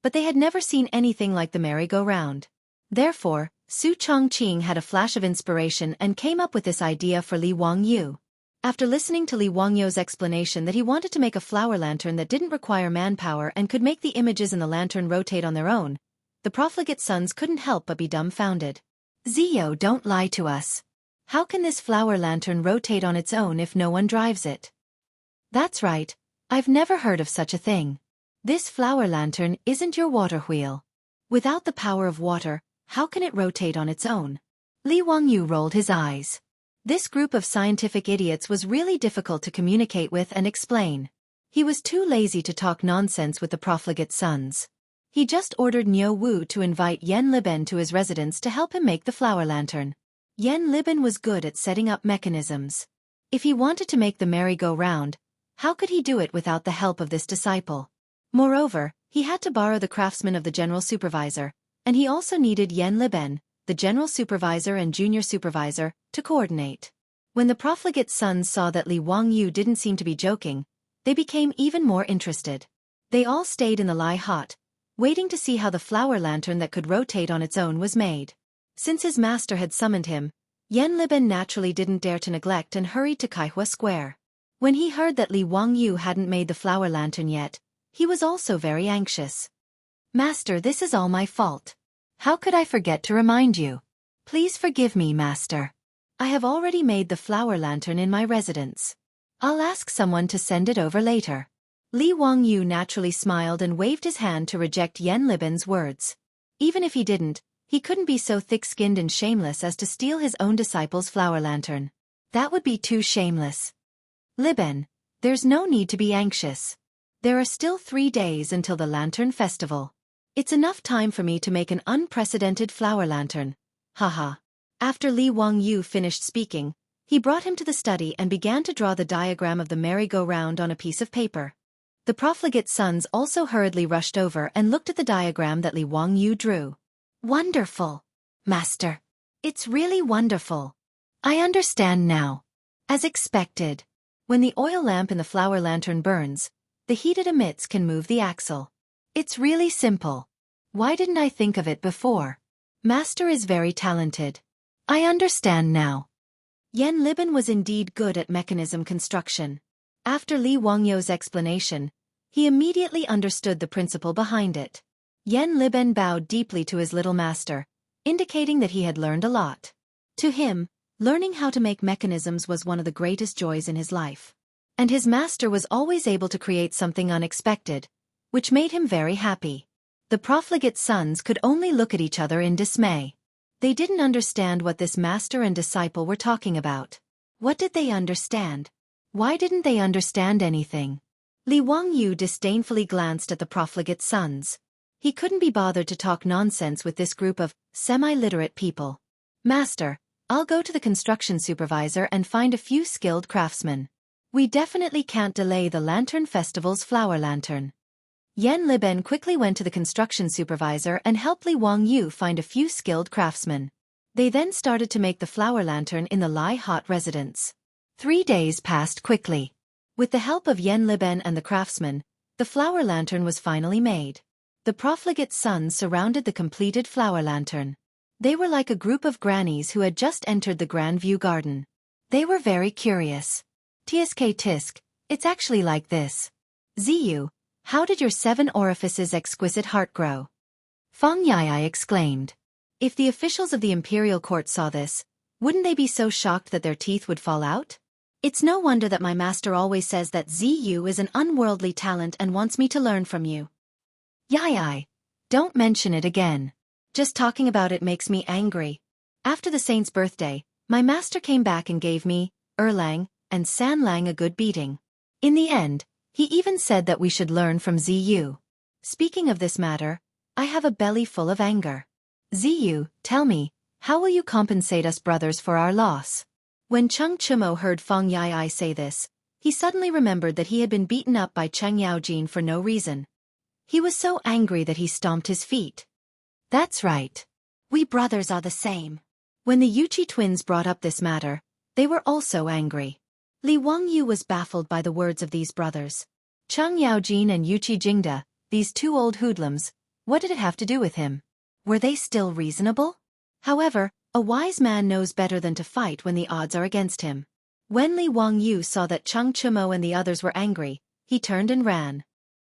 but they had never seen anything like the merry-go-round. Therefore, Su Chongqing had a flash of inspiration and came up with this idea for Li Wangyu. After listening to Li Wangyu's explanation that he wanted to make a flower lantern that didn't require manpower and could make the images in the lantern rotate on their own, the profligate sons couldn't help but be dumbfounded. Zio, don't lie to us. How can this flower lantern rotate on its own if no one drives it? That's right, I've never heard of such a thing. This flower lantern isn't your water wheel. Without the power of water, how can it rotate on its own? Li Wangyu rolled his eyes. This group of scientific idiots was really difficult to communicate with and explain. He was too lazy to talk nonsense with the profligate sons. He just ordered Niu Wu to invite Yan Liben to his residence to help him make the flower lantern. Yan Liben was good at setting up mechanisms. If he wanted to make the merry-go-round, how could he do it without the help of this disciple? Moreover, he had to borrow the craftsman of the general supervisor, and he also needed Yan Liben, the general supervisor and junior supervisor, to coordinate. When the profligate sons saw that Li Wangyu didn't seem to be joking, they became even more interested. They all stayed in the Lai hut, waiting to see how the flower lantern that could rotate on its own was made. Since his master had summoned him, Yan Liben naturally didn't dare to neglect and hurried to Kaihua Square. When he heard that Li Wangyu hadn't made the flower lantern yet, he was also very anxious. Master, this is all my fault. How could I forget to remind you? Please forgive me, Master. I have already made the flower lantern in my residence. I'll ask someone to send it over later. Li Wangyu naturally smiled and waved his hand to reject Yan Liben's words. Even if he didn't, he couldn't be so thick-skinned and shameless as to steal his own disciple's flower lantern. That would be too shameless. Liben, there's no need to be anxious. There are still 3 days until the Lantern Festival. It's enough time for me to make an unprecedented flower lantern. Haha. After Li Wangyu finished speaking, he brought him to the study and began to draw the diagram of the merry-go-round on a piece of paper. The profligate sons also hurriedly rushed over and looked at the diagram that Li Wangyu drew. Wonderful, Master. It's really wonderful. I understand now. As expected, when the oil lamp in the flower lantern burns, the heat it emits can move the axle. It's really simple. Why didn't I think of it before? Master is very talented. I understand now. Yan Liben was indeed good at mechanism construction. After Li Wangyu's explanation, he immediately understood the principle behind it. Yan Liben bowed deeply to his little master, indicating that he had learned a lot. To him, learning how to make mechanisms was one of the greatest joys in his life. And his master was always able to create something unexpected, which made him very happy. The profligate sons could only look at each other in dismay. They didn't understand what this master and disciple were talking about. What did they understand? Why didn't they understand anything? Li Wangyu disdainfully glanced at the profligate sons. He couldn't be bothered to talk nonsense with this group of semi-literate people. Master, I'll go to the construction supervisor and find a few skilled craftsmen. We definitely can't delay the Lantern Festival's flower lantern. Yan Liben quickly went to the construction supervisor and helped Li Wangyu find a few skilled craftsmen. They then started to make the flower lantern in the Lai hut residence. 3 days passed quickly. With the help of Yan Liben and the craftsmen, the flower lantern was finally made. The profligate sons surrounded the completed flower lantern. They were like a group of grannies who had just entered the Grand View Garden. They were very curious. Tsk tisk, it's actually like this. Ziyu, how did your 7 orifices exquisite heart grow? Feng Yai exclaimed. If the officials of the imperial court saw this, wouldn't they be so shocked that their teeth would fall out? It's no wonder that my master always says that Ziyu is an unworldly talent and wants me to learn from you. Yai, don't mention it again. Just talking about it makes me angry. After the saint's birthday, my master came back and gave me, Erlang, and Sanlang a good beating. In the end, he even said that we should learn from Ziyu. Speaking of this matter, I have a belly full of anger. Ziyu, tell me, how will you compensate us brothers for our loss? When Cheng Chumo heard Feng Yai say this, he suddenly remembered that he had been beaten up by Cheng Yaojin for no reason. He was so angry that he stomped his feet. That's right. We brothers are the same. When the Yuchi twins brought up this matter, they were also angry. Li Wangyu was baffled by the words of these brothers. Cheng Yaojin and Yuqi Jingde, these two old hoodlums, what did it have to do with him? Were they still reasonable? However, a wise man knows better than to fight when the odds are against him. When Li Wangyu saw that Cheng Chumo and the others were angry, he turned and ran.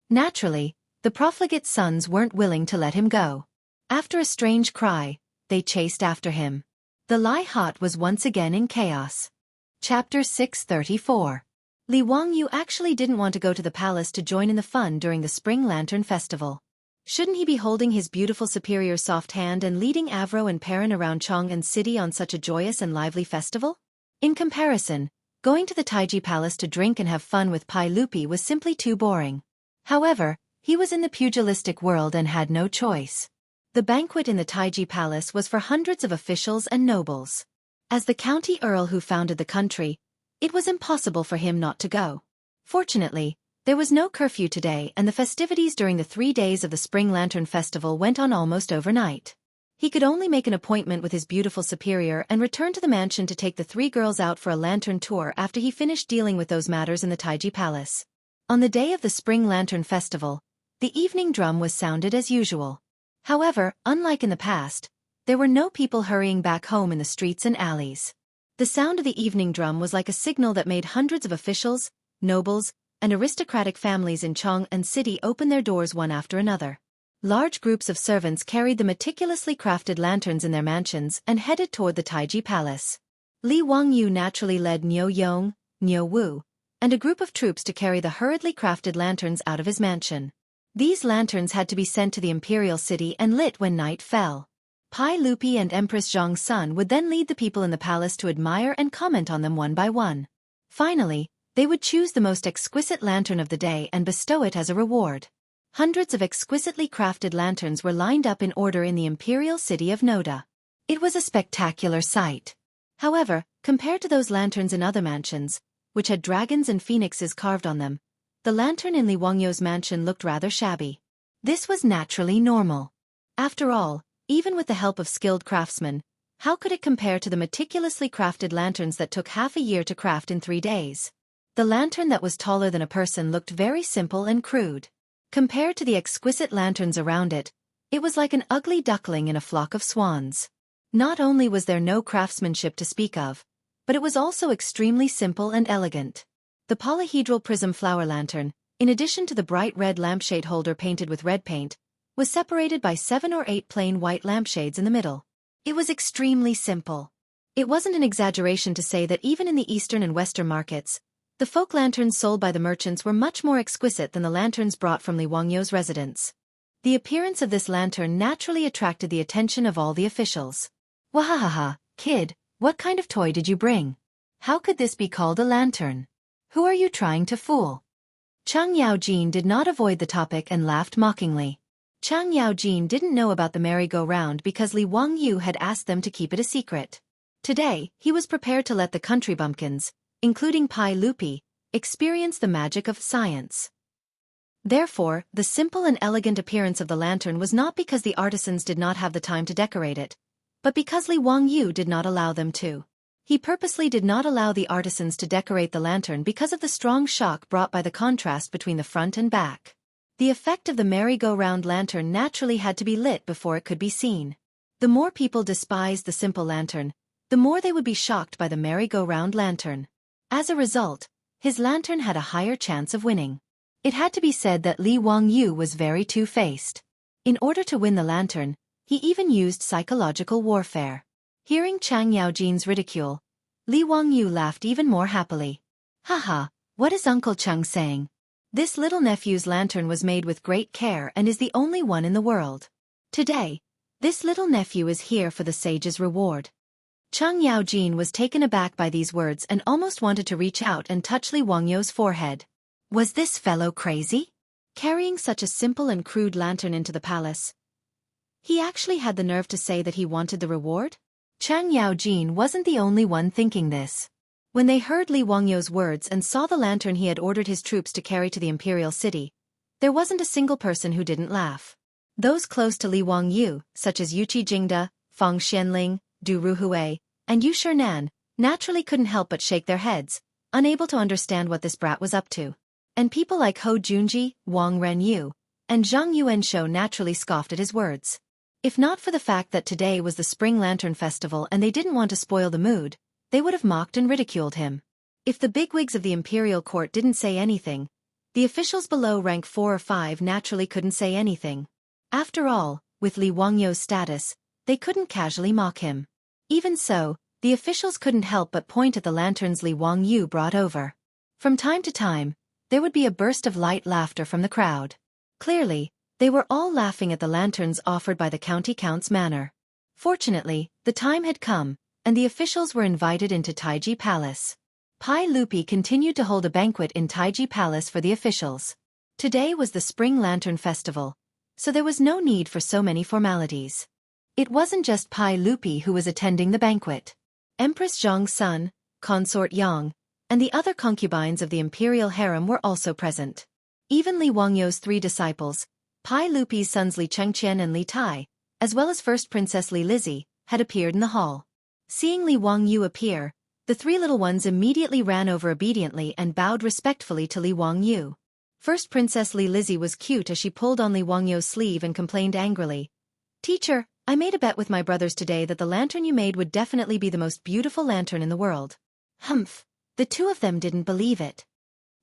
Naturally, the profligate sons weren't willing to let him go. After a strange cry, they chased after him. The Lai hut was once again in chaos. Chapter 634. Li Wangyu actually didn't want to go to the palace to join in the fun during the Spring Lantern Festival. Shouldn't he be holding his beautiful superior's soft hand and leading Avro and Perrin around Chang'an City on such a joyous and lively festival? In comparison, going to the Taiji Palace to drink and have fun with Pai Lupi was simply too boring. However, he was in the pugilistic world and had no choice. The banquet in the Taiji Palace was for hundreds of officials and nobles. As the county earl who founded the country, it was impossible for him not to go. Fortunately, there was no curfew today and the festivities during the 3 days of the Spring Lantern Festival went on almost overnight. He could only make an appointment with his beautiful superior and return to the mansion to take the 3 girls out for a lantern tour after he finished dealing with those matters in the Taiji Palace. On the day of the Spring Lantern Festival, the evening drum was sounded as usual. However, unlike in the past, there were no people hurrying back home in the streets and alleys. The sound of the evening drum was like a signal that made hundreds of officials, nobles, and aristocratic families in Chang'an City open their doors one after another. Large groups of servants carried the meticulously crafted lanterns in their mansions and headed toward the Taiji Palace. Li Wangyu naturally led Niu Yong, Niu Wu, and a group of troops to carry the hurriedly crafted lanterns out of his mansion. These lanterns had to be sent to the imperial city and lit when night fell. Pai Lupi and Empress Zhang's son would then lead the people in the palace to admire and comment on them one by one. Finally, they would choose the most exquisite lantern of the day and bestow it as a reward. Hundreds of exquisitely crafted lanterns were lined up in order in the imperial city of Noda. It was a spectacular sight. However, compared to those lanterns in other mansions, which had dragons and phoenixes carved on them, the lantern in Li Wangyu's mansion looked rather shabby. This was naturally normal. After all, even with the help of skilled craftsmen, how could it compare to the meticulously crafted lanterns that took half a year to craft in 3 days? The lantern that was taller than a person looked very simple and crude. Compared to the exquisite lanterns around it, it was like an ugly duckling in a flock of swans. Not only was there no craftsmanship to speak of, but it was also extremely simple and elegant. The polyhedral prism flower lantern, in addition to the bright red lampshade holder painted with red paint, was separated by 7 or 8 plain white lampshades in the middle. It was extremely simple. It wasn't an exaggeration to say that even in the eastern and western markets, the folk lanterns sold by the merchants were much more exquisite than the lanterns brought from Li Wangyu's residence. The appearance of this lantern naturally attracted the attention of all the officials. Wahahaha, kid, what kind of toy did you bring? How could this be called a lantern? Who are you trying to fool? Cheng Yaojin did not avoid the topic and laughed mockingly. Cheng Yaojin didn't know about the merry-go-round because Li Wangyu had asked them to keep it a secret. Today, he was prepared to let the country bumpkins, including Pai Lupi, experience the magic of science. Therefore, the simple and elegant appearance of the lantern was not because the artisans did not have the time to decorate it, but because Li Wangyu did not allow them to. He purposely did not allow the artisans to decorate the lantern because of the strong shock brought by the contrast between the front and back. The effect of the merry-go-round lantern naturally had to be lit before it could be seen. The more people despised the simple lantern, the more they would be shocked by the merry-go-round lantern. As a result, his lantern had a higher chance of winning. It had to be said that Li Wangyu was very two-faced. In order to win the lantern, he even used psychological warfare. Hearing Cheng Yaojin's ridicule, Li Wangyu laughed even more happily. Haha, what is Uncle Cheng saying? This little nephew's lantern was made with great care and is the only one in the world. Today, this little nephew is here for the sage's reward. Cheng Yaojin was taken aback by these words and almost wanted to reach out and touch Li Wangyu's forehead. Was this fellow crazy? Carrying such a simple and crude lantern into the palace. He actually had the nerve to say that he wanted the reward? Cheng Yaojin wasn't the only one thinking this. When they heard Li Wangyu's words and saw the lantern he had ordered his troops to carry to the imperial city, there wasn't a single person who didn't laugh. Those close to Li Wangyu, such as Yuqi Jingde, Feng Xianling, Du Ruhui, and Yu Shinan, naturally couldn't help but shake their heads, unable to understand what this brat was up to. And people like Hou Junji, Wang Renyu, and Zhang Yuanshou naturally scoffed at his words. If not for the fact that today was the Spring Lantern Festival and they didn't want to spoil the mood, they would have mocked and ridiculed him. If the bigwigs of the imperial court didn't say anything, the officials below rank 4 or 5 naturally couldn't say anything. After all, with Li Wangyou's status, they couldn't casually mock him. Even so, the officials couldn't help but point at the lanterns Li Wangyou brought over. From time to time, there would be a burst of light laughter from the crowd. Clearly, they were all laughing at the lanterns offered by the county count's manor. Fortunately, the time had come, and the officials were invited into Taiji Palace. Pai Lupi continued to hold a banquet in Taiji Palace for the officials. Today was the Spring Lantern Festival, so there was no need for so many formalities. It wasn't just Pai Lupi who was attending the banquet. Empress Zhang's son, Consort Yang, and the other concubines of the imperial harem were also present. Even Li Wangyou's 3 disciples, Pai Lupi's sons Li Chengqian and Li Tai, as well as First Princess Li Lizzie, had appeared in the hall. Seeing Li Wangyou appear, the 3 little ones immediately ran over obediently and bowed respectfully to Li Wangyou. First Princess Li Lizzie was cute as she pulled on Li Wangyou's sleeve and complained angrily, "Teacher, I made a bet with my brothers today that the lantern you made would definitely be the most beautiful lantern in the world." Humph, the 2 of them didn't believe it.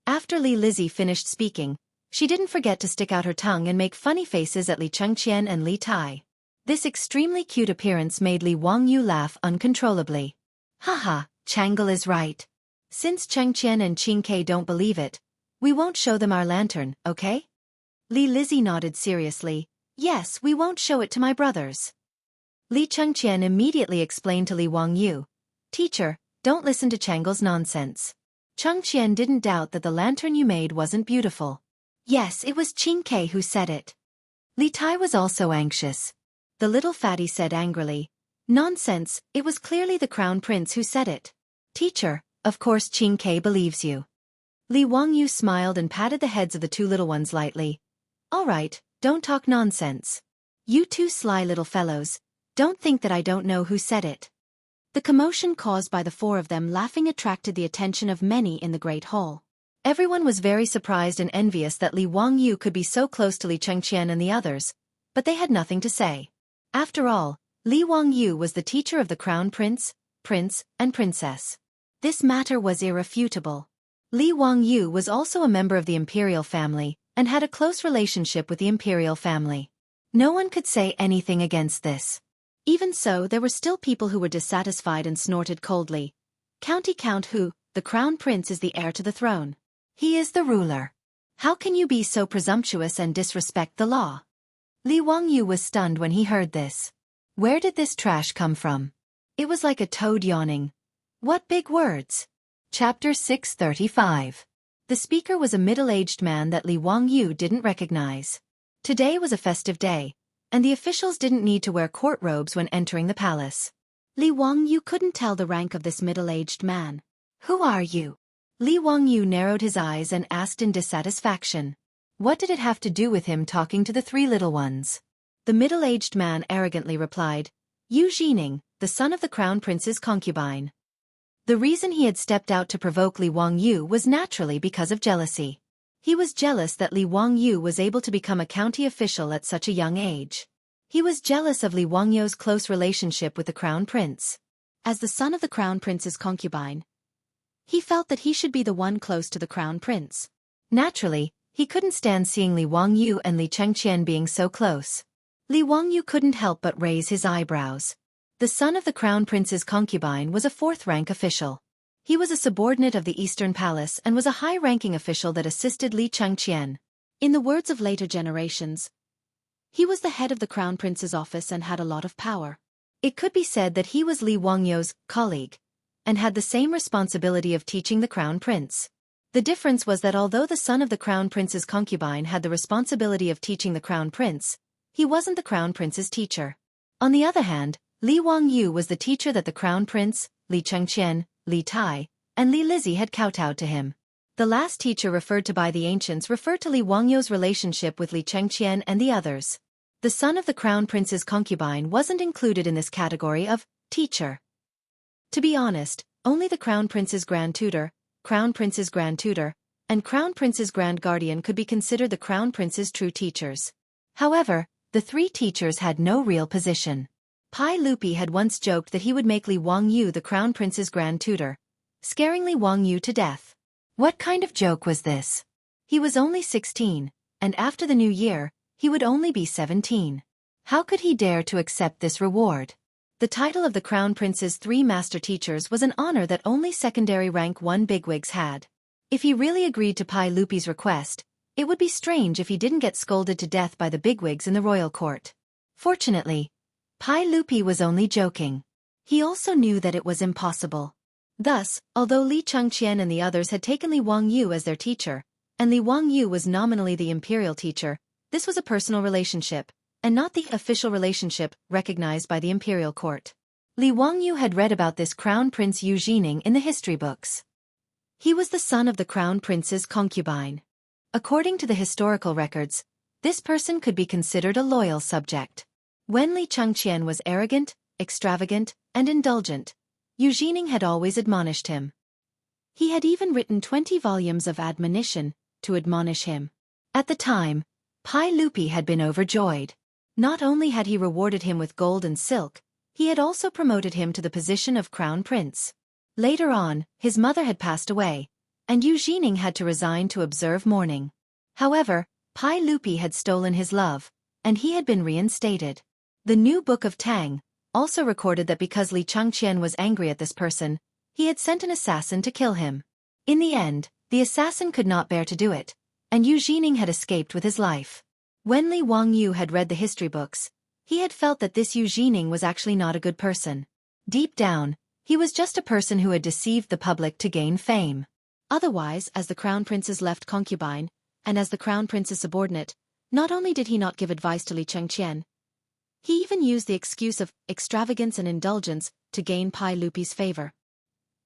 After Li Lizzie finished speaking, she didn't forget to stick out her tongue and make funny faces at Li Chengqian and Li Tai. This extremely cute appearance made Li Wangyou laugh uncontrollably. Haha, Chang'e is right. Since Chengqian and Qingke don't believe it, we won't show them our lantern, okay? Li Lizzie nodded seriously. Yes, we won't show it to my brothers. Li Chengqian immediately explained to Li Wangyou, "Teacher, don't listen to Chang'e's nonsense. Chengqian didn't doubt that the lantern you made wasn't beautiful." Yes, it was Qingke who said it. Li Tai was also anxious. The little fatty said angrily, "Nonsense, it was clearly the crown prince who said it." "Teacher, of course Qingke believes you." Li Wangyou smiled and patted the heads of the 2 little ones lightly. "All right, don't talk nonsense. You 2 sly little fellows, don't think that I don't know who said it." The commotion caused by the 4 of them laughing attracted the attention of many in the great hall. Everyone was very surprised and envious that Li Wangyou could be so close to Li Chengqian and the others, but they had nothing to say. After all, Li Wangyou was the teacher of the crown prince, and princess. This matter was irrefutable. Li Wangyou was also a member of the imperial family, and had a close relationship with the imperial family. No one could say anything against this. Even so, there were still people who were dissatisfied and snorted coldly. "County Count Hu, the crown prince is the heir to the throne. He is the ruler. How can you be so presumptuous and disrespect the law?" Li Wangyou was stunned when he heard this. Where did this trash come from? It was like a toad yawning. What big words! Chapter 635. The speaker was a middle-aged man that Li Wangyou didn't recognize. Today was a festive day, and the officials didn't need to wear court robes when entering the palace. Li Wangyou couldn't tell the rank of this middle-aged man. "Who are you?" Li Wangyou narrowed his eyes and asked in dissatisfaction. What did it have to do with him talking to the 3 little ones? The middle-aged man arrogantly replied, "Yu Jining, the son of the crown prince's concubine." The reason he had stepped out to provoke Li Wangyou was naturally because of jealousy. He was jealous that Li Wangyou was able to become a county official at such a young age. He was jealous of Li Wangyou's close relationship with the crown prince. As the son of the crown prince's concubine, he felt that he should be the one close to the crown prince. Naturally, he couldn't stand seeing Li Wangyou and Li Chengqian being so close. Li Wangyou couldn't help but raise his eyebrows. The son of the crown prince's concubine was a 4th-rank official. He was a subordinate of the Eastern Palace and was a high-ranking official that assisted Li Chengqian. In the words of later generations, he was the head of the crown prince's office and had a lot of power. It could be said that he was Li Wangyou's colleague, and had the same responsibility of teaching the crown prince. The difference was that although the son of the crown prince's concubine had the responsibility of teaching the crown prince, he wasn't the crown prince's teacher. On the other hand, Li Wangyou was the teacher that the crown prince, Li Chengqian, Li Tai, and Li Lizzie had kowtowed to him. The last teacher referred to by the ancients referred to Li Wangyou's relationship with Li Chengqian and the others. The son of the crown prince's concubine wasn't included in this category of teacher. To be honest, only the crown prince's grand tutor, Crown Prince's grand tutor, and Crown Prince's grand guardian could be considered the Crown Prince's true teachers. However, the three teachers had no real position. Pai Lupi had once joked that he would make Li Wangyu the Crown Prince's grand tutor, scaring Li Wangyu to death. What kind of joke was this? He was only 16, and after the new year, he would only be 17. How could he dare to accept this reward? The title of the Crown Prince's three master teachers was an honor that only secondary rank 1 bigwigs had. If he really agreed to Pai Lupi's request, it would be strange if he didn't get scolded to death by the bigwigs in the royal court. Fortunately, Pai Lupi was only joking. He also knew that it was impossible. Thus, although Li Chengqian and the others had taken Li Wangyu as their teacher, and Li Wangyu was nominally the imperial teacher, this was a personal relationship, and not the official relationship recognized by the imperial court. Li Wangyu had read about this Crown Prince Yu Jining in the history books. He was the son of the Crown Prince's concubine. According to the historical records, this person could be considered a loyal subject. When Li Chengqian was arrogant, extravagant, and indulgent, Yu Jining had always admonished him. He had even written 20 volumes of admonition to admonish him. At the time, Pai Lupi had been overjoyed. Not only had he rewarded him with gold and silk, he had also promoted him to the position of Crown Prince. Later on, his mother had passed away, and Yu Jining had to resign to observe mourning. However, Pai Lupi had stolen his love, and he had been reinstated. The new Book of Tang also recorded that because Li Chengqian was angry at this person, he had sent an assassin to kill him. In the end, the assassin could not bear to do it, and Yu Jining had escaped with his life. When Li Wangyu had read the history books, he had felt that this Yu Jining was actually not a good person. Deep down, he was just a person who had deceived the public to gain fame. Otherwise, as the Crown Prince's left concubine, and as the Crown Prince's subordinate, not only did he not give advice to Li Chengqian, he even used the excuse of extravagance and indulgence to gain Pai Lupi's favor.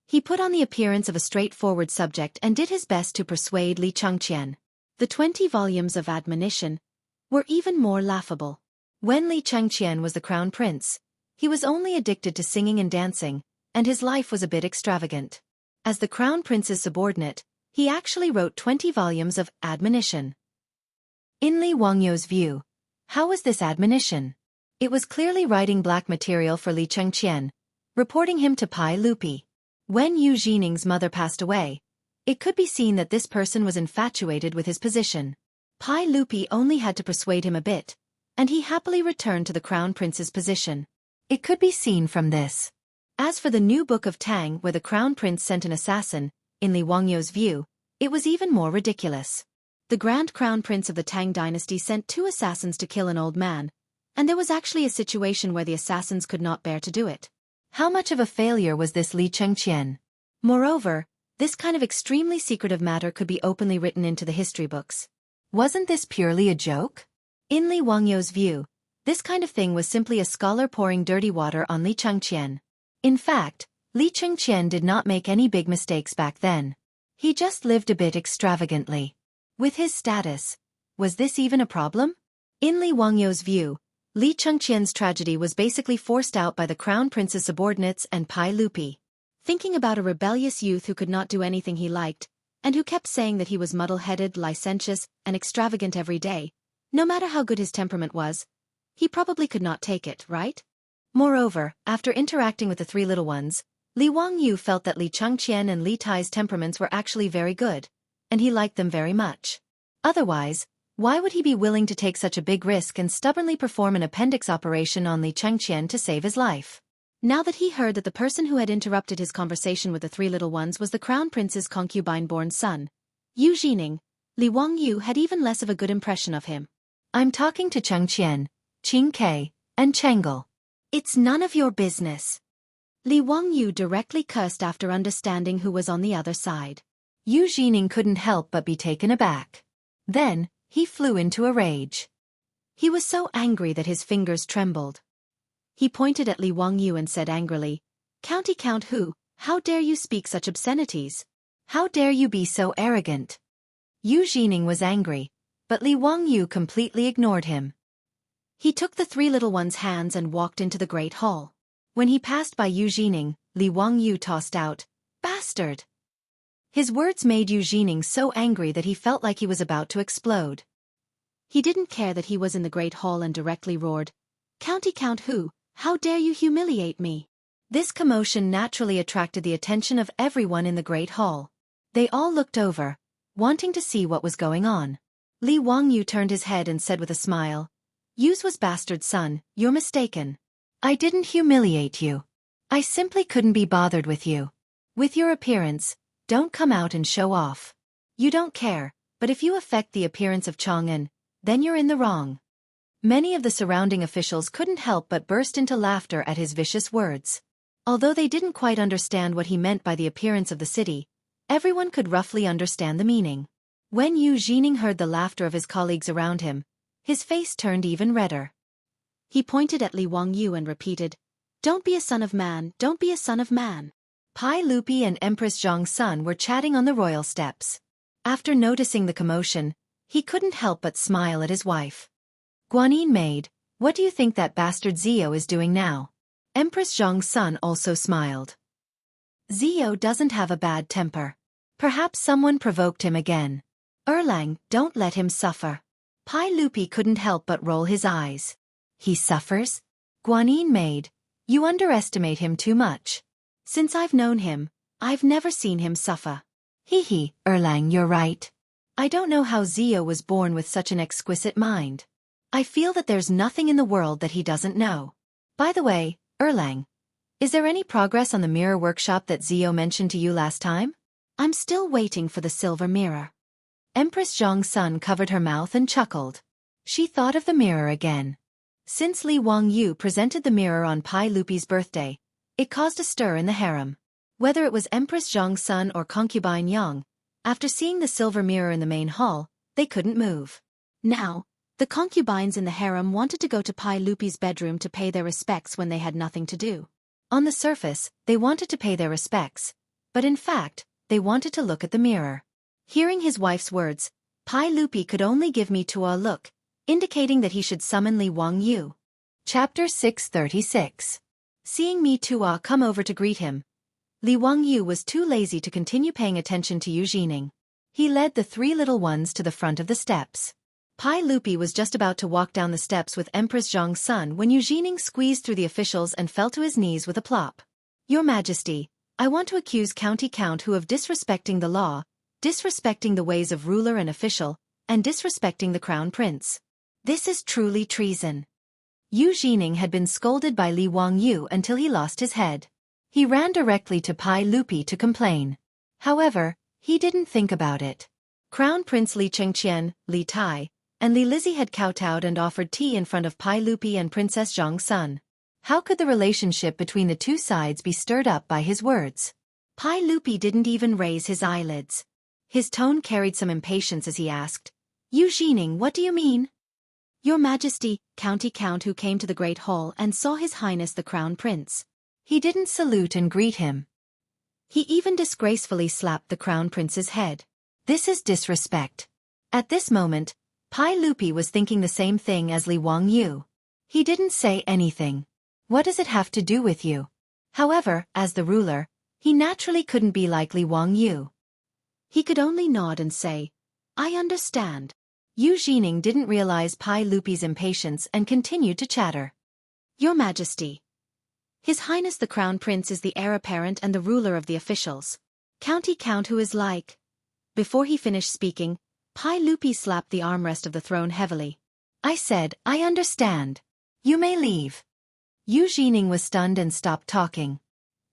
He put on the appearance of a straightforward subject and did his best to persuade Li Chengqian. The 20 volumes of admonition were even more laughable. When Li Chengqian was the Crown Prince, he was only addicted to singing and dancing, and his life was a bit extravagant. As the Crown Prince's subordinate, he actually wrote 20 volumes of admonition. In Li Wangyu's view, how was this admonition? It was clearly writing black material for Li Chengqian, reporting him to Pai Lupi. When Yu Jining's mother passed away, it could be seen that this person was infatuated with his position. Pai Lupi only had to persuade him a bit, and he happily returned to the Crown Prince's position. It could be seen from this. As for the new Book of Tang where the Crown Prince sent an assassin, in Li Wangyu's view, it was even more ridiculous. The Grand Crown Prince of the Tang dynasty sent 2 assassins to kill an old man, and there was actually a situation where the assassins could not bear to do it. How much of a failure was this Li Chengqian? Moreover, this kind of extremely secretive matter could be openly written into the history books. Wasn't this purely a joke? In Li Wangyu's view, this kind of thing was simply a scholar pouring dirty water on Li Chengqian. In fact, Li Chengqian did not make any big mistakes back then. He just lived a bit extravagantly. With his status, was this even a problem? In Li Wangyu's view, Li Chengqian's tragedy was basically forced out by the Crown Prince's subordinates and Pai Lupi. Thinking about a rebellious youth who could not do anything he liked, and who kept saying that he was muddle-headed, licentious, and extravagant every day, no matter how good his temperament was, he probably could not take it, right? Moreover, after interacting with the 3 little ones, Li Wangyu felt that Li Chengqian and Li Tai's temperaments were actually very good, and he liked them very much. Otherwise, why would he be willing to take such a big risk and stubbornly perform an appendix operation on Li Chengqian to save his life? Now that he heard that the person who had interrupted his conversation with the 3 little ones was the Crown Prince's concubine-born son, Yu Jining, Li Wangyu had even less of a good impression of him. I'm talking to Chengqian, Qing Ke, and Chengel. It's none of your business. Li Wangyu directly cursed after understanding who was on the other side. Yu Jining couldn't help but be taken aback. Then, he flew into a rage. He was so angry that his fingers trembled. He pointed at Li Wangyu and said angrily, "County Count who, how dare you speak such obscenities? How dare you be so arrogant?" Yu Jining was angry, but Li Wangyu completely ignored him. He took the 3 little ones' hands and walked into the great hall. When he passed by Yu Jining, Li Wangyu tossed out, "Bastard!" His words made Yu Jining so angry that he felt like he was about to explode. He didn't care that he was in the Great Hall and directly roared, "County Count who? How dare you humiliate me?" This commotion naturally attracted the attention of everyone in the Great Hall. They all looked over, wanting to see what was going on. Li Wangyu turned his head and said with a smile, "Yu's was bastard son, you're mistaken. I didn't humiliate you. I simply couldn't be bothered with you. With your appearance, don't come out and show off. You don't care, but if you affect the appearance of Chang'an, then you're in the wrong." Many of the surrounding officials couldn't help but burst into laughter at his vicious words. Although they didn't quite understand what he meant by the appearance of the city, everyone could roughly understand the meaning. When Yu Jining heard the laughter of his colleagues around him, his face turned even redder. He pointed at Li Wangyu and repeated, "Don't be a son of man, don't be a son of man." Pai Lupi and Empress Zhang's son were chatting on the royal steps. After noticing the commotion, he couldn't help but smile at his wife. "Guanyin maid, what do you think that bastard Zio is doing now?" Empress Zhang's son also smiled. "Zio doesn't have a bad temper. Perhaps someone provoked him again. Erlang, don't let him suffer." Pai Lupi couldn't help but roll his eyes. "He suffers? Guanyin maid, you underestimate him too much. Since I've known him, I've never seen him suffer." "Hee, Erlang, you're right. I don't know how Zio was born with such an exquisite mind. I feel that there's nothing in the world that he doesn't know. By the way, Erlang, is there any progress on the mirror workshop that Zio mentioned to you last time?" "I'm still waiting for the silver mirror." Empress Zhang's son covered her mouth and chuckled. She thought of the mirror again. Since Li Wangyu presented the mirror on Pai Lupi's birthday, it caused a stir in the harem. Whether it was Empress Zhang's son or concubine Yang, after seeing the silver mirror in the main hall, they couldn't move. Now, the concubines in the harem wanted to go to Pai Lupi's bedroom to pay their respects when they had nothing to do. On the surface, they wanted to pay their respects, but in fact, they wanted to look at the mirror. Hearing his wife's words, Pai Lupi could only give me to a look, indicating that he should summon Li Wangyu. Chapter 636. Seeing Mi Tua come over to greet him, Li Wangyu was too lazy to continue paying attention to Yu Jining. He led the three little ones to the front of the steps. Pai Lupi was just about to walk down the steps with Empress Zhang's son when Yu Jining squeezed through the officials and fell to his knees with a plop. "Your Majesty, I want to accuse County Count Hu of disrespecting the law, disrespecting the ways of ruler and official, and disrespecting the Crown Prince. This is truly treason." Yu Jining had been scolded by Li Wangyu until he lost his head. He ran directly to Pai Lupi to complain. However, he didn't think about it. Crown Prince Li Chengqian, Li Tai, and Li Lizzie had kowtowed and offered tea in front of Pai Lupi and Princess Zhang's son. How could the relationship between the two sides be stirred up by his words? Pai Lupi didn't even raise his eyelids. His tone carried some impatience as he asked, "Yu Jining, what do you mean?" "Your Majesty, County Count Hu came to the Great Hall and saw His Highness the Crown Prince. He didn't salute and greet him. He even disgracefully slapped the Crown Prince's head. This is disrespect." At this moment, Pai Lupi was thinking the same thing as Li Wangyu. He didn't say anything. What does it have to do with you? However, as the ruler, he naturally couldn't be like Li Wangyu. He could only nod and say, "I understand." Yu Jining didn't realize Pai Lupi's impatience and continued to chatter. "Your Majesty, His Highness the Crown Prince is the heir apparent and the ruler of the officials. County Count Hu is like..." Before he finished speaking, Pai Lupi slapped the armrest of the throne heavily. "I said, I understand. You may leave." Yu Jining was stunned and stopped talking.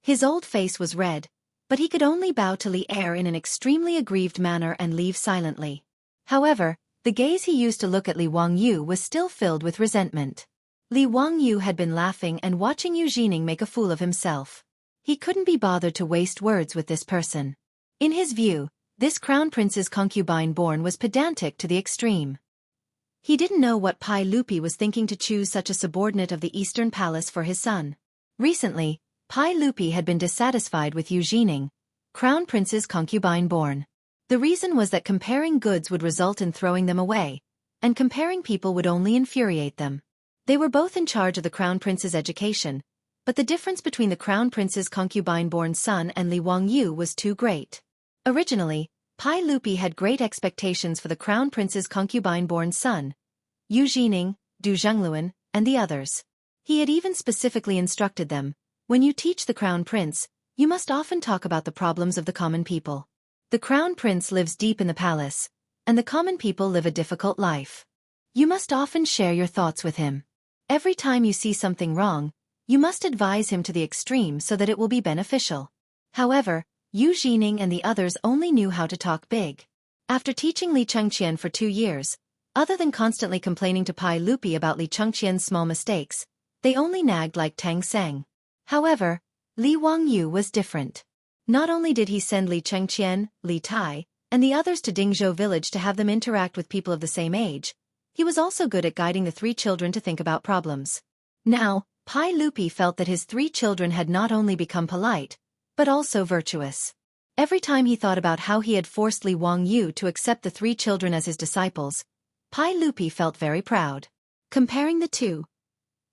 His old face was red, but he could only bow to Li Er in an extremely aggrieved manner and leave silently. However, the gaze he used to look at Li Wangyu was still filled with resentment. Li Wangyu had been laughing and watching Yu Jining make a fool of himself. He couldn't be bothered to waste words with this person. In his view, this Crown Prince's concubine born was pedantic to the extreme. He didn't know what Pai Lupi was thinking to choose such a subordinate of the Eastern Palace for his son. Recently, Pai Lupi had been dissatisfied with Yu Jining, Crown Prince's concubine born. The reason was that comparing goods would result in throwing them away, and comparing people would only infuriate them. They were both in charge of the Crown Prince's education, but the difference between the Crown Prince's concubine-born son and Li Wangyu was too great. Originally, Pai Lupi had great expectations for the crown prince's concubine-born son, Yu Jining, Du Zhengluan, and the others. He had even specifically instructed them, when you teach the crown prince, you must often talk about the problems of the common people. The crown prince lives deep in the palace, and the common people live a difficult life. You must often share your thoughts with him. Every time you see something wrong, you must advise him to the extreme so that it will be beneficial. However, Yu Jining and the others only knew how to talk big. After teaching Li Chengqian for 2 years, other than constantly complaining to Pai Lupi about Li Chengqian's small mistakes, they only nagged like Tang Seng. However, Li Wangyu was different. Not only did he send Li Chengqian, Li Tai, and the others to Dingzhou village to have them interact with people of the same age, he was also good at guiding the 3 children to think about problems. Now, Pai Lupi felt that his 3 children had not only become polite, but also virtuous. Every time he thought about how he had forced Li Wangyu to accept the 3 children as his disciples, Pai Lupi felt very proud. Comparing the two,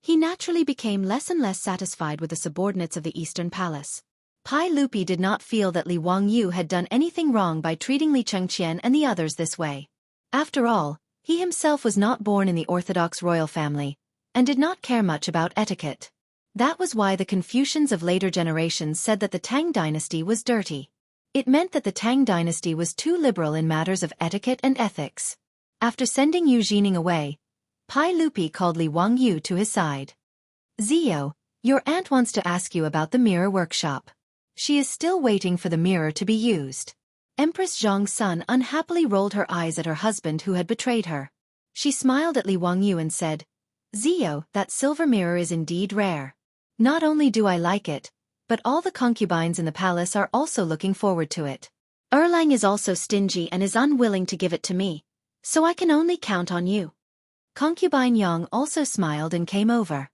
he naturally became less and less satisfied with the subordinates of the Eastern Palace. Pai Lupi did not feel that Li Wangyu had done anything wrong by treating Li Chengqian and the others this way. After all, he himself was not born in the orthodox royal family, and did not care much about etiquette. That was why the Confucians of later generations said that the Tang dynasty was dirty. It meant that the Tang dynasty was too liberal in matters of etiquette and ethics. After sending Yu Jining away, Pai Lupi called Li Wangyu to his side. Zio, your aunt wants to ask you about the mirror workshop. She is still waiting for the mirror to be used. Empress Zhong's son unhappily rolled her eyes at her husband who had betrayed her. She smiled at Li Wangyu and said, Zio, that silver mirror is indeed rare. Not only do I like it, but all the concubines in the palace are also looking forward to it. Erlang is also stingy and is unwilling to give it to me, so I can only count on you. Concubine Yang also smiled and came over.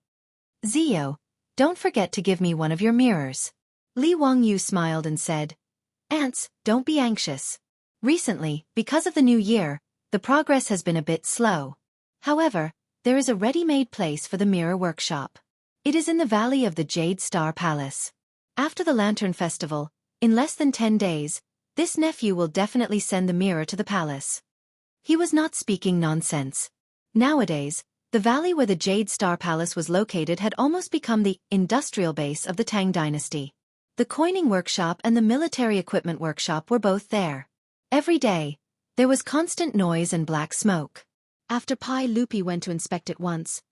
Zio, don't forget to give me one of your mirrors. Li Wangyu smiled and said, Aunts, don't be anxious. Recently, because of the new year, the progress has been a bit slow. However, there is a ready-made place for the mirror workshop. It is in the valley of the Jade Star Palace. After the Lantern Festival, in less than 10 days, this nephew will definitely send the mirror to the palace. He was not speaking nonsense. Nowadays, the valley where the Jade Star Palace was located had almost become the industrial base of the Tang dynasty. The coining workshop and the military equipment workshop were both there. Every day, there was constant noise and black smoke. After Pai Lupi went to inspect it once,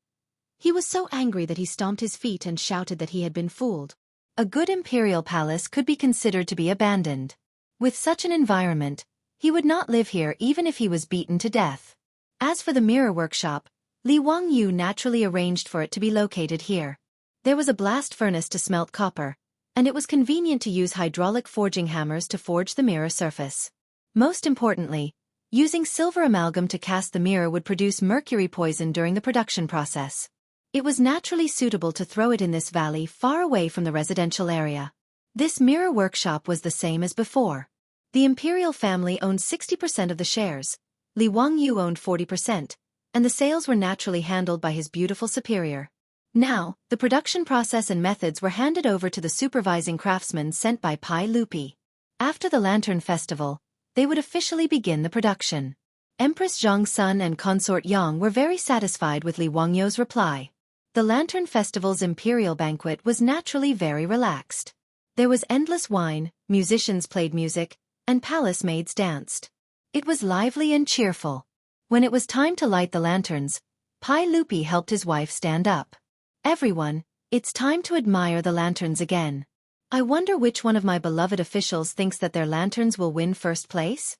he was so angry that he stomped his feet and shouted that he had been fooled. A good imperial palace could be considered to be abandoned. With such an environment, he would not live here even if he was beaten to death. As for the mirror workshop, Li Wangyu naturally arranged for it to be located here. There was a blast furnace to smelt copper, and it was convenient to use hydraulic forging hammers to forge the mirror surface. Most importantly, using silver amalgam to cast the mirror would produce mercury poison during the production process. It was naturally suitable to throw it in this valley far away from the residential area. This mirror workshop was the same as before. The imperial family owned 60% of the shares, Li Wangyu owned 40%, and the sales were naturally handled by his beautiful superior. Now, the production process and methods were handed over to the supervising craftsmen sent by Pai Lupi. After the Lantern Festival, they would officially begin the production. Empress Zhong's son and consort Yang were very satisfied with Li Wangyu's reply. The Lantern Festival's imperial banquet was naturally very relaxed. There was endless wine, musicians played music, and palace maids danced. It was lively and cheerful. When it was time to light the lanterns, Pai Lupi helped his wife stand up. Everyone, it's time to admire the lanterns again. I wonder which one of my beloved officials thinks that their lanterns will win first place?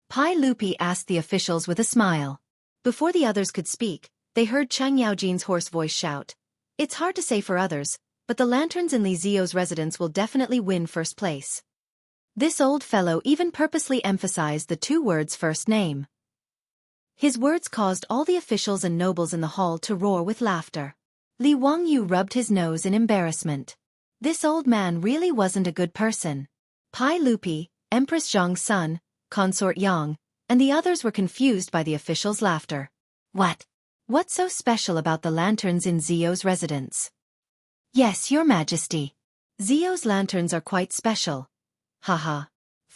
Pai Lupi asked the officials with a smile. Before the others could speak, they heard Chang Yaojin's hoarse voice shout. It's hard to say for others, but the lanterns in Li Zio's residence will definitely win first place. This old fellow even purposely emphasized the 2 words first name. His words caused all the officials and nobles in the hall to roar with laughter. Li Wangyu rubbed his nose in embarrassment. This old man really wasn't a good person. Pai Lupi, Empress Zhong's son, consort Yang, and the others were confused by the officials' laughter. What? What's so special about the lanterns in Zio's residence? Yes, your majesty. Zio's lanterns are quite special. Haha.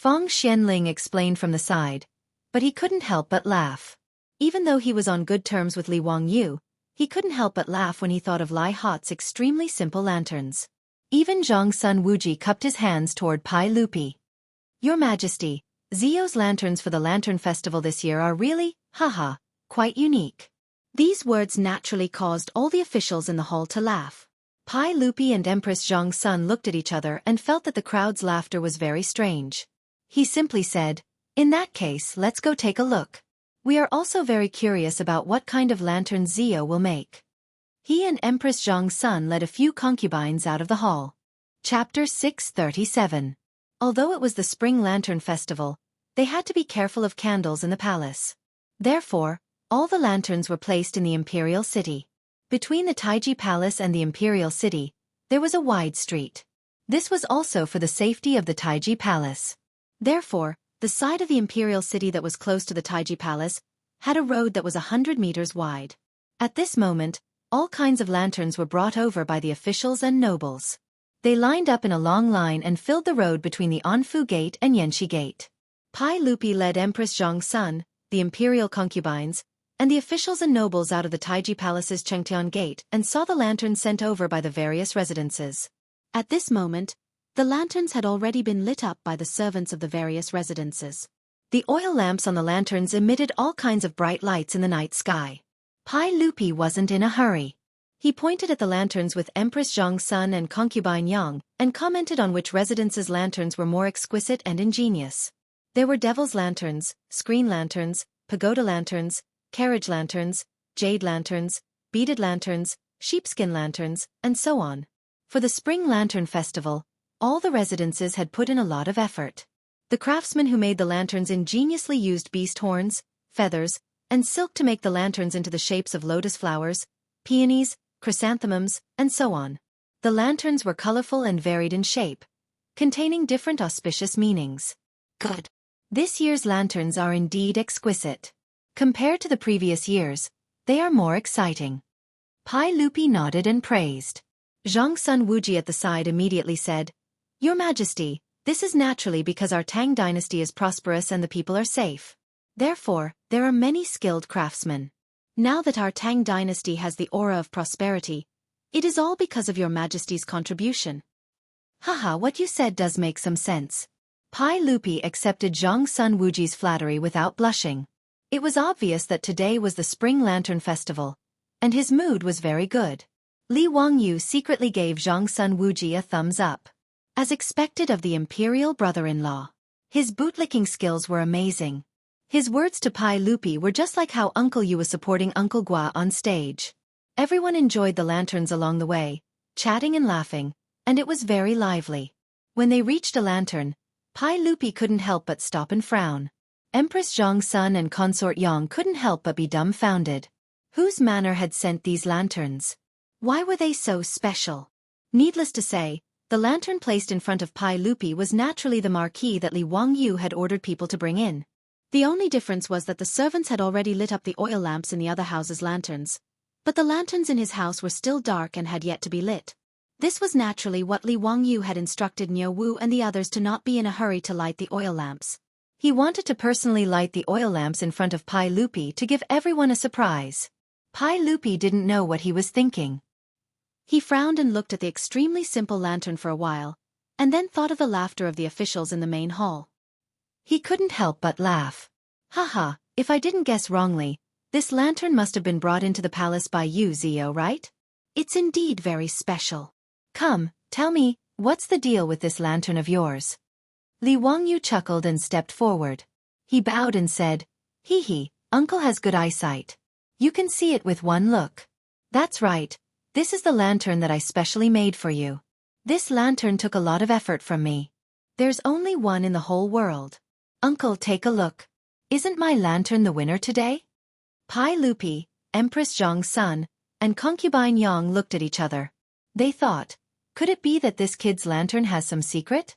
Fong Xianling explained from the side, but he couldn't help but laugh. Even though he was on good terms with Li Wangyu, he couldn't help but laugh when he thought of Lai Hot's extremely simple lanterns. Even Zhang Sun Wuji cupped his hands toward Pai Lupi. Your Majesty, Zio's lanterns for the Lantern Festival this year are really, haha, quite unique. These words naturally caused all the officials in the hall to laugh. Pai Lupi and Empress Zhang Sun looked at each other and felt that the crowd's laughter was very strange. He simply said, in that case, let's go take a look. We are also very curious about what kind of lanterns Zio will make. He and Empress Zhang Sun led a few concubines out of the hall. Chapter 637. Although it was the Spring Lantern Festival, they had to be careful of candles in the palace. Therefore, all the lanterns were placed in the Imperial City. Between the Taiji Palace and the Imperial City, there was a wide street. This was also for the safety of the Taiji Palace. Therefore, the side of the Imperial City that was close to the Taiji Palace had a road that was 100 meters wide. At this moment, all kinds of lanterns were brought over by the officials and nobles. They lined up in a long line and filled the road between the Anfu Gate and Yanxi Gate. Pai Lupi led Empress Zhang Sun, the imperial concubines, and the officials and nobles out of the Taiji Palace's Chengtian Gate and saw the lanterns sent over by the various residences. At this moment, the lanterns had already been lit up by the servants of the various residences. The oil lamps on the lanterns emitted all kinds of bright lights in the night sky. Pai Lupi wasn't in a hurry. He pointed at the lanterns with Empress Zhang Sun and concubine Yang, and commented on which residence's lanterns were more exquisite and ingenious. There were devil's lanterns, screen lanterns, pagoda lanterns, carriage lanterns, jade lanterns, beaded lanterns, sheepskin lanterns, and so on. For the Spring Lantern Festival, all the residences had put in a lot of effort. The craftsmen who made the lanterns ingeniously used beast horns, feathers, and silk to make the lanterns into the shapes of lotus flowers, peonies, chrysanthemums, and so on. The lanterns were colorful and varied in shape, containing different auspicious meanings. Good. This year's lanterns are indeed exquisite. Compared to the previous years, they are more exciting. Pai Lupi nodded and praised. Zhang Sun Wuji at the side immediately said, Your Majesty, this is naturally because our Tang dynasty is prosperous and the people are safe. Therefore, there are many skilled craftsmen. Now that our Tang dynasty has the aura of prosperity, it is all because of your Majesty's contribution. Haha, what you said does make some sense. Pai Lupi accepted Zhang Sun Wuji's flattery without blushing. It was obvious that today was the Spring Lantern Festival, and his mood was very good. Li Wangyu secretly gave Zhang Sun Wuji a thumbs up. As expected of the imperial brother-in-law, his bootlicking skills were amazing. His words to Pai Lupi were just like how Uncle Yu was supporting Uncle Gua on stage. Everyone enjoyed the lanterns along the way, chatting and laughing, and it was very lively. When they reached a lantern, Pai Lupi couldn't help but stop and frown. Empress Zhang Sun and Consort Yang couldn't help but be dumbfounded. Whose manor had sent these lanterns? Why were they so special? Needless to say, the lantern placed in front of Pai Lupi was naturally the marquee that Li Wangyu had ordered people to bring in. The only difference was that the servants had already lit up the oil lamps in the other house's lanterns, but the lanterns in his house were still dark and had yet to be lit. This was naturally what Li Wangyu had instructed Niu Wu and the others to not be in a hurry to light the oil lamps. He wanted to personally light the oil lamps in front of Pai Lupi to give everyone a surprise. Pai Lupi didn't know what he was thinking. He frowned and looked at the extremely simple lantern for a while, and then thought of the laughter of the officials in the main hall. He couldn't help but laugh. Haha, if I didn't guess wrongly, this lantern must have been brought into the palace by you, Zio, right? It's indeed very special. Come, tell me, what's the deal with this lantern of yours? Li Wangyu chuckled and stepped forward. He bowed and said, Hee hee, Uncle has good eyesight. You can see it with one look. That's right, this is the lantern that I specially made for you. This lantern took a lot of effort from me. There's only one in the whole world. Uncle, take a look. Isn't my lantern the winner today? Pai Lupi, Empress Zhang Sun, and concubine Yang looked at each other. They thought, could it be that this kid's lantern has some secret?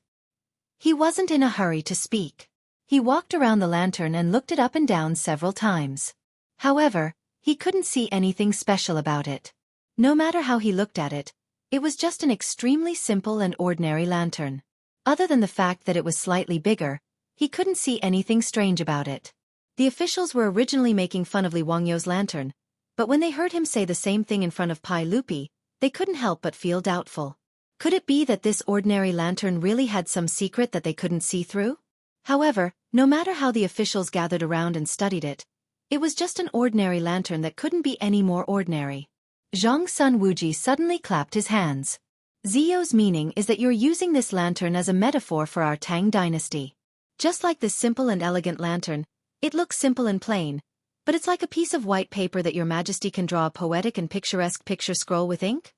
He wasn't in a hurry to speak. He walked around the lantern and looked it up and down several times. However, he couldn't see anything special about it. No matter how he looked at it, it was just an extremely simple and ordinary lantern. Other than the fact that it was slightly bigger, He couldn't see anything strange about it. The officials were originally making fun of Li Wangyou's lantern, but when they heard him say the same thing in front of Pai Lupi, they couldn't help but feel doubtful. Could it be that this ordinary lantern really had some secret that they couldn't see through? However, no matter how the officials gathered around and studied it, it was just an ordinary lantern that couldn't be any more ordinary. Zhang Sun Wuji suddenly clapped his hands. Ziyou's meaning is that you're using this lantern as a metaphor for our Tang dynasty. Just like this simple and elegant lantern, it looks simple and plain, but it's like a piece of white paper that your majesty can draw a poetic and picturesque picture scroll with ink.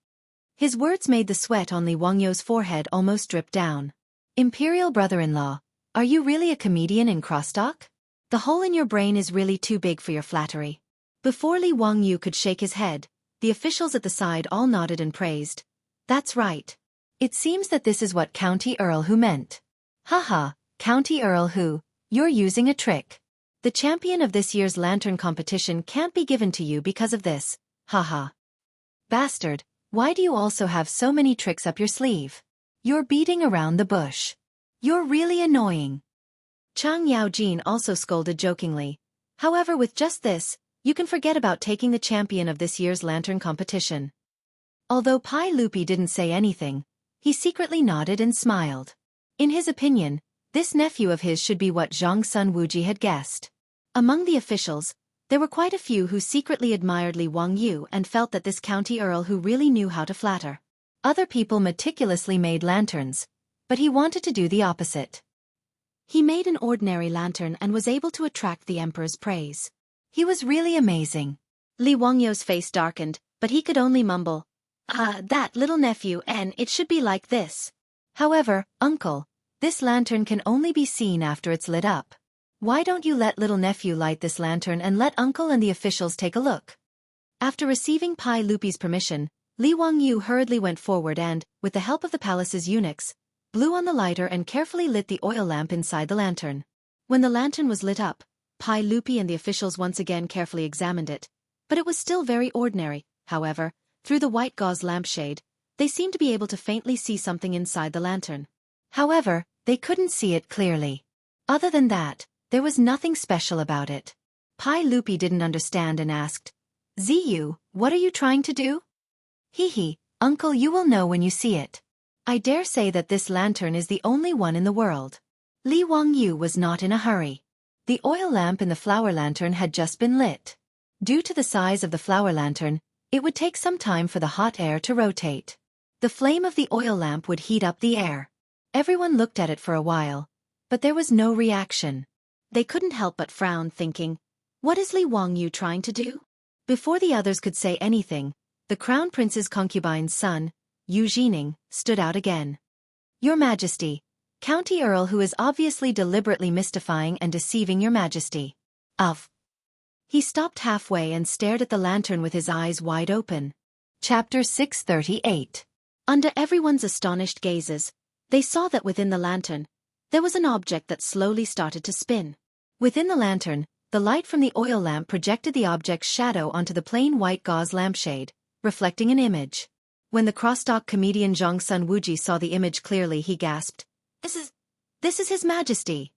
His words made the sweat on Li Wangyou's forehead almost drip down. Imperial brother-in-law, are you really a comedian in crosstalk? The hole in your brain is really too big for your flattery. Before Li Wangyou could shake his head, the officials at the side all nodded and praised. That's right. It seems that this is what County Earl Hu meant. Haha, County Earl Hu, you're using a trick. The champion of this year's lantern competition can't be given to you because of this, haha. Bastard, why do you also have so many tricks up your sleeve? You're beating around the bush. You're really annoying. Chang Yaojin also scolded jokingly. However, with just this, you can forget about taking the champion of this year's lantern competition. Although Pai Lupi didn't say anything, he secretly nodded and smiled. In his opinion, this nephew of his should be what Zhang Sun Wuji had guessed. Among the officials, there were quite a few who secretly admired Li Wangyou and felt that this county earl who really knew how to flatter. Other people meticulously made lanterns, but he wanted to do the opposite. He made an ordinary lantern and was able to attract the emperor's praise. He was really amazing. Li Wangyou's face darkened, but he could only mumble, that little nephew, and it should be like this. However, uncle, this lantern can only be seen after it's lit up. Why don't you let little nephew light this lantern and let uncle and the officials take a look? After receiving Pai Lupi's permission, Li Wangyou hurriedly went forward and, with the help of the palace's eunuchs, blew on the lighter and carefully lit the oil lamp inside the lantern. When the lantern was lit up, Pai Lupi and the officials once again carefully examined it, but it was still very ordinary. However, through the white gauze lampshade, they seemed to be able to faintly see something inside the lantern. However, they couldn't see it clearly. Other than that, there was nothing special about it. Pai Lupi didn't understand and asked, Ziyu, what are you trying to do? Hee, uncle, you will know when you see it. I dare say that this lantern is the only one in the world. Li Wangyou was not in a hurry. The oil lamp in the flower lantern had just been lit. Due to the size of the flower lantern, it would take some time for the hot air to rotate. The flame of the oil lamp would heat up the air. Everyone looked at it for a while, but there was no reaction. They couldn't help but frown, thinking, what is Li Wangyou trying to do? Before the others could say anything, the crown prince's concubine's son, Yu Jining, stood out again. Your Majesty, County Earl who is obviously deliberately mystifying and deceiving your Majesty. He stopped halfway and stared at the lantern with his eyes wide open. Chapter 638. Under everyone's astonished gazes, they saw that within the lantern, there was an object that slowly started to spin. Within the lantern, the light from the oil lamp projected the object's shadow onto the plain white gauze lampshade, reflecting an image. When the crosstalk comedian Zhang Sun Wuji saw the image clearly, he gasped, This is His Majesty.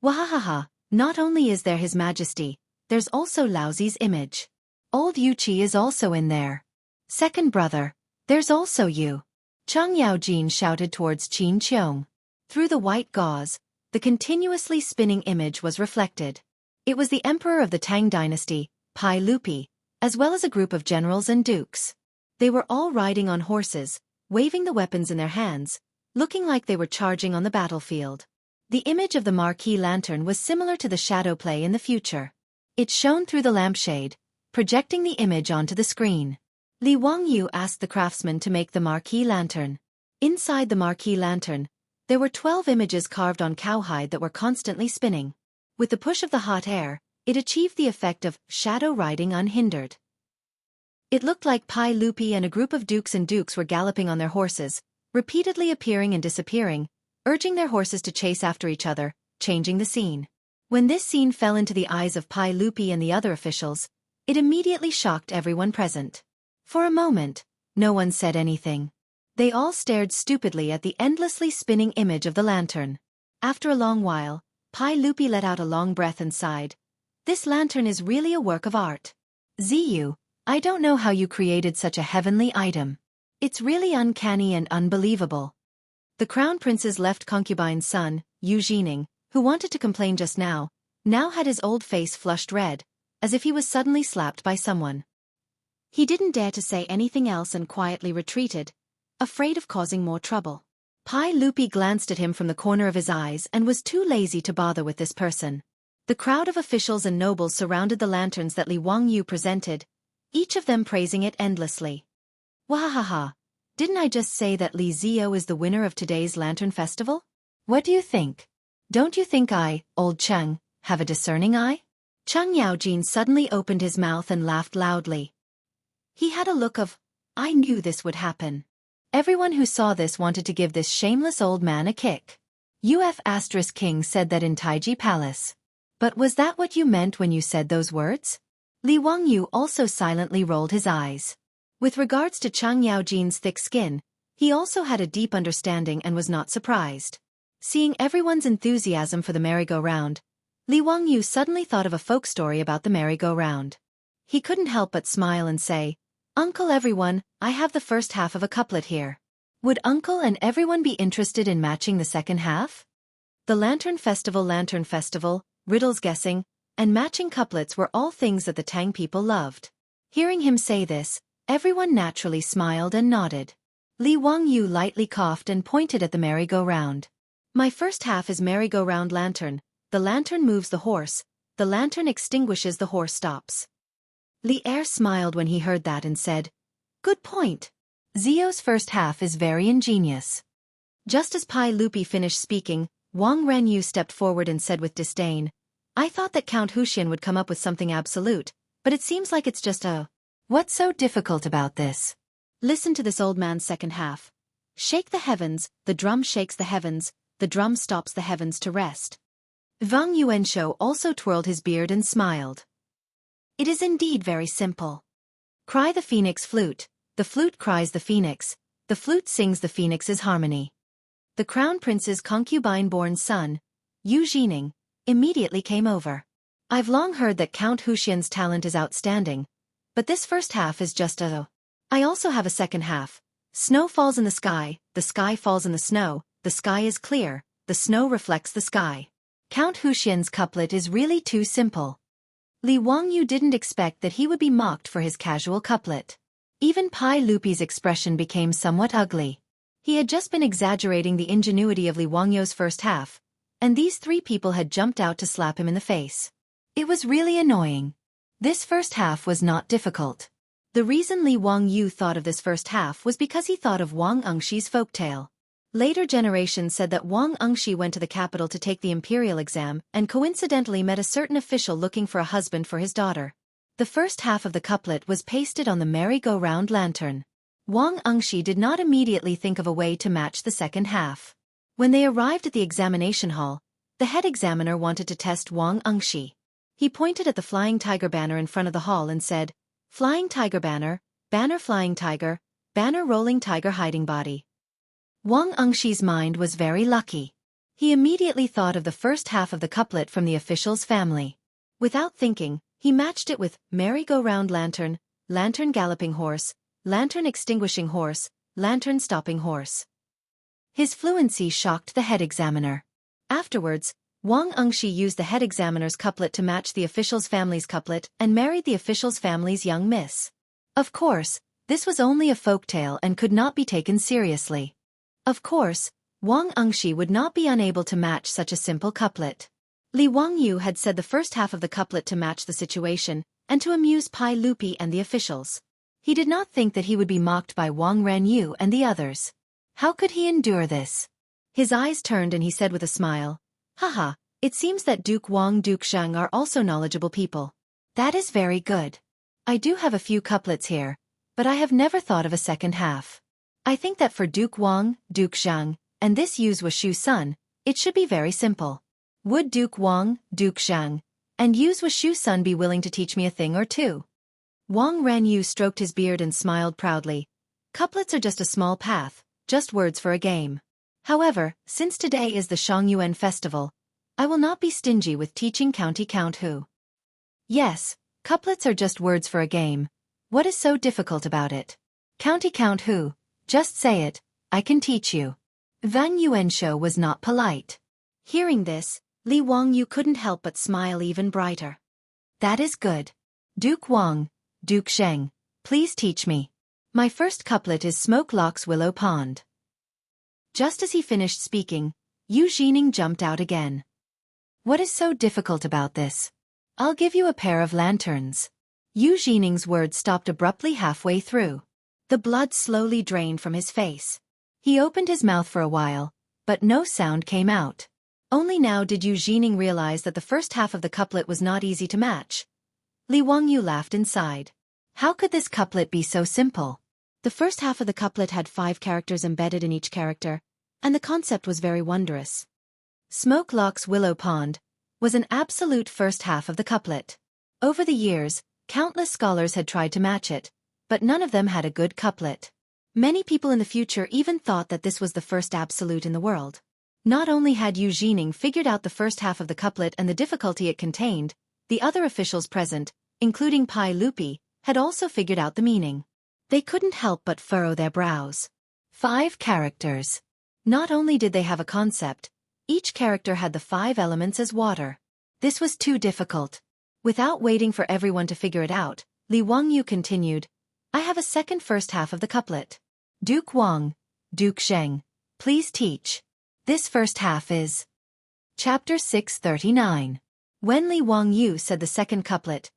Wahahaha, not only is there His Majesty, there's also Laozi's image. Old Yuqi is also in there. Second brother, there's also you. Chang Yaojin shouted towards Qin Qiong. Through the white gauze, the continuously spinning image was reflected. It was the emperor of the Tang dynasty, Pai Lupi, as well as a group of generals and dukes. They were all riding on horses, waving the weapons in their hands, looking like they were charging on the battlefield. The image of the marquee lantern was similar to the shadow play in the future. It shone through the lampshade, projecting the image onto the screen. Li Wangyou asked the craftsman to make the marquee lantern. Inside the marquee lantern, there were 12 images carved on cowhide that were constantly spinning. With the push of the hot air, it achieved the effect of shadow riding unhindered. It looked like Pai Lupi and a group of dukes and dukes were galloping on their horses, repeatedly appearing and disappearing, urging their horses to chase after each other, changing the scene. When this scene fell into the eyes of Pai Lupi and the other officials, it immediately shocked everyone present. For a moment, no one said anything. They all stared stupidly at the endlessly spinning image of the lantern. After a long while, Pai Lupi let out a long breath and sighed. This lantern is really a work of art. Ziyu, I don't know how you created such a heavenly item. It's really uncanny and unbelievable. The crown prince's left concubine's son, Yu Jining, who wanted to complain just now had his old face flushed red, as if he was suddenly slapped by someone. He didn't dare to say anything else and quietly retreated, afraid of causing more trouble. Pai Lupi glanced at him from the corner of his eyes and was too lazy to bother with this person. The crowd of officials and nobles surrounded the lanterns that Li Wangyu presented, each of them praising it endlessly. Wahaha! Didn't I just say that Li Zio is the winner of today's lantern festival? What do you think? Don't you think I, old Cheng, have a discerning eye? Cheng Yaojin suddenly opened his mouth and laughed loudly. He had a look of, I knew this would happen. Everyone who saw this wanted to give this shameless old man a kick. King said that in Taiji Palace. But was that what you meant when you said those words? Li Wangyu also silently rolled his eyes. With regards to Cheng Yaojin's thick skin, he also had a deep understanding and was not surprised. Seeing everyone's enthusiasm for the merry-go-round, Li Wangyu suddenly thought of a folk story about the merry-go-round. He couldn't help but smile and say, Uncle everyone, I have the first half of a couplet here. Would Uncle and everyone be interested in matching the second half? The Lantern Festival, riddles guessing, and matching couplets were all things that the Tang people loved. Hearing him say this, everyone naturally smiled and nodded. Li Wangyu lightly coughed and pointed at the merry-go-round. My first half is merry-go-round lantern. The lantern moves the horse, the lantern extinguishes, the horse stops. Li Er smiled when he heard that and said, Good point. Zio's first half is very ingenious. Just as Pai Lupi finished speaking, Wang Renyu stepped forward and said with disdain, I thought that Count Huxian would come up with something absolute, but it seems like it's just a... What's so difficult about this? Listen to this old man's second half. Shake the heavens, the drum shakes the heavens, the drum stops the heavens to rest. Wang Yuanshou also twirled his beard and smiled. It is indeed very simple. Cry the phoenix flute, the flute cries the phoenix sings the phoenix's harmony. The crown prince's concubine-born son, Yu Jining, immediately came over. I've long heard that Count Huxian's talent is outstanding, but this first half is just a... I also have a second half. Snow falls in the sky falls in the sky is clear, the snow reflects the sky. Count Huxian's couplet is really too simple. Li Wangyu didn't expect that he would be mocked for his casual couplet. Even Pai Lupi's expression became somewhat ugly. He had just been exaggerating the ingenuity of Li Wangyu's first half, and these three people had jumped out to slap him in the face. It was really annoying. This first half was not difficult. The reason Li Wangyu thought of this first half was because he thought of Wang Engxi's folktale. Later generations said that Wang Engxi went to the capital to take the imperial exam and coincidentally met a certain official looking for a husband for his daughter. The first half of the couplet was pasted on the merry-go-round lantern. Wang Engxi did not immediately think of a way to match the second half. When they arrived at the examination hall, the head examiner wanted to test Wang Engxi. He pointed at the flying tiger banner in front of the hall and said, Flying tiger banner, banner flying tiger, banner rolling tiger hiding body. Wang Engxi's mind was very lucky. He immediately thought of the first half of the couplet from the official's family. Without thinking, he matched it with merry-go-round lantern, lantern galloping horse, lantern extinguishing horse, lantern stopping horse. His fluency shocked the head examiner. Afterwards, Wang Engxi used the head examiner's couplet to match the official's family's couplet and married the official's family's young miss. Of course, this was only a folktale and could not be taken seriously. Of course, Wang Engxi would not be unable to match such a simple couplet. Li Wangyu had said the first half of the couplet to match the situation, and to amuse Pai Lupi and the officials. He did not think that he would be mocked by Wang Renyu and the others. How could he endure this? His eyes turned and he said with a smile, Haha, it seems that Duke Wang Duke Zheng are also knowledgeable people. That is very good. I do have a few couplets here, but I have never thought of a second half. I think that for Duke Wang, Duke Zheng, and this Yu's Washu son, it should be very simple. Would Duke Wang, Duke Zheng, and Yu's Washu son be willing to teach me a thing or two? Wang Renyu stroked his beard and smiled proudly. Couplets are just a small path, just words for a game. However, since today is the Shangyuan festival, I will not be stingy with teaching County Count Who. Yes, couplets are just words for a game. What is so difficult about it? County Count Who, just say it, I can teach you. Wang Yuanshou was not polite. Hearing this, Li Wangyu couldn't help but smile even brighter. That is good. Duke Wang, Duke Sheng, please teach me. My first couplet is Smoke Locks Willow Pond. Just as he finished speaking, Yu Jining jumped out again. What is so difficult about this? I'll give you a pair of lanterns. Yu Jining's words stopped abruptly halfway through. The blood slowly drained from his face. He opened his mouth for a while, but no sound came out. Only now did Yu Jining realize that the first half of the couplet was not easy to match. Li Wangyu laughed inside. How could this couplet be so simple? The first half of the couplet had 5 characters embedded in each character, and the concept was very wondrous. Smoke Locks Willow Pond was an absolute first half of the couplet. Over the years, countless scholars had tried to match it, but none of them had a good couplet. Many people in the future even thought that this was the first absolute in the world. Not only had Yu Jining figured out the first half of the couplet and the difficulty it contained, the other officials present, including Pai Lupi, had also figured out the meaning. They couldn't help but furrow their brows. 5 characters. Not only did they have a concept, each character had the 5 elements as water. This was too difficult. Without waiting for everyone to figure it out, Li Wangyu continued, I have a second first half of the couplet. Duke Wang, Duke Sheng, please teach. This first half is. Chapter 639. When Li Wangyu said the second couplet,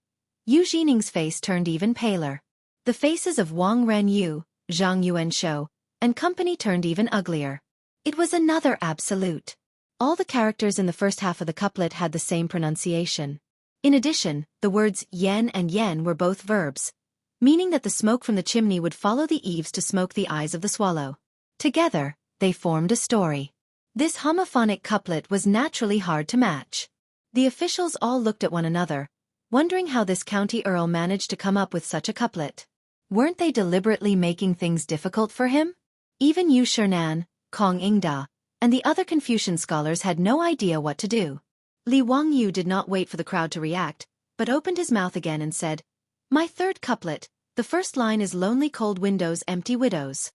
Yu Jining's face turned even paler. The faces of Wang Renyu, Zhang Yuanshou, and company turned even uglier. It was another absolute. All the characters in the first half of the couplet had the same pronunciation. In addition, the words yen and yen were both verbs, meaning that the smoke from the chimney would follow the eaves to smoke the eyes of the swallow. Together, they formed a story. This homophonic couplet was naturally hard to match. The officials all looked at one another, wondering how this county earl managed to come up with such a couplet. Weren't they deliberately making things difficult for him? Even Yu Shernan, Kong Ingda, and the other Confucian scholars had no idea what to do. Li Wangyu did not wait for the crowd to react, but opened his mouth again and said, My third couplet, the first line is Lonely cold windows empty widows.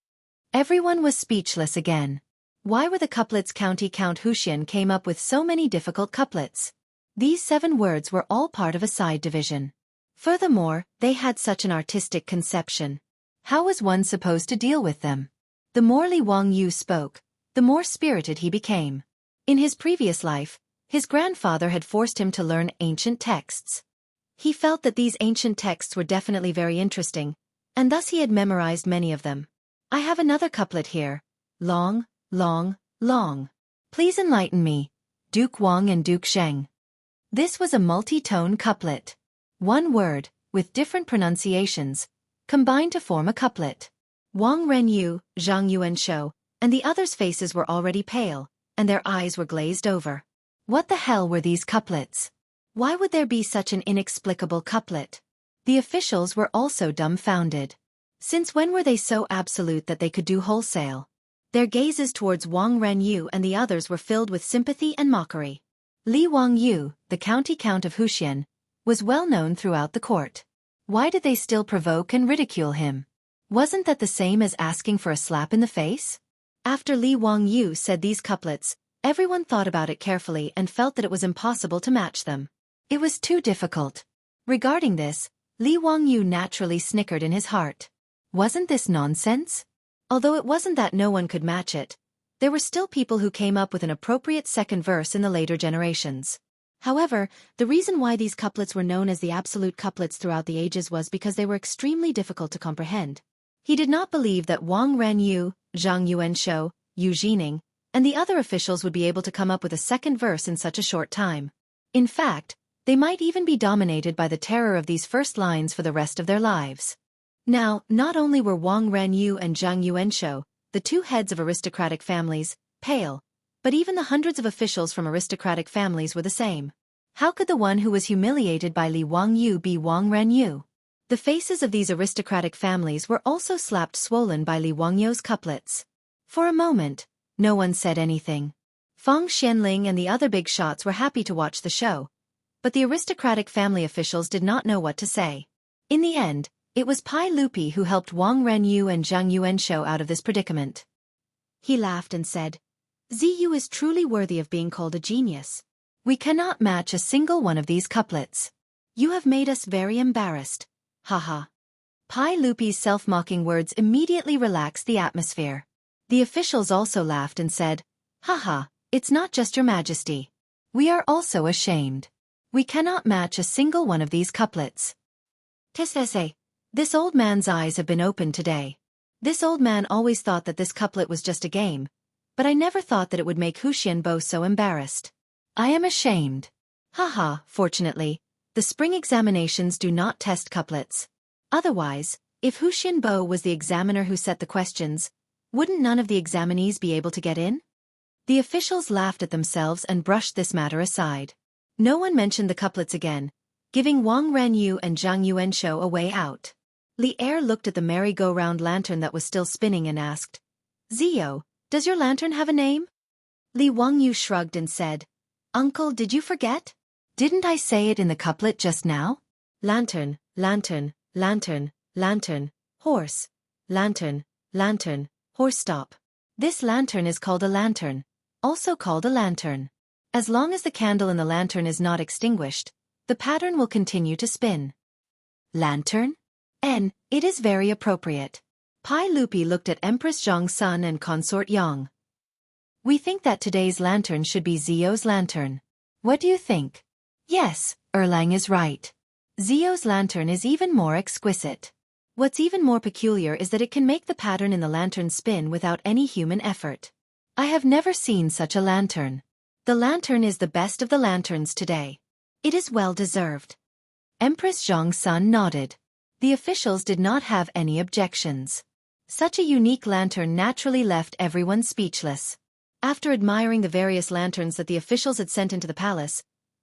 Everyone was speechless again. Why were the couplets County Count Huxian came up with so many difficult couplets? These 7 words were all part of a side division. Furthermore, they had such an artistic conception. How was one supposed to deal with them? The more Li Wangyu spoke, the more spirited he became. In his previous life, his grandfather had forced him to learn ancient texts. He felt that these ancient texts were definitely very interesting, and thus he had memorized many of them. I have another couplet here. Long, long, long. Please enlighten me, Duke Wang and Duke Sheng. This was a multi-tone couplet. One word, with different pronunciations, combined to form a couplet. Wang Renyu, Zhang Yuanshou, and the others' faces were already pale, and their eyes were glazed over. What the hell were these couplets? Why would there be such an inexplicable couplet? The officials were also dumbfounded. Since when were they so absolute that they could do wholesale? Their gazes towards Wang Renyu and the others were filled with sympathy and mockery. Li Wangyu, the county count of Huxian, was well known throughout the court. Why did they still provoke and ridicule him? Wasn't that the same as asking for a slap in the face? After Li Wangyu said these couplets, everyone thought about it carefully and felt that it was impossible to match them. It was too difficult. Regarding this, Li Wangyu naturally snickered in his heart. Wasn't this nonsense? Although it wasn't that no one could match it, there were still people who came up with an appropriate second verse in the later generations. However, the reason why these couplets were known as the absolute couplets throughout the ages was because they were extremely difficult to comprehend. He did not believe that Wang Renyu, Zhang Yuanshou, Yu Jining, and the other officials would be able to come up with a second verse in such a short time. In fact, they might even be dominated by the terror of these first lines for the rest of their lives. Now, not only were Wang Renyu and Zhang Yuanshou, the 2 heads of aristocratic families, pale, but even the hundreds of officials from aristocratic families were the same. How could the one who was humiliated by Li Wangyu be Wang Renyu? The faces of these aristocratic families were also slapped swollen by Li Wangyu's couplets. For a moment, no one said anything. Feng Xianling and the other big shots were happy to watch the show, but the aristocratic family officials did not know what to say. In the end, it was Pai Lupi who helped Wang Renyu and Zhang Yuanshou out of this predicament. He laughed and said, "Ziyu is truly worthy of being called a genius. We cannot match a single one of these couplets. You have made us very embarrassed. Haha." Pai Lupi's self-mocking words immediately relaxed the atmosphere. The officials also laughed and said, "Haha, it's not just your majesty. We are also ashamed. We cannot match a single one of these couplets." Tessese, this old man's eyes have been opened today. This old man always thought that this couplet was just a game, but I never thought that it would make Huxianbo so embarrassed. I am ashamed. Haha, fortunately, the spring examinations do not test couplets. Otherwise, if Huxianbo was the examiner who set the questions, wouldn't none of the examinees be able to get in? The officials laughed at themselves and brushed this matter aside. No one mentioned the couplets again, giving Wang Renyu and Zhang Yuanshou a way out. Li Er looked at the merry-go-round lantern that was still spinning and asked, "Zio, does your lantern have a name?" Li Wangyu shrugged and said, "Uncle, did you forget? Didn't I say it in the couplet just now? Lantern, lantern, lantern, lantern, horse, lantern, lantern, horse stop. This lantern is called a lantern, also called a lantern. As long as the candle in the lantern is not extinguished, the pattern will continue to spin." Lantern? It is very appropriate. Pai Lupi looked at Empress Zhang's son and consort Yang. "We think that today's lantern should be Zio's lantern. What do you think?" "Yes, Erlang is right. Zio's lantern is even more exquisite. What's even more peculiar is that it can make the pattern in the lantern spin without any human effort. I have never seen such a lantern. The lantern is the best of the lanterns today. It is well deserved." Empress Zhang's son nodded. The officials did not have any objections. Such a unique lantern naturally left everyone speechless. After admiring the various lanterns that the officials had sent into the palace,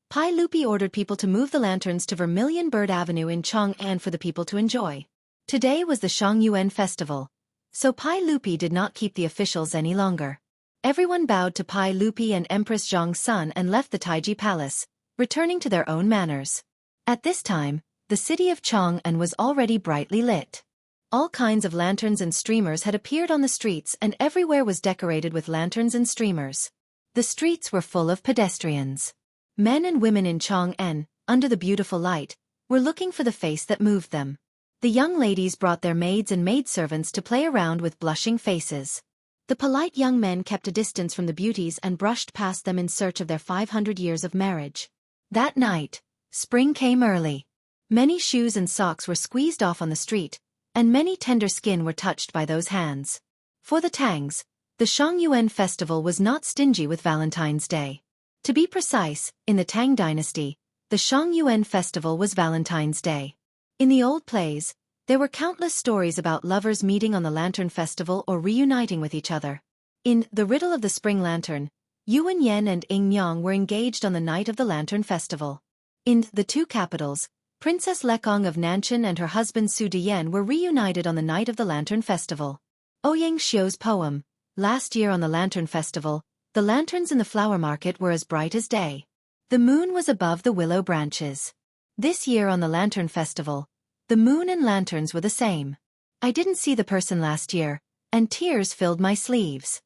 Pai Lupi ordered people to move the lanterns to Vermilion Bird Avenue in Chang'an for the people to enjoy. Today was the Shangyuan festival, so Pai Lupi did not keep the officials any longer. Everyone bowed to Pai Lupi and Empress Zhang's son and left the Taiji Palace, returning to their own manners. At this time, the city of Chang'an was already brightly lit. All kinds of lanterns and streamers had appeared on the streets and everywhere was decorated with lanterns and streamers. The streets were full of pedestrians. Men and women in Chang'an, under the beautiful light, were looking for the face that moved them. The young ladies brought their maids and maidservants to play around with blushing faces. The polite young men kept a distance from the beauties and brushed past them in search of their 500 years of marriage. That night, spring came early. Many shoes and socks were squeezed off on the street, and many tender skin were touched by those hands. For the Tangs, the Shangyuan festival was not stingy with Valentine's Day. To be precise, in the Tang dynasty, the Shangyuan festival was Valentine's Day. In the old plays, there were countless stories about lovers meeting on the Lantern Festival or reuniting with each other. In The Riddle of the Spring Lantern, Yuan Yen and Ying Yang were engaged on the night of the Lantern Festival. In The Two Capitals, Princess Lekong of Nanshan and her husband Su Dian were reunited on the night of the Lantern Festival. Ouyang Xiu's poem, Last Year on the Lantern Festival, the lanterns in the flower market were as bright as day. The moon was above the willow branches. This year on the Lantern Festival, the moon and lanterns were the same. I didn't see the person last year, and tears filled my sleeves.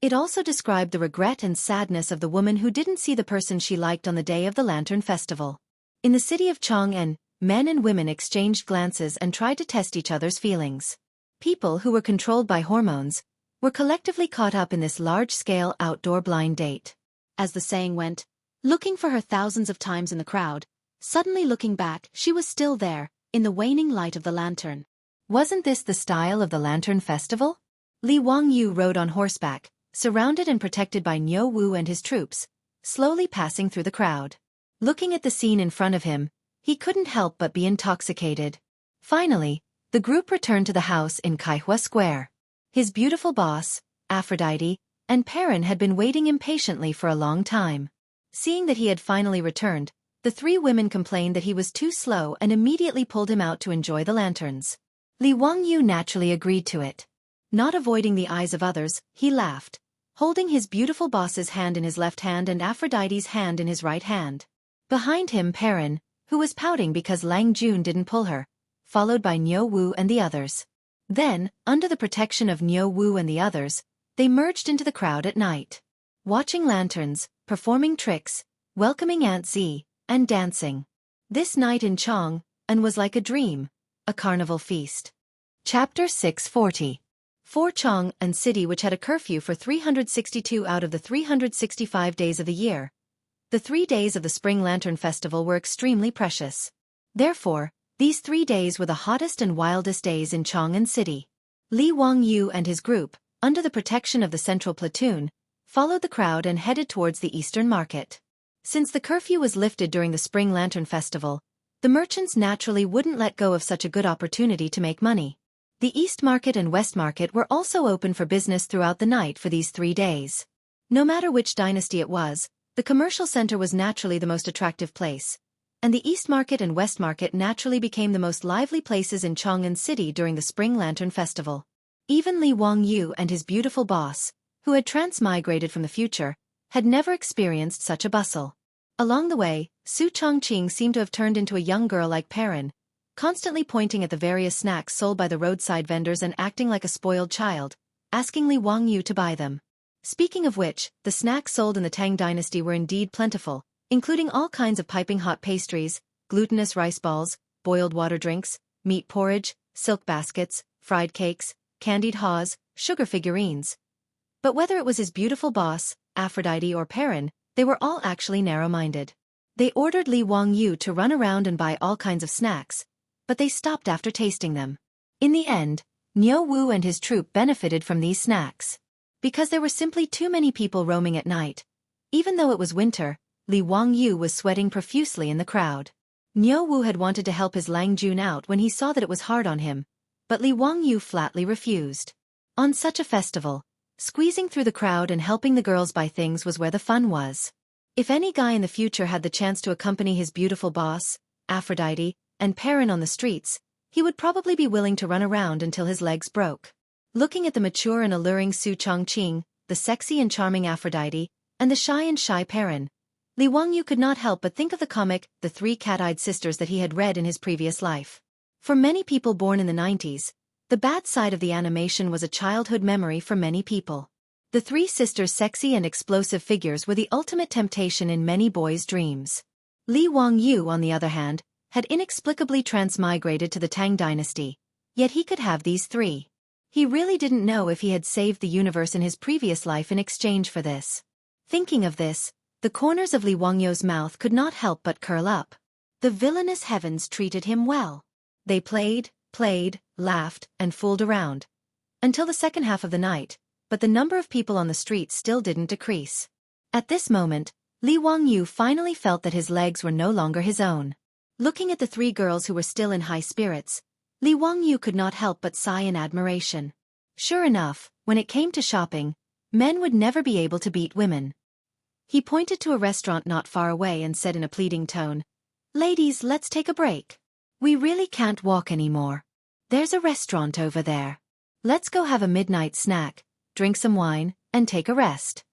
It also described the regret and sadness of the woman who didn't see the person she liked on the day of the Lantern Festival. In the city of Chang'an, men and women exchanged glances and tried to test each other's feelings. People who were controlled by hormones were collectively caught up in this large-scale outdoor blind date. As the saying went, looking for her thousands of times in the crowd, suddenly looking back, she was still there, in the waning light of the lantern. Wasn't this the style of the Lantern Festival? Li Wangyu rode on horseback, surrounded and protected by Niu Wu and his troops, slowly passing through the crowd. Looking at the scene in front of him, he couldn't help but be intoxicated. Finally, the group returned to the house in Kaihua Square. His beautiful boss, Aphrodite, and Perrin had been waiting impatiently for a long time. Seeing that he had finally returned, the three women complained that he was too slow and immediately pulled him out to enjoy the lanterns. Li Wangyu naturally agreed to it. Not avoiding the eyes of others, he laughed. holding his beautiful boss's hand in his left hand and Aphrodite's hand in his right hand. Behind him Perrin, who was pouting because Lang Jun didn't pull her, followed by Niu Wu and the others. Then, under the protection of Niu Wu and the others, they merged into the crowd at night. Watching lanterns, performing tricks, welcoming Aunt Z, and dancing. This night in Chang'an was like a dream, a carnival feast. Chapter 640. For Chang'an City, which had a curfew for 362 out of the 365 days of the year, the 3 days of the Spring Lantern Festival were extremely precious. Therefore, these 3 days were the hottest and wildest days in Chang'an City. Li Wangyu and his group, under the protection of the Central Platoon, followed the crowd and headed towards the Eastern Market. Since the curfew was lifted during the Spring Lantern Festival, the merchants naturally wouldn't let go of such a good opportunity to make money. The East Market and West Market were also open for business throughout the night for these 3 days. No matter which dynasty it was, the commercial center was naturally the most attractive place, and the East Market and West Market naturally became the most lively places in Chang'an City during the Spring Lantern Festival. Even Li Wangyu and his beautiful boss, who had transmigrated from the future, had never experienced such a bustle. Along the way, Su Chongqing seemed to have turned into a young girl like Perrin, constantly pointing at the various snacks sold by the roadside vendors and acting like a spoiled child, asking Li Wangyu to buy them. Speaking of which, the snacks sold in the Tang dynasty were indeed plentiful, including all kinds of piping hot pastries, glutinous rice balls, boiled water drinks, meat porridge, silk baskets, fried cakes, candied haws, sugar figurines. But whether it was his beautiful boss, Aphrodite or Perrin, they were all actually narrow-minded. They ordered Li Wangyu to run around and buy all kinds of snacks, but they stopped after tasting them. In the end, Niu Wu and his troupe benefited from these snacks. Because there were simply too many people roaming at night. Even though it was winter, Li Wangyu was sweating profusely in the crowd. Niu Wu had wanted to help his Lang Jun out when he saw that it was hard on him, but Li Wangyu flatly refused. On such a festival, squeezing through the crowd and helping the girls buy things was where the fun was. If any guy in the future had the chance to accompany his beautiful boss, Aphrodite, and Perrin on the streets, he would probably be willing to run around until his legs broke. Looking at the mature and alluring Su Chongqing, the sexy and charming Aphrodite, and the shy and shy Perrin, Li Wangyu could not help but think of the comic The Three Cat-Eyed Sisters that he had read in his previous life. For many people born in the 90s, the bad side of the animation was a childhood memory for many people. The three sisters' sexy and explosive figures were the ultimate temptation in many boys' dreams. Li Wangyu, on the other hand, had inexplicably transmigrated to the Tang dynasty, yet he could have these three. He really didn't know if he had saved the universe in his previous life in exchange for this. Thinking of this, the corners of Li Wangyu's mouth could not help but curl up. The villainous heavens treated him well. They played, laughed, and fooled around. Until the second half of the night, but the number of people on the streets still didn't decrease. At this moment, Li Wangyu finally felt that his legs were no longer his own. Looking at the three girls who were still in high spirits, Li Wangyu could not help but sigh in admiration. Sure enough, when it came to shopping, men would never be able to beat women. He pointed to a restaurant not far away and said in a pleading tone, "Ladies, let's take a break. We really can't walk anymore. There's a restaurant over there. Let's go have a midnight snack, drink some wine, and take a rest."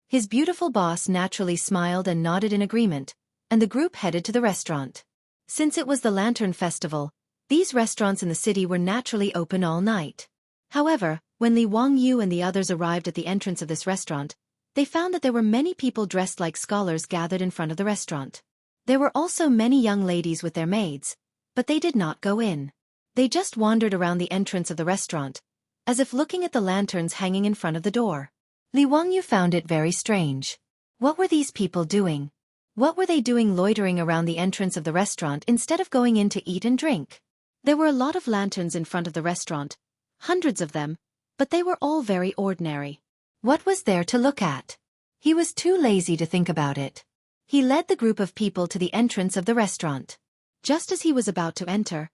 His beautiful boss naturally smiled and nodded in agreement, and the group headed to the restaurant. Since it was the Lantern Festival, these restaurants in the city were naturally open all night. However, when Li Wangyu and the others arrived at the entrance of this restaurant, they found that there were many people dressed like scholars gathered in front of the restaurant. There were also many young ladies with their maids, but they did not go in. They just wandered around the entrance of the restaurant, as if looking at the lanterns hanging in front of the door. Li Wangyu found it very strange. What were these people doing? What were they doing loitering around the entrance of the restaurant instead of going in to eat and drink? There were a lot of lanterns in front of the restaurant, hundreds of them, but they were all very ordinary. What was there to look at? He was too lazy to think about it. He led the group of people to the entrance of the restaurant. Just as he was about to enter,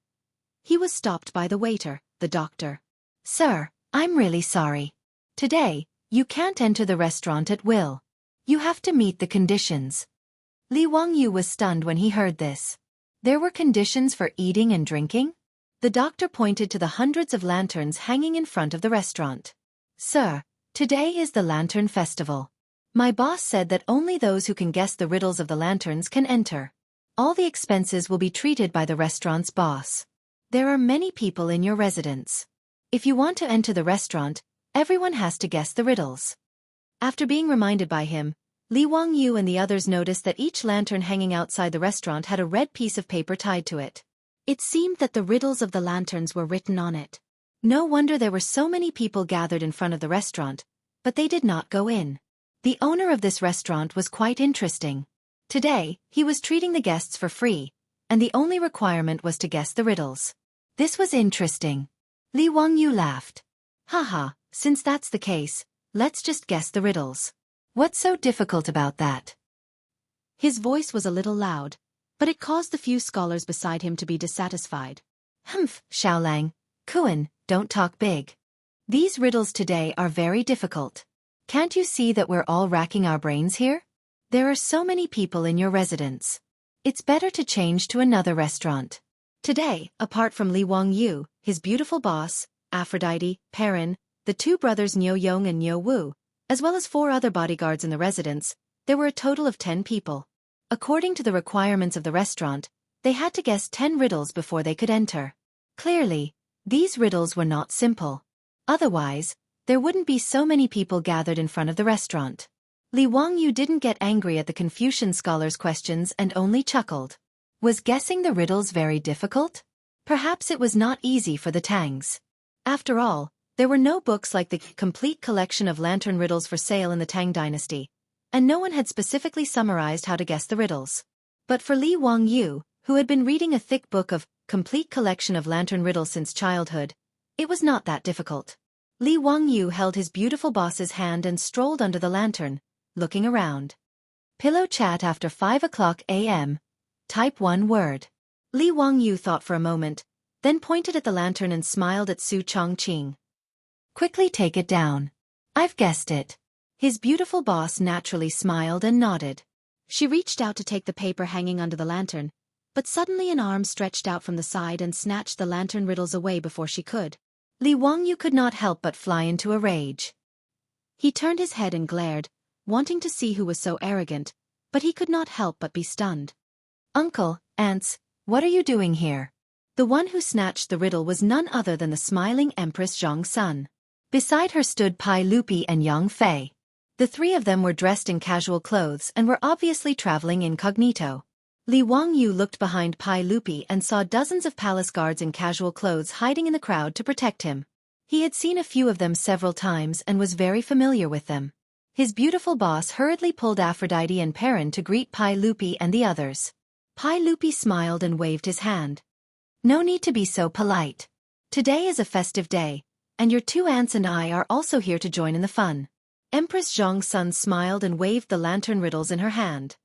he was stopped by the waiter, the doctor. "Sir, I'm really sorry. Today, you can't enter the restaurant at will. You have to meet the conditions." Li Wangyu was stunned when he heard this. There were conditions for eating and drinking? The doctor pointed to the hundreds of lanterns hanging in front of the restaurant. "Sir, Today is the Lantern Festival. My boss said that only those who can guess the riddles of the lanterns can enter. All the expenses will be treated by the restaurant's boss. There are many people in your residence. If you want to enter the restaurant, everyone has to guess the riddles. After being reminded by him, Li Wangyu and the others noticed that each lantern hanging outside the restaurant had a red piece of paper tied to it. It seemed that the riddles of the lanterns were written on it. No wonder there were so many people gathered in front of the restaurant, but they did not go in. The owner of this restaurant was quite interesting. Today, he was treating the guests for free, and the only requirement was to guess the riddles. This was interesting. Li Wangyu laughed. Haha, since that's the case, let's just guess the riddles. What's so difficult about that? His voice was a little loud, but it caused the few scholars beside him to be dissatisfied. Humph, Xiaolang, Kuan, don't talk big. These riddles today are very difficult. Can't you see that we're all racking our brains here? There are so many people in your residence. It's better to change to another restaurant. Today, apart from Li Wangyu, his beautiful boss, Aphrodite, Perrin, the two brothers Niu Yong and Niu Wu, as well as 4 other bodyguards in the residence, there were a total of 10 people. According to the requirements of the restaurant, they had to guess 10 riddles before they could enter. Clearly, these riddles were not simple. Otherwise, there wouldn't be so many people gathered in front of the restaurant. Li Wangyu didn't get angry at the Confucian scholars' questions and only chuckled. Was guessing the riddles very difficult? Perhaps it was not easy for the Tangs. After all, there were no books like the complete collection of lantern riddles for sale in the Tang dynasty, and no one had specifically summarized how to guess the riddles. But for Li Wangyu, who had been reading a thick book of complete collection of lantern riddles since childhood, it was not that difficult. Li Wangyu held his beautiful boss's hand and strolled under the lantern, looking around. Pillow chat after 5 o'clock a.m. Type 1 word. Li Wangyu thought for a moment, then pointed at the lantern and smiled at Su Chongqing. Quickly take it down. I've guessed it. His beautiful boss naturally smiled and nodded. She reached out to take the paper hanging under the lantern, but suddenly an arm stretched out from the side and snatched the lantern riddles away before she could. Li Wangyu could not help but fly into a rage. He turned his head and glared, wanting to see who was so arrogant, but he could not help but be stunned. Uncle, aunts, what are you doing here? The one who snatched the riddle was none other than the smiling Empress Zhong's son. Beside her stood Pai Lupi and Yang Fei. The 3 of them were dressed in casual clothes and were obviously traveling incognito. Li Wangyu looked behind Pai Lupi and saw dozens of palace guards in casual clothes hiding in the crowd to protect him. He had seen a few of them several times and was very familiar with them. His beautiful boss hurriedly pulled Aphrodite and Perrin to greet Pai Lupi and the others. Pai Lupi smiled and waved his hand. No need to be so polite. Today is a festive day, and your 2 aunts and I are also here to join in the fun. Empress Zhong's son smiled and waved the lantern riddles in her hand.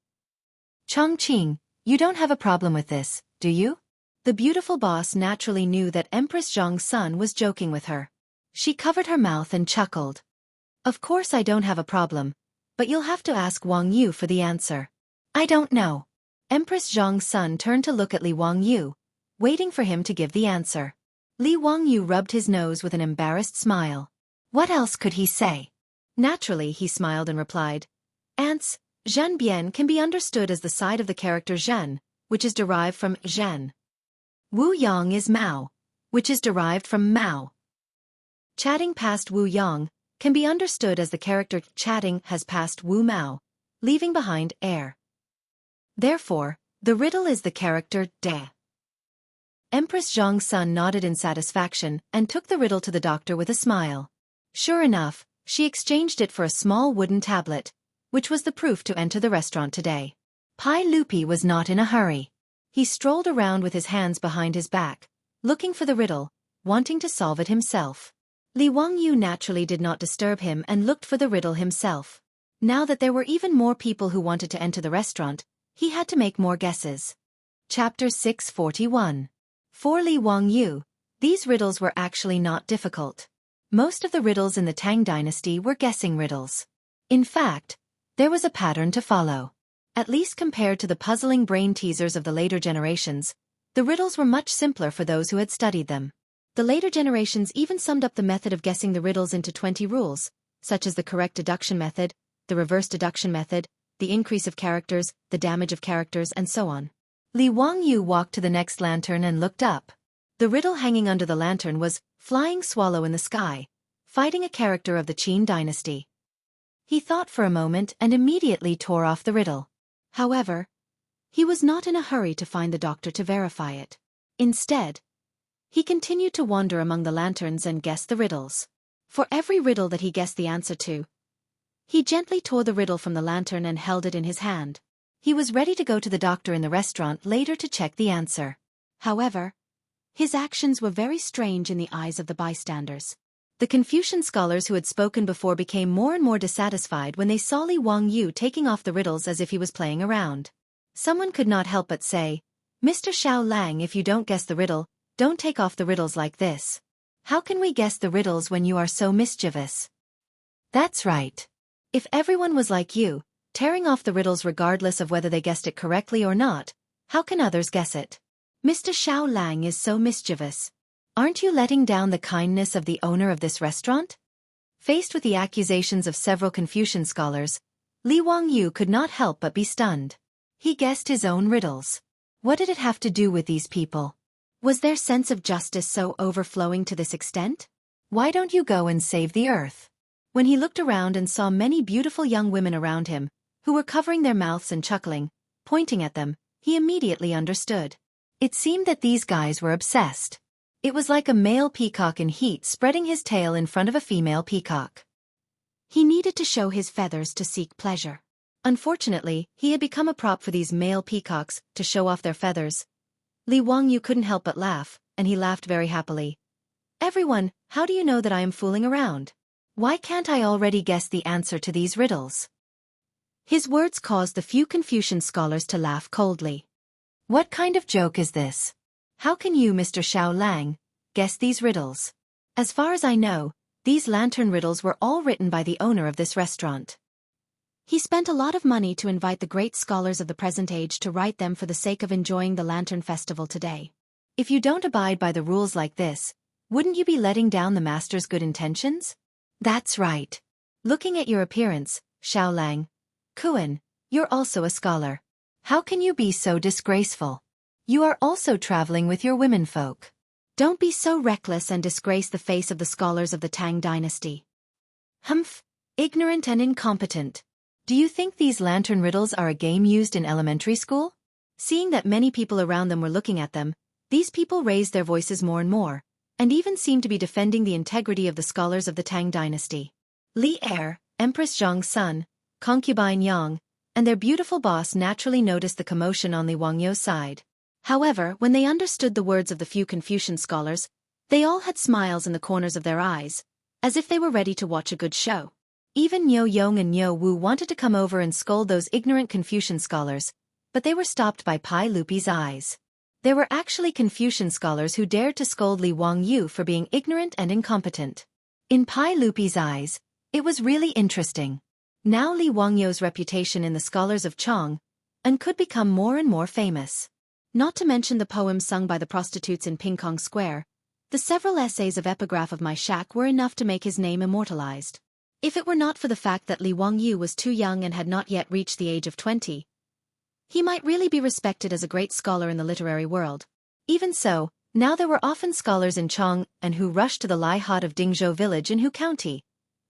Chongqing, you don't have a problem with this, do you? The beautiful boss naturally knew that Empress Zhong's son was joking with her. She covered her mouth and chuckled. Of course I don't have a problem, but you'll have to ask Wang Yu for the answer. I don't know. Empress Zhong's son turned to look at Li Wangyu, waiting for him to give the answer. Li Wangyu rubbed his nose with an embarrassed smile. What else could he say? Naturally, he smiled and replied, Ants, Zhen Bian can be understood as the side of the character Zhen, which is derived from Zhen. Wu Yang is Mao, which is derived from Mao. Chatting past Wu Yang can be understood as the character chatting has passed Wu Mao, leaving behind air. Therefore, the riddle is the character de. Empress Zhong's son nodded in satisfaction and took the riddle to the doctor with a smile. Sure enough, she exchanged it for a small wooden tablet, which was the proof to enter the restaurant today. Pai Lupi was not in a hurry. He strolled around with his hands behind his back, looking for the riddle, wanting to solve it himself. Li Wangyu naturally did not disturb him and looked for the riddle himself. Now that there were even more people who wanted to enter the restaurant, he had to make more guesses. Chapter 641. For Li Wangyu, these riddles were actually not difficult. Most of the riddles in the Tang dynasty were guessing riddles. In fact, there was a pattern to follow. At least compared to the puzzling brain teasers of the later generations, the riddles were much simpler for those who had studied them. The later generations even summed up the method of guessing the riddles into 20 rules, such as the correct deduction method, the reverse deduction method, the increase of characters, the damage of characters, and so on. Li Wangyu walked to the next lantern and looked up. The riddle hanging under the lantern was, Flying Swallow in the Sky, fighting a character of the Qin dynasty. He thought for a moment and immediately tore off the riddle. However, he was not in a hurry to find the doctor to verify it. Instead, he continued to wander among the lanterns and guess the riddles. For every riddle that he guessed the answer to, he gently tore the riddle from the lantern and held it in his hand. He was ready to go to the doctor in the restaurant later to check the answer. However, his actions were very strange in the eyes of the bystanders. The Confucian scholars who had spoken before became more and more dissatisfied when they saw Li Wangyu taking off the riddles as if he was playing around. Someone could not help but say, Mr. Xiao Lang, if you don't guess the riddle, don't take off the riddles like this. How can we guess the riddles when you are so mischievous? That's right. If everyone was like you, tearing off the riddles regardless of whether they guessed it correctly or not, how can others guess it? Mr. Xiao Lang is so mischievous. Aren't you letting down the kindness of the owner of this restaurant? Faced with the accusations of several Confucian scholars, Li Wangyu could not help but be stunned. He guessed his own riddles. What did it have to do with these people? Was their sense of justice so overflowing to this extent? Why don't you go and save the earth? When he looked around and saw many beautiful young women around him, who were covering their mouths and chuckling, pointing at them, he immediately understood. It seemed that these guys were obsessed. It was like a male peacock in heat spreading his tail in front of a female peacock. He needed to show his feathers to seek pleasure. Unfortunately, he had become a prop for these male peacocks to show off their feathers. Li Wangyu couldn't help but laugh, and he laughed very happily. Everyone, how do you know that I am fooling around? Why can't I already guess the answer to these riddles? His words caused the few Confucian scholars to laugh coldly. What kind of joke is this? How can you, Mr. Xiao Lang, guess these riddles? As far as I know, these lantern riddles were all written by the owner of this restaurant. He spent a lot of money to invite the great scholars of the present age to write them for the sake of enjoying the Lantern Festival today. If you don't abide by the rules like this, wouldn't you be letting down the master's good intentions? That's right. Looking at your appearance, Xiao Lang, Kuan, you're also a scholar. How can you be so disgraceful? You are also traveling with your womenfolk. Don't be so reckless and disgrace the face of the scholars of the Tang dynasty. Humph, ignorant and incompetent. Do you think these lantern riddles are a game used in elementary school? Seeing that many people around them were looking at them, these people raised their voices more and more, and even seemed to be defending the integrity of the scholars of the Tang dynasty. Li Er, Empress Zhang's son, concubine Yang, and their beautiful boss naturally noticed the commotion on Li Wangyu's side. However, when they understood the words of the few Confucian scholars, they all had smiles in the corners of their eyes, as if they were ready to watch a good show. Even Niu Yong and Niu Wu wanted to come over and scold those ignorant Confucian scholars, but they were stopped by Pai Lupi's eyes. There were actually Confucian scholars who dared to scold Li Wangyu for being ignorant and incompetent. In Pai Lupi's eyes, it was really interesting. Now Li Wangyu's reputation in the scholars of Chong and could become more and more famous. Not to mention the poems sung by the prostitutes in Ping Kong Square, the several essays of epigraph of my shack were enough to make his name immortalized. If it were not for the fact that Li Wangyu was too young and had not yet reached the age of 20, he might really be respected as a great scholar in the literary world. Even so, now there were often scholars in Chong and who rushed to the Lai Hot of Dingzhou village in Hu County,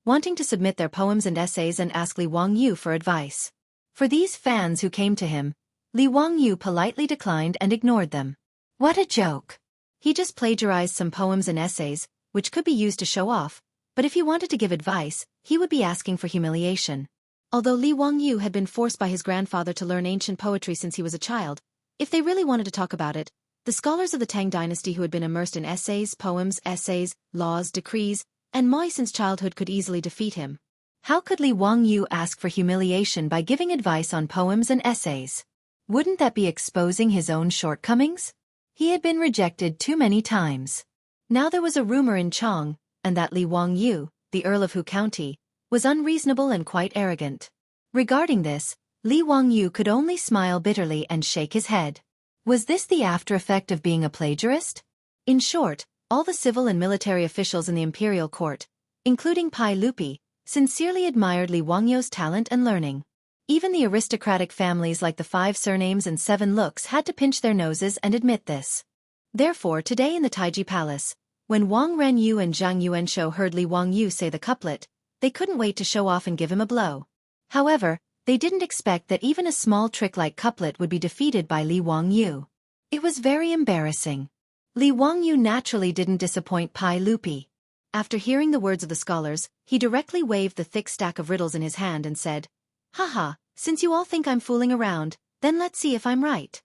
wanting to submit their poems and essays and ask Li Wangyu for advice. For these fans who came to him, Li Wangyu politely declined and ignored them. What a joke! He just plagiarized some poems and essays, which could be used to show off, but if he wanted to give advice, he would be asking for humiliation. Although Li Wangyu had been forced by his grandfather to learn ancient poetry since he was a child, if they really wanted to talk about it, the scholars of the Tang dynasty who had been immersed in essays, laws, decrees, and moi since childhood could easily defeat him. How could Li Wangyu ask for humiliation by giving advice on poems and essays? Wouldn't that be exposing his own shortcomings? He had been rejected too many times. Now there was a rumor in Chong, and that Li Wangyu, the Earl of Hu County, was unreasonable and quite arrogant. Regarding this, Li Wangyu could only smile bitterly and shake his head. Was this the after effect of being a plagiarist? In short, all the civil and military officials in the imperial court, including Pai Lupi, sincerely admired Li Wangyu's talent and learning. Even the aristocratic families like the 5 surnames and 7 looks had to pinch their noses and admit this. Therefore, today in the Taiji Palace, when Wang Renyu and Zhang Yuanshou heard Li Wangyu say the couplet, they couldn't wait to show off and give him a blow. However, they didn't expect that even a small trick like couplet would be defeated by Li Wangyu. It was very embarrassing. Li Wangyu naturally didn't disappoint Pai Lupi. After hearing the words of the scholars, he directly waved the thick stack of riddles in his hand and said, "Haha, since you all think I'm fooling around, then let's see if I'm right."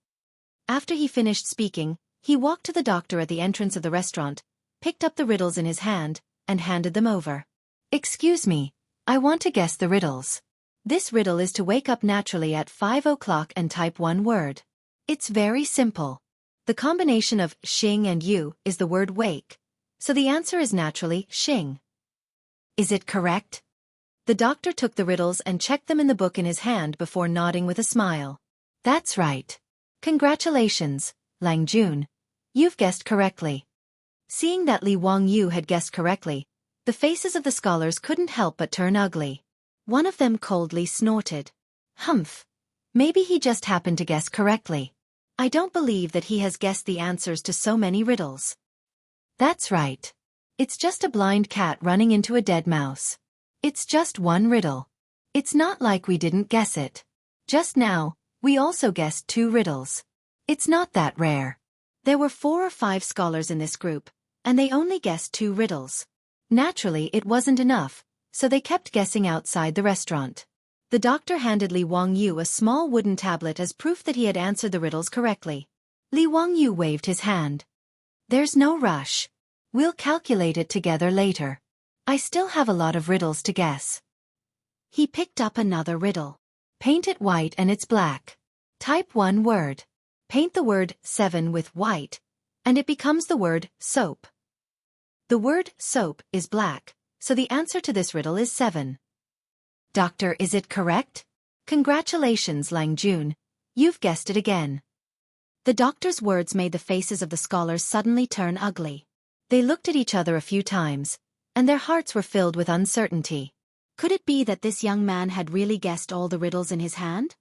After he finished speaking, he walked to the doctor at the entrance of the restaurant, picked up the riddles in his hand, and handed them over. "Excuse me, I want to guess the riddles. This riddle is to wake up naturally at 5 o'clock and type one word. It's very simple. The combination of xing and yu is the word wake, so the answer is naturally xing. Is it correct?" The doctor took the riddles and checked them in the book in his hand before nodding with a smile. "That's right. Congratulations, Lang Jun. You've guessed correctly." Seeing that Li Wangyu had guessed correctly, the faces of the scholars couldn't help but turn ugly. One of them coldly snorted. "Humph. Maybe he just happened to guess correctly. I don't believe that he has guessed the answers to so many riddles." "That's right. It's just a blind cat running into a dead mouse. It's just one riddle. It's not like we didn't guess it. Just now, we also guessed 2 riddles. It's not that rare." There were 4 or 5 scholars in this group, and they only guessed 2 riddles. Naturally, it wasn't enough, so they kept guessing outside the restaurant. The doctor handed Li Wangyu a small wooden tablet as proof that he had answered the riddles correctly. Li Wangyu waved his hand. "There's no rush. We'll calculate it together later. I still have a lot of riddles to guess." He picked up another riddle. "Paint it white and it's black. Type one word. Paint the word 7 with white, and it becomes the word soap." The word soap is black, so the answer to this riddle is 7. "Doctor, is it correct?" "Congratulations, Lang Jun. You've guessed it again." The doctor's words made the faces of the scholars suddenly turn ugly. They looked at each other a few times, and their hearts were filled with uncertainty. Could it be that this young man had really guessed all the riddles in his hand?